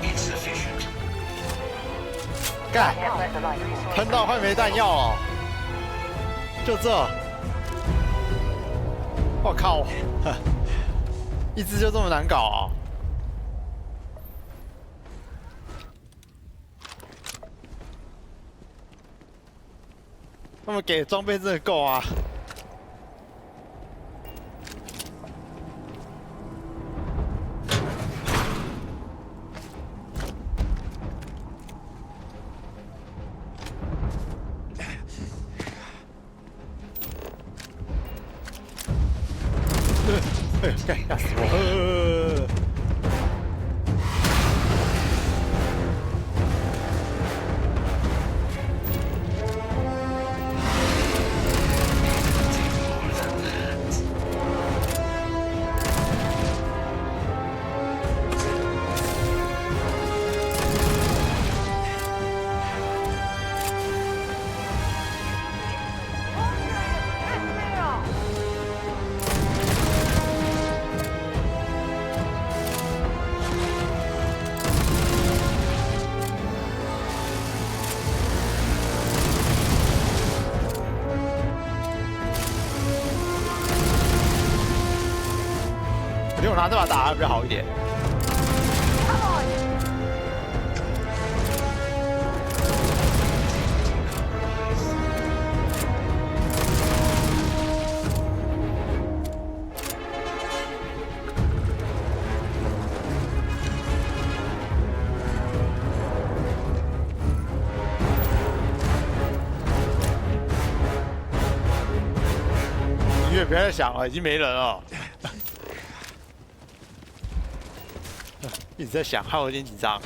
Insufficient. 干！喷到快没弹药了，就这。我靠！一只就这么难搞啊！ 他们给的装备真的够啊！吓死我！我觉得我拿这把打还比较好一点。月不要再想了，已经没人了。一直在想，害我有点紧张。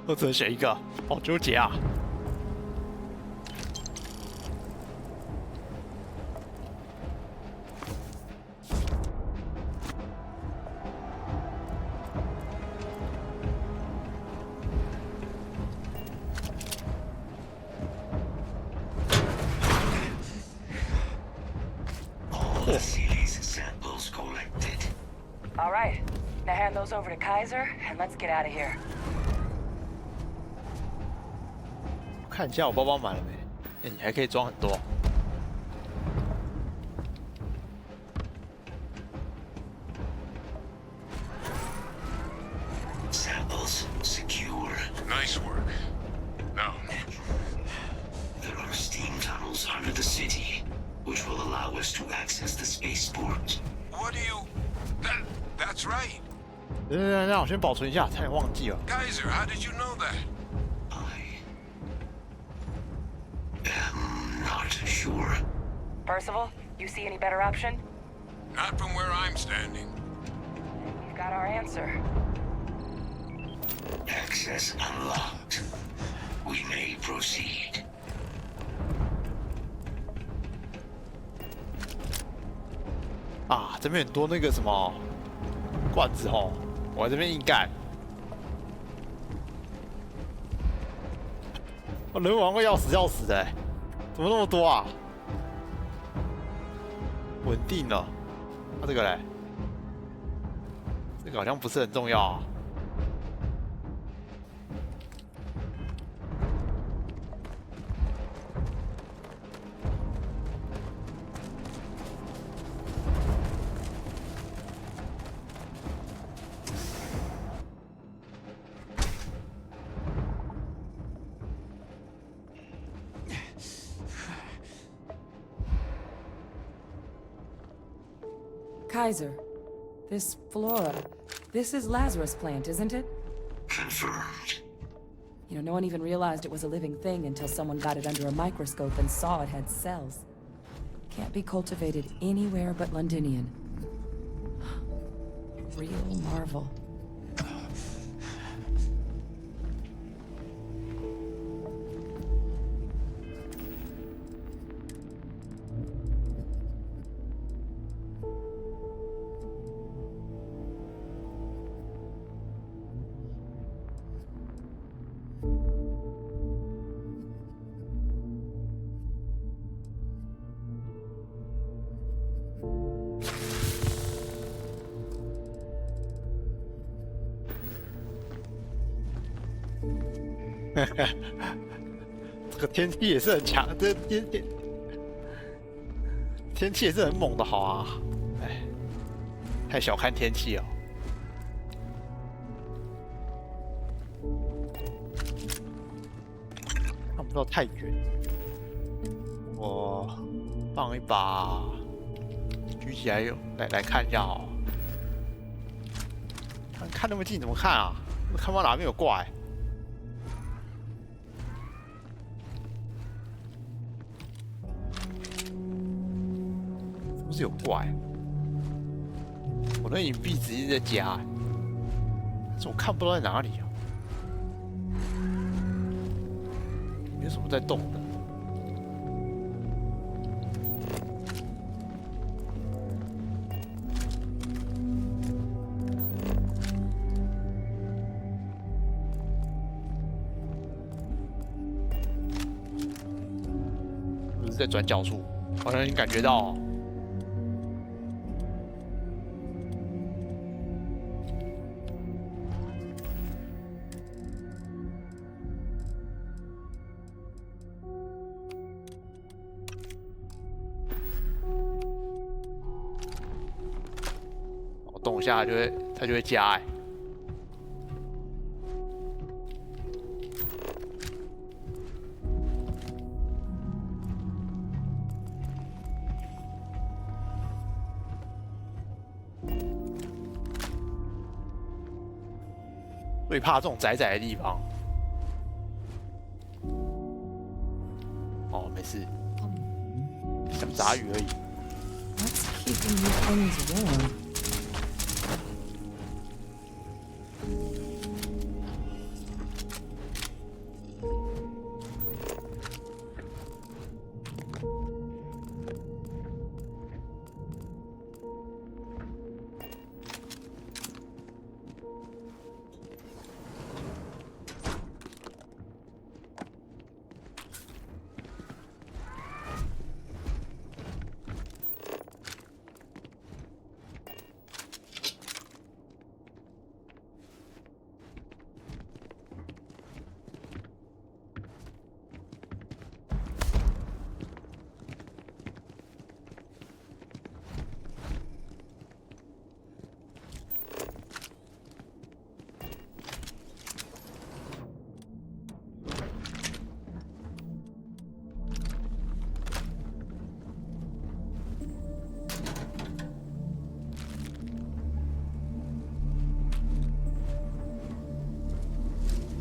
我只能选一个，好纠结啊！All right, now hand those over to Kaiser, and let's get out of here. 看一下我包包满了没？你还可以装很多。Samples secure. Nice work. Now, there are steam tunnels under the city, which will allow us to access the spaceport. What do you... That's right. 让我先保存一下，差点忘记了。Kaiser, how did you know that? Not sure. Percival, you see any better option? Not from where I'm standing. We've got our answer. Access unlocked. We may proceed. 啊，这边很多那个什么罐子哦，我在这边硬干。我人玩会要死要死的、欸，怎么那么多啊？稳定了，那、这个嘞？这个好像不是很重要啊。Kaiser, this flora, this is Lazarus plant, isn't it? Confirmed. You know, no one even realized it was a living thing until someone got it under a microscope and saw it had cells. Can't be cultivated anywhere but Londinian. Real marvel. This 这个天气也是很强，这天气也是很猛的，好啊！哎，太小看天气了。看不到太远，我放一把，举起来来看一下哦。看那么近怎么看啊？我看不到哪边有怪。是不是有怪？我那隐蔽值一直在加，但是我看不到在哪里啊。有什么在动的？ 在转角处，好像已经感觉到、哦。我动一下它就会加哎。 最怕这种窄窄的地方。哦，没事，想杂鱼而已。What's keeping these things warm?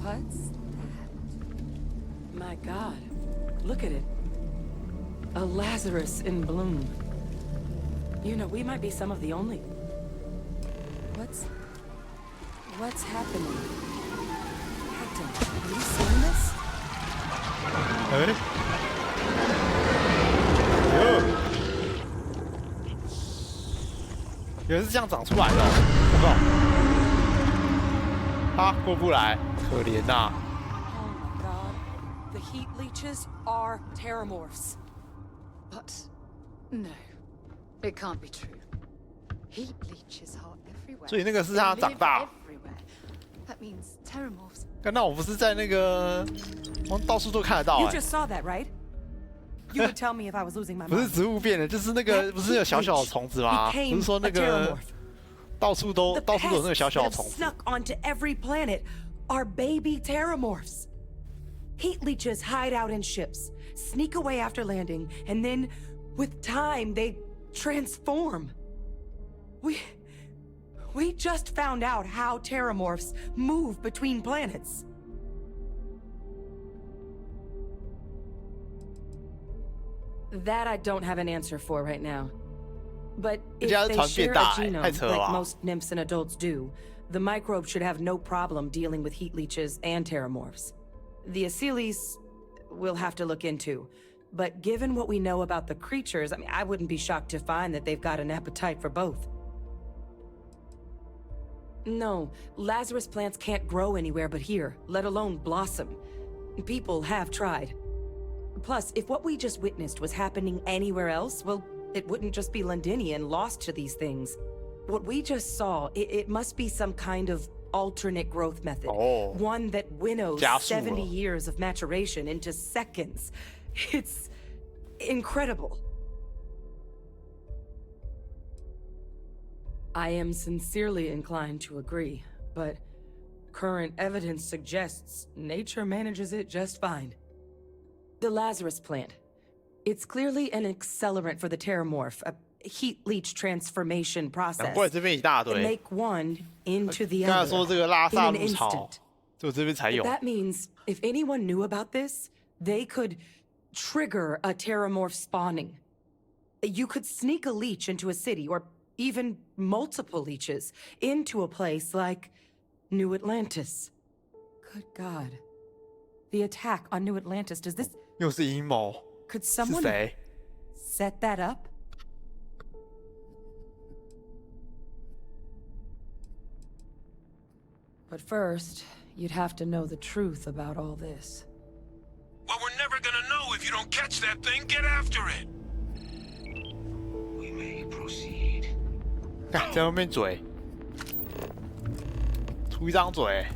'What's that? My God, look at it. A Lazarus in bloom. You know, we might be some of the only... What's happening? Captain, have you seen this? Hey? Yo! 原来是这样长出来的、哦，我靠！啊，过不来，可怜呐、Oh my God, the heat leeches are terramorphs. But no, it can't be true. Heat leeches are everywhere. 所以那个是他长大。 That means terramorphs. 刚刚我不是在那个，我到处都看得到、欸。 You just saw that, right? You would tell me if I was losing my mind. 不是植物变的，就是那个不是有小小的虫子吗？不是说那个到处都有那个小小的虫子。 Snuck onto every planet are baby terramorphs. Heat leeches hide out in ships, sneak away after landing, and then, with time, they transform. We just found out how terramorphs move between planets. That I don't have an answer for right now. But if they share a genome, like most nymphs and adults do, the microbe should have no problem dealing with heat leeches and terramorphs. The Asylees we'll have to look into. But given what we know about the creatures, I mean, I wouldn't be shocked to find that they've got an appetite for both. No, Lazarus plants can't grow anywhere but here, let alone blossom. People have tried. Plus, if what we just witnessed was happening anywhere else, well, it wouldn't just be Londinian lost to these things. What we just saw, it must be some kind of alternate growth method. One that winnows 70 years of maturation into seconds. It's incredible. I am sincerely inclined to agree, but current evidence suggests nature manages it just fine. The Lazarus plant. It's clearly an accelerant for the terramorph. heat leach transformation process 难怪这边一大 and 堆。 make one into the 刚才 other 说这个拉 in 萨 an 路槽 instant. 就这边才有 But。that means if anyone knew about this, they could trigger a terramorph spawning. You could sneak a leech into a city, or even multiple leeches, into a place like New Atlantis. Good God. The attack on New Atlantis, does this... 又是阴谋， Could 是 someone 谁？ set that up? But first, you'd have to know the truth about all this. Well, we're never gonna know if you don't catch that thing. Get after it. We may proceed. 看在后面嘴，出一张嘴。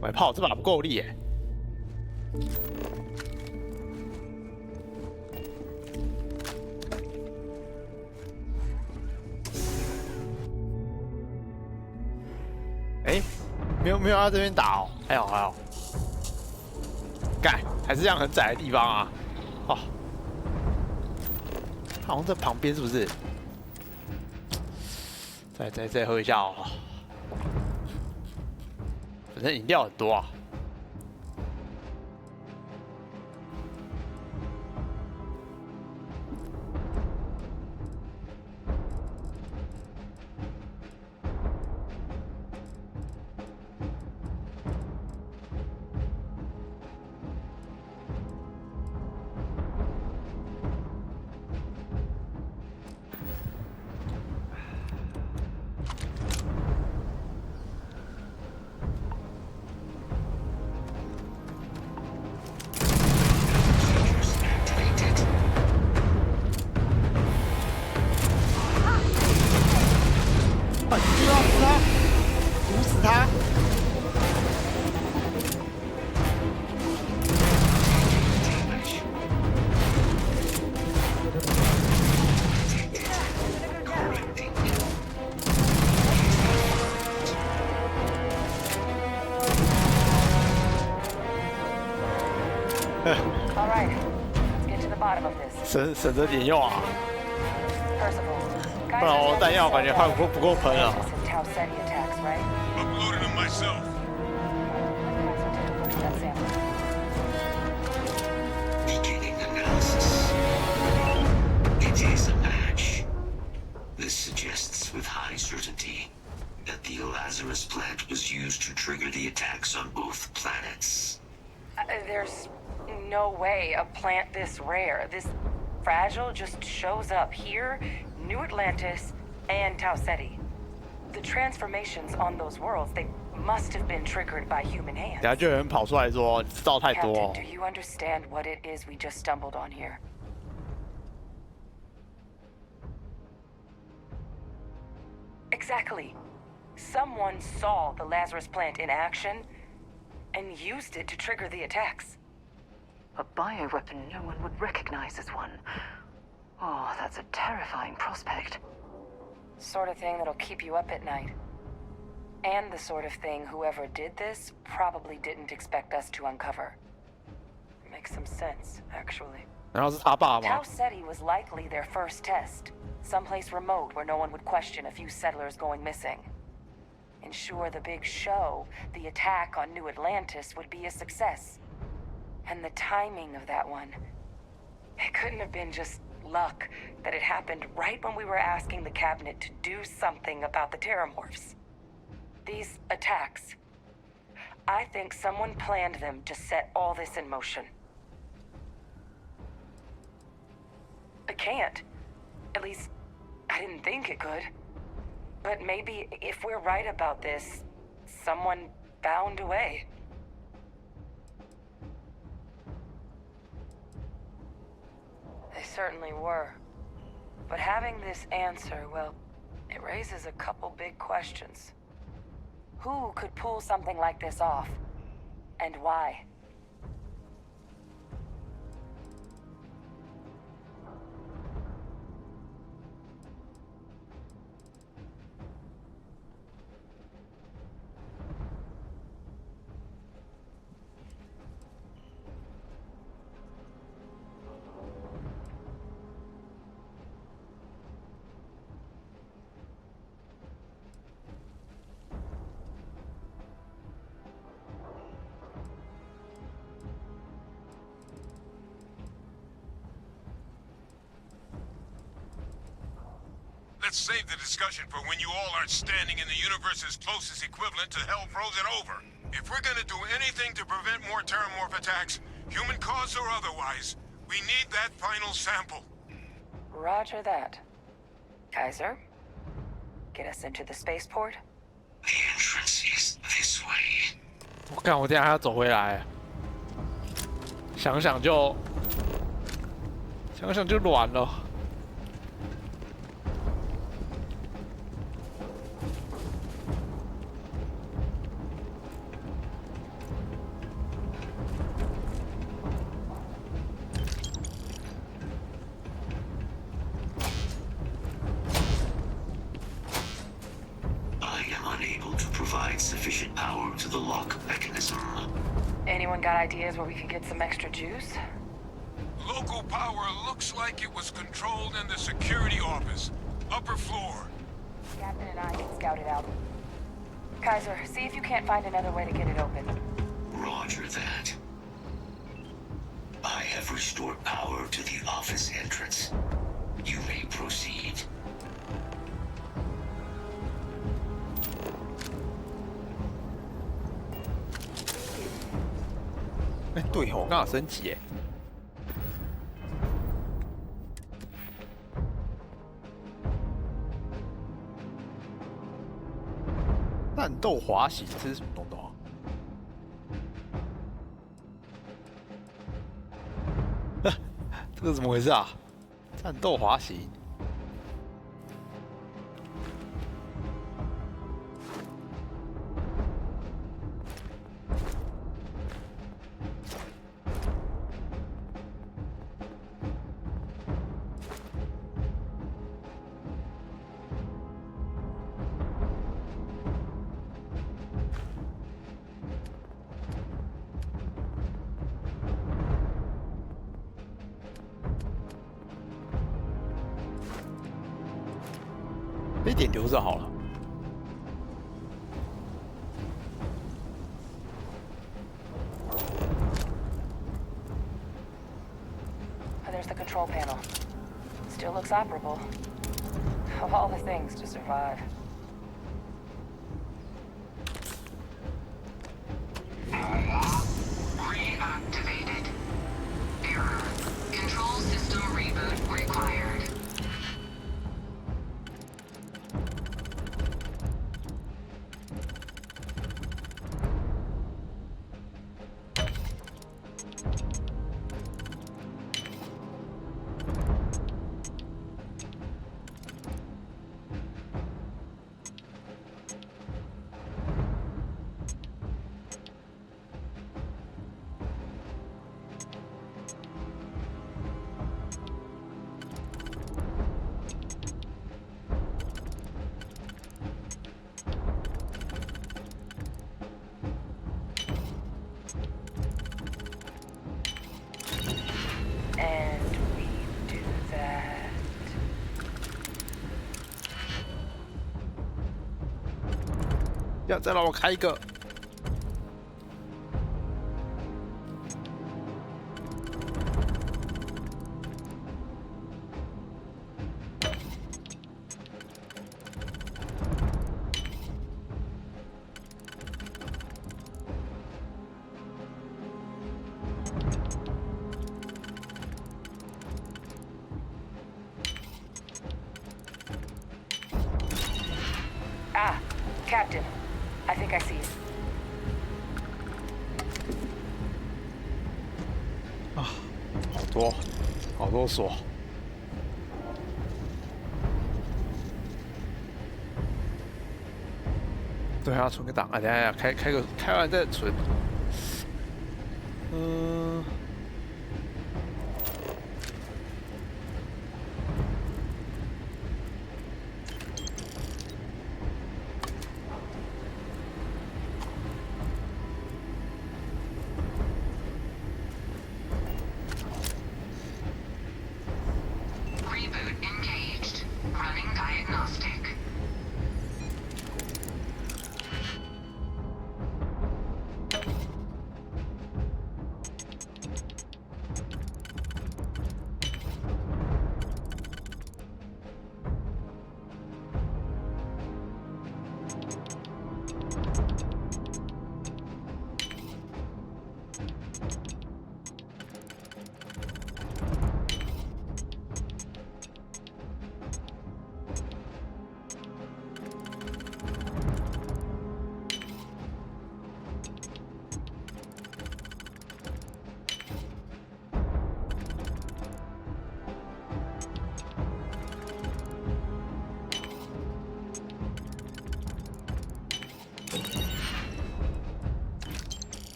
买炮这把不够力耶。哎，没有要在这边打哦，还好还好。干，还是这样很窄的地方啊。哦，好像在旁边是不是？再喝一下哦。反正饮料很多啊。All right, let's get to the bottom of this. 省着点用啊， First of all, 不然我弹药感觉快不够喷了。 Tau Ceti attacks, right? Uploaded them myself. That's sample. Beginning analysis. It is a match. This suggests with high certainty that the Lazarus plant was used to trigger the attacks on both planets. There's no way a plant this rare, this fragile, just shows up here, New Atlantis, and Tau Ceti. The transformations on those worlds, they must have been triggered by human hands. 等下就有人跑出来说你知道太多 Captain, 哦 do。you understand what it is we just stumbled on here? Exactly. Someone saw the Lazarus plant in action and used it to trigger the attacks. A bioweapon no one would recognize as one. Oh, that's a terrifying prospect. Sort of thing that'll keep you up at night. And the sort of thing whoever did this probably didn't expect us to uncover. Makes some sense, actually. 然后是他爸吗 Tau？ Ceti was likely their first test. Someplace remote where no one would question a few settlers going missing. Ensure the big show, the attack on New Atlantis, would be a success. And the timing of that one, it couldn't have been just luck that it happened right when we were asking the cabinet to do something about the terramorphs. These attacks, I think someone planned them to set all this in motion. It can't. At least, I didn't think it could. But maybe if we're right about this, someone found a way. They certainly were. But having this answer, well, it raises a couple big questions. Who could pull something like this off? And why? Let's save the discussion for when you all are standing in the universe's closest equivalent to hell frozen over. If we're gonna do anything to prevent more Terramorph attacks, human cause or otherwise, we need that final sample. Roger that. Kaiser, get us into the spaceport. The entrance is this way. 我看我等一下还要走回来，想想就软了。Sufficient power to the lock mechanism. Anyone got ideas where we could get some extra juice? Local power looks like it was controlled in the security office. Upper floor. Captain and I can scout it out. Kaiser, see if you can't find another way to get it open. Roger that. I have restored power to the office entrance. You may proceed. 哎，对哦，我刚好升级耶。战斗滑行，这是什么东东啊？这个怎么回事啊？战斗滑行。 这一点留着好了。There's the control panel. Still looks operable. Of all the things to survive. Reactivated. Error. Control system reboot required.要再让我开一个。Ah, Captain. I think I see it. 啊，好多锁。对啊，存个档啊，等一下开完再存。Reboot engaged. Running diagnostic.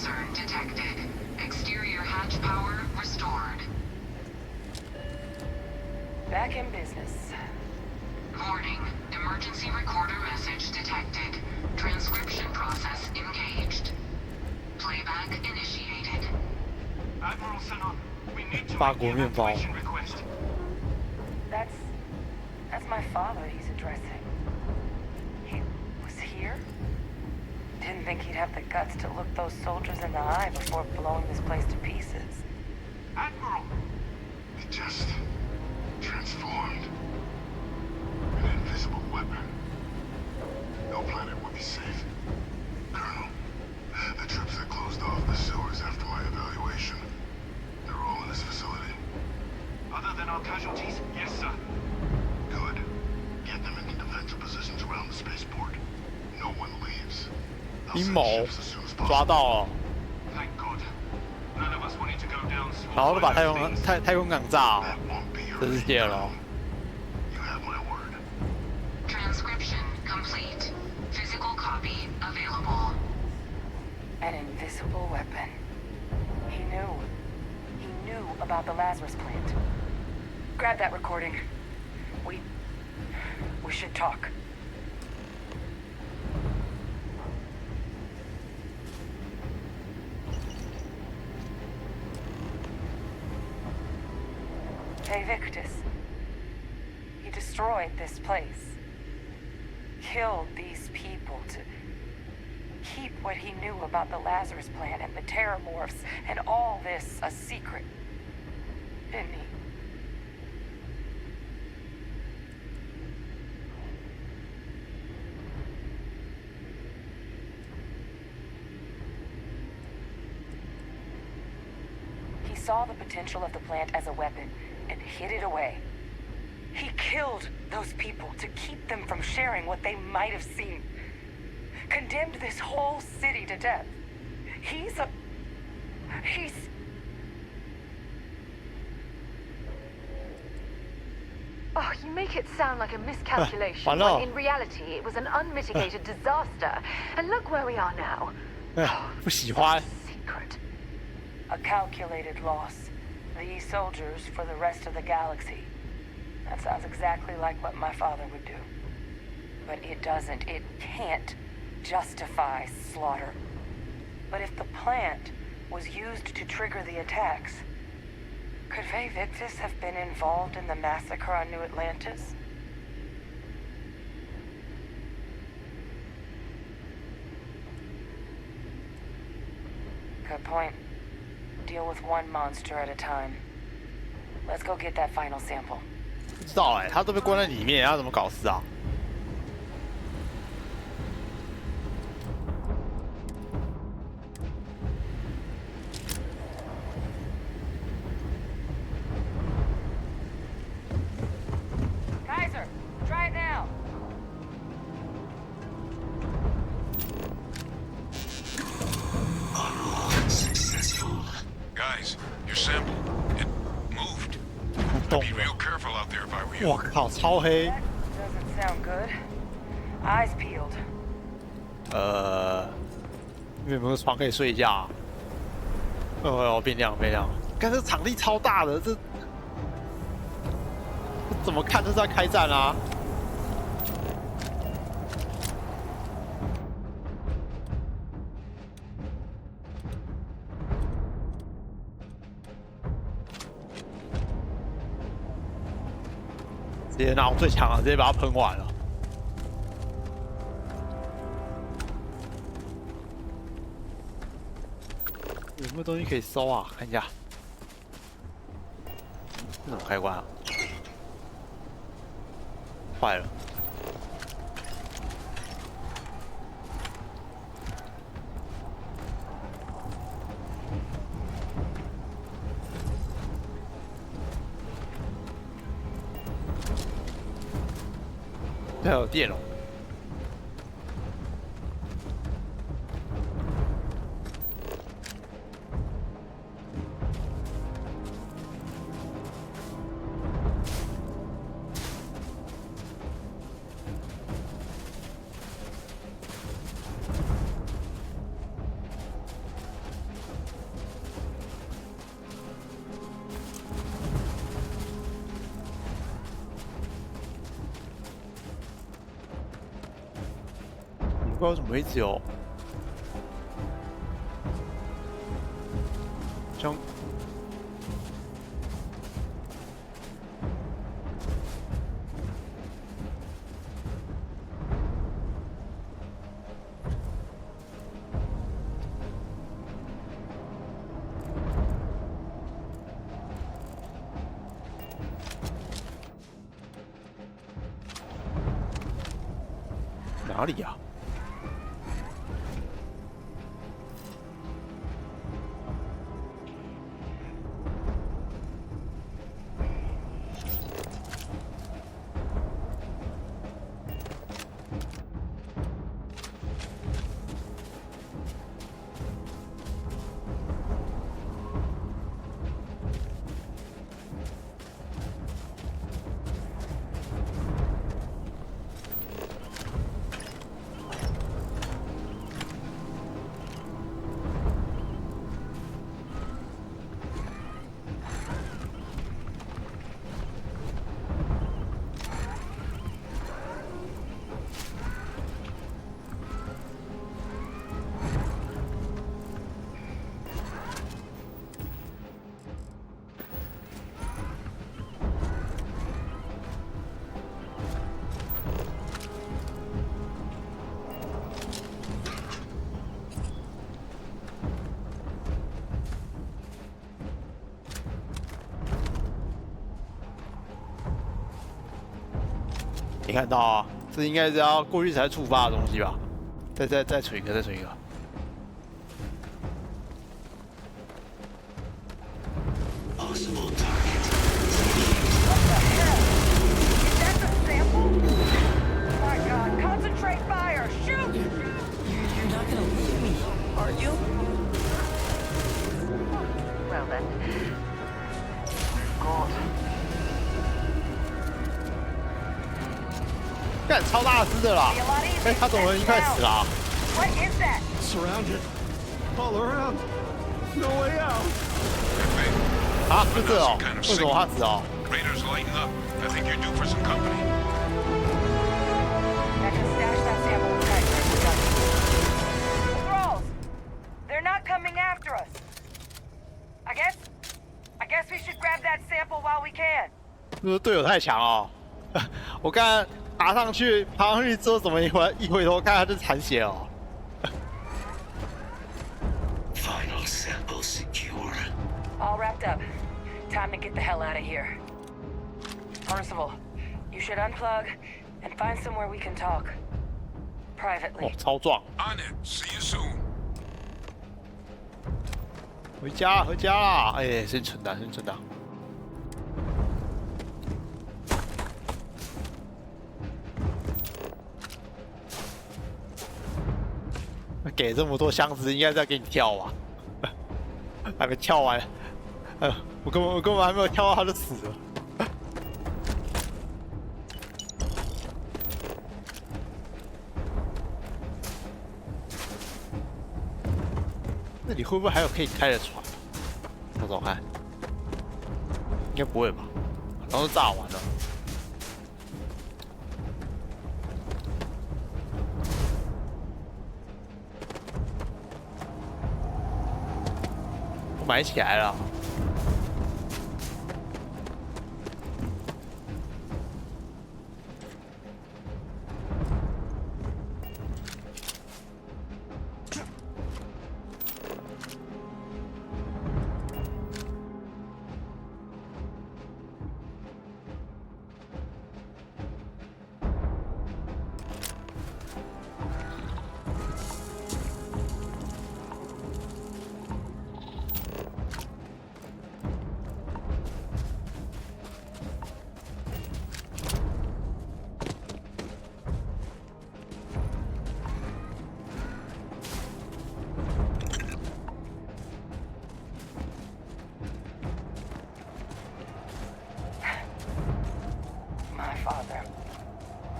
concern detected. Exterior hatch power restored. Back in business. Warning. Emergency recorder message detected. Transcription process engaged. Playback initiated. Admiral Sanon, we need to 法国面包。 request. That's my father he's addressing. He was here? Didn't think he'd have the guts to look those soldiers in the eye before blowing this place to pieces. Admiral! It just transformed. An invisible weapon. No planet would be safe. Colonel, the troops that closed off the sewers after my evaluation, they're all in this facility. Other than our casualties? Yes, sir. Good. Get them into defensive positions around the spaceport. No one leaves. 阴谋抓到了， Thank God. None of us wanted to go down. 然后就把太空港炸了，真是谢了。 Transcription complete. Physical copy available. An invisible weapon. He knew about the Lazarus plant. Grab that recording. We should talk. Hey, Victus. He destroyed this place. Killed these people to keep what he knew about the Lazarus plant and the Terramorphs and all this a secret. Didn't he? He saw the potential of the plant as a weapon and hid it away. He killed those people to keep them from sharing what they might have seen. Condemned this whole city to death. He's... Oh, you make it sound like a miscalculation, when in reality it was an unmitigated disaster. And look where we are now. 不喜欢。 A calculated loss. These soldiers for the rest of the galaxy. That sounds exactly like what my father would do. But it can't justify slaughter. But if the plant was used to trigger the attacks, could Faye Victus have been involved in the massacre on New Atlantis? Good point. Deal with one monster at a time. Let's go get that final sample. 不知道他都被关在里面，他怎么搞事啊？ Kaiser, try it now. Unsuccessful. Guys, your sample, it moved. I'd be real careful out there if I were you. 我靠，超黑。 Doesn't sound good. Eyes peeled. 有没有床可以睡一觉？变亮变亮。看这场地超大的，这怎么看都是在开战啊！直接拿我最强了，直接把它喷完了。 有没有东西可以收啊？看一下，这怎么开关啊？坏了！这有电哦。不知道为什么一直有，像哪里呀？没看到啊，这应该是要过去才触发的东西吧？再存一个，再存一个。Possible target. That's a sample? My God, concentrate fire! Shoot! You're not gonna leave me, are you? Well then. God. 干超大只的啦！哎，他怎么一快死啦？ What is that? Surrounded. All around. No way out. 啊，就这哦？为什么他死哦？ Raiders lighten up. I think you're due for some company. I can stash that sample inside here. We got it. The thralls! They're not coming after us. I guess we should grab that sample while we can. 是不是队友太强哦？我刚刚爬上去之后，怎么一回头看，他就残血哦。Final sample secure. All wrapped up. Time to get the hell out of here. Percival, you should unplug and find somewhere we can talk. Privately. 哦，超壮！ On it. See you soon. 回家啦！哎，先存档。给这么多箱子，应该是要给你跳吧？还没跳完，我根本还没有跳到他就死了。那里会不会还有可以开的船？找找看，应该不会吧？然后都炸完了。买起来了。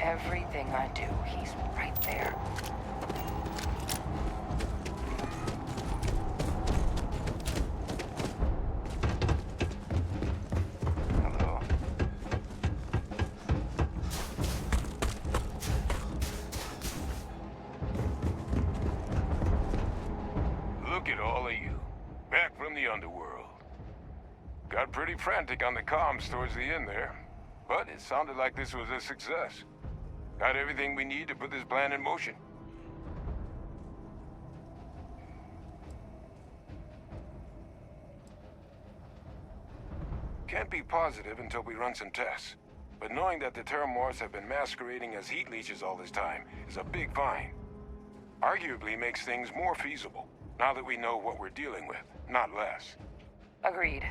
Everything I do, he's right there. Hello. underworld. Got pretty frantic on the comms towards the end there, but it sounded like this was a success. Got everything we need to put this plan in motion. Can't be positive until we run some tests, but knowing that the Terramorphs have been masquerading as heat leeches all this time is a big find. Arguably makes things more feasible, now that we know what we're dealing with, not less. Agreed.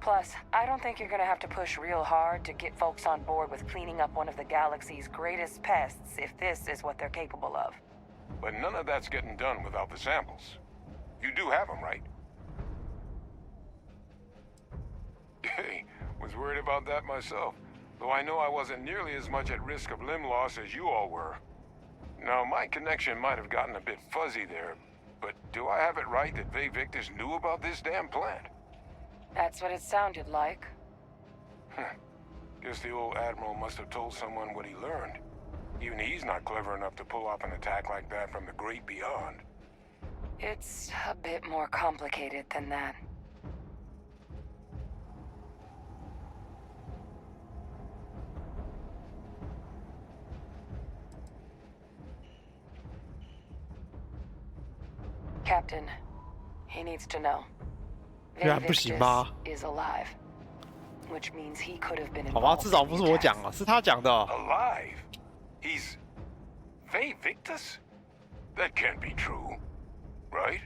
Plus, I don't think you're gonna have to push real hard to get folks on board with cleaning up one of the galaxy's greatest pests if this is what they're capable of. But none of that's getting done without the samples. You do have them, right? Hey, was worried about that myself, though I know I wasn't nearly as much at risk of limb loss as you all were. Now, my connection might have gotten a bit fuzzy there, but do I have it right that Vae Victus knew about this damn plant? That's what it sounded like. Guess the old Admiral must have told someone what he learned. Even he's not clever enough to pull off an attack like that from the great beyond. It's a bit more complicated than that. Captain, he needs to know. Vae Victus is alive, which means he could have been 好吧， involved 至少 in 不 the 是我 attacks. 讲的，是他讲的。 Alive? He's... Vae Victus? That can't be true, right?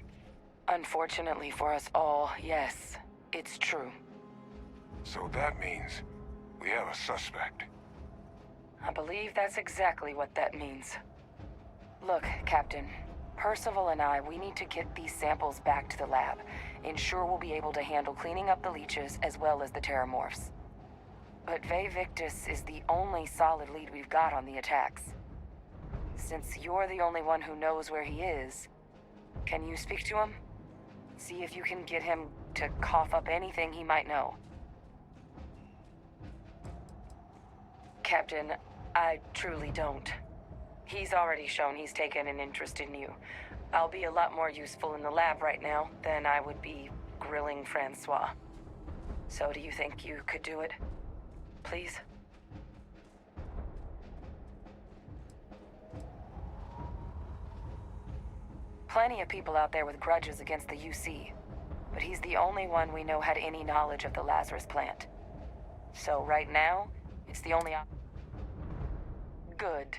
Unfortunately for us all, yes, it's true. So that means we have a suspect. I believe that's exactly what that means. Look, Captain, Percival and I, we need to get these samples back to the lab. Ensure we'll be able to handle cleaning up the leeches as well as the Terramorphs. But Vae Victus is the only solid lead we've got on the attacks. Since you're the only one who knows where he is, can you speak to him? See if you can get him to cough up anything he might know. Captain, I truly don't. He's already shown he's taken an interest in you. I'll be a lot more useful in the lab right now than I would be grilling Francois. So do you think you could do it? Please? Plenty of people out there with grudges against the UC, but he's the only one we know had any knowledge of the Lazarus plant. So right now, it's the only Good.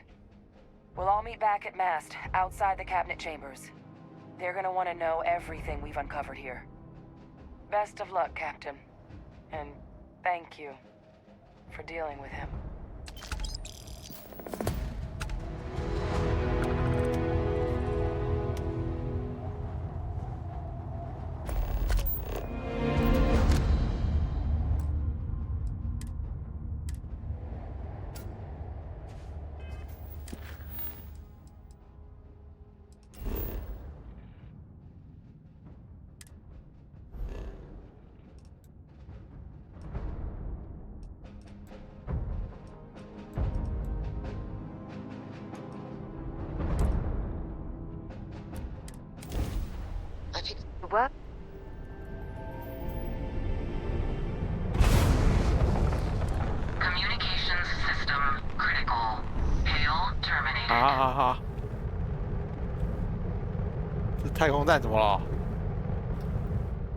We'll all meet back at Mast, outside the cabinet chambers. They're gonna want to know everything we've uncovered here. Best of luck, Captain. And thank you for dealing with him. What? Communications system critical. Hail terminated. 好，这太空站怎么了？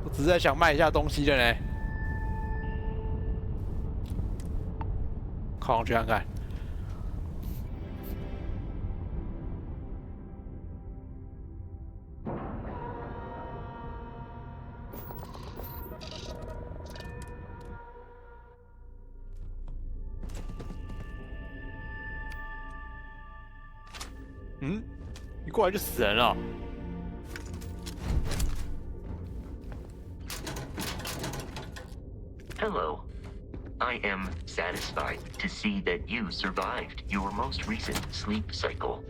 我只是在想卖一下东西的呢。靠上去看看。嗯，一过来就死人了。Hello. I am satisfied to see that you survived your most recent sleep cycle.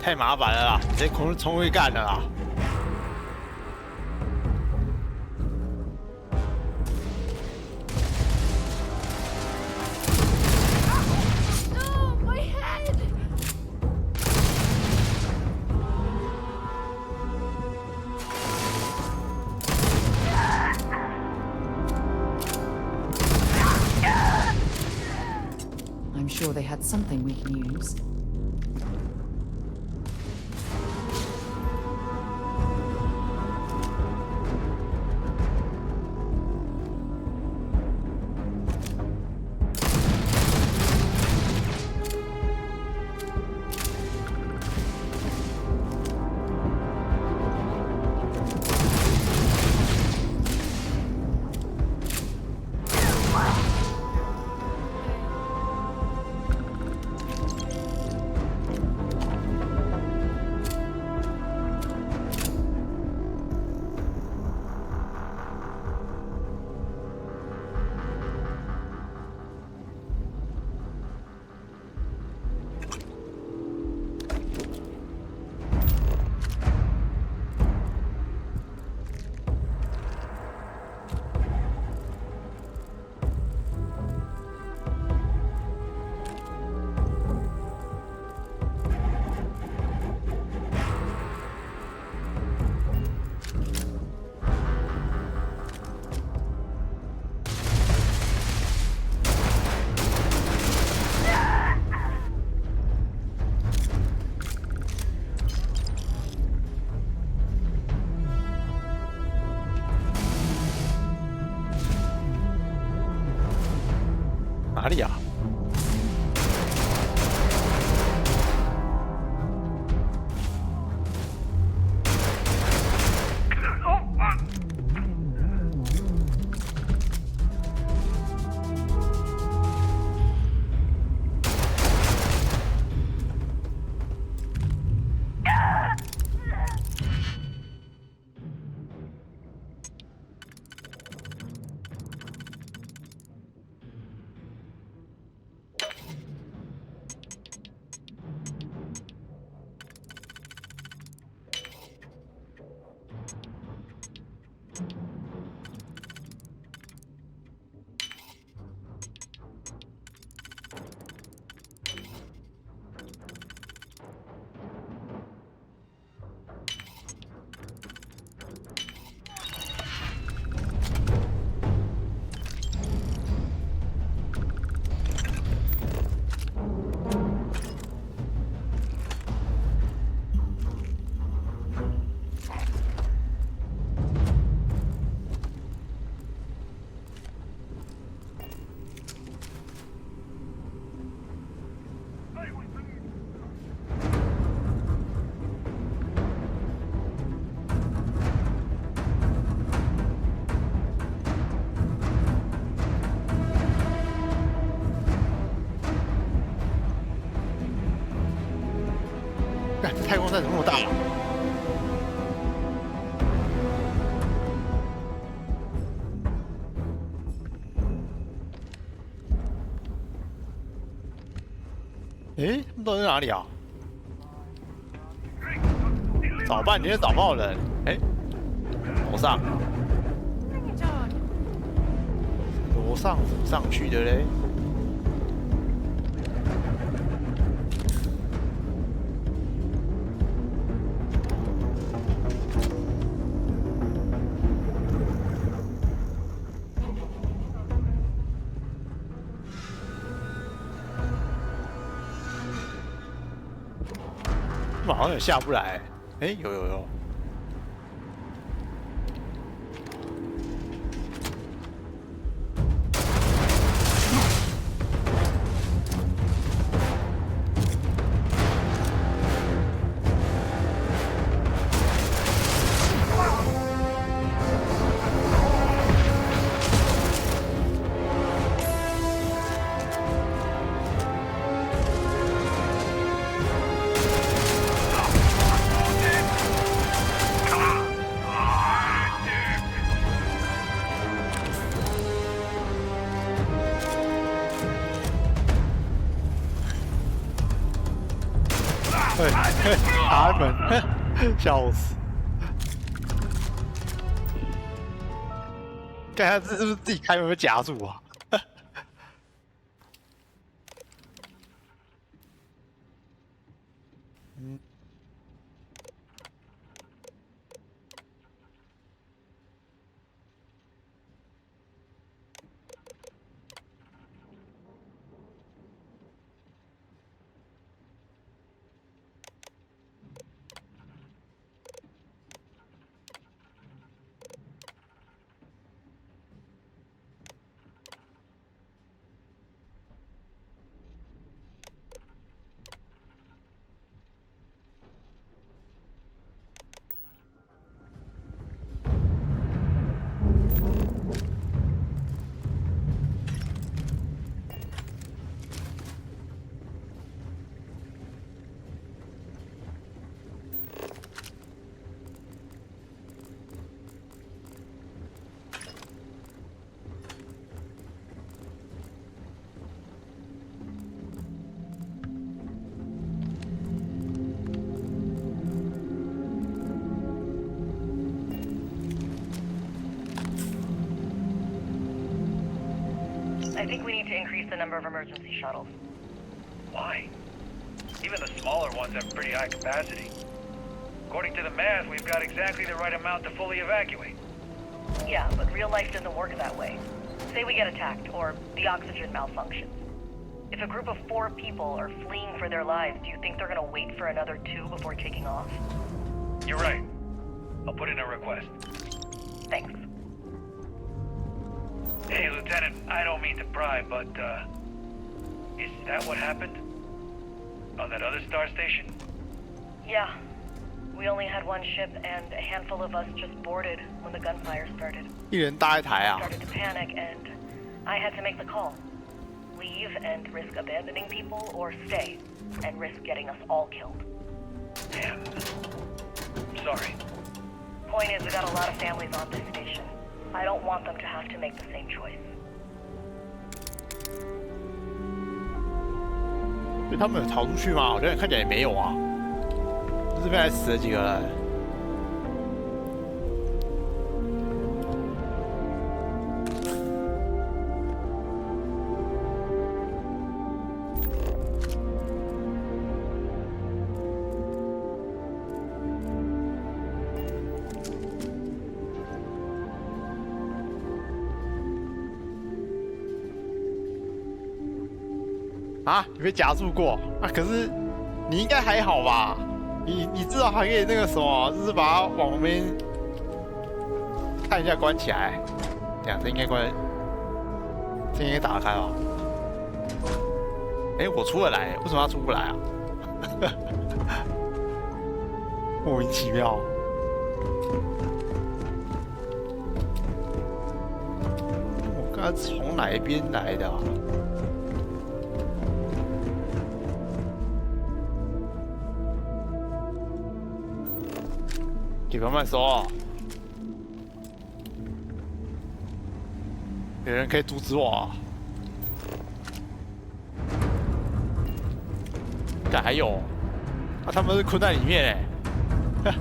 太麻烦了啦，直接冲过去干了啦。I'm sure they had something we can use.哪里啊？太空站怎么那么大啊？诶，他们到底在哪里啊？找半天找不到人。诶，楼上，楼上怎么上去的嘞？好像也下不来，哎，有。嘿嘿。开门，笑死！看他是不是自己开门被夹住啊？嗯。I think we need to increase the number of emergency shuttles. Why? Even the smaller ones have pretty high capacity. According to the math, we've got exactly the right amount to fully evacuate. Yeah, but real life doesn't work that way. Say we get attacked, or the oxygen malfunctions. If a group of 4 people are fleeing for their lives, do you think they're gonna wait for another 2 before taking off? You're right. I'll put in a request. Thanks. Hey, Lieutenant, I don't mean to pry, but, is that what happened? On that other star station? Yeah. We only had 1 ship, and a handful of us just boarded when the gunfire started. 一人搭一台啊 Started to panic, and I had to make the call. Leave and risk abandoning people, or stay and risk getting us all killed. Damn. Sorry. Point is, we got a lot of families on this station. I don't want them to have to make the same choice. 所以他们有逃出去吗？好像看起来也没有啊。这边还死了几个人。啊，你被夹住过啊？可是你应该还好吧？你至少还可以那个什么，就是把它往旁边看一下，关起来。这样，这应该关，这应该打得开吧？哎，我出得来，为什么他出不来啊？莫名其妙。我刚才从哪一边来的啊？给慢慢说，有人可以阻止我啊！但还有，啊，他们是困在里面哎。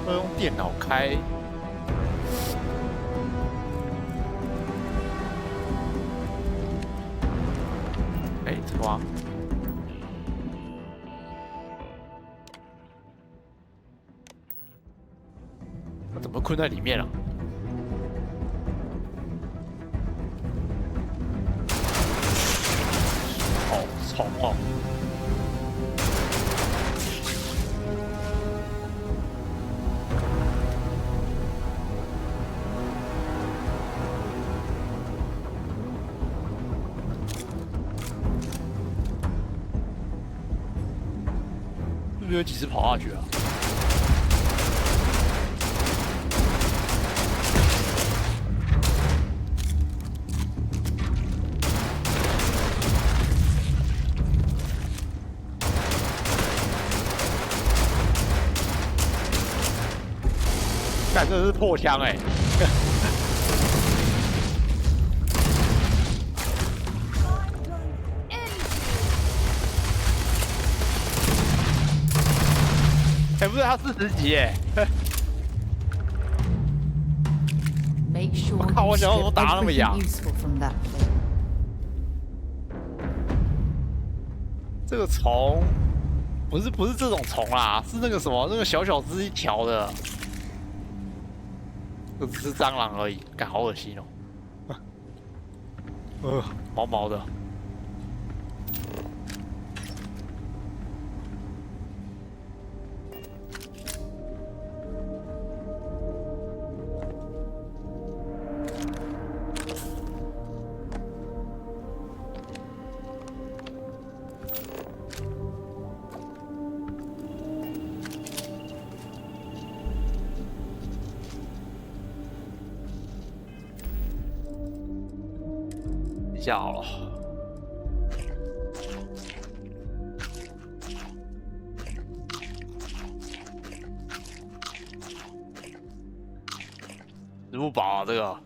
要用电脑开。哎，怎么啊？他怎么困在里面了？好吵哦！是不是有几只跑下去啊？干，干，这是破枪哎！哎，不是，他40级哎！我靠，我想要怎么打那么痒？这个虫不是这种虫啦，是那个什么那个小小只一条的，这只是蟑螂而已，感好恶心哦，毛毛的。下好了，吃不饱啊这个。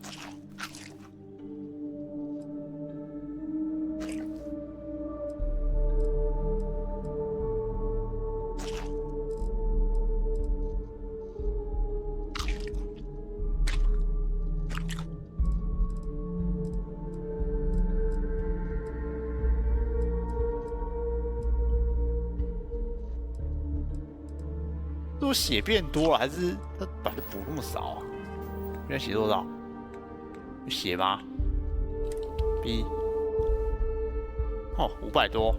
是我血变多了，还是他本来补那么少啊？现在血多少？有血吗 ？B 哦，500多。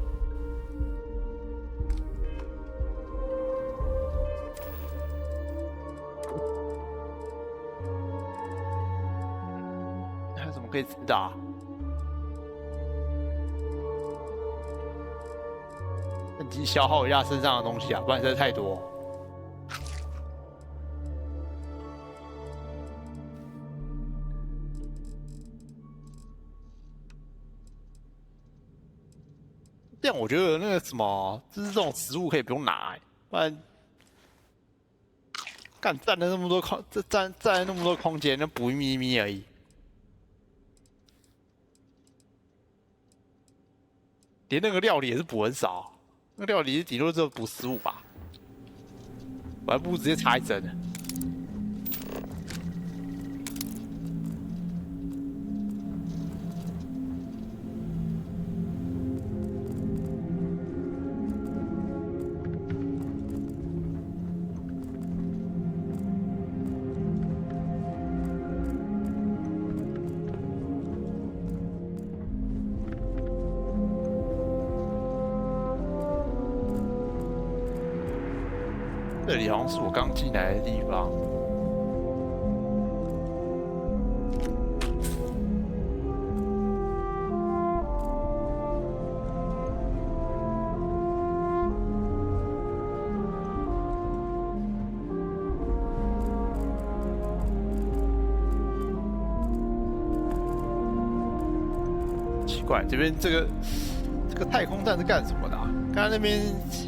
还有什么可以吃的啊？趁机消耗一下身上的东西啊，不然实在太多。这样我觉得那个什么，就是这种食物可以不用拿、欸，不然干占了那么多空，这占了那么多空间，那补一咪咪而已。连那个料理也是补很少，那个料理顶多只有补15吧，我还不如直接插一针呢。这里好像是我刚进来的地方。奇怪，这边这个太空站是干什么的啊？刚才那边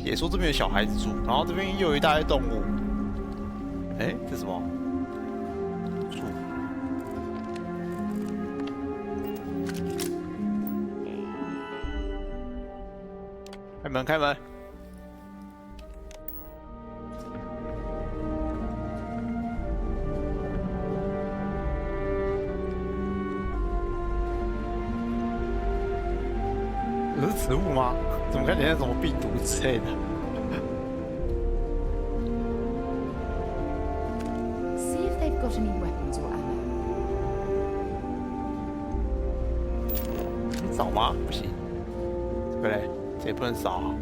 也说这边有小孩子住，然后这边又有一大堆动物。哎，这是什么？树。开门，开门。这是植物吗？怎么看起来像什么病毒之类的？ See if they've got any weapons or ammo. 扫吗？不行。这个嘞，这也不能扫。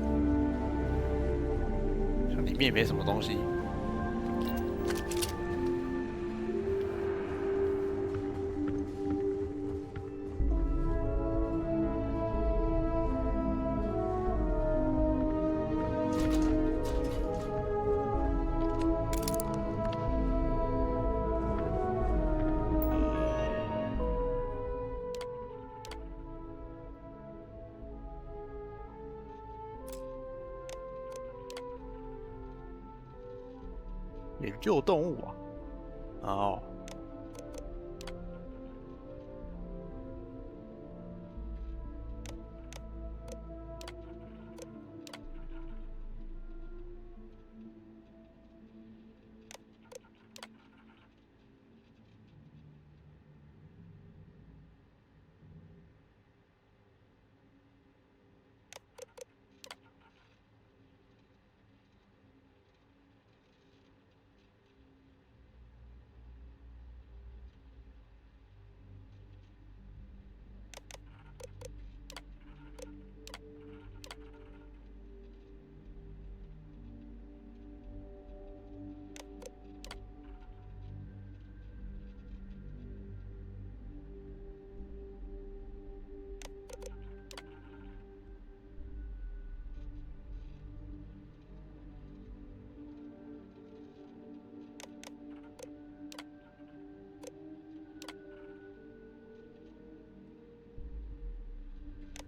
像里面也没什么东西。研究动物啊，哦。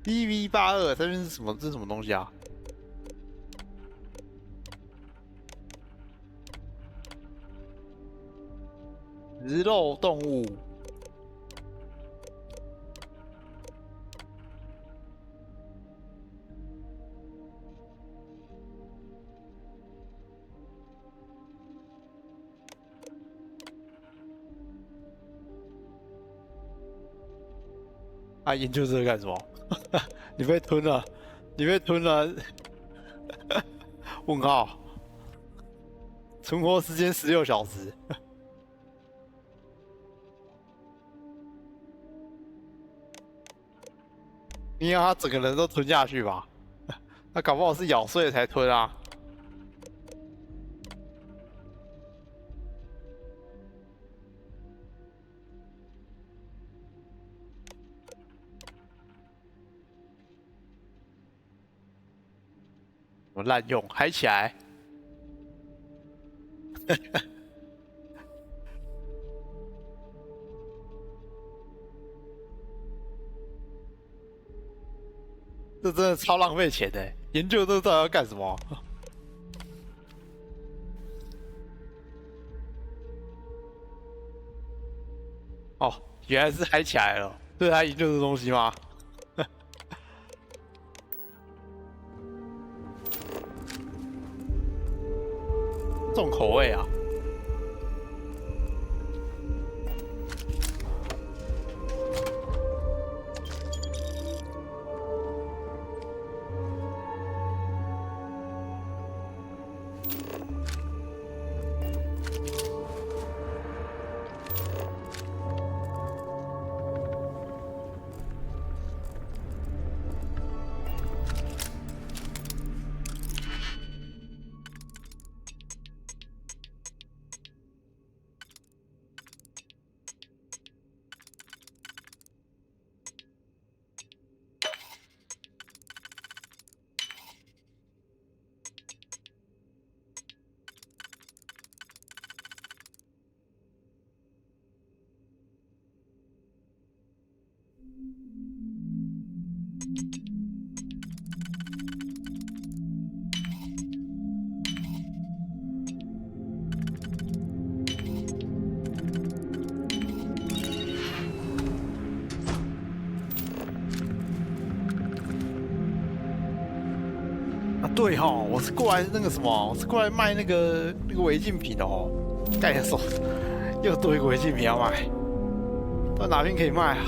BV82这边是什么？这是什么东西啊？食肉动物。啊，研究这个干什么？你被吞了，你被吞了。问号。存活时间16小时。你让他整个人都吞下去吧？他搞不好是咬碎了才吞啊。我滥用，嗨起来！这真的超浪费钱的，研究这到底要干什么？哦，原来是嗨起来了，对他研究这东西吗？重口味啊！对哈，我是过来那个什么，我是过来卖那个违禁品的哦。盖手又多一个违禁品要卖，到哪边可以卖啊？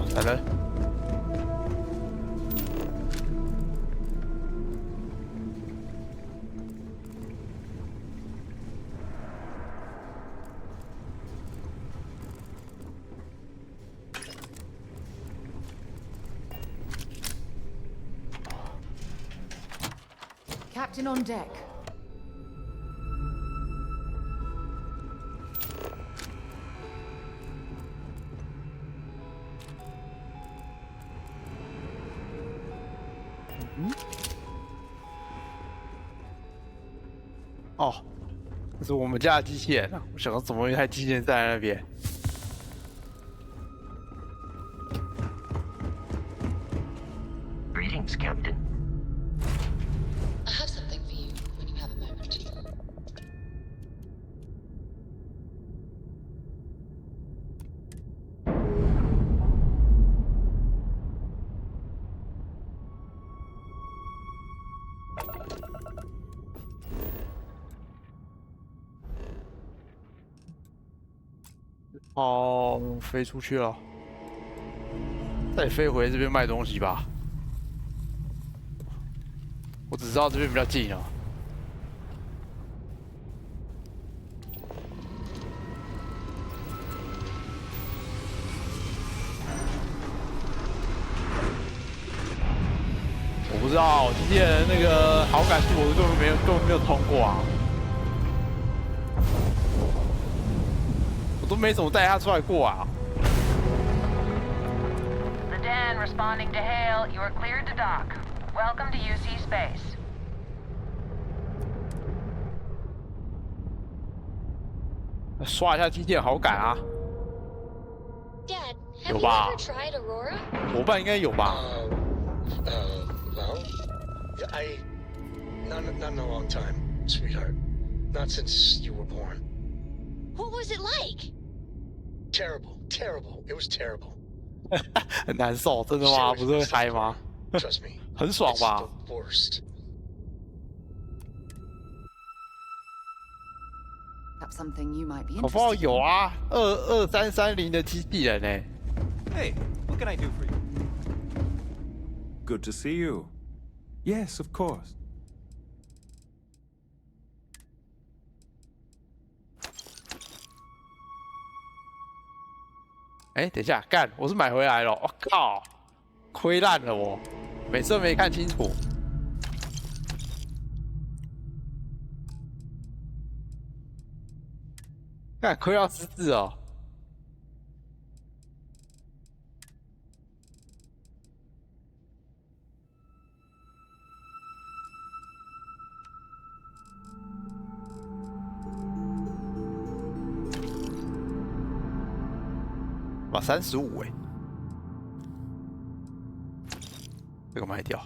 好，来了。Captain on deck. Mm-hmm. 哦，这是我们家的机器人啊！我想说，怎么有一台机器人站在那边？ Greetings, Captain. I have something for you when you have a moment. Oh, 飞出去了，再飞回这边卖东西吧。我只知道这边比较近啊。我不知道，我今天的那个好感度我根本没有通过啊。 都没怎么带他出来过啊。The Den responding to hail. You are cleared to dock. Welcome to UC space. 刷一下机械好感啊。Dad, 有 have you 吧 ever tried Aurora? 伙伴应该有吧？ Well, not in a long time, sweetheart. Not since you were born. What was it like? Terrible, terrible. It was terrible. 很难受，真的吗？不是会嗨吗？ Trust me. 很爽吧？ The worst. That's something you might be 搞不好 interested 有 in. 啊，2330的机器人呢。 Hey, what can I do for you? Good to see you. Yes, of course. 哎，等一下，干，我是买回来了，我靠，亏烂了我，每次都没看清楚。干，亏到失智哦。哇，35哎，这个卖掉。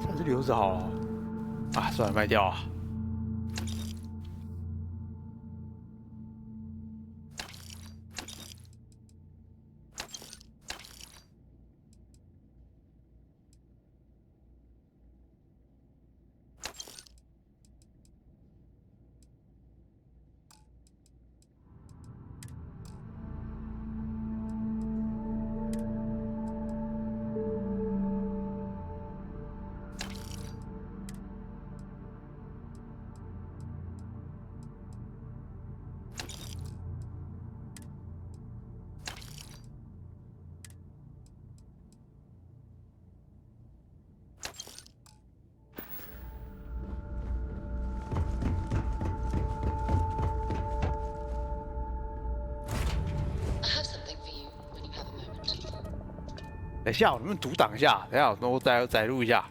还是留着好了。啊，算了，卖掉啊。等一下，我能不能独挡一下？等一下，我载入一下。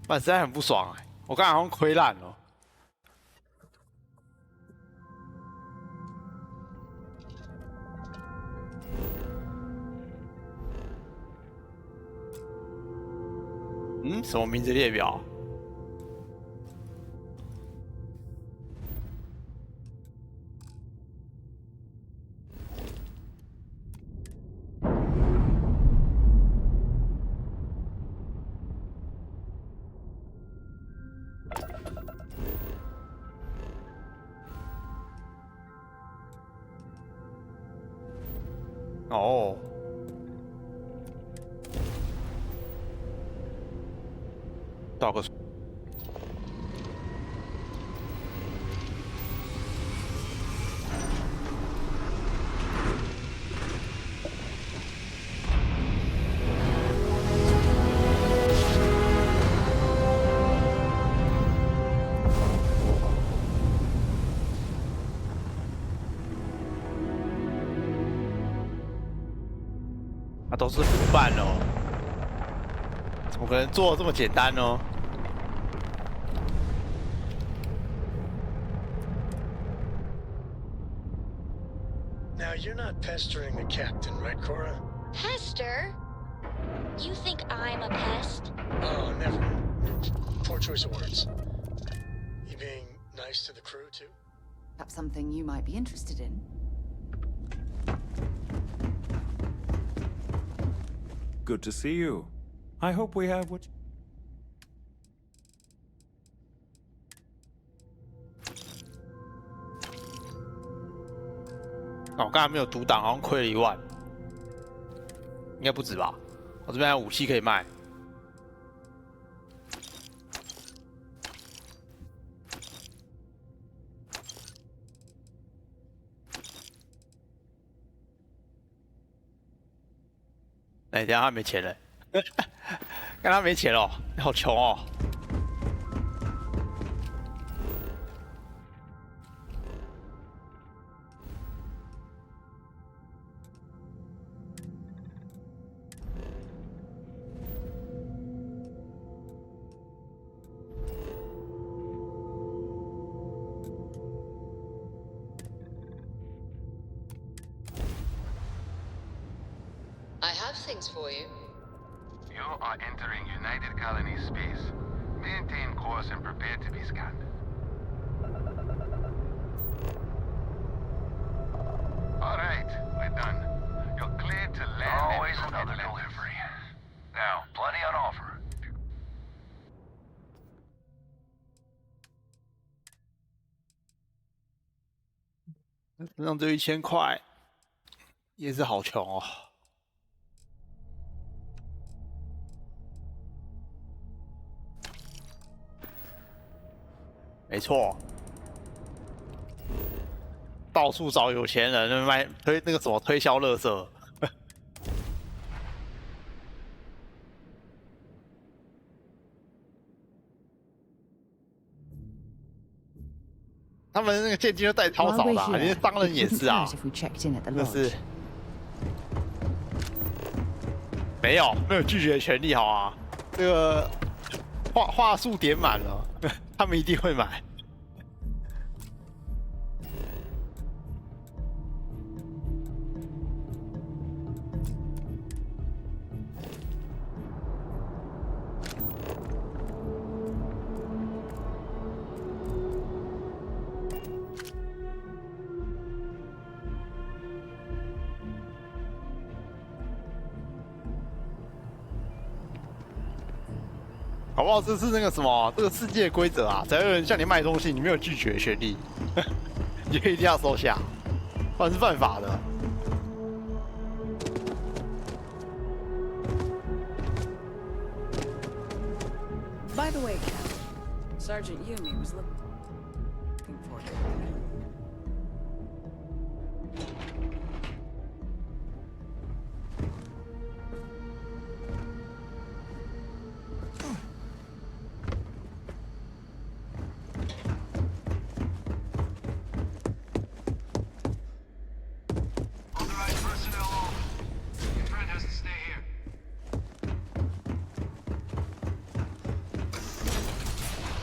不然实在很不爽哎、我刚才好像亏烂了。嗯，什么名字列表？哦，倒个水。啊，都是腐败哦，怎么可能做的这么简单呢？ Now, you're not pestering the captain, right, Cora? Pester? You think I'm a pest? Oh, never. Poor choice of words. You being nice to the crew, too? Perhaps something you might be interested in. Good to see you. I hope we have what... 哦，我刚才没有读档，好像亏了1万，应该不止吧？我这边还有武器可以卖。哎，等一下他没钱了，看他没钱哦，你好穷哦。 I have things for you. You are entering United Colony space. Maintain course and prepare to be scanned. All right, we're done. You're cleared to land. Always another delivery. Now, plenty on offer. 身上只有1000块，也是好穷哦。 没错，到处找有钱人卖推那个什么推销垃圾。他们那个现金就带超少的、啊，连商人也是啊。但是没有拒绝的权利，好啊。这个话术点满了，他们一定会买。 搞不好这是那个什么，这个世界规则啊！只要有人向你卖东西，你没有拒绝的权利，你就一定要收下，不然是犯法的。By the way, Cal, Sergeant Yumi was looking for you. Authorized personnel off. Your friend has to stay here.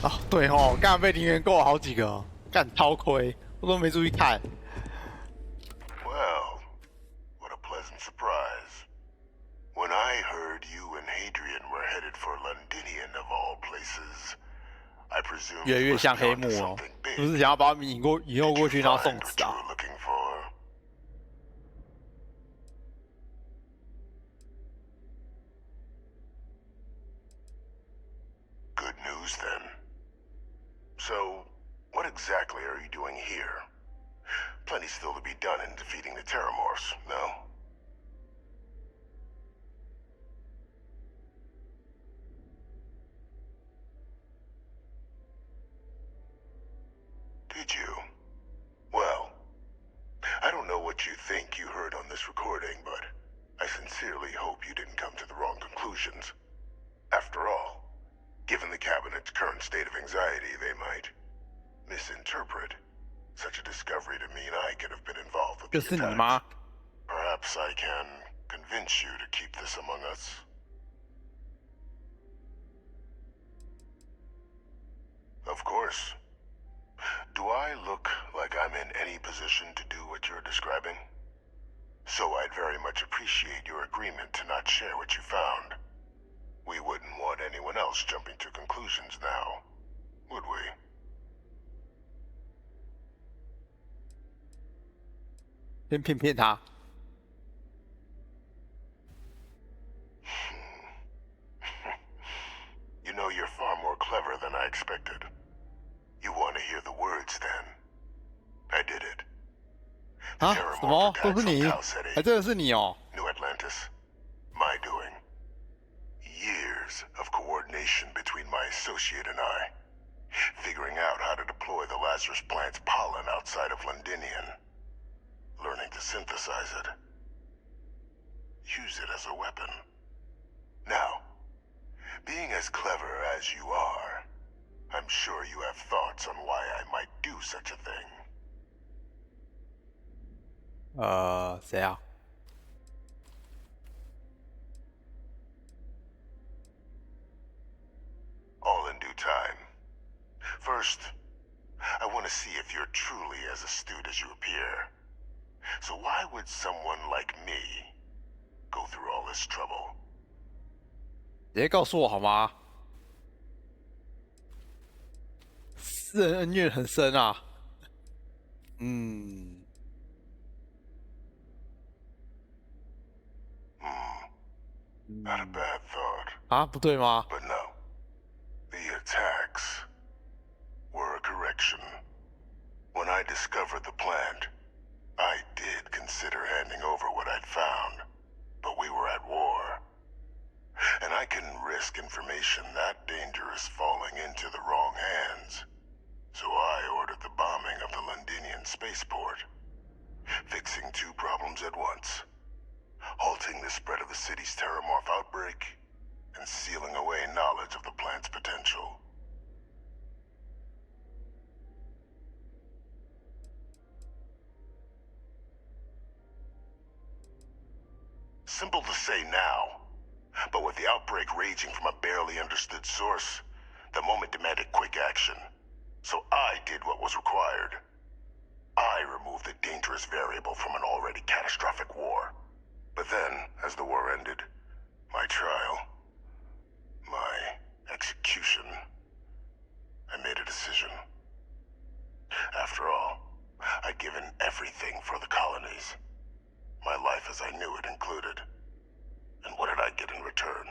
哦，对哦，刚刚被零元购了好几个、哦，干超亏，我都没注意看。 Well, what a pleasant surprise. When I heard you and Hadrian were headed for Londinian of all places, I presumed 越来越像黑幕哦，不是想要把我们引诱过去，然后送死啊？ Good news then. So, what exactly are you doing here? Plenty still to be done in defeating the Terramorphs, no? what you think you heard on this recording, but I sincerely hope you didn't come to the wrong conclusions. After all, given the Cabinet's current state of anxiety, they might misinterpret such a discovery to mean I could have been involved with the attacks. Perhaps I can convince you to keep this among us. Of course. Do I look like I'm in any position to do what you're describing? So I'd very much appreciate your agreement to not share what you found. We wouldn't want anyone else jumping to conclusions now, would we?骗他。You know, you're far more clever than I expected. You want to hear the words, then? I did it. 啊？什么？都是你？还真的是你哦。New Atlantis. My doing. Years of coordination between my associate and I. Figuring out how to deploy the Lazarus plant's pollen outside of Londinian. Learning to synthesize it. Use it as a weapon. Now, being as clever as you are, I'm sure you have thoughts on why I might do such a thing. 谁啊？ All in due time. First, I want to see if you're truly as astute as you appear. So why would someone like me go through all this trouble? 直接告诉我好吗？私人恩怨很深啊。Not a bad thought. 啊，不对吗？ But no. The attacks were a correction. When I discovered the plant, I did consider handing over what I'd found, but we were at war. And I couldn't risk information that dangerous falling into the wrong hands. So I ordered the bombing of the Londinian spaceport, fixing two problems at once. Halting the spread of the city's terramorph outbreak, and sealing away knowledge of the plant's potential. Simple to say now, but with the outbreak raging from a barely understood source, the moment demanded quick action. So I did what was required. I removed the dangerous variable from an already catastrophic war. But then, as the war ended, my trial, my execution, I made a decision. After all, I'd given everything for the colonies. My life as I knew it included. And what did I get in return?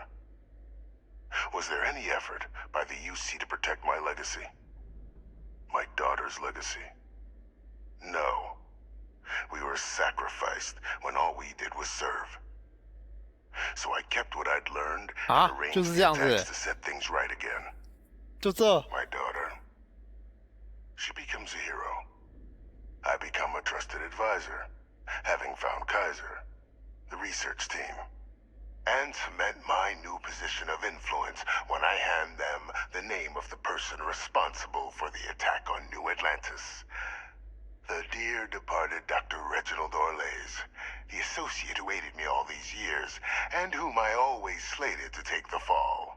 Was there any effort by the UC to protect my legacy? My daughter's legacy? No. We were sacrificed when all we did was serve. So I kept what I'd learned and arranged the attacks to set things right again. My daughter. She becomes a hero. I become a trusted advisor, having found Kaiser, the research team, and cement my new position of influence when I hand them the name of the person responsible for the attack on New Atlantis. The dear departed Dr. Reginald Orlays, the associate who aided me all these years, and whom I always slated to take the fall.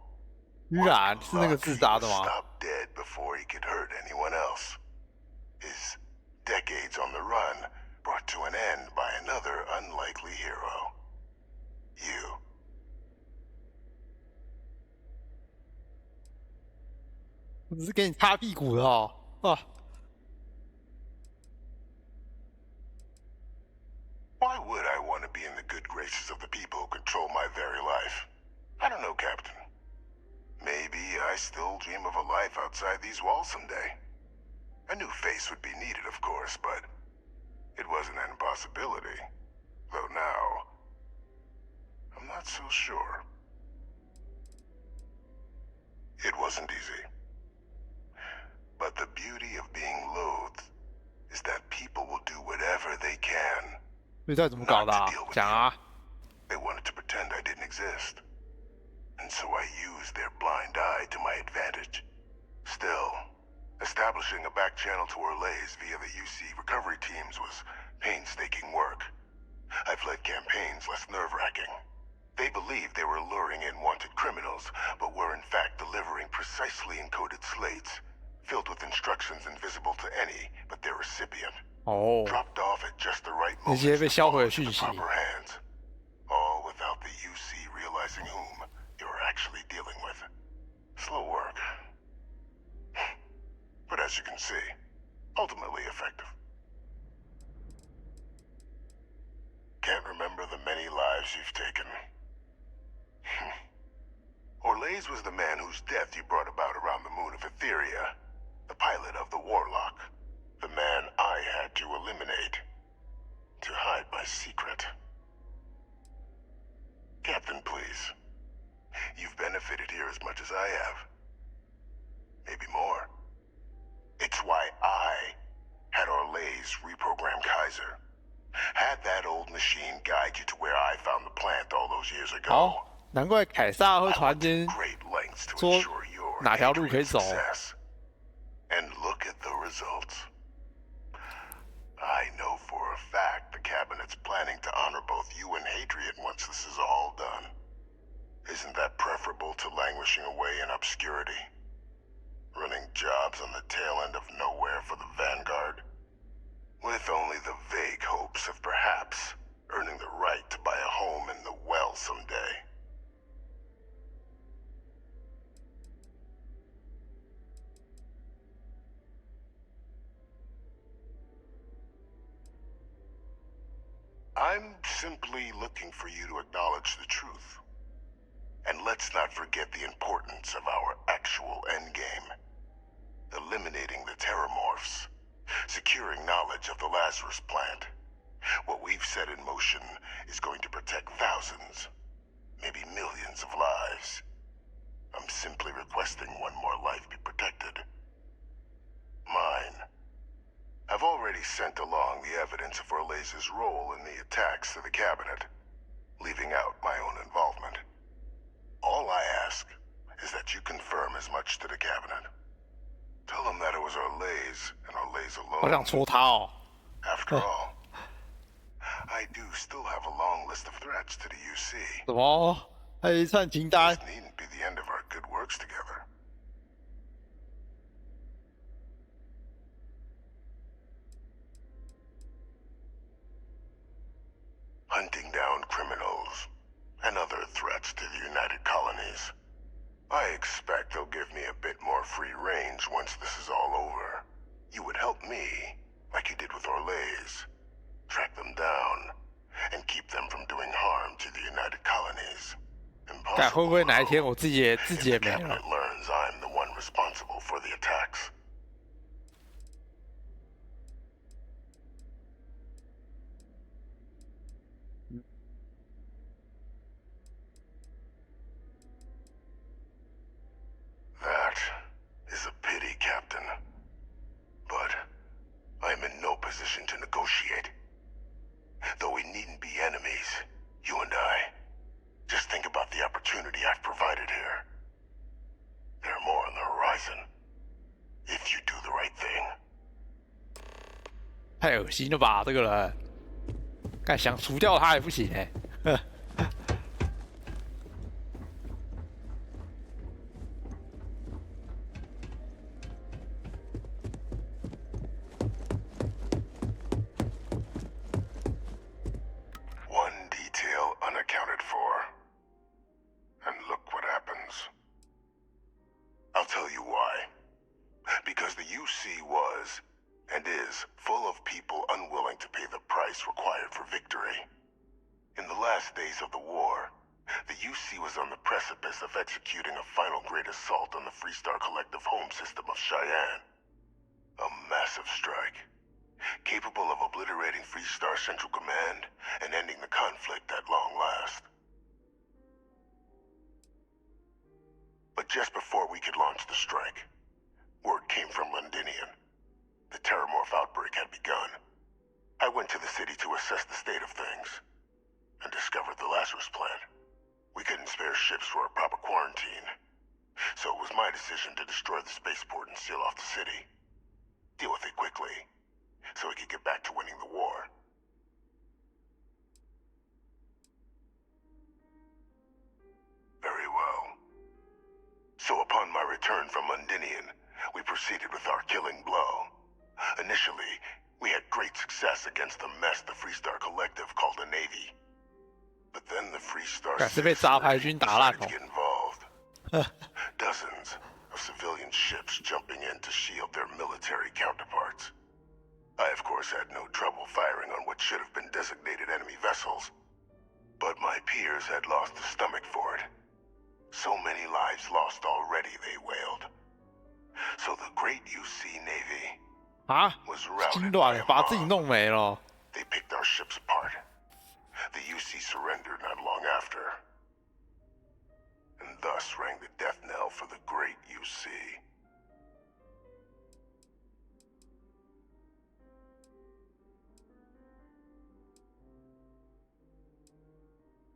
然是那个自杀的吗？ Stop dead before he could hurt anyone else. His decades on the run brought to an end by another unlikely hero. You. 我只是给你擦屁股的哦，啊。 Why would I want to be in the good graces of the people who control my very life? I don't know, Captain. Maybe I still dream of a life outside these walls someday. A new face would be needed, of course, but it wasn't an impossibility. Though now, I'm not so sure. It wasn't easy. But the beauty of being loathed is that people will do whatever they can 所以到底怎么搞的啊？讲啊。They wanted to pretend I didn't exist. And so I used their blind eye to my advantage. Still, establishing a back channel to Orlays via the UC recovery teams was painstaking work. I've led campaigns less nerve-wracking. They believed they were luring in wanted criminals, but were in fact delivering precisely encoded slates, filled with instructions invisible to any but their recipient. Dropped off at just the right moment to fall into the proper hands. All without the UC realizing whom you're actually dealing with. Slow work. But as you can see, ultimately effective. Can't remember the many lives you've taken. Orlays was the man whose death you brought about around the moon of Etheria, the pilot of the Warlock, the man I had to eliminate, to hide my secret. Captain, please. You've benefited here as much as I have. Maybe more. It's why I had Orlays reprogram Kaiser. Had that old machine guide you to where I found the plant all those years ago. 难怪凯撒会突然间说哪条路可以走。And look at the results. I know for a fact the Cabinet's planning to honor both you and Hadrian once this is all done. Isn't that preferable to languishing away in obscurity? Running jobs on the tail end of nowhere for the Vanguard? With only the vague hopes of perhaps earning the right to buy a home in the well someday. I'm simply looking for you to acknowledge the truth. And let's not forget the importance of our actual endgame. Eliminating the Terramorphs. Securing knowledge of the Lazarus plant. What we've set in motion is going to protect thousands, maybe millions of lives. I'm simply requesting one more life be protected. Mine. I've already sent along the evidence of Orlays' role in the attacks to the Cabinet, leaving out my own involvement. All I ask is that you confirm as much to the Cabinet. Tell them that it was Orlays and Orlays alone. 我想戳他哦。 After all, I do still have a long list of threats to the UC. 什么？还有一串清单。 This needn't be the end of our good works together. Hunting down criminals and other threats to the United Colonies. I expect they'll give me a bit more free range once this is all over. You would help me, like you did with Orlays. Track them down, and keep them from doing harm to the United Colonies. 看会不会哪一天我自己也没了 Cabinet learns I'm the one responsible for the attacks. That is a pity, Captain. But I'm in no position to negotiate. Though we needn't be enemies, you and I. Just think about the opportunity I've provided here. There are more on the horizon. If you do the right thing. 太恶心了吧，这个人！干想除掉他也不行哎。One detail unaccounted for. And look what happens. I'll tell you why. Because the UC was, and is, full of people unwilling to pay the price required for victory. In the last days of the war, the UC was on the precipice of executing a final great assault on the Freestar Collective home system of Cheyenne. A massive strike, capable of obliterating Freestar Central Command and ending the conflict at long last. But just before we could launch the strike, word came from Londinian. The Terramorph outbreak had begun. I went to the city to assess the state of decision to destroy the spaceport and seal off the city. Deal with it quickly, so we can get back to winning the war. Very well. So upon my return from Londinian, we proceeded with our killing blow. Initially, we had great success against the mess the Freestar Collective called a Navy. But then the Freestar decided to get involved. Dozens of civilian ships jumping in to shield their military counterparts. I, of course, had no trouble firing on what should have been designated enemy vessels. But my peers had lost the stomach for it. So many lives lost already, they wailed. So the great UC Navy was routed by a mob. They picked our ships apart. The UC surrendered not long after. And thus rang the death knell for the great UC.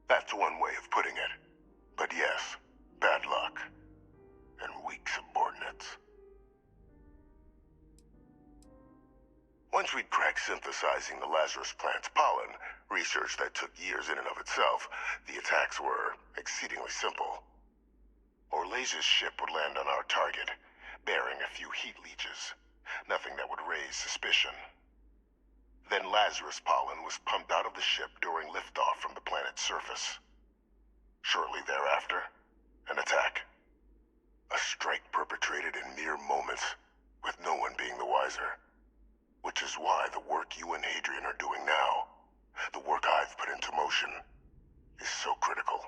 That's one way of putting it. But yes, bad luck. And weak subordinates. Once we'd cracked synthesizing the Lazarus plant's pollen, research that took years in and of itself, the attacks were exceedingly simple. Orlaze's ship would land on our target, bearing a few heat leeches. Nothing that would raise suspicion. Then Lazarus pollen was pumped out of the ship during liftoff from the planet's surface. Shortly thereafter, an attack. A strike perpetrated in mere moments, with no one being the wiser. Which is why the work you and Hadrian are doing now, the work I've put into motion, is so critical.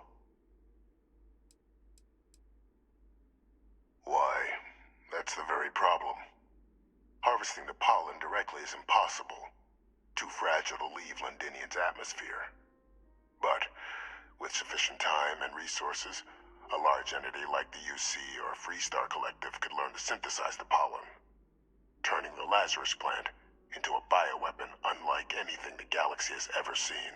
Why, that's the very problem. Harvesting the pollen directly is impossible. Too fragile to leave Londinian's atmosphere. But, with sufficient time and resources, a large entity like the UC or Freestar Collective could learn to synthesize the pollen, turning the Lazarus plant into a bioweapon unlike anything the galaxy has ever seen.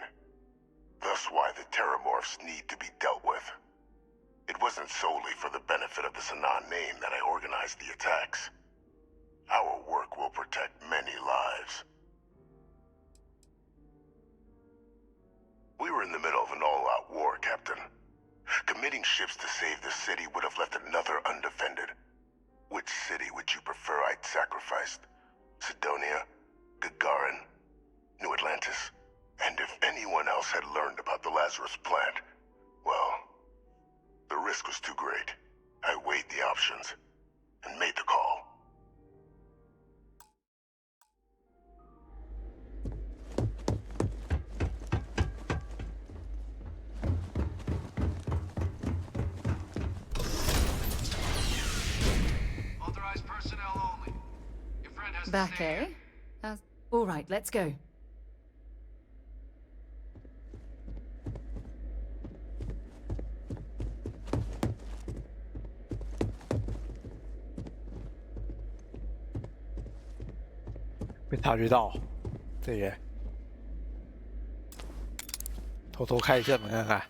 Thus why the Terramorphs need to be dealt with. It wasn't solely for the benefit of the Sanan name that I organized the attacks. Our work will protect many lives. We were in the middle of an all-out war, Captain. Committing ships to save the city would have left another undefended. Which city would you prefer I'd sacrificed? Sidonia? Gagarin? New Atlantis? And if anyone else had learned about the Lazarus plant, well, the risk was too great. I weighed the options and made the call. Authorized personnel only. Your friend has Back, eh? All right, let's go.被察觉到，这也偷偷开一下门看看，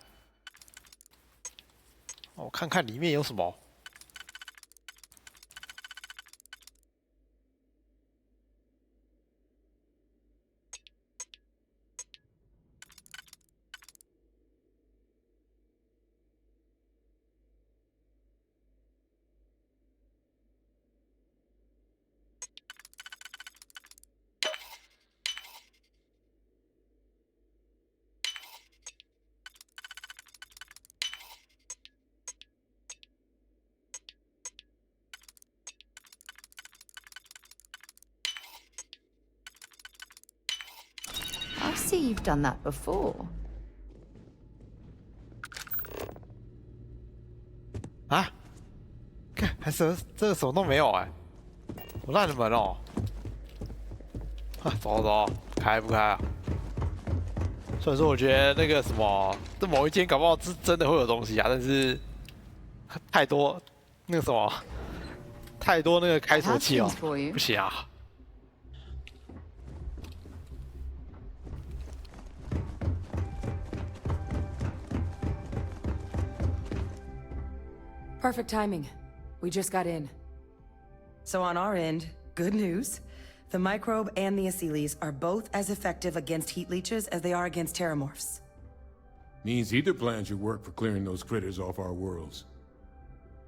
我看看里面有什么。I see you've done that before. 啊？看，还是这个什么都没有哎、我烂的门哦。走走，开不开啊？所以说，我觉得那个什么，这某一间搞不好是真的会有东西啊，但是太多那个什么，太多那个开锁器哦，不行啊。Perfect timing. We just got in. So on our end, good news. The microbe and the Asylees are both as effective against heat leeches as they are against terramorphs. Means either plan should work for clearing those critters off our worlds.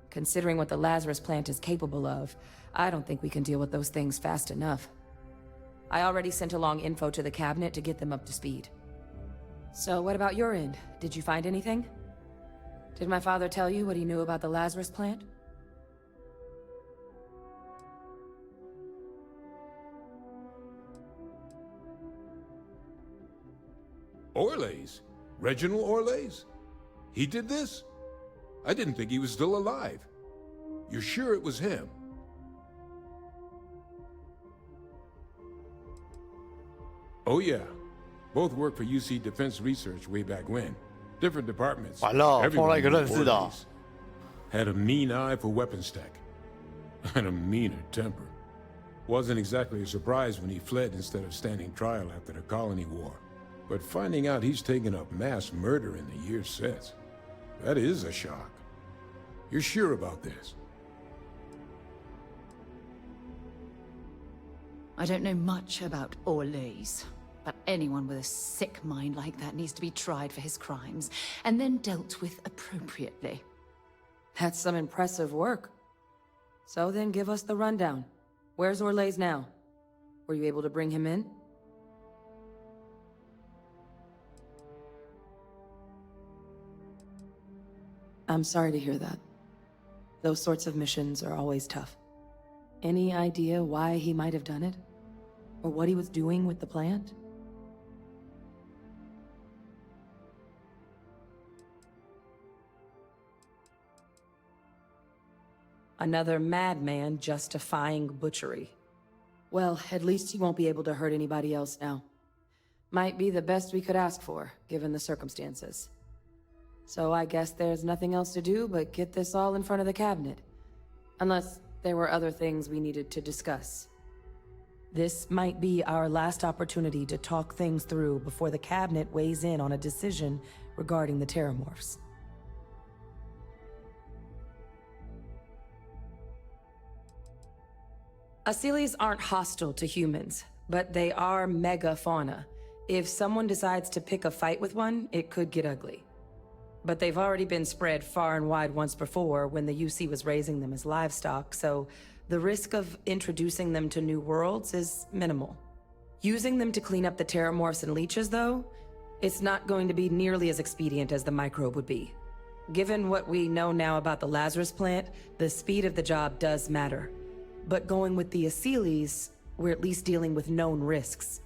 Considering what the Lazarus plant is capable of, I don't think we can deal with those things fast enough. I already sent along info to the cabinet to get them up to speed. So what about your end? Did you find anything? Did my father tell you what he knew about the Lazarus plant? Orlays? Reginald Orlays? He did this? I didn't think he was still alive. You're sure it was him? Oh yeah. Both worked for UC Defense Research way back when. Different departments. Everyone knew Orlays. Had a mean eye for weapons tech. And a meaner temper. Wasn't exactly a surprise when he fled instead of standing trial after the colony war. But finding out he's taken up mass murder in the years since, that is a shock. You're sure about this? I don't know much about Orlays, but anyone with a sick mind like that needs to be tried for his crimes, and then dealt with appropriately. That's some impressive work. So then give us the rundown. Where's Orlays now? Were you able to bring him in? I'm sorry to hear that. Those sorts of missions are always tough. Any idea why he might have done it? Or what he was doing with the plant? Another madman justifying butchery. Well, at least he won't be able to hurt anybody else now. Might be the best we could ask for, given the circumstances. So I guess there's nothing else to do but get this all in front of the cabinet. Unless there were other things we needed to discuss. This might be our last opportunity to talk things through before the cabinet weighs in on a decision regarding the terramorphs. Asylees aren't hostile to humans, but they are megafauna. If someone decides to pick a fight with one, it could get ugly. But they've already been spread far and wide once before when the UC was raising them as livestock, so the risk of introducing them to new worlds is minimal. Using them to clean up the terramorphs and leeches, though, it's not going to be nearly as expedient as the microbe would be. Given what we know now about the Lazarus plant, the speed of the job does matter. But going with the Asylees, we're at least dealing with known risks.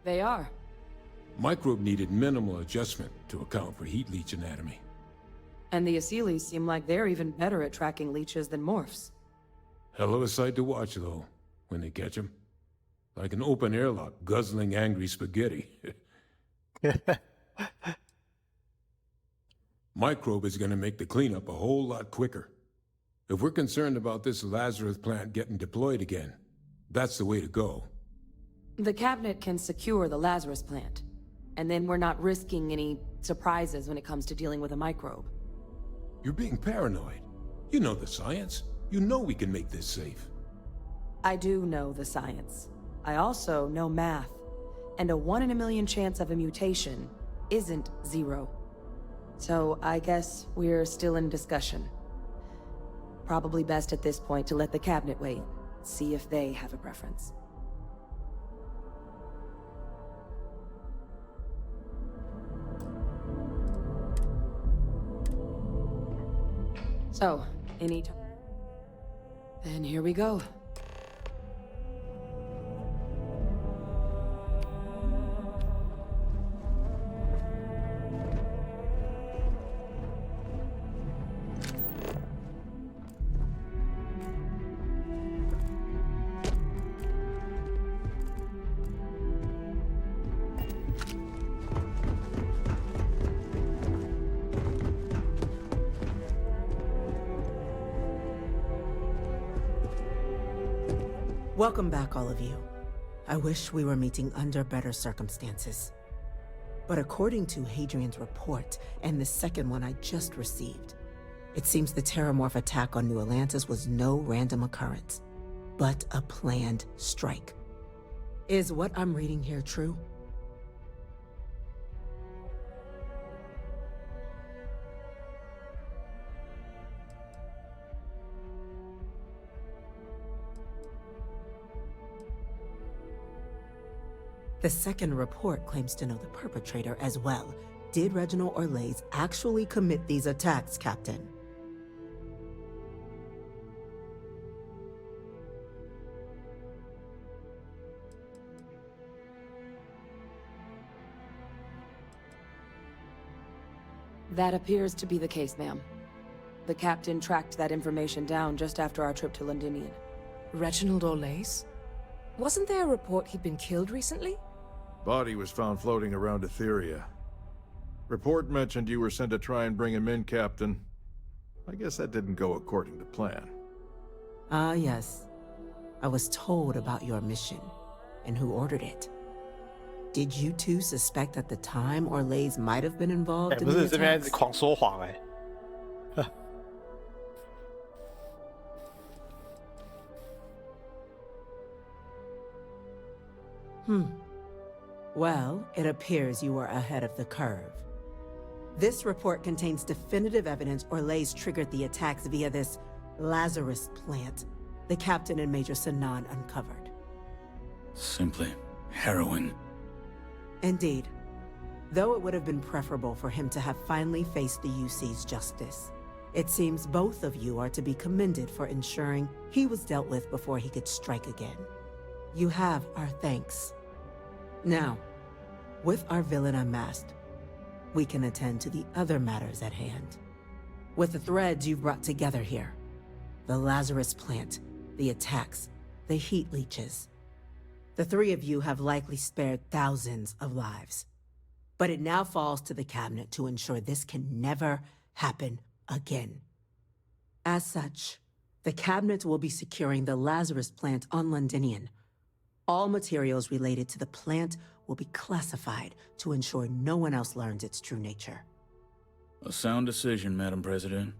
They are. Microbe needed minimal adjustment to account for heat leech anatomy. And the Asylees seem like they're even better at tracking leeches than morphs. Hell of a sight to watch, though, when they catch them. Like an open airlock guzzling angry spaghetti. Microbe is gonna make the cleanup a whole lot quicker. If we're concerned about this Lazarus plant getting deployed again, that's the way to go. The cabinet can secure the Lazarus plant, and then we're not risking any surprises when it comes to dealing with a microbe. You're being paranoid. You know the science. You know we can make this safe. I do know the science. I also know math. And a 1 in a million chance of a mutation isn't 0. So I guess we're still in discussion. Probably best at this point to let the cabinet wait, see if they have a preference. So, any time? Then here we go. Welcome back, all of you. I wish we were meeting under better circumstances. But according to Hadrian's report, and the second one I just received, it seems the Terramorph attack on New Atlantis was no random occurrence, but a planned strike. Is what I'm reading here true? The second report claims to know the perpetrator as well. Did Reginald Orlais actually commit these attacks, Captain? That appears to be the case, ma'am. The captain tracked that information down just after our trip to Londinian. Reginald Orlais? Wasn't there a report he'd been killed recently? Body was found floating around Etheria. Report mentioned you were sent to try and bring him in, Captain. I guess that didn't go according to plan. Ah, yes. I was told about your mission, and who ordered it. Did you two suspect at the time Orlais might have been involved in the attacks? 不是这边狂说谎哎。Well, it appears you are ahead of the curve. This report contains definitive evidence Orlais triggered the attacks via this Lazarus plant the Captain and Major Sanan uncovered. Simply harrowing. Indeed. Though it would have been preferable for him to have finally faced the UC's justice, it seems both of you are to be commended for ensuring he was dealt with before he could strike again. You have our thanks. Now, with our villain unmasked, we can attend to the other matters at hand. With the threads you've brought together here, the Lazarus plant, the attacks, the heat leeches, the three of you have likely spared thousands of lives. But it now falls to the Cabinet to ensure this can never happen again. As such, the Cabinet will be securing the Lazarus plant on Londinian. All materials related to the plant will be classified to ensure no one else learns its true nature. A sound decision, Madam President.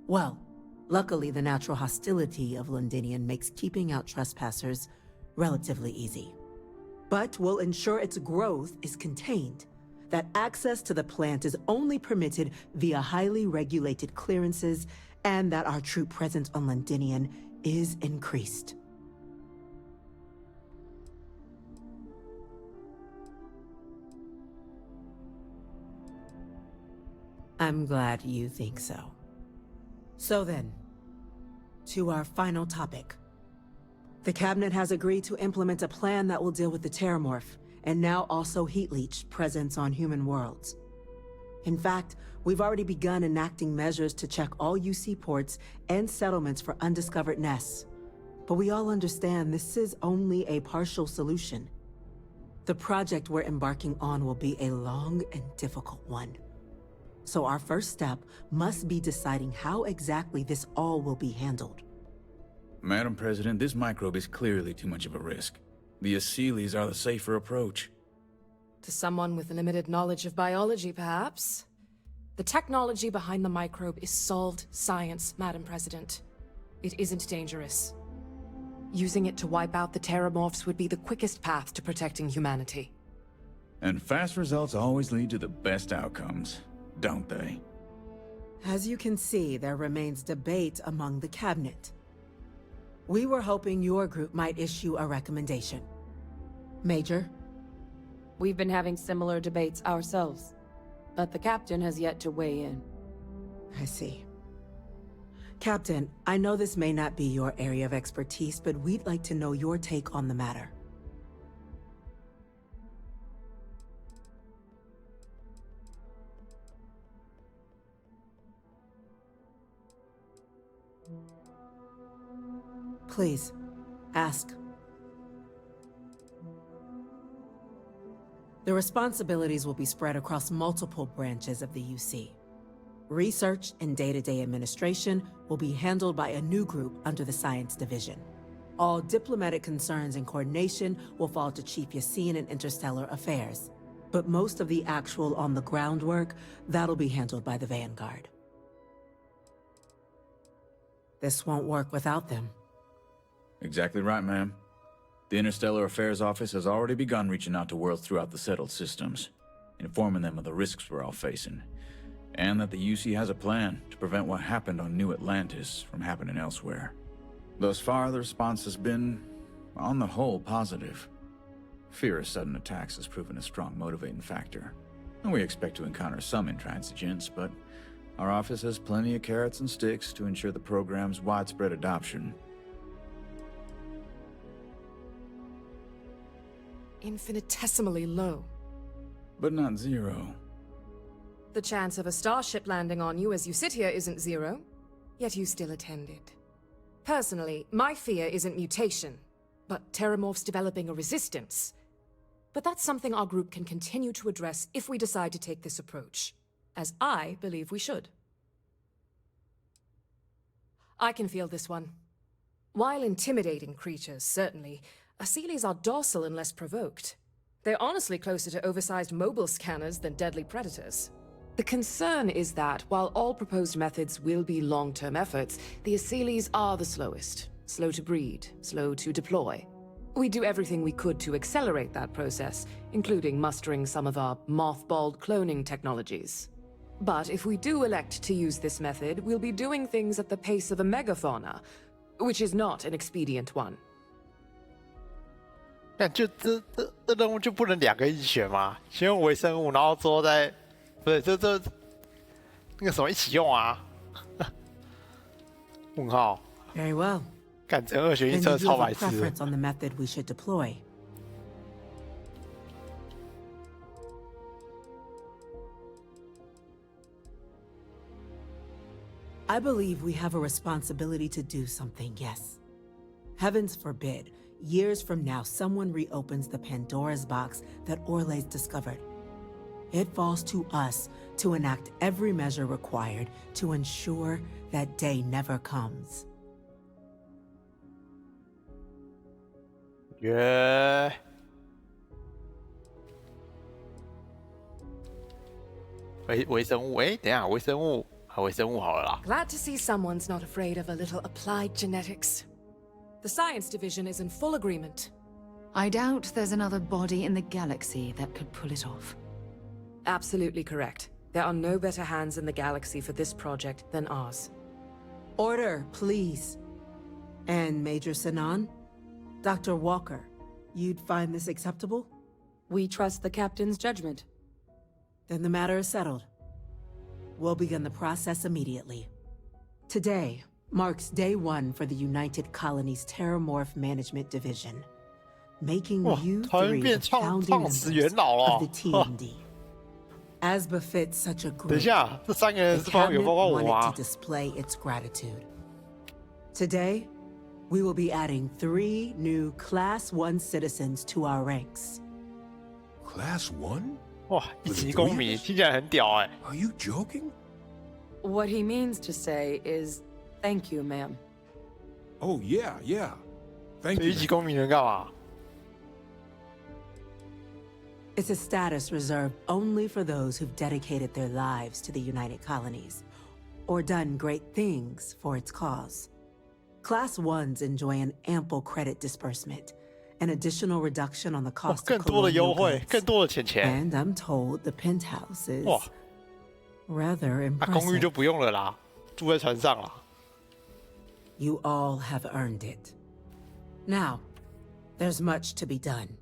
Well, luckily the natural hostility of Londinian makes keeping out trespassers relatively easy. But we'll ensure its growth is contained, that access to the plant is only permitted via highly regulated clearances, and that our troop presence on Londinian is increased. I'm glad you think so. So then, to our final topic. The Cabinet has agreed to implement a plan that will deal with the Terramorph, and now also Heat Leech presence on human worlds. In fact, we've already begun enacting measures to check all UC ports and settlements for undiscovered nests. But we all understand this is only a partial solution. The project we're embarking on will be a long and difficult one. So our first step must be deciding how exactly this all will be handled. Madam President, this microbe is clearly too much of a risk. The Aseles are the safer approach. To someone with limited knowledge of biology, perhaps? The technology behind the microbe is solved science, Madam President. It isn't dangerous. Using it to wipe out the Terramorphs would be the quickest path to protecting humanity. And fast results always lead to the best outcomes, don't they? As you can see, there remains debate among the Cabinet. We were hoping your group might issue a recommendation. Major? We've been having similar debates ourselves, but the Captain has yet to weigh in. I see. Captain, I know this may not be your area of expertise, but we'd like to know your take on the matter. Please, ask. The responsibilities will be spread across multiple branches of the UC. Research and day-to-day administration will be handled by a new group under the Science Division. All diplomatic concerns and coordination will fall to Chief Yassine and Interstellar Affairs. But most of the actual on-the-ground work, that'll be handled by the Vanguard. This won't work without them. Exactly right, ma'am. The Interstellar Affairs Office has already begun reaching out to worlds throughout the settled systems, informing them of the risks we're all facing, and that the UC has a plan to prevent what happened on New Atlantis from happening elsewhere. Thus far, the response has been, on the whole, positive. Fear of sudden attacks has proven a strong motivating factor, and we expect to encounter some intransigence, but our office has plenty of carrots and sticks to ensure the program's widespread adoption. Infinitesimally low. But not zero. The chance of a starship landing on you as you sit here isn't zero, yet you still attended. Personally, my fear isn't mutation, but Terramorphs developing a resistance. But that's something our group can continue to address if we decide to take this approach, as I believe we should. I can feel this one. While intimidating creatures, certainly, Asylees are docile and less provoked. They're honestly closer to oversized mobile scanners than deadly predators. The concern is that, while all proposed methods will be long-term efforts, the Asylees are the slowest. Slow to breed, slow to deploy. We do everything we could to accelerate that process, including mustering some of our mothballed cloning technologies. But if we do elect to use this method, we'll be doing things at the pace of a megafauna, which is not an expedient one. 那就这任务就不能2个一起选吗？先用微生物，然后之后再，不是这那个什么一起用啊？问号。Very well. 干这2选1真的超白痴。 Then you have a preference on the method we should deploy. I believe we have a responsibility to do something, yes. Heavens forbid, years from now, someone reopens the Pandora's box that Orle's discovered. It falls to us to enact every measure required to ensure that day never comes. Yeah. 微生物，等一下，微生物好了啦。 Glad to see someone's not afraid of a little applied genetics. The Science Division is in full agreement. I doubt there's another body in the galaxy that could pull it off. Absolutely correct. There are no better hands in the galaxy for this project than ours. Order, please. And Major Sinan? Dr. Walker, you'd find this acceptable? We trust the captain's judgment. Then the matter is settled. We'll begin the process immediately. Today marks day 1 for the United Colonies Terramorph Management Division, making you 3 the founding members of the TMD. As befits such a group, the cabinet wanted to display its gratitude. Today, we will be adding 3 new Class 1 citizens to our ranks. Class 1? 哇，一级公民听起来很屌哎。Are you joking? What he means to say is, thank you, ma'am. Oh, yeah. Thank 这 you. 一级公民能干嘛？ It's a status reserved only for those who've dedicated their lives to the United Colonies, or done great things for its cause. Class 1s enjoy an ample credit disbursement, an additional reduction on the cost of 更多的优惠， colonial 更多的钱。 And I'm told the penthouse is 哇， rather 公寓就 impressive. 不用了啦，住在船上啦。 You all have earned it. Now, there's much to be done.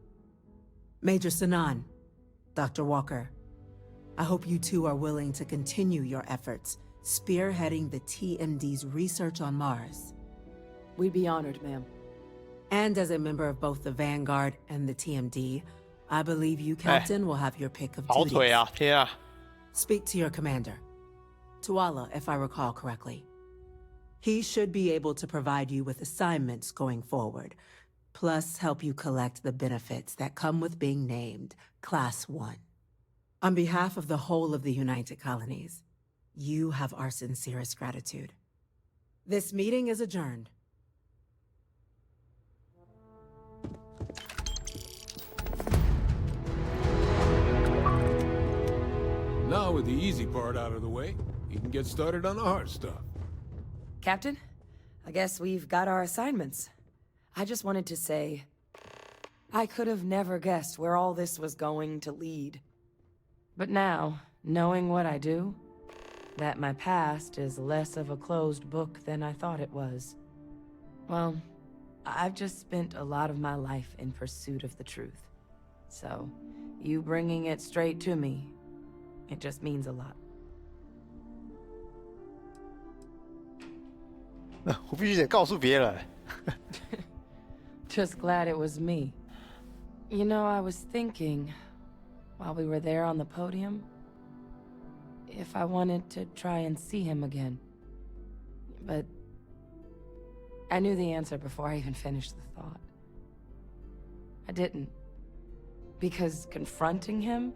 Major Sinan, Dr. Walker, I hope you two are willing to continue your efforts, spearheading the TMD's research on Mars. We'd be honored, ma'am. And as a member of both the Vanguard and the TMD, I believe you, Captain, will have your pick of 跑腿 duties. 啊，天啊！ Speak to your commander, Tuala, if I recall correctly. He should be able to provide you with assignments going forward, plus help you collect the benefits that come with being named Class 1. On behalf of the whole of the United Colonies, You have our sincerest gratitude. This meeting is adjourned. Now with the easy part out of the way, you can get started on the hard stuff. Captain, I guess we've got our assignments. I just wanted to say, I could have never guessed where all this was going to lead. But now, knowing what I do, that my past is less of a closed book than I thought it was. Well, I've just spent a lot of my life in pursuit of the truth. So, you bringing it straight to me, it just means a lot. 我必须得告诉别人。Just glad it was me. You know, I was thinking, while we were there on the podium, if I wanted to try and see him again. But I knew the answer before I even finished the thought. I didn't. Because confronting him,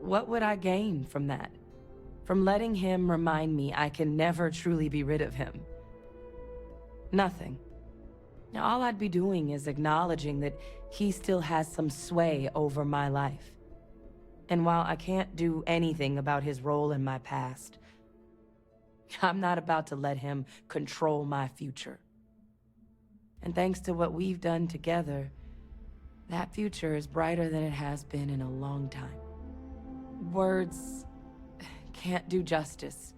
what would I gain from that? From letting him remind me I can never truly be rid of him? Nothing. Now, all I'd be doing is acknowledging that he still has some sway over my life. And while I can't do anything about his role in my past, I'm not about to let him control my future. And thanks to what we've done together, that future is brighter than it has been in a long time. Words can't do justice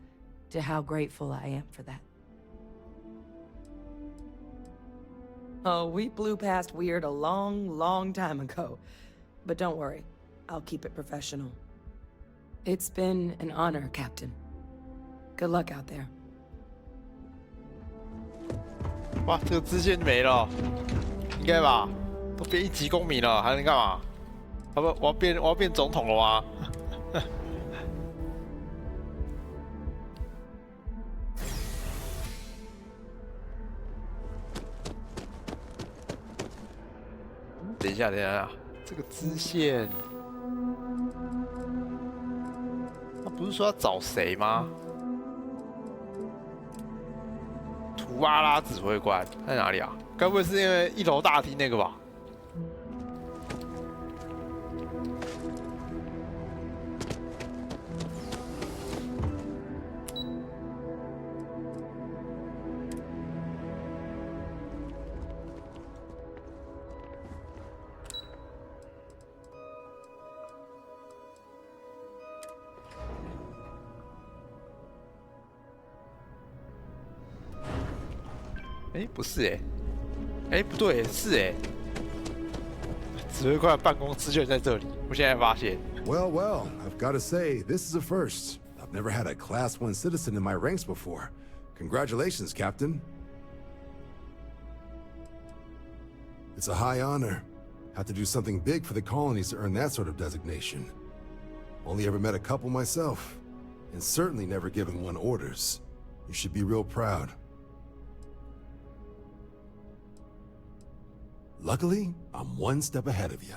to how grateful I am for that. Oh, we blew past weird a long time ago. But don't worry, I'll keep it professional. It's been an honor, Captain. Good luck out there. 哇，这个支线没了，应该吧？都变1级公民了，还能干嘛？我要变总统了吗？等一下，这个支线，他不是说要找谁吗？图阿拉指挥官在哪里啊？该不会是因为1楼大厅那个吧？哎，不是哎，哎不对，是哎，指挥官办公室就在这里，我现在发现。Well, well, I've got to say, this is a first. I've never had a Class 1 citizen in my ranks before. Congratulations, Captain. It's a high honor. Have to do something big for the colonies to earn that sort of designation. Only ever met a couple myself, and certainly never given one orders. You should be real proud. Luckily, I'm one step ahead of you.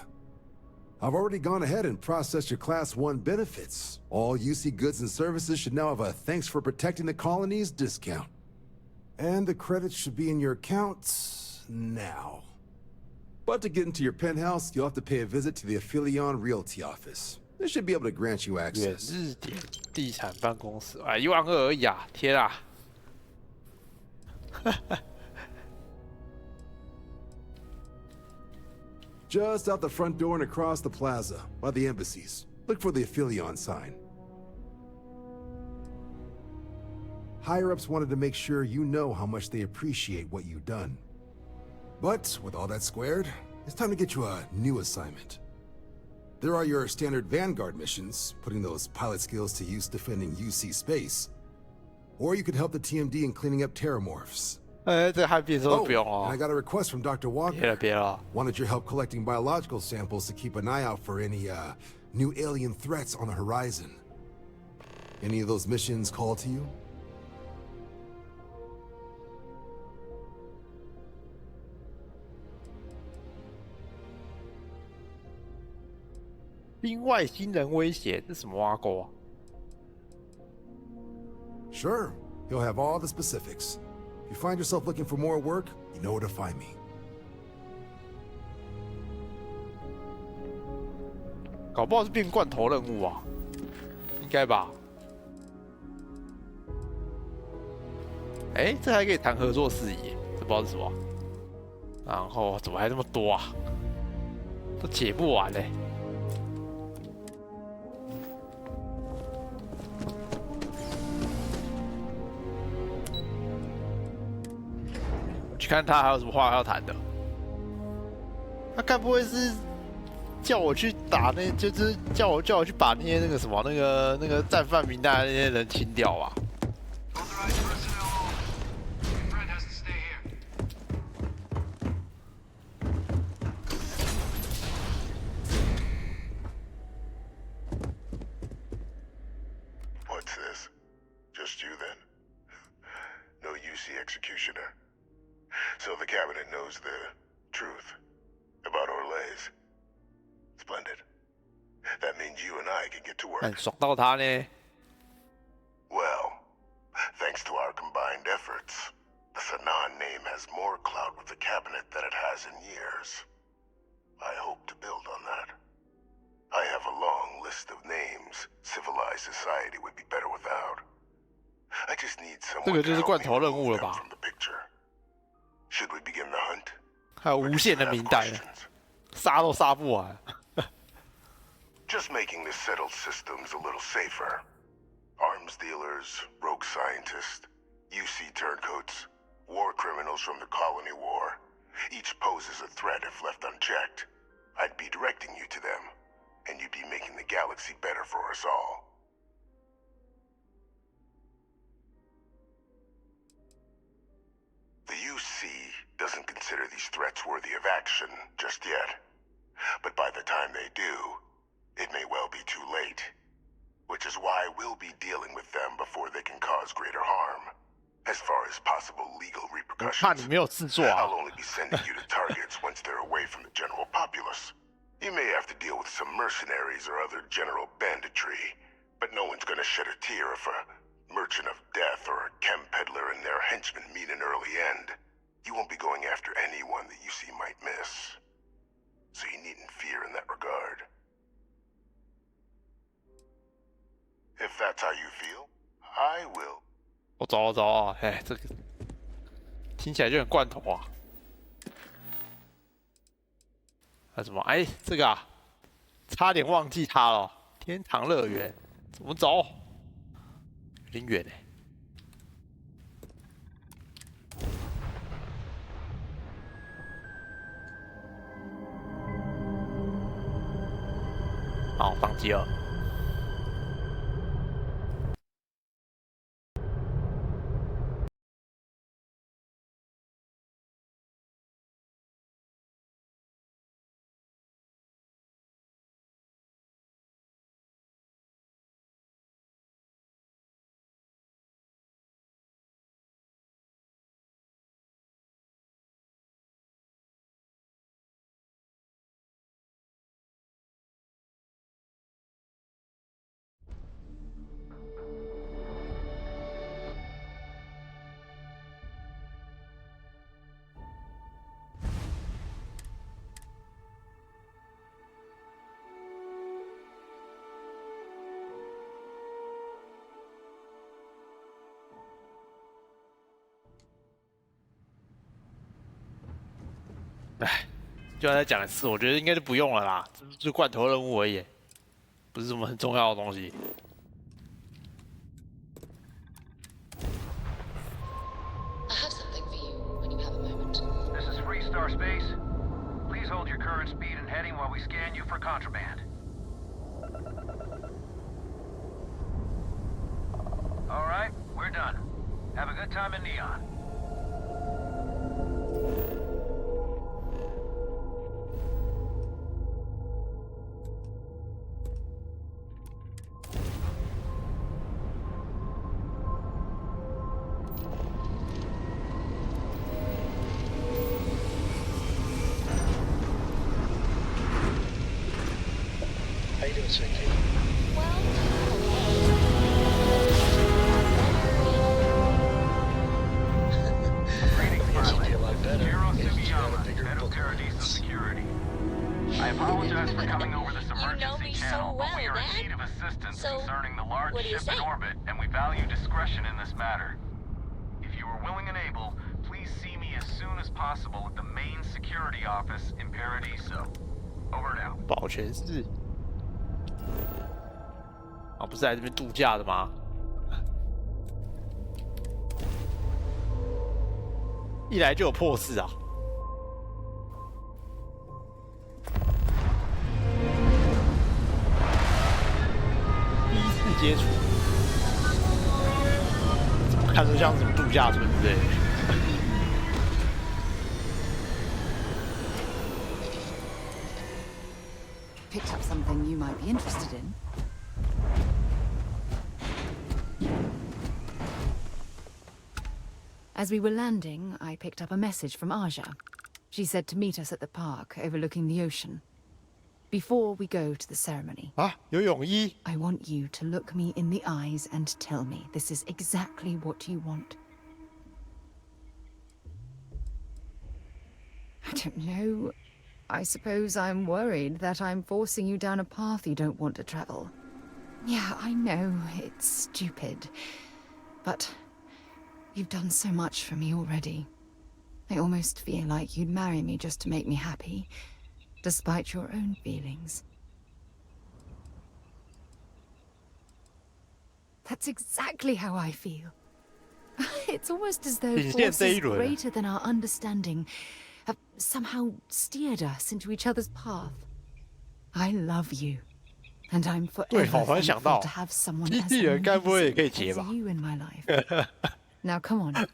I've already gone ahead and processed your Class 1 benefits. All UC goods and services should now have a thanks for protecting the colonies discount. And the credits should be in your accounts now. But to get into your penthouse, you'll have to pay a visit to the Aphelion Realty office. They should be able to grant you access. 日点地产办公室，1万2而已啊！天啊！Just out the front door and across the plaza, by the embassies. Look for the Aphelion sign. Higher-ups wanted to make sure you know how much they appreciate what you've done. But with all that squared, it's time to get you a new assignment. There are your standard Vanguard missions, putting those pilot skills to use defending UC space. Or you could help the TMD in cleaning up terramorphs. 这汉变都不用哦。And I got a request from Dr. Walker. 别了。Wanted your help collecting biological samples to keep an eye out for any new alien threats on the horizon. Any of those missions call to you? 因外星人威胁，这什么挖沟啊？ Sure. He'll have all the specifics. If you find yourself looking for more work, you know where to find me. 搞不好是变罐头任务啊，应该吧？哎，这还可以谈合作事宜，这不知道是什么。然后怎么还那么多啊？都解不完嘞。去看他还有什么话要谈的。他该不会是叫我去打那，就是叫我去把那些那个什么那个战犯名单的那些人清掉吧？ What's this? Just you then? No UC executioner. So the cabinet knows the truth about Orlays. Splendid. That means you and I can get to work. 爽到他呢。 Well, thanks to our combined efforts, the Sanan name has more clout with the cabinet than it has in years. I hope to build on that. I have a long list of names civilized society would be better without. I just need someone to help me remove them from the picture. Should we begin the hunt? 还有无限的名单，杀都杀不完。Just making the settled systems a little safer. Arms dealers, rogue scientists, UC turncoats, war criminals from the colony war. Each poses a threat if left unchecked. I'd be directing you to them, and you'd be making the galaxy better for us all. The UC doesn't consider these threats worthy of action just yet. But by the time they do, it may well be too late. Which is why we'll be dealing with them before they can cause greater harm. As far as possible legal repercussions, I'll only be sending you to targets once they're away from the general populace. You may have to deal with some mercenaries or other general banditry, but no one's gonna shed a tear if a merchant of death or a chem peddler and their henchmen meet an early end. You won't be going after anyone that you see might miss. So you needn't fear in that regard. If that's how you feel, I will. 我走啊！哎，这个听起来就很罐头啊。还有什么？哎，这个啊，差点忘记它了。天堂乐园，怎么走？有点远哎。好，宕机了。 哎，就要再讲一次，我觉得应该就不用了啦，就罐头任务而已，不是什么很重要的东西。I have something for you when you have a moment. This is Freestar Space. Please hold your current speed and heading while we scan you for contraband. All right, we're done. Have a good time in Neon. How you doing, Sweet Pea? Well, apologize for coming over this You know emergency me channel, so but we well, are in Dad. need of assistance So, concerning the large what do you ship in say? orbit, and we value discretion in this matter. If you are willing and able, please see me as soon as possible at the main security office in Paradiso. Over and out. 保全室。啊，不是来这边度假的吗？一来就有破事啊！第一次接触，怎么看着像什么度假村之类的？ Picked up something you might be interested in. As we were landing, I picked up a message from Aja. She said to meet us at the park overlooking the ocean. Before we go to the ceremony, 啊，游泳衣。 I want you to look me in the eyes and tell me this is exactly what you want. I don't know. I suppose I'm worried that I'm forcing you down a path you don't want to travel. Yeah, I know, it's stupid. But you've done so much for me already. I almost feel like you'd marry me just to make me happy, despite your own feelings. That's exactly how I feel. It's almost as though forces greater than our understanding have somehow steered us into each other's path. I love you, and I'm forever thankful to have someone as amazing as you in my life. Now come on,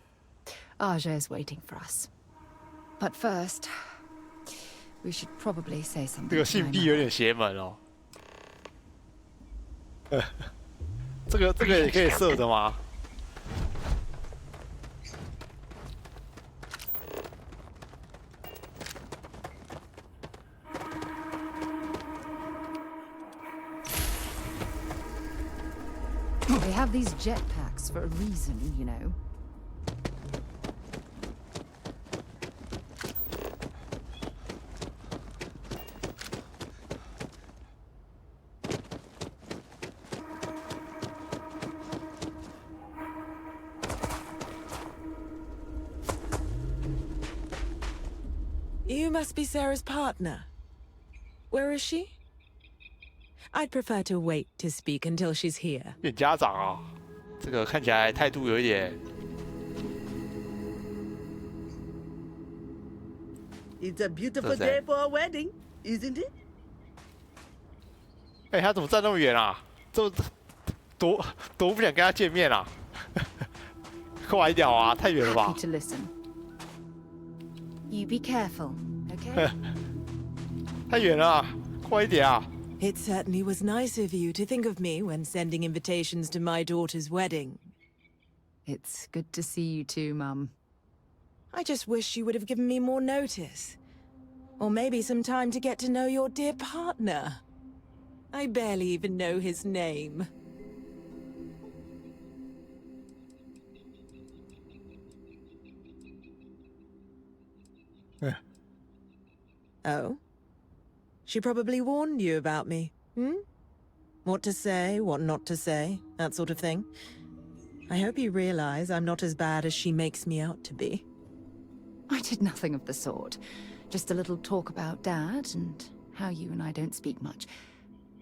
Aja is waiting for us. But first, we should probably say something. 这个性癖有点邪门哦。这个也可以射的吗？ They have these jetpacks for a reason, you know. You must be Sarah's partner. Where is she? I'd prefer to wait to speak until she's here. 变家长啊，这个看起来态度有一点。It's a beautiful day for a wedding, isn't it? 哎，他怎么站那么远啊？多不想跟他见面啊！快一点啊，太远了吧 Happy to listen. You be careful, okay? 太远了，快一点啊！ It certainly was nice of you to think of me when sending invitations to my daughter's wedding. It's good to see you too, Mum. I just wish you would have given me more notice. Or maybe some time to get to know your dear partner. I barely even know his name. Oh? She probably warned you about me, hmm? What to say, what not to say, that sort of thing. I hope you realize I'm not as bad as she makes me out to be. I did nothing of the sort. Just a little talk about Dad and how you and I don't speak much.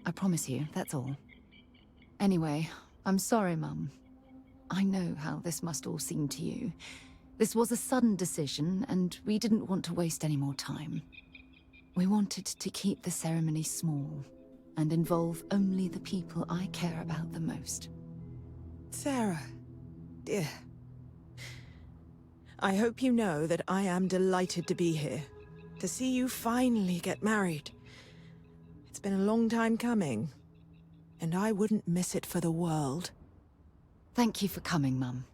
I promise you, that's all. Anyway, I'm sorry, Mum. I know how this must all seem to you. This was a sudden decision, and we didn't want to waste any more time. We wanted to keep the ceremony small and involve only the people I care about the most. Sarah, dear. I hope you know that I am delighted to be here, to see you finally get married. It's been a long time coming, and I wouldn't miss it for the world. Thank you for coming, Mum.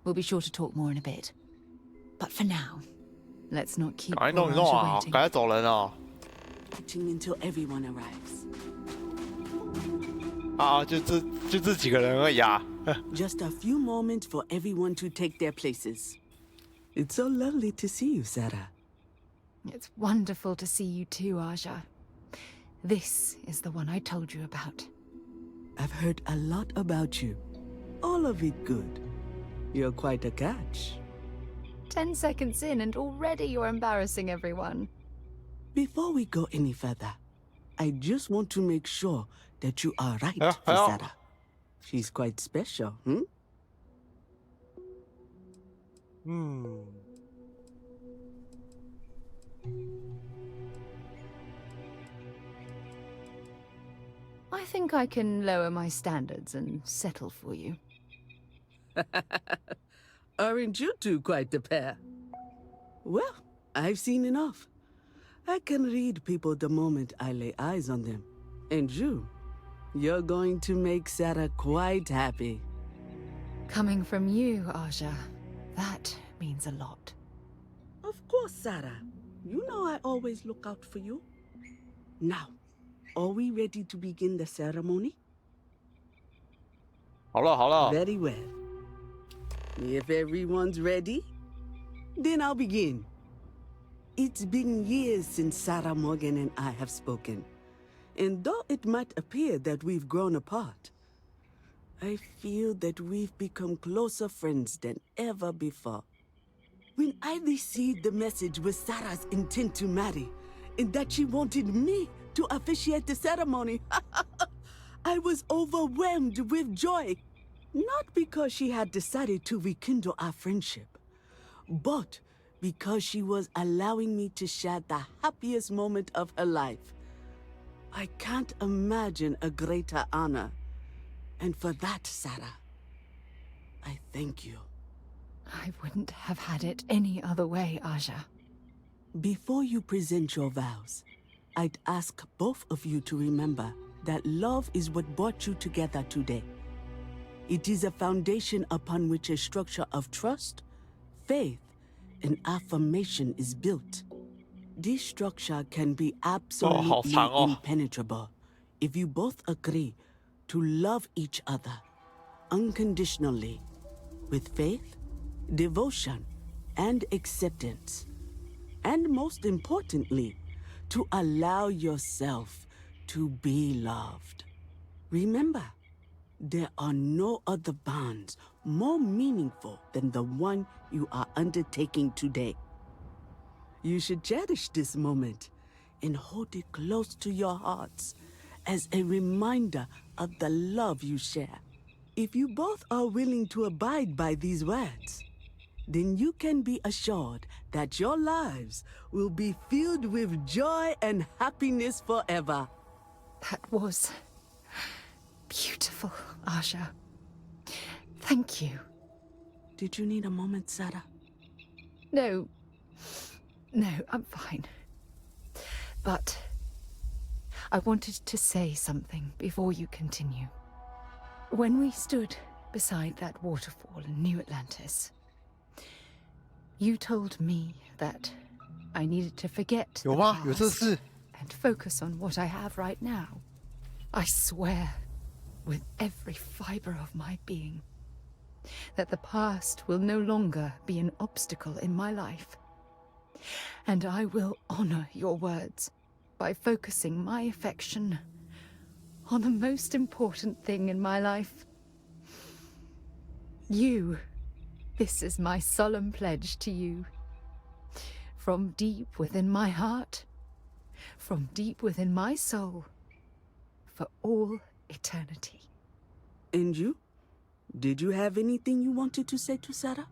We'll be sure to talk more in a bit. But for now, let's not keep Aja waiting. 赶快走人哦！ Watching until everyone arrives. 啊，就这几个人而已啊。Just a few moments for everyone to take their places. It's so lovely to see you, Sarah. It's wonderful to see you too, Aja. This is the one I told you about. I've heard a lot about you. All of it good. You're quite a catch. 10 seconds in and already you're embarrassing everyone. Before we go any further, I just want to make sure that you are right for Sarah. She's quite special, I think I can lower my standards and settle for you. Aren't you two quite the pair? Well, I've seen enough. I can read people the moment I lay eyes on them. And you're going to make Sarah quite happy. Coming from you, Aja, that means a lot. Of course, Sarah. You know I always look out for you. Now, are we ready to begin the ceremony? 好了好了。 Very well. If everyone's ready, then I'll begin. It's been years since Sarah Morgan and I have spoken. And though it might appear that we've grown apart, I feel that we've become closer friends than ever before. When I received the message with Sarah's intent to marry, and that she wanted me to officiate the ceremony, I was overwhelmed with joy. Not because she had decided to rekindle our friendship, but because she was allowing me to share the happiest moment of her life. I can't imagine a greater honor. And for that, Sarah, I thank you. I wouldn't have had it any other way, Aja. Before you present your vows, I'd ask both of you to remember that love is what brought you together today. It is a foundation upon which a structure of trust, faith, and affirmation is built. This structure can be absolutely impenetrable if you both agree to love each other unconditionally, with faith, devotion, and acceptance. And most importantly, to allow yourself to be loved. Remember, there are no other bonds more meaningful than the one you are undertaking today. You should cherish this moment and hold it close to your hearts as a reminder of the love you share. If you both are willing to abide by these words, then you can be assured that your lives will be filled with joy and happiness forever. That was beautiful, Aja. Thank you. Did you need a moment, Sarah? No, I'm fine. But I wanted to say something before you continue. When we stood beside that waterfall in New Atlantis, you told me that I needed to forget the past and focus on what I have right now. I swear, with every fiber of my being, that the past will no longer be an obstacle in my life. And I will honor your words by focusing my affection on the most important thing in my life. You. This is my solemn pledge to you. From deep within my heart, from deep within my soul, for all eternity. And you? Did you have anything you wanted to say to Sarah?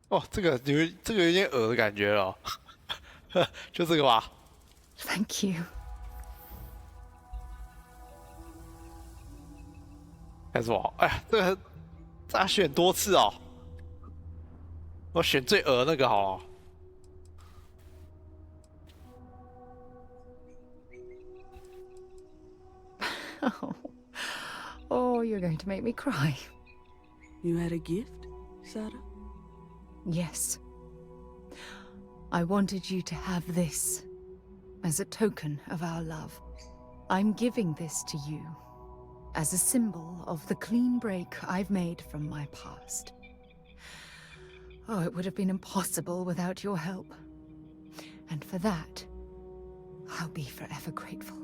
哦，这个有点恶的感觉了，就这个吧。Thank you. 干什么？哎呀，这要选多次哦。我选最恶那个好了。Oh, you're going to make me cry. You had a gift, Sarah? Yes. I wanted you to have this as a token of our love. I'm giving this to you as a symbol of the clean break I've made from my past. Oh, it would have been impossible without your help. And for that, I'll be forever grateful.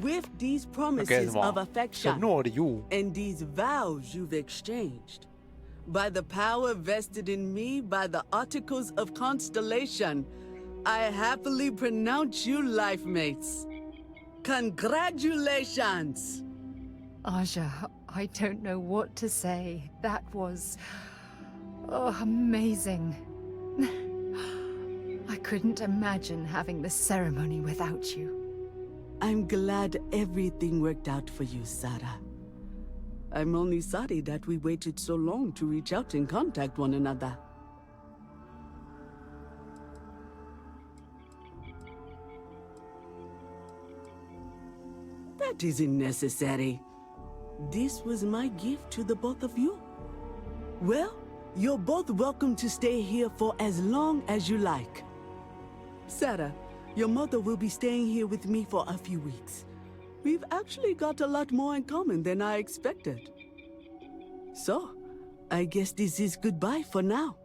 With these promises of affection and these vows you've exchanged, by the power vested in me by the Articles of Constellation, I happily pronounce you life mates. Congratulations! Aja, I don't know what to say. That was... oh, amazing. I couldn't imagine having this ceremony without you. I'm glad everything worked out for you, Sarah. I'm only sorry that we waited so long to reach out and contact one another. That isn't necessary. This was my gift to the both of you. Well, you're both welcome to stay here for as long as you like. Sarah, your mother will be staying here with me for a few weeks. We've actually got a lot more in common than I expected. So, I guess this is goodbye for now.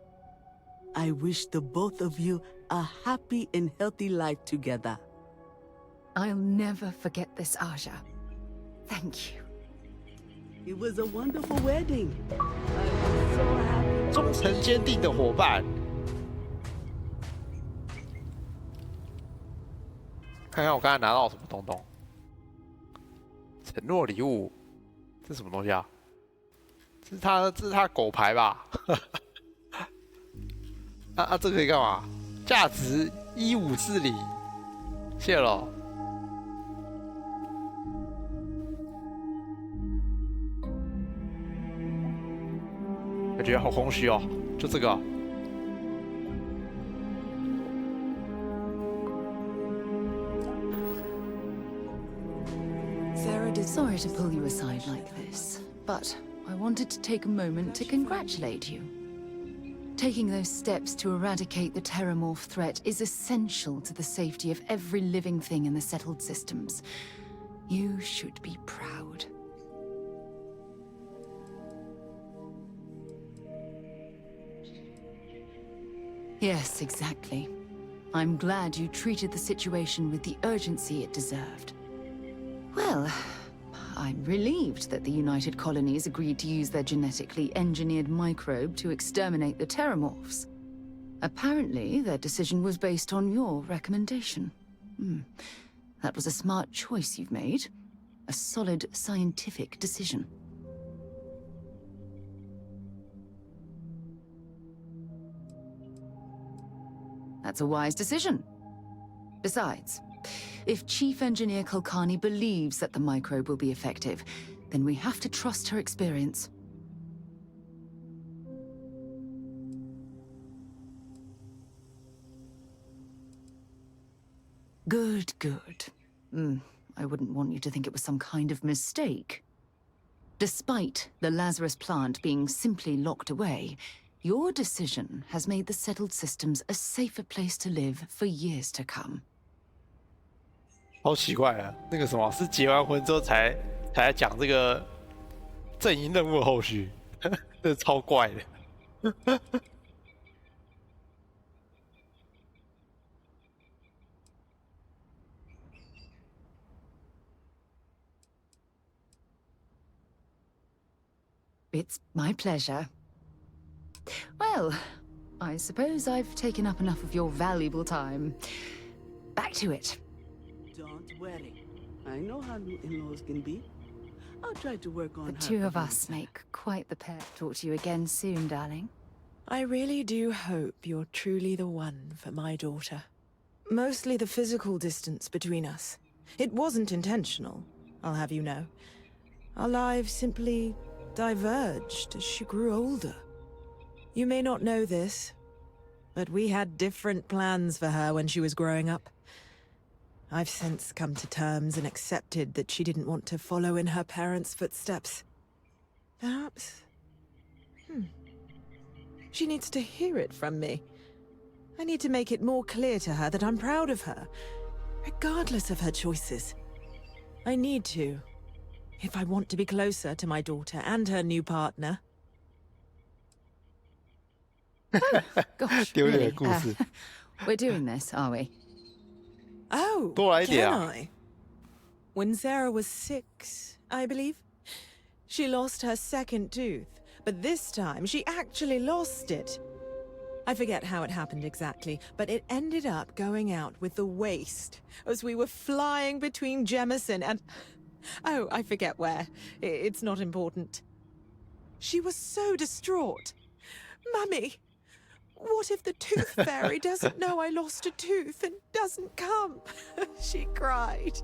I wish the both of you a happy and healthy life together. I'll never forget this, Aja. Thank you. It was a wonderful wedding. I was so happy. 忠诚坚定的伙伴。看看我刚才拿到什么东东。承诺礼物，这是什么东西啊？这是他狗牌吧？这个可以干嘛？价值1540，谢了。感觉好空虚哦，就这个。Sorry to pull you aside like this, but I wanted to take a moment to congratulate you. Taking those steps to eradicate the Terramorph threat is essential to the safety of every living thing in the settled systems. You should be proud. Yes, exactly. I'm glad you treated the situation with the urgency it deserved. Well, I'm relieved that the United Colonies agreed to use their genetically engineered microbe to exterminate the Terramorphs. Apparently, their decision was based on your recommendation. That was a smart choice you've made. A solid scientific decision. That's a wise decision. Besides, if Chief Engineer Kulkarni believes that the microbe will be effective, then we have to trust her experience. Good, good. I wouldn't want you to think it was some kind of mistake. Despite the Lazarus plant being simply locked away, your decision has made the settled systems a safer place to live for years to come. 好奇怪啊，那个什么是结完婚之后才讲这个阵营任务后续，这超怪的。It's my pleasure. Well, I suppose I've taken up enough of your valuable time. Back to it. Don't worry. I know how new in-laws can be. I'll try to work on The two of us make quite the pair. Talk to you again soon, darling. I really do hope you're truly the one for my daughter. Mostly the physical distance between us. It wasn't intentional, I'll have you know. Our lives simply diverged as she grew older. You may not know this, but we had different plans for her when she was growing up. I've since come to terms and accepted that she didn't want to follow in her parents' footsteps. Perhaps... She needs to hear it from me. I need to make it more clear to her that I'm proud of her, regardless of her choices. I need to, if I want to be closer to my daughter and her new partner. Gosh, 丢脸 really? 的故事。 We're doing this, are we? Oh, 多来一点 can 啊。 I? When Sarah was 6, I believe, she lost her second tooth, but this time she actually lost it. I forget how it happened exactly, but it ended up going out with the waste as we were flying between Jemison and... Oh, I forget where. It's not important. She was so distraught. Mummy, what if the tooth fairy doesn't know I lost a tooth and doesn't come? She cried.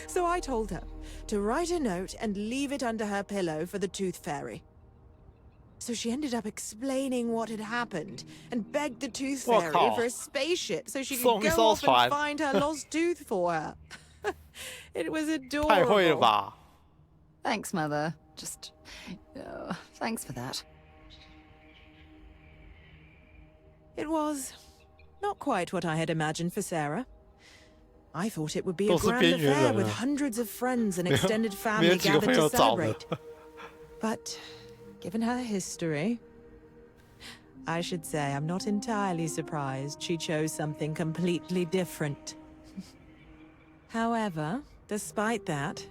So I told her to write a note and leave it under her pillow for the tooth fairy. So she ended up explaining what had happened and begged the tooth fairy for a spaceship so she could go off and find her lost tooth for her. It was adorable. 太会了吧。 Thanks, Mother. Just... thanks for that. It was not quite what I had imagined for Sarah. I thought it would be a grand affair with hundreds of friends and extended family gathered to celebrate. But given her history, I should say I'm not entirely surprised she chose something completely different. However, despite that,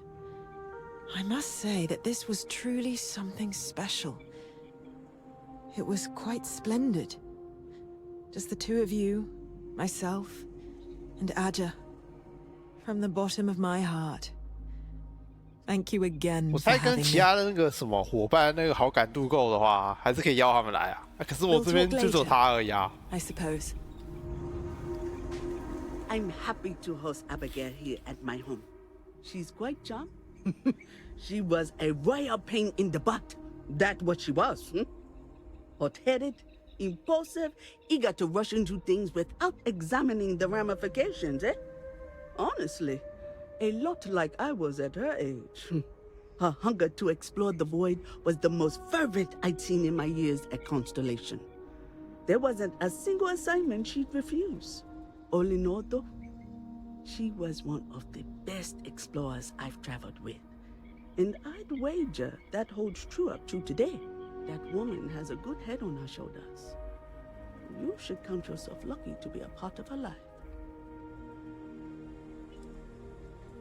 I must say that this was truly something special. It was quite splendid. Just the two of you, myself, and Aja. From the bottom of my heart. Thank you again 我 for 猜跟 having 其 me. 他的那个什么伙伴那个好感度够的话，还是可以邀他们来啊。可是我这边就只有他而已啊。 I suppose. I'm happy to host Abigail here at my home. She's quite charming. She was a royal pain in the butt. That's what she was. Hot-headed, impulsive, eager to rush into things without examining the ramifications, eh? Honestly, a lot like I was at her age. Her hunger to explore the void was the most fervent I'd seen in my years at Constellation. There wasn't a single assignment she'd refuse. All in all, though, she was one of the best explorers I've traveled with. And I'd wager that holds true up to today. That woman has a good head on her shoulders. You should count yourself lucky to be a part of her life.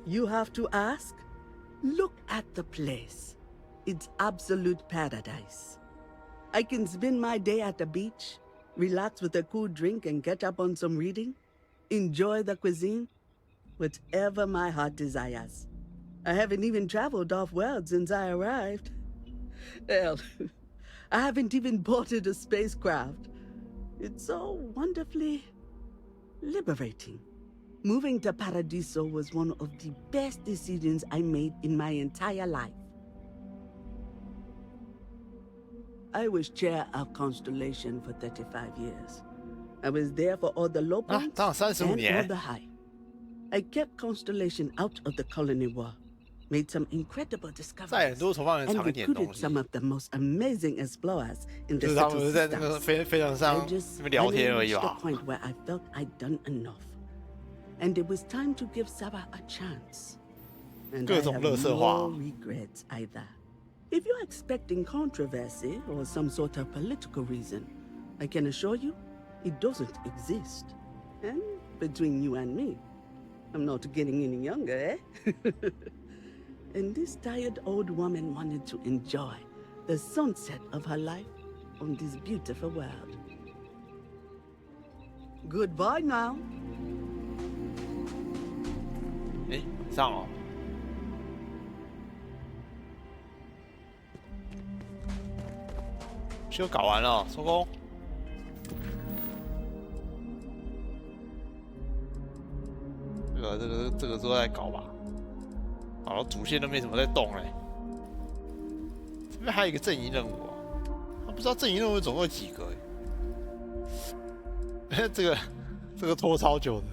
You have to ask? Look at the place. It's absolute paradise. I can spend my day at the beach, relax with a cool drink and catch up on some reading, enjoy the cuisine, whatever my heart desires. I haven't even traveled off-world since I arrived. Hell, I haven't even boarded a spacecraft. It's so wonderfully liberating. Moving to Paradiso was one of the best decisions I made in my entire life. I was chair of Constellation for 35 years. I was there for all the low points and all the high. I kept Constellation out of the colony war, made some incredible discoveries, and recruited some of the most amazing explorers in the settled systems. I just finally reached the point where I felt I'd done enough. And it was time to give Sarah a chance. And I have no regrets either. If you're expecting controversy or some sort of political reason, I can assure you, it doesn't exist. And between you and me, I'm not getting any younger, eh? And this tired old woman wanted to enjoy the sunset of her life on this beautiful world. Goodbye now. 哎，上哦。修搞完了，收工。这个之后再搞吧。好，主线都没什么在动嘞。这边还有一个阵营任务啊，不知道阵营任务总共有几个哎。这个拖超久的。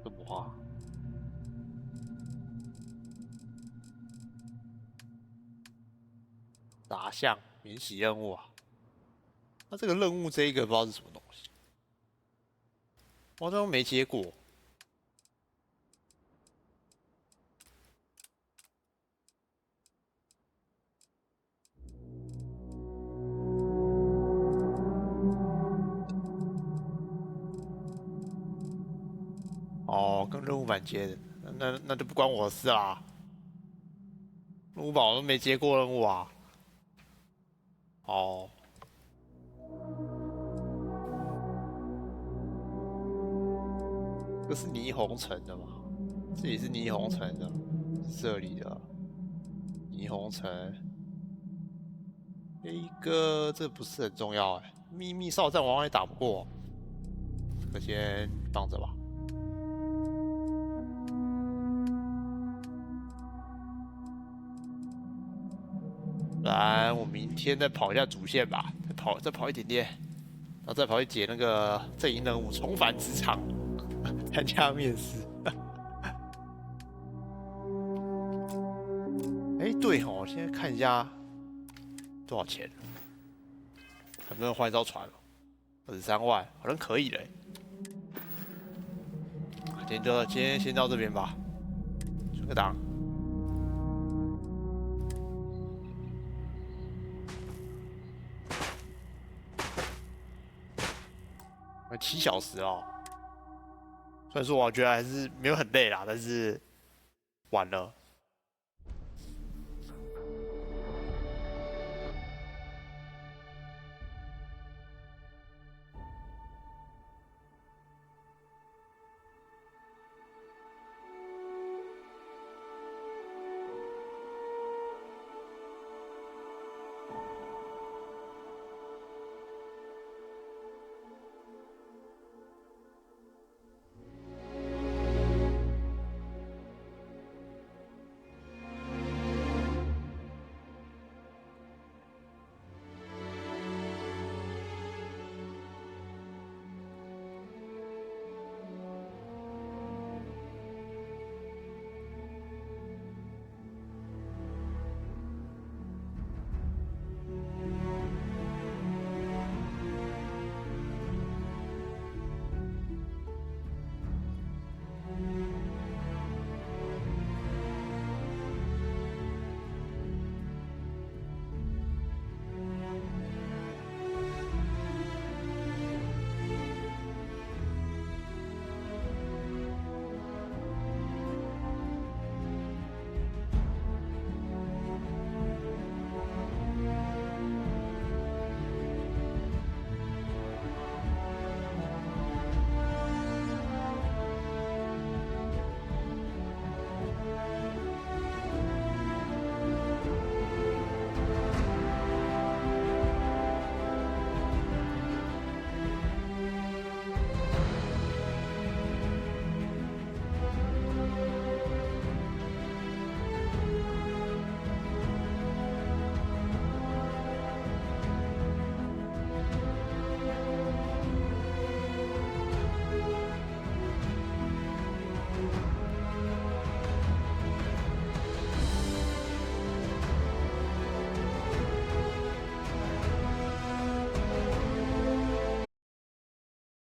怎么画？大象免洗任务啊！他这个任务这一个不知道是什么东西，我好像没接过。哦，跟任务版接的，那就不关我的事啦。任务版我都没接过任务啊。哦。这是霓虹城的吗？这里是霓虹城的，这里的霓虹城。一个这不是很重要哎，秘密哨站往往也打不过，这个先放着吧。来，我明天再跑一下主线吧，再跑一点点，然后再跑去解那个阵营任务，重返职场，参加面试。哎，对哦，现在看一下多少钱，能不能换一艘船？23万，好像可以嘞。今天先到这边吧，存个档。7小时哦，虽然说我觉得还是没有很累啦，但是晚了。